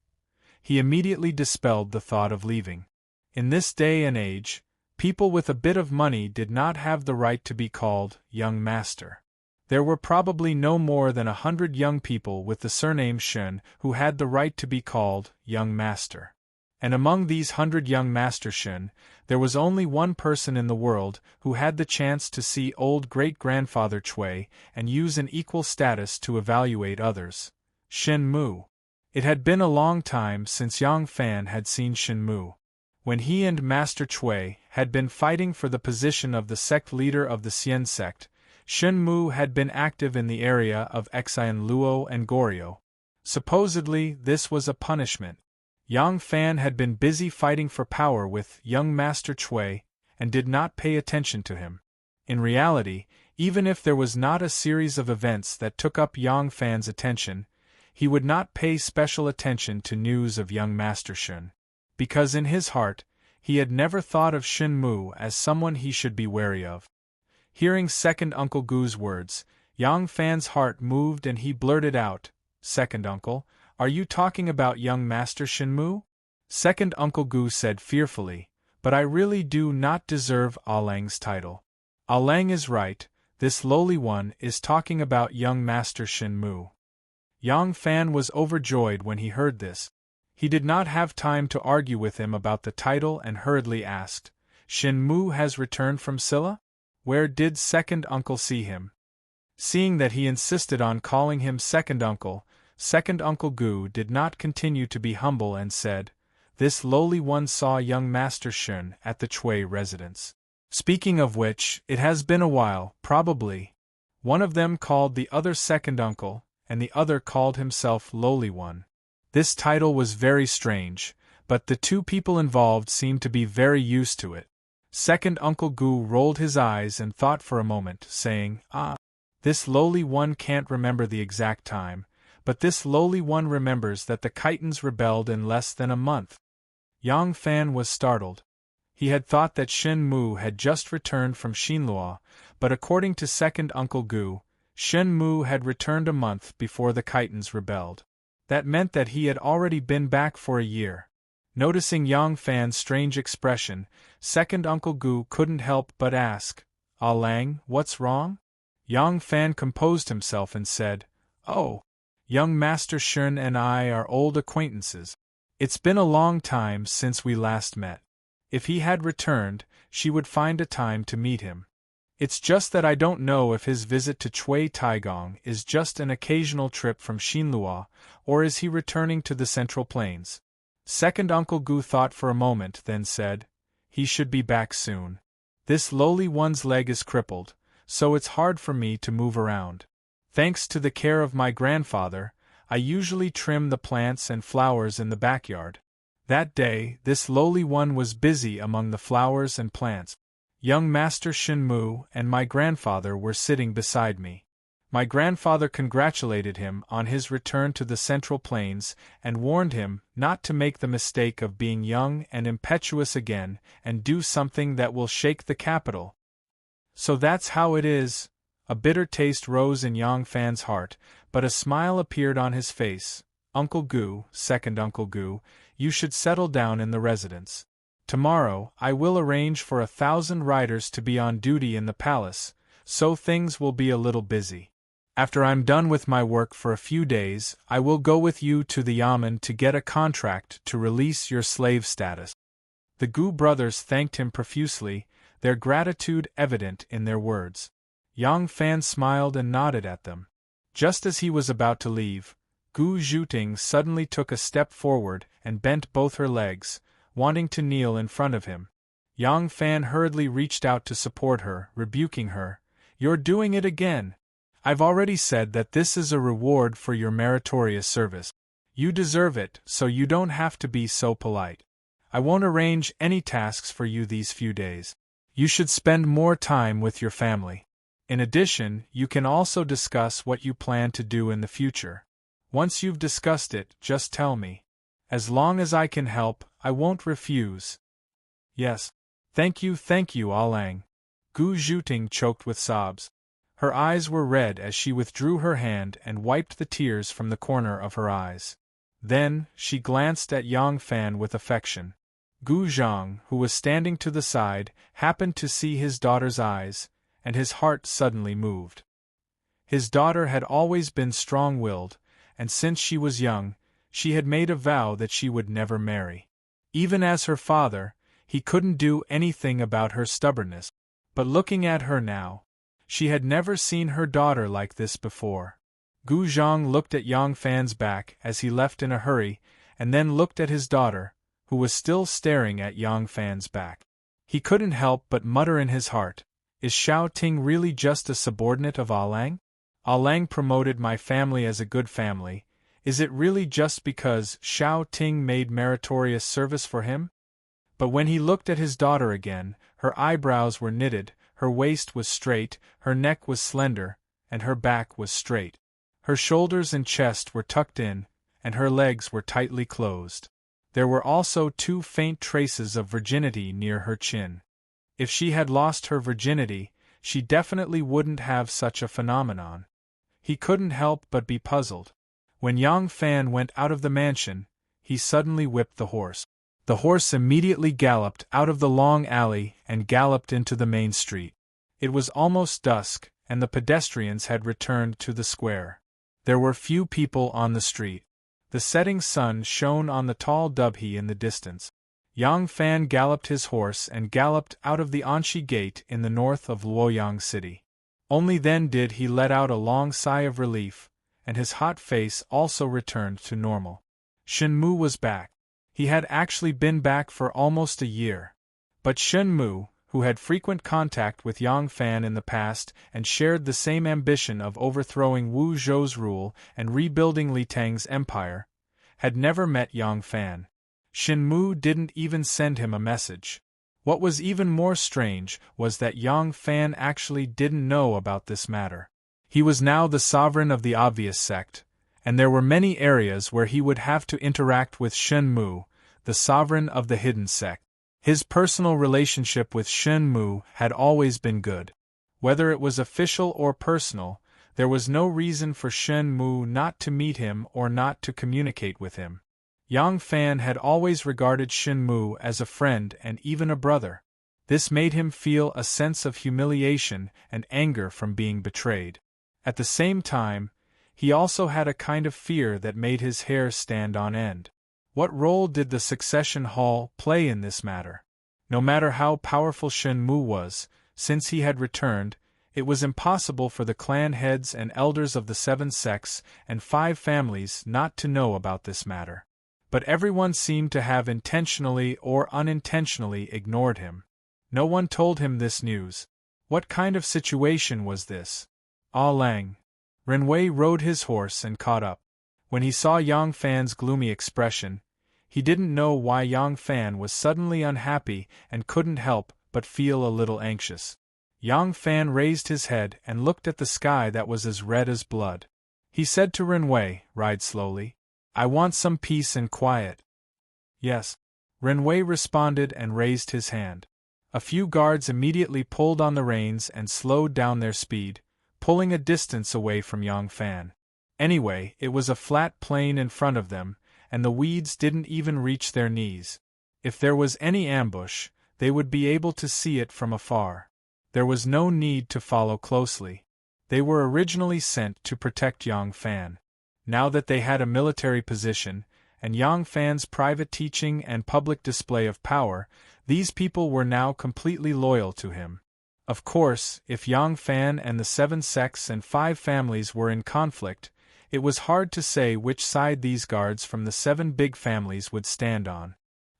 he immediately dispelled the thought of leaving. In this day and age, people with a bit of money did not have the right to be called young master. There were probably no more than 100 young people with the surname Shun who had the right to be called young master. And among these 100 young master Shun, there was only one person in the world who had the chance to see old great-grandfather Chui and use an equal status to evaluate others: Shen Mu. It had been a long time since Yang Fan had seen Shen Mu. When he and Master Chui had been fighting for the position of the sect leader of the Xian sect, Shen Mu had been active in the area of Xian Luo and Goryeo. Supposedly, this was a punishment. Yang Fan had been busy fighting for power with young Master Chui and did not pay attention to him. In reality, even if there was not a series of events that took up Yang Fan's attention, he would not pay special attention to news of young Master Shun, because in his heart, he had never thought of Shen Mu as someone he should be wary of. Hearing second Uncle Gu's words, Yang Fan's heart moved and he blurted out, "Second Uncle, are you talking about young Master Shen Mu?" Second Uncle Gu said fearfully, "But I really do not deserve Ah Lang's title." "Ah Lang is right, this lowly one is talking about young Master Shen Mu." Yang Fan was overjoyed when he heard this. He did not have time to argue with him about the title and hurriedly asked, "Shen Mu has returned from Silla? Where did second uncle see him?" Seeing that he insisted on calling him second Uncle Gu did not continue to be humble and said, "This lowly one saw young Master Shun at the Chui residence. Speaking of which, it has been a while, probably." One of them called the other second uncle, and the other called himself lowly one. This title was very strange, but the two people involved seemed to be very used to it. Second Uncle Gu rolled his eyes and thought for a moment, saying, This lowly one can't remember the exact time, but this lowly one remembers that the Khitans rebelled in less than a month." Yang Fan was startled. He had thought that Shen Mu had just returned from Xinluo, but according to second Uncle Gu, Shen Mu had returned a month before the Khitans rebelled. That meant that he had already been back for a year. Noticing Yang Fan's strange expression, second Uncle Gu couldn't help but ask, "Ah Lang, what's wrong?" Yang Fan composed himself and said, "Oh, young Master Shun and I are old acquaintances. It's been a long time since we last met. If he had returned, she would find a time to meet him. It's just that I don't know if his visit to Chui Taigong is just an occasional trip from Xinluo, or is he returning to the Central Plains." Second Uncle Gu thought for a moment, then said, "He should be back soon. This lowly one's leg is crippled, so it's hard for me to move around. Thanks to the care of my grandfather, I usually trim the plants and flowers in the backyard. That day, this lowly one was busy among the flowers and plants. Young Master Shen Mu and my grandfather were sitting beside me. My grandfather congratulated him on his return to the Central Plains and warned him not to make the mistake of being young and impetuous again and do something that will shake the capital. So that's how it is." A bitter taste rose in Yang Fan's heart, but a smile appeared on his face. "Uncle Gu, second Uncle Gu, you should settle down in the residence. Tomorrow, I will arrange for 1,000 riders to be on duty in the palace, so things will be a little busy. After I'm done with my work for a few days, I will go with you to the Yamen to get a contract to release your slave status." The Gu brothers thanked him profusely, their gratitude evident in their words. Yang Fan smiled and nodded at them. Just as he was about to leave, Gu Zhuting suddenly took a step forward and bent both her legs, wanting to kneel in front of him. Yang Fan hurriedly reached out to support her, rebuking her. "You're doing it again. I've already said that this is a reward for your meritorious service. You deserve it, so you don't have to be so polite. I won't arrange any tasks for you these few days. You should spend more time with your family. In addition, you can also discuss what you plan to do in the future. Once you've discussed it, just tell me. As long as I can help, I won't refuse." "Yes. Thank you, Alang." Gu Zhuting choked with sobs. Her eyes were red as she withdrew her hand and wiped the tears from the corner of her eyes. Then, she glanced at Yang Fan with affection. Gu Zhang, who was standing to the side, happened to see his daughter's eyes, and his heart suddenly moved. His daughter had always been strong-willed, and since she was young, she had made a vow that she would never marry. Even as her father, he couldn't do anything about her stubbornness. But looking at her now, she had never seen her daughter like this before. Gu Zhang looked at Yang Fan's back as he left in a hurry, and then looked at his daughter, who was still staring at Yang Fan's back. He couldn't help but mutter in his heart, "Is Xiao Ting really just a subordinate of Alang? Alang promoted my family as a good family. Is it really just because Xiao Ting made meritorious service for him?" But when he looked at his daughter again, her eyebrows were knitted, her waist was straight, her neck was slender, and her back was straight. Her shoulders and chest were tucked in, and her legs were tightly closed. There were also 2 faint traces of virginity near her chin. If she had lost her virginity, she definitely wouldn't have such a phenomenon. He couldn't help but be puzzled. When Yang Fan went out of the mansion, he suddenly whipped the horse. The horse immediately galloped out of the long alley and galloped into the main street. It was almost dusk, and the pedestrians had returned to the square. There were few people on the street. The setting sun shone on the tall dubhe in the distance. Yang Fan galloped his horse and galloped out of the Anshi Gate in the north of Luoyang City. Only then did he let out a long sigh of relief, and his hot face also returned to normal. Shen Mu was back. He had actually been back for almost a year. But Shen Mu, who had frequent contact with Yang Fan in the past and shared the same ambition of overthrowing Wu Zhou's rule and rebuilding Li Tang's empire, had never met Yang Fan. Shen Mu didn't even send him a message. What was even more strange was that Yang Fan actually didn't know about this matter. He was now the sovereign of the obvious sect, and there were many areas where he would have to interact with Shen Mu, the sovereign of the hidden sect. His personal relationship with Shen Mu had always been good. Whether it was official or personal, there was no reason for Shen Mu not to meet him or not to communicate with him. Yang Fan had always regarded Shen Mu as a friend and even a brother. This made him feel a sense of humiliation and anger from being betrayed. At the same time, he also had a kind of fear that made his hair stand on end. What role did the succession hall play in this matter? No matter how powerful Shen Mu was, since he had returned, it was impossible for the clan heads and elders of the 7 sects and 5 families not to know about this matter. But everyone seemed to have intentionally or unintentionally ignored him. No one told him this news. What kind of situation was this? Ah Lang. Renwei rode his horse and caught up. When he saw Yang Fan's gloomy expression, he didn't know why Yang Fan was suddenly unhappy and couldn't help but feel a little anxious. Yang Fan raised his head and looked at the sky that was as red as blood. He said to Renwei, "Ride slowly. I want some peace and quiet." "Yes." Renwei responded and raised his hand. A few guards immediately pulled on the reins and slowed down their speed, pulling a distance away from Yang Fan. Anyway, it was a flat plain in front of them, and the weeds didn't even reach their knees. If there was any ambush, they would be able to see it from afar. There was no need to follow closely. They were originally sent to protect Yang Fan. Now that they had a military position, and Yang Fan's private teaching and public display of power, these people were now completely loyal to him. Of course, if Yang Fan and the 7 sects and 5 families were in conflict, it was hard to say which side these guards from the 7 big families would stand on.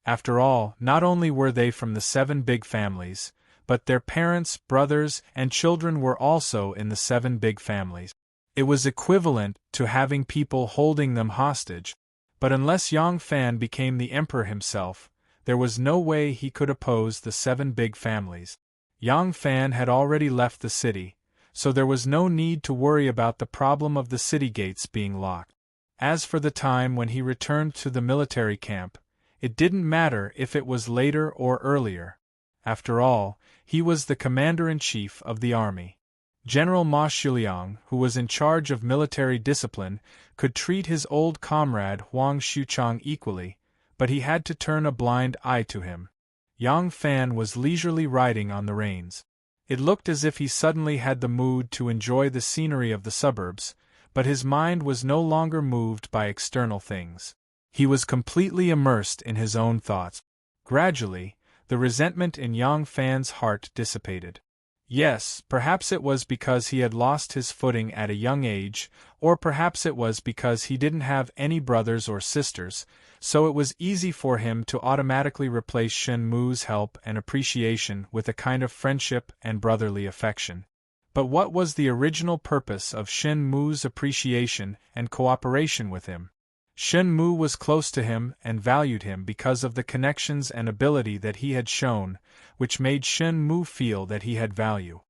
After all, not only were they from the 7 big families, but their parents, brothers, and children were also in the 7 big families. It was equivalent to having people holding them hostage, but unless Yang Fan became the emperor himself, there was no way he could oppose the 7 big families. Yang Fan had already left the city, so there was no need to worry about the problem of the city gates being locked. As for the time when he returned to the military camp, it didn't matter if it was later or earlier. After all, he was the commander-in-chief of the army. General Ma Xuliang, who was in charge of military discipline, could treat his old comrade Huang Xuchang equally, but he had to turn a blind eye to him. Yang Fan was leisurely riding on the reins. It looked as if he suddenly had the mood to enjoy the scenery of the suburbs, but his mind was no longer moved by external things. He was completely immersed in his own thoughts. Gradually, the resentment in Yang Fan's heart dissipated. Yes, perhaps it was because he had lost his footing at a young age, or perhaps it was because he didn't have any brothers or sisters, so it was easy for him to automatically replace Shen Mu's help and appreciation with a kind of friendship and brotherly affection. But what was the original purpose of Shen Mu's appreciation and cooperation with him? Shen Mu was close to him and valued him because of the connections and ability that he had shown, which made Shen Mu feel that he had value.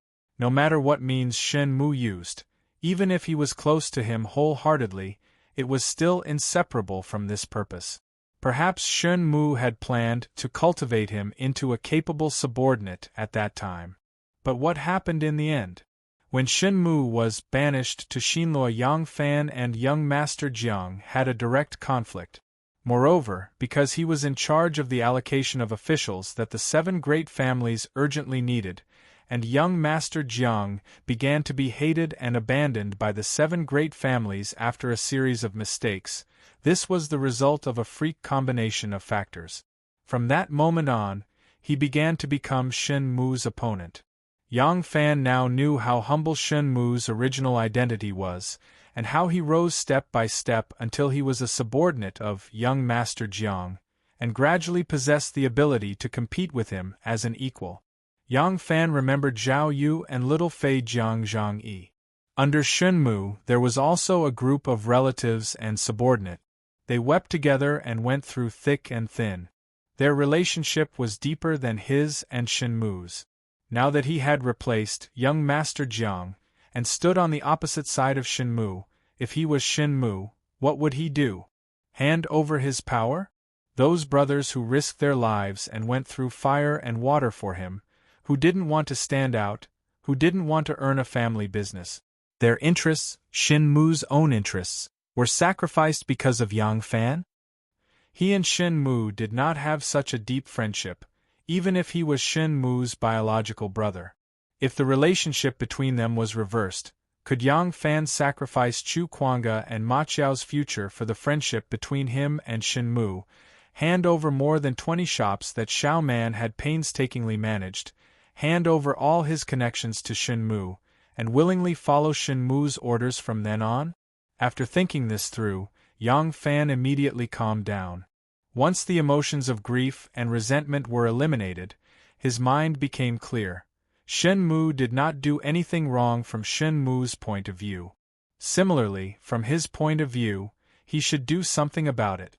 No matter what means Shen Mu used, even if he was close to him wholeheartedly, it was still inseparable from this purpose. Perhaps Shen Mu had planned to cultivate him into a capable subordinate at that time. But what happened in the end? When Shen Mu was banished to Xinluo, Yang Fan and young Master Jiang had a direct conflict. Moreover, because he was in charge of the allocation of officials that the 7 great families urgently needed, and young Master Jiang began to be hated and abandoned by the 7 great families after a series of mistakes, this was the result of a freak combination of factors. From that moment on, he began to become Shen Mu's opponent. Yang Fan now knew how humble Shen Mu's original identity was, and how he rose step by step until he was a subordinate of young Master Jiang, and gradually possessed the ability to compete with him as an equal. Yang Fan remembered Zhao Yu and little Fei Jiang Zhang Yi. Under Shen Mu there was also a group of relatives and subordinate. They wept together and went through thick and thin. Their relationship was deeper than his and Shen Mu's. Now that he had replaced young Master Jiang, and stood on the opposite side of Shen Mu, if he was Shen Mu, what would he do? Hand over his power? Those brothers who risked their lives and went through fire and water for him, who didn't want to stand out, who didn't want to earn a family business. Their interests, Shen Mu's own interests, were sacrificed because of Yang Fan? He and Shen Mu did not have such a deep friendship, even if he was Shen Mu's biological brother. If the relationship between them was reversed, could Yang Fan sacrifice Chu Kuanga and Ma Qiao's future for the friendship between him and Shen Mu, hand over more than 20 shops that Xiao Man had painstakingly managed, hand over all his connections to Shen Mu, and willingly follow Shen Mu's orders from then on? After thinking this through, Yang Fan immediately calmed down. Once the emotions of grief and resentment were eliminated, his mind became clear. Shen Mu did not do anything wrong from Shen Mu's point of view. Similarly, from his point of view, he should do something about it.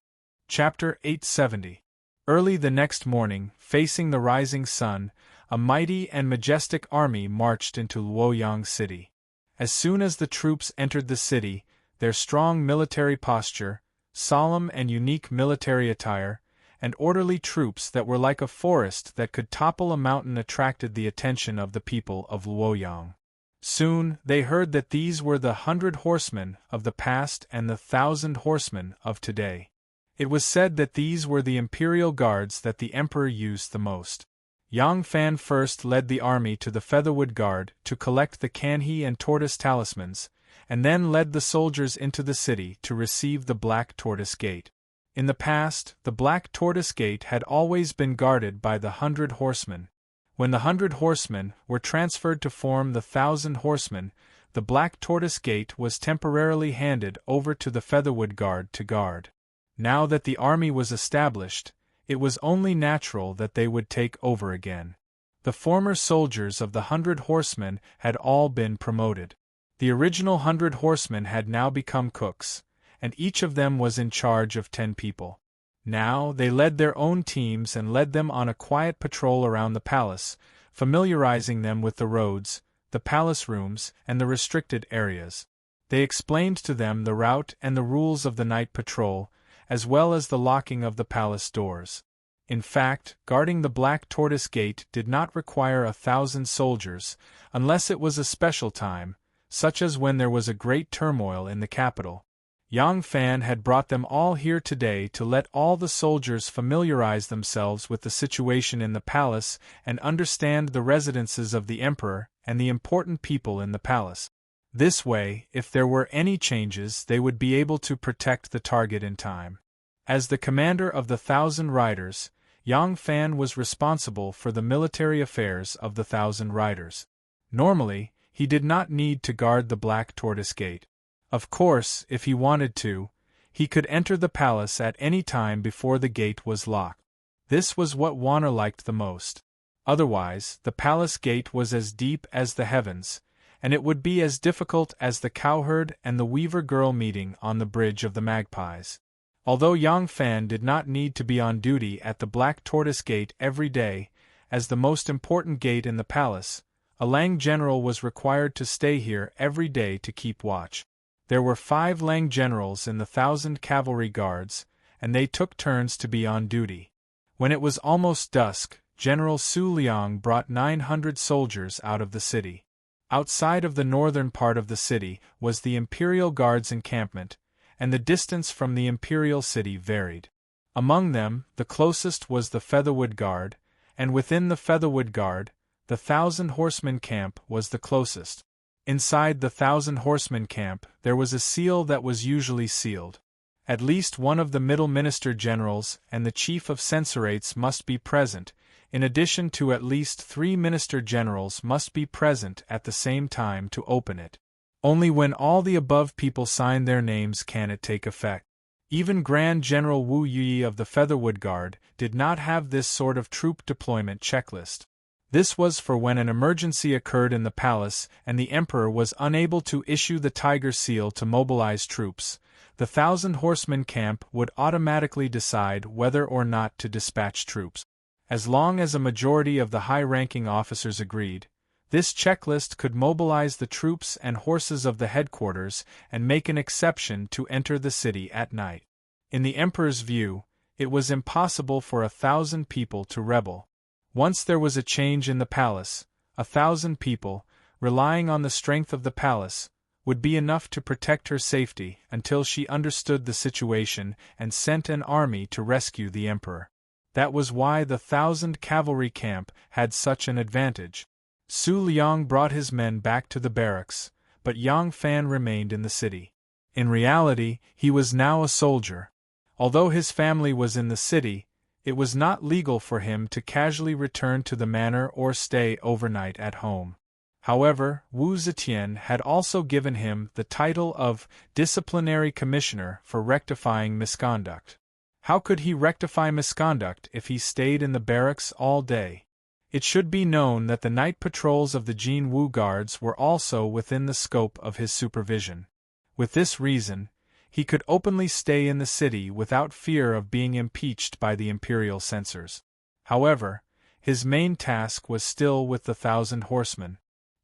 Chapter 870. Early the next morning, facing the rising sun, a mighty and majestic army marched into Luoyang City. As soon as the troops entered the city, their strong military posture, solemn and unique military attire, and orderly troops that were like a forest that could topple a mountain attracted the attention of the people of Luoyang. Soon they heard that these were the 100 horsemen of the past and the 1,000 horsemen of today. It was said that these were the imperial guards that the emperor used the most. Yang Fan first led the army to the Featherwood Guard to collect the Kanhe and Tortoise talismans, and then led the soldiers into the city to receive the Black Tortoise Gate. In the past, the Black Tortoise Gate had always been guarded by the 100 horsemen. When the 100 horsemen were transferred to form the 1,000 horsemen, the Black Tortoise Gate was temporarily handed over to the Featherwood Guard to guard. Now that the army was established, it was only natural that they would take over again. The former soldiers of the 100 Horsemen had all been promoted. The original 100 Horsemen had now become cooks, and each of them was in charge of 10 people. Now they led their own teams and led them on a quiet patrol around the palace, familiarizing them with the roads, the palace rooms, and the restricted areas. They explained to them the route and the rules of the night patrol, as well as the locking of the palace doors. In fact, guarding the Black Tortoise Gate did not require 1,000 soldiers, unless it was a special time, such as when there was a great turmoil in the capital. Yang Fan had brought them all here today to let all the soldiers familiarize themselves with the situation in the palace and understand the residences of the emperor and the important people in the palace. This way, if there were any changes, they would be able to protect the target in time. As the commander of the 1,000 riders, Yang Fan was responsible for the military affairs of the 1,000 riders. Normally, he did not need to guard the Black Tortoise Gate. Of course, if he wanted to, he could enter the palace at any time before the gate was locked. This was what Warner liked the most. Otherwise, the palace gate was as deep as the heavens, and it would be as difficult as the cowherd and the weaver girl meeting on the Bridge of the Magpies. Although Yang Fan did not need to be on duty at the Black Tortoise Gate every day, as the most important gate in the palace, a Lang general was required to stay here every day to keep watch. There were 5 Lang generals in the 1,000 cavalry guards, and they took turns to be on duty. When it was almost dusk, General Su Liang brought 900 soldiers out of the city. Outside of the northern part of the city was the Imperial Guard's encampment, and the distance from the Imperial City varied. Among them, the closest was the Featherwood Guard, and within the Featherwood Guard, the 1,000 Horsemen camp was the closest. Inside the 1,000 Horsemen camp, there was a seal that was usually sealed. At least one of the middle minister generals and the chief of censorates must be present, in addition to at least 3 minister generals must be present at the same time to open it. Only when all the above people sign their names can it take effect. Even Grand General Wu Yi of the Featherwood Guard did not have this sort of troop deployment checklist. This was for when an emergency occurred in the palace and the emperor was unable to issue the Tiger Seal to mobilize troops. The 1,000 Horsemen camp would automatically decide whether or not to dispatch troops. As long as a majority of the high-ranking officers agreed, this checklist could mobilize the troops and horses of the headquarters and make an exception to enter the city at night. In the emperor's view, it was impossible for 1,000 people to rebel. Once there was a change in the palace, 1,000 people, relying on the strength of the palace, would be enough to protect her safety until she understood the situation and sent an army to rescue the emperor. That was why the 1,000 cavalry camp had such an advantage. Su Liang brought his men back to the barracks, but Yang Fan remained in the city. In reality, he was now a soldier. Although his family was in the city, it was not legal for him to casually return to the manor or stay overnight at home. However, Wu Zetian had also given him the title of Disciplinary Commissioner for rectifying misconduct. How could he rectify misconduct if he stayed in the barracks all day? It should be known that the night patrols of the Jin Wu Guards were also within the scope of his supervision. With this reason, he could openly stay in the city without fear of being impeached by the imperial censors. However, his main task was still with the 1,000 Horsemen.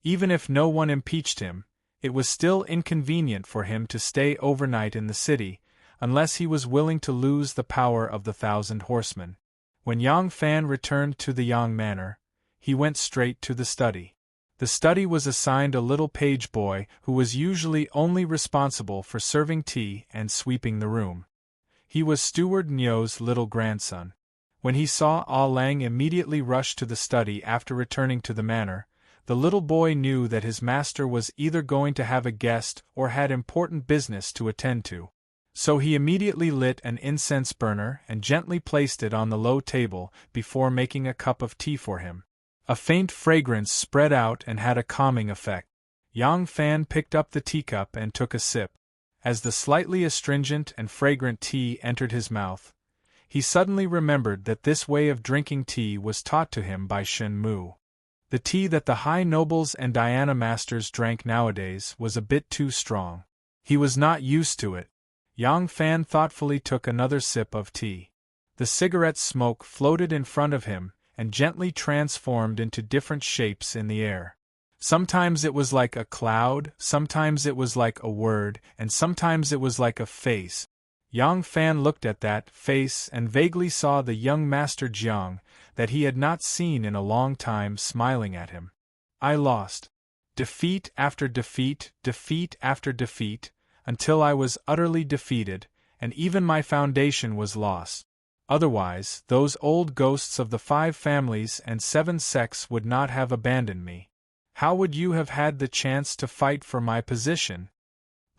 Even if no one impeached him, it was still inconvenient for him to stay overnight in the city, unless he was willing to lose the power of the 1,000 Horsemen. When Yang Fan returned to the Yang Manor, he went straight to the study. The study was assigned a little page boy who was usually only responsible for serving tea and sweeping the room. He was Steward Nyo's little grandson. When he saw Ah Lang immediately rush to the study after returning to the manor, the little boy knew that his master was either going to have a guest or had important business to attend to. So he immediately lit an incense burner and gently placed it on the low table before making a cup of tea for him. A faint fragrance spread out and had a calming effect. Yang Fan picked up the teacup and took a sip. As the slightly astringent and fragrant tea entered his mouth, he suddenly remembered that this way of drinking tea was taught to him by Shen Mu. The tea that the high nobles and Dhyana masters drank nowadays was a bit too strong. He was not used to it. Yang Fan thoughtfully took another sip of tea. The cigarette smoke floated in front of him and gently transformed into different shapes in the air. Sometimes it was like a cloud, sometimes it was like a word, and sometimes it was like a face. Yang Fan looked at that face and vaguely saw the young Master Jiang, that he had not seen in a long time, smiling at him. I lost. Defeat after defeat, defeat after defeat, until I was utterly defeated, and even my foundation was lost. Otherwise, those old ghosts of the 5 families and 7 sects would not have abandoned me. How would you have had the chance to fight for my position?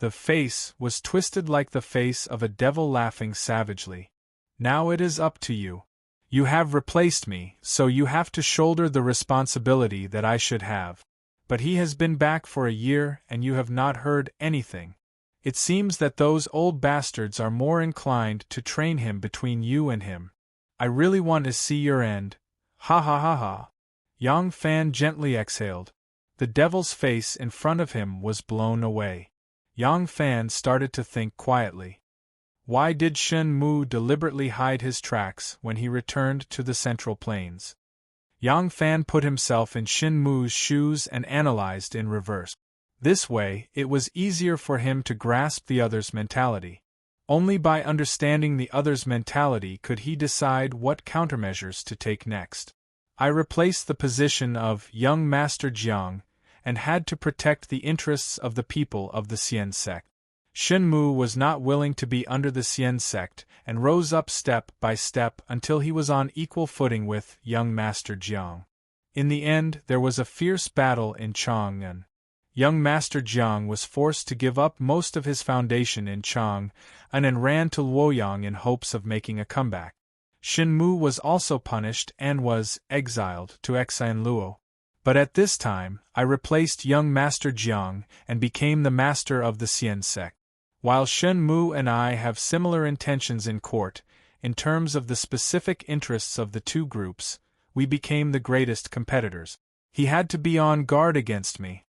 The face was twisted like the face of a devil laughing savagely. Now it is up to you. You have replaced me, so you have to shoulder the responsibility that I should have. But he has been back for a year and you have not heard anything. It seems that those old bastards are more inclined to train him between you and him. I really want to see your end. Ha ha ha ha. Yang Fan gently exhaled. The devil's face in front of him was blown away. Yang Fan started to think quietly. Why did Shen Mu deliberately hide his tracks when he returned to the Central Plains? Yang Fan put himself in Shen Mu's shoes and analyzed in reverse. This way, it was easier for him to grasp the other's mentality. Only by understanding the other's mentality could he decide what countermeasures to take next. I replaced the position of young Master Jiang, and had to protect the interests of the people of the Xian sect. Shen Mu was not willing to be under the Xian sect, and rose up step by step until he was on equal footing with young Master Jiang. In the end, there was a fierce battle in Chang'an. Young Master Jiang was forced to give up most of his foundation in Chang'an and ran to Luoyang in hopes of making a comeback. Shen Mu was also punished and was exiled to Exilluo. But at this time, I replaced young Master Jiang and became the master of the Xian sect. While Shen Mu and I have similar intentions in court, in terms of the specific interests of the two groups, we became the greatest competitors. He had to be on guard against me.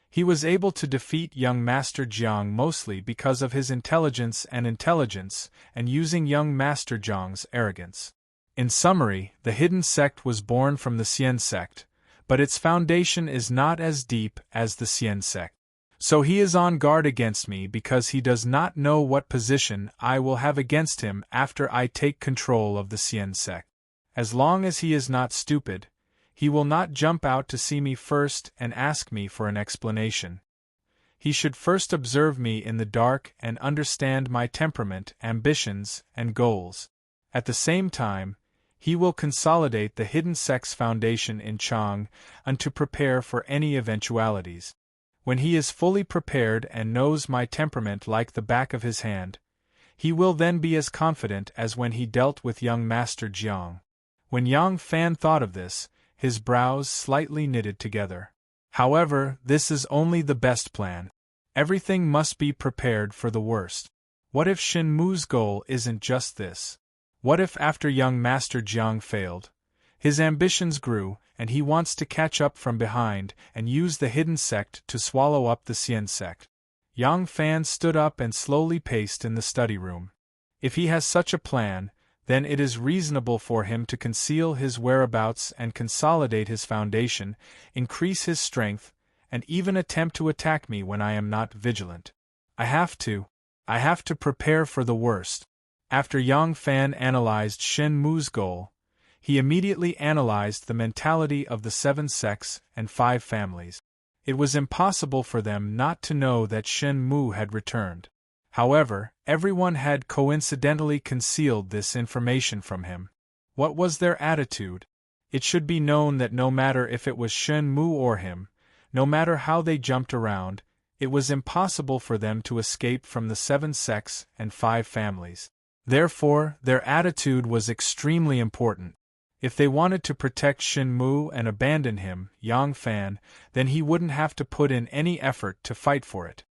He was able to defeat young Master Jiang mostly because of his intelligence and using young Master Jiang's arrogance. In summary, the hidden sect was born from the Xian sect, but its foundation is not as deep as the Xian sect. So he is on guard against me because he does not know what position I will have against him after I take control of the Xian sect. As long as he is not stupid, he will not jump out to see me first and ask me for an explanation. He should first observe me in the dark and understand my temperament, ambitions, and goals. At the same time, he will consolidate the hidden sect's foundation in Chang and to prepare for any eventualities. When he is fully prepared and knows my temperament like the back of his hand, he will then be as confident as when he dealt with young Master Jiang. When Yang Fan thought of this, his brows slightly knitted together. However, this is only the best plan. Everything must be prepared for the worst. What if Shen Mu's goal isn't just this? What if after young Master Jiang failed, his ambitions grew, and he wants to catch up from behind and use the hidden sect to swallow up the Xian sect? Yang Fan stood up and slowly paced in the study room. If he has such a plan, then it is reasonable for him to conceal his whereabouts and consolidate his foundation, increase his strength, and even attempt to attack me when I am not vigilant. I have to prepare for the worst. After Yang Fan analyzed Shen Mu's goal, he immediately analyzed the mentality of the 7 sects and 5 families. It was impossible for them not to know that Shen Mu had returned. However, everyone had coincidentally concealed this information from him. What was their attitude? It should be known that no matter if it was Shen Mu or him, no matter how they jumped around, it was impossible for them to escape from the 7 sects and 5 families. Therefore, their attitude was extremely important. If they wanted to protect Shen Mu and abandon him, Yang Fan, then he wouldn't have to put in any effort to fight for it.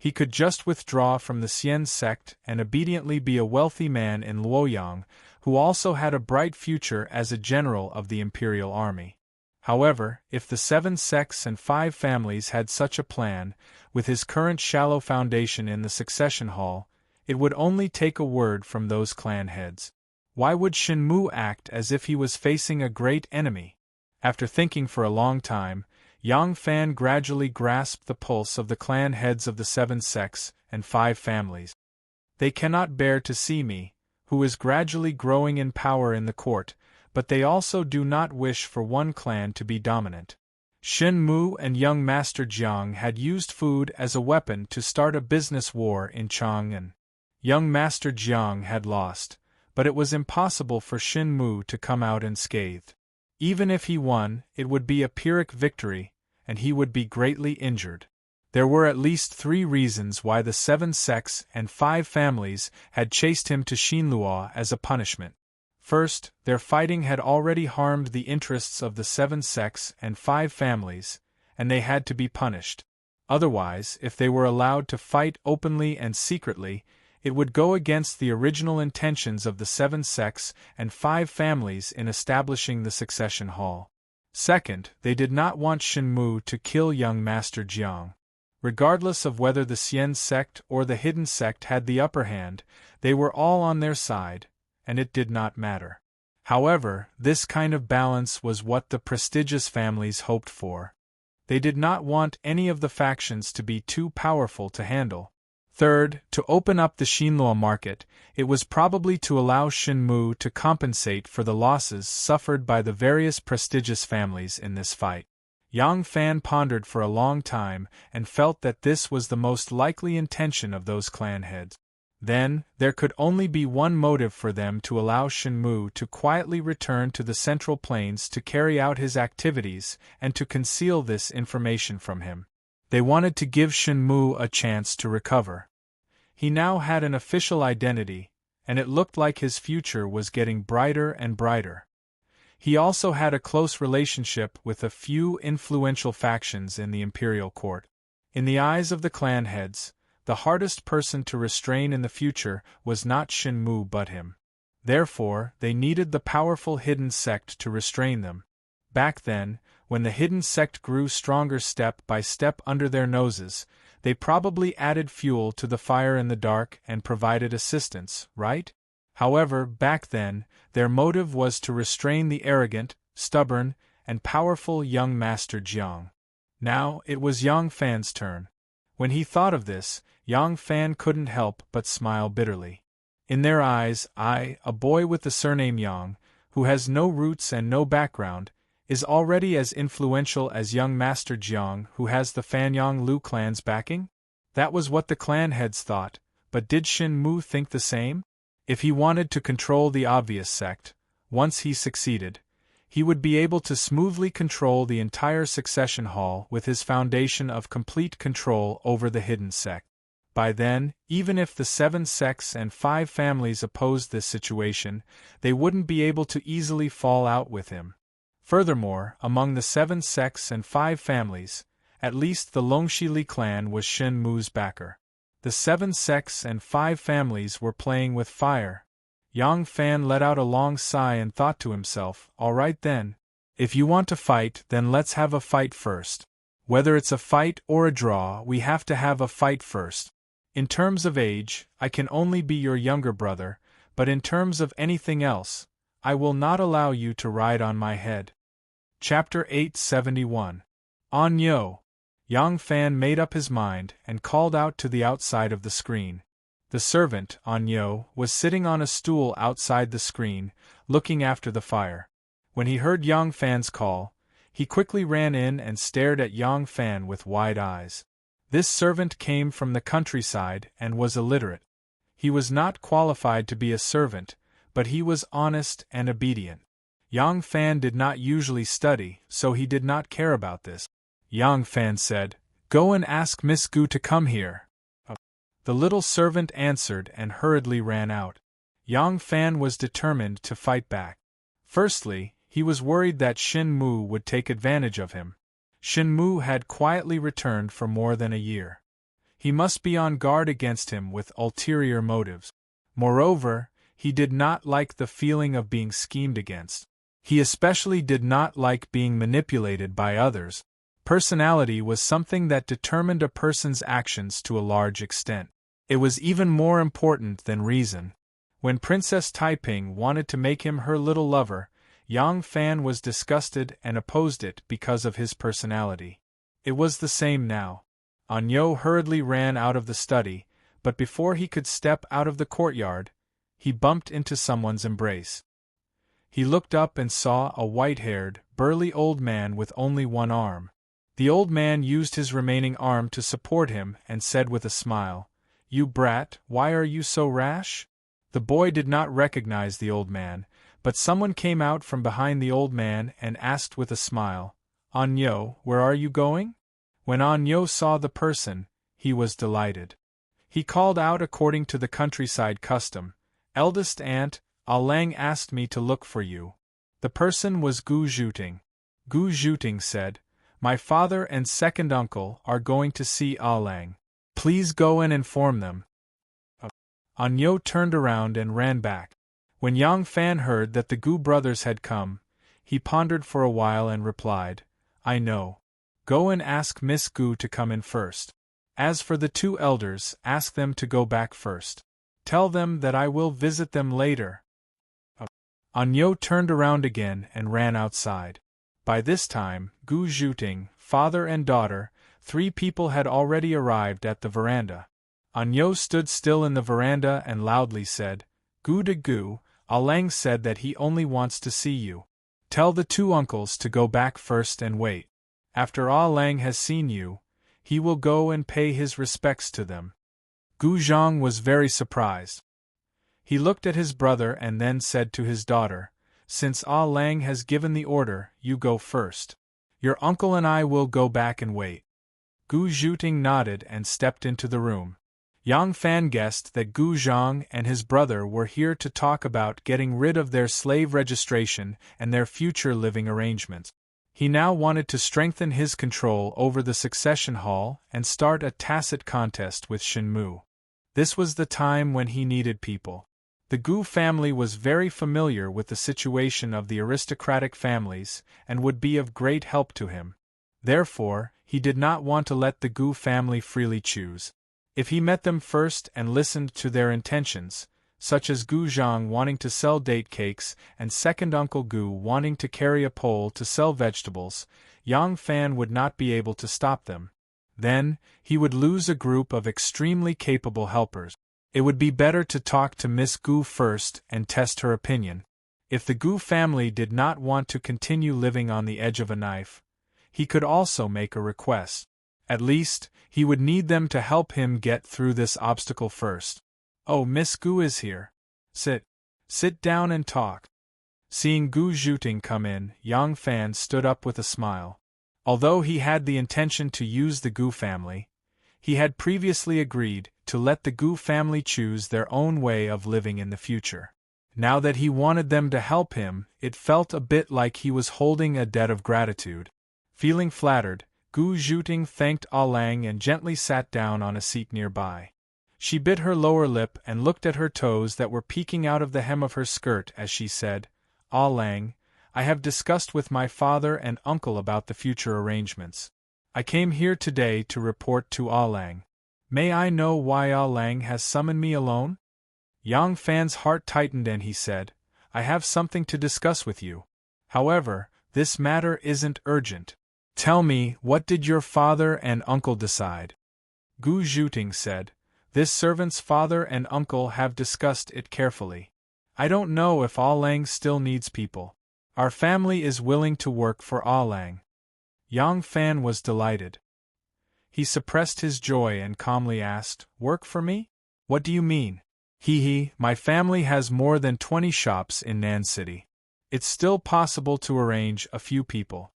He could just withdraw from the Xian sect and obediently be a wealthy man in Luoyang, who also had a bright future as a general of the imperial army. However, if the 7 sects and 5 families had such a plan, with his current shallow foundation in the succession hall, it would only take a word from those clan heads. Why would Shen Mu act as if he was facing a great enemy? After thinking for a long time, Yang Fan gradually grasped the pulse of the clan heads of the 7 sects and 5 families. They cannot bear to see me, who is gradually growing in power in the court, but they also do not wish for one clan to be dominant. Shen Mu and young Master Jiang had used food as a weapon to start a business war in Chang'an. Young Master Jiang had lost, but it was impossible for Shen Mu to come out unscathed. Even if he won, it would be a Pyrrhic victory, and he would be greatly injured. There were at least 3 reasons why the 7 sects and 5 families had chased him to Xinluo as a punishment. First, their fighting had already harmed the interests of the 7 sects and 5 families, and they had to be punished. Otherwise, if they were allowed to fight openly and secretly, it would go against the original intentions of the 7 sects and 5 families in establishing the succession hall. Second, they did not want Shen Mu to kill young Master Jiang. Regardless of whether the Xian sect or the hidden sect had the upper hand, they were all on their side, and it did not matter. However, this kind of balance was what the prestigious families hoped for. They did not want any of the factions to be too powerful to handle. Third, to open up the Xinluo market, it was probably to allow Shen Mu to compensate for the losses suffered by the various prestigious families in this fight. Yang Fan pondered for a long time and felt that this was the most likely intention of those clan heads. Then, there could only be one motive for them to allow Shen Mu to quietly return to the Central Plains to carry out his activities and to conceal this information from him. They wanted to give Shen Mu a chance to recover. He now had an official identity, and it looked like his future was getting brighter and brighter. He also had a close relationship with a few influential factions in the imperial court. In the eyes of the clan heads, the hardest person to restrain in the future was not Shen Mu but him. Therefore, they needed the powerful hidden sect to restrain them. Back then, when the hidden sect grew stronger step by step under their noses, they probably added fuel to the fire in the dark and provided assistance, right? However, back then, their motive was to restrain the arrogant, stubborn, and powerful young Master Jiang. Now, it was Yang Fan's turn. When he thought of this, Yang Fan couldn't help but smile bitterly. In their eyes, a boy with the surname Yang, who has no roots and no background, is already as influential as young Master Jiang, who has the Fanyang Lu clan's backing? That was what the clan heads thought, but did Shen Mu think the same? If he wanted to control the obvious sect, once he succeeded, he would be able to smoothly control the entire succession hall with his foundation of complete control over the hidden sect. By then, even if the 7 sects and 5 families opposed this situation, they wouldn't be able to easily fall out with him. Furthermore, among the 7 sects and 5 families, at least the Longxili clan was Shen Mu's backer. The 7 sects and 5 families were playing with fire. Yang Fan let out a long sigh and thought to himself, all right then. If you want to fight, then let's have a fight first. Whether it's a fight or a draw, we have to have a fight first. In terms of age, I can only be your younger brother, but in terms of anything else, I will not allow you to ride on my head. Chapter 871. On Yo. Yang Fan made up his mind and called out to the outside of the screen. The servant, On Yo, was sitting on a stool outside the screen, looking after the fire. When he heard Yang Fan's call, he quickly ran in and stared at Yang Fan with wide eyes. This servant came from the countryside and was illiterate. He was not qualified to be a servant, but he was honest and obedient. Yang Fan did not usually study, so he did not care about this. Yang Fan said, "Go and ask Miss Gu to come here." The little servant answered and hurriedly ran out. Yang Fan was determined to fight back. Firstly, he was worried that Shen Mu would take advantage of him. Shen Mu had quietly returned for more than a year. He must be on guard against him with ulterior motives. Moreover, he did not like the feeling of being schemed against. He especially did not like being manipulated by others. Personality was something that determined a person's actions to a large extent. It was even more important than reason. When Princess Taiping wanted to make him her little lover, Yang Fan was disgusted and opposed it because of his personality. It was the same now. Anyo hurriedly ran out of the study, but before he could step out of the courtyard, he bumped into someone's embrace. He looked up and saw a white-haired, burly old man with only one arm. The old man used his remaining arm to support him and said with a smile, "You brat, why are you so rash?" The boy did not recognize the old man, but someone came out from behind the old man and asked with a smile, "Anyo, where are you going?" When Anyo saw the person, he was delighted. He called out according to the countryside custom, "Eldest aunt, Ah Lang asked me to look for you." The person was Gu Zhuting. Gu Zhuting said, "My father and second uncle are going to see Ah Lang. Please go and inform them." Anyo turned around and ran back. When Yang Fan heard that the Gu brothers had come, he pondered for a while and replied, "I know. Go and ask Miss Gu to come in first. As for the two elders, ask them to go back first. Tell them that I will visit them later." Anyo turned around again and ran outside. By this time, Gu Zhuting, father and daughter, 3 people had already arrived at the veranda. Anyo stood still in the veranda and loudly said, "Gu de Gu, Ah Lang said that he only wants to see you. Tell the 2 uncles to go back first and wait. After Ah Lang has seen you, he will go and pay his respects to them." Gu Zhang was very surprised. He looked at his brother and then said to his daughter, "Since Ah Lang has given the order, you go first. Your uncle and I will go back and wait." Gu Zhuting nodded and stepped into the room. Yang Fan guessed that Gu Zhang and his brother were here to talk about getting rid of their slave registration and their future living arrangements. He now wanted to strengthen his control over the succession hall and start a tacit contest with Shenmu. This was the time when he needed people. The Gu family was very familiar with the situation of the aristocratic families and would be of great help to him. Therefore, he did not want to let the Gu family freely choose. If he met them first and listened to their intentions, such as Gu Zhang wanting to sell date cakes and second Uncle Gu wanting to carry a pole to sell vegetables, Yang Fan would not be able to stop them. Then, he would lose a group of extremely capable helpers. It would be better to talk to Miss Gu first and test her opinion. If the Gu family did not want to continue living on the edge of a knife, he could also make a request. At least, he would need them to help him get through this obstacle first. "Oh, Miss Gu is here. Sit down and talk." Seeing Gu Zhuting come in, Yang Fan stood up with a smile. Although he had the intention to use the Gu family, he had previously agreed to let the Gu family choose their own way of living in the future. Now that he wanted them to help him, it felt a bit like he was holding a debt of gratitude. Feeling flattered, Gu Zhuting thanked Ah Lang and gently sat down on a seat nearby. She bit her lower lip and looked at her toes that were peeking out of the hem of her skirt as she said, "Ah Lang, I have discussed with my father and uncle about the future arrangements. I came here today to report to Ah Lang. May I know why Ah Lang has summoned me alone?" Yang Fan's heart tightened and he said, "I have something to discuss with you. However, this matter isn't urgent. Tell me, what did your father and uncle decide?" Gu Zhuting said, "This servant's father and uncle have discussed it carefully. I don't know if Ah Lang still needs people. Our family is willing to work for Ah Lang." Yang Fan was delighted. He suppressed his joy and calmly asked, "Work for me? What do you mean?" My family has more than 20 shops in Nan City. It's still possible to arrange a few people."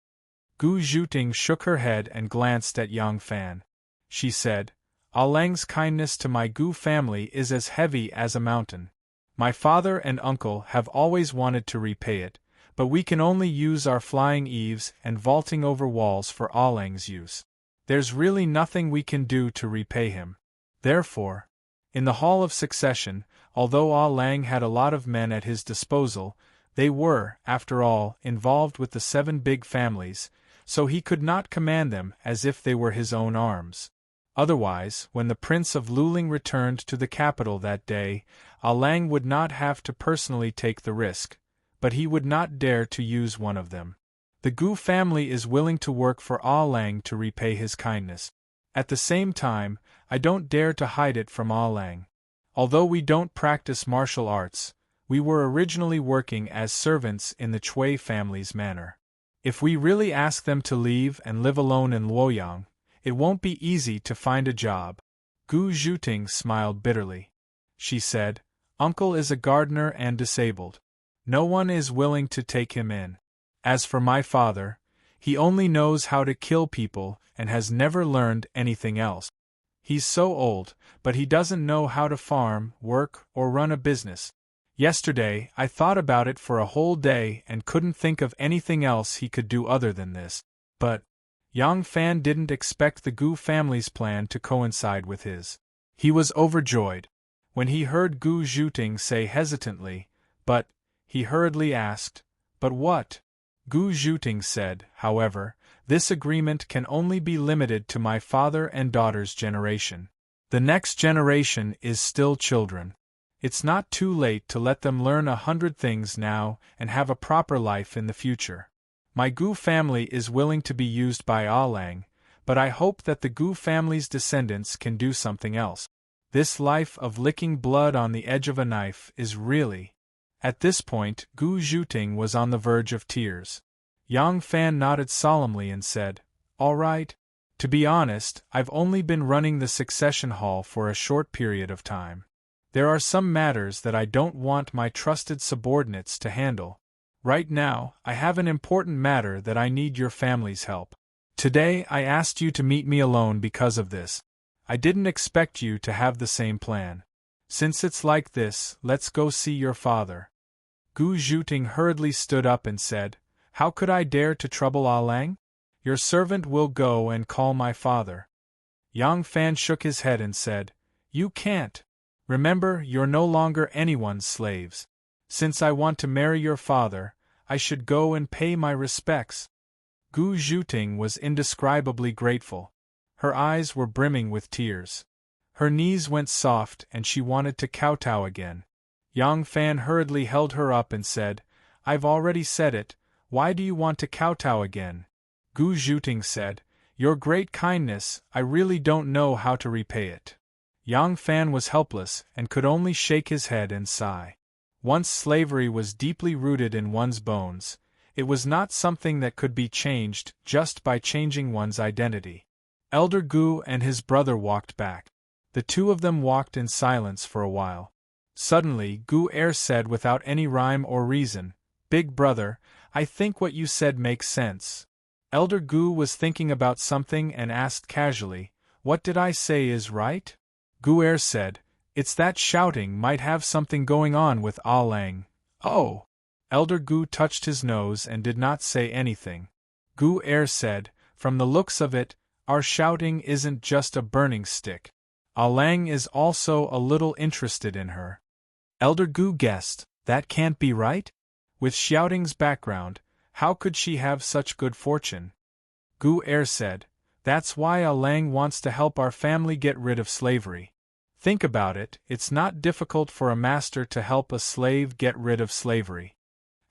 Gu Zhuting shook her head and glanced at Yang Fan. She said, "Ah Lang's kindness to my Gu family is as heavy as a mountain. My father and uncle have always wanted to repay it, but we can only use our flying eaves and vaulting over walls for Ah Lang's use. There's really nothing we can do to repay him. Therefore, in the Hall of Succession, although Ah Lang had a lot of men at his disposal, they were, after all, involved with the 7 big families, so he could not command them as if they were his own arms. Otherwise, when the Prince of Luling returned to the capital that day, Ah Lang would not have to personally take the risk, but he would not dare to use one of them. The Gu family is willing to work for Ah Lang to repay his kindness. At the same time, I don't dare to hide it from Ah Lang. Although we don't practice martial arts, we were originally working as servants in the Chui family's manor. If we really ask them to leave and live alone in Luoyang, it won't be easy to find a job. Gu Zhuting smiled bitterly. She said, Uncle is a gardener and disabled. No one is willing to take him in. As for my father, he only knows how to kill people and has never learned anything else. He's so old, but he doesn't know how to farm, work, or run a business. Yesterday, I thought about it for a whole day and couldn't think of anything else he could do other than this. But Yang Fan didn't expect the Gu family's plan to coincide with his. He was overjoyed. When he heard Gu Zhuting say hesitantly, "But," he hurriedly asked, "But what?" Gu Zhuting said, however, "This agreement can only be limited to my father and daughter's generation. The next generation is still children. It's not too late to let them learn 100 things now and have a proper life in the future. My Gu family is willing to be used by Ah Lang, but I hope that the Gu family's descendants can do something else. This life of licking blood on the edge of a knife is really—" At this point, Gu Zhuting was on the verge of tears. Yang Fan nodded solemnly and said, "All right. To be honest, I've only been running the succession hall for a short period of time. There are some matters that I don't want my trusted subordinates to handle. Right now, I have an important matter that I need your family's help. Today I asked you to meet me alone because of this. I didn't expect you to have the same plan. Since it's like this, let's go see your father." Gu Zhuting hurriedly stood up and said, "How could I dare to trouble Ah Lang? Your servant will go and call my father." Yang Fan shook his head and said, "You can't. Remember, you're no longer anyone's slaves. Since I want to marry your father, I should go and pay my respects." Gu Zhuting was indescribably grateful. Her eyes were brimming with tears. Her knees went soft and she wanted to kowtow again. Yang Fan hurriedly held her up and said, "I've already said it, why do you want to kowtow again?" Gu Zhuting said, "Your great kindness, I really don't know how to repay it." Yang Fan was helpless and could only shake his head and sigh. Once slavery was deeply rooted in one's bones, it was not something that could be changed just by changing one's identity. Elder Gu and his brother walked back. The two of them walked in silence for a while. Suddenly, Gu Er said without any rhyme or reason, "Big brother, I think what you said makes sense." Elder Gu was thinking about something and asked casually, "What did I say is right?" Gu Er said, "It's that shouting might have something going on with Ah Lang." "Oh!" Elder Gu touched his nose and did not say anything. Gu Er said, "From the looks of it, our shouting isn't just a burning stick. Ah Lang is also a little interested in her." Elder Gu guessed, that can't be right? With shouting's background, how could she have such good fortune? Gu Er said, "That's why Ah Lang wants to help our family get rid of slavery. Think about it, it's not difficult for a master to help a slave get rid of slavery.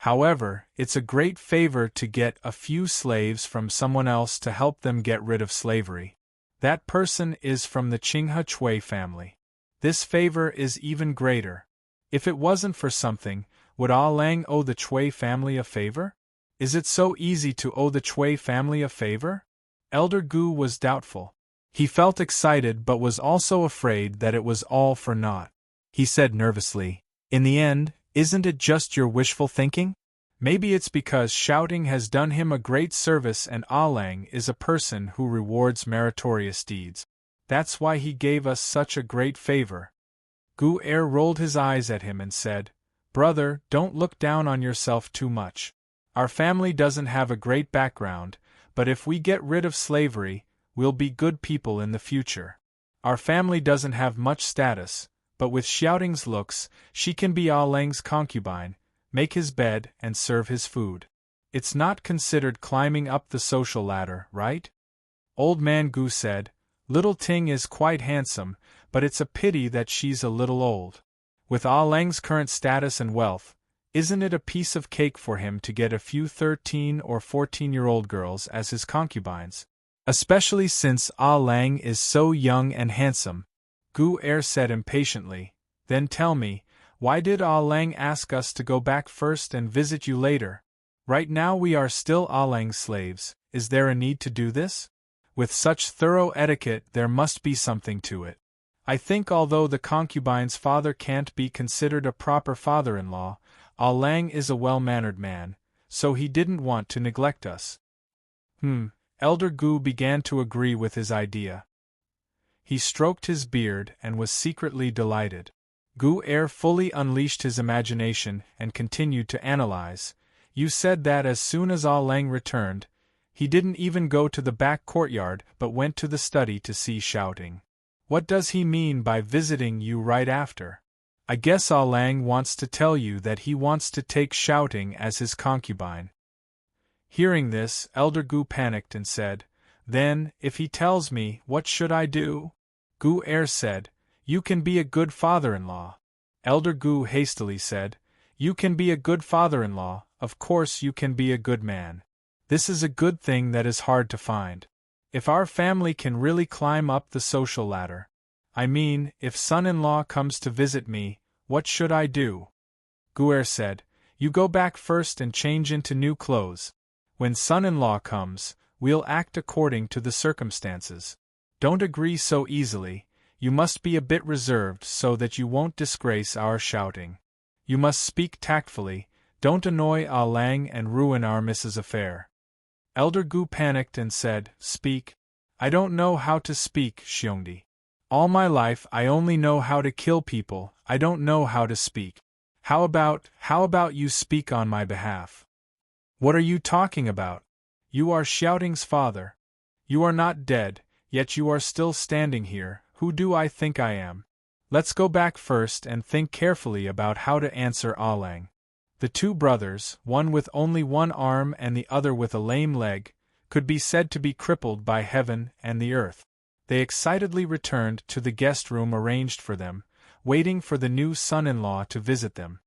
However, it's a great favor to get a few slaves from someone else to help them get rid of slavery. That person is from the Qinghe Chui family. This favor is even greater. If it wasn't for something, would Ah Lang owe the Chui family a favor? Is it so easy to owe the Chui family a favor?" Elder Gu was doubtful. He felt excited but was also afraid that it was all for naught. He said nervously, "In the end, isn't it just your wishful thinking? Maybe it's because shouting has done him a great service and Ah Lang is a person who rewards meritorious deeds. That's why he gave us such a great favor." Gu Er rolled his eyes at him and said, "Brother, don't look down on yourself too much. Our family doesn't have a great background, but if we get rid of slavery, we'll be good people in the future. Our family doesn't have much status, but with Xiaoting's looks, she can be Ah Lang's concubine, make his bed and serve his food. It's not considered climbing up the social ladder, right? Old Man Gu said, Little Ting is quite handsome, but it's a pity that she's a little old. With Ah Lang's current status and wealth, isn't it a piece of cake for him to get a few 13 or 14-year-old girls as his concubines? Especially since Ah Lang is so young and handsome, Gu Er said impatiently. Then tell me, why did Ah Lang ask us to go back first and visit you later? Right now we are still Ah Lang's slaves, is there a need to do this? With such thorough etiquette there must be something to it. I think although the concubine's father can't be considered a proper father-in-law, Ah Lang is a well-mannered man, so he didn't want to neglect us. Elder Gu began to agree with his idea. He stroked his beard and was secretly delighted. Gu Er fully unleashed his imagination and continued to analyze. You said that as soon as Ah Lang returned, he didn't even go to the back courtyard but went to the study to see Xiaoting. What does he mean by visiting you right after? I guess Ah Lang wants to tell you that he wants to take Xiaoting as his concubine. Hearing this, Elder Gu panicked and said, Then, if he tells me, what should I do? Gu Er said, You can be a good father-in-law. Elder Gu hastily said, You can be a good father-in-law, of course you can be a good man. This is a good thing that is hard to find. If our family can really climb up the social ladder. I mean, if son-in-law comes to visit me, what should I do? Gu Er said, You go back first and change into new clothes. When son-in-law comes, we'll act according to the circumstances. Don't agree so easily, you must be a bit reserved so that you won't disgrace our Xiaoting. You must speak tactfully, don't annoy Ah Lang and ruin our Mrs. Affair. Elder Gu panicked and said, Speak? I don't know how to speak, Xiongdi. All my life I only know how to kill people, I don't know how to speak. How about you speak on my behalf? What are you talking about? You are Xiaoting's father. You are not dead, yet you are still standing here, who do I think I am? Let's go back first and think carefully about how to answer Ah Lang. The two brothers, one with only one arm and the other with a lame leg, could be said to be crippled by heaven and the earth. They excitedly returned to the guest room arranged for them, waiting for the new son-in-law to visit them.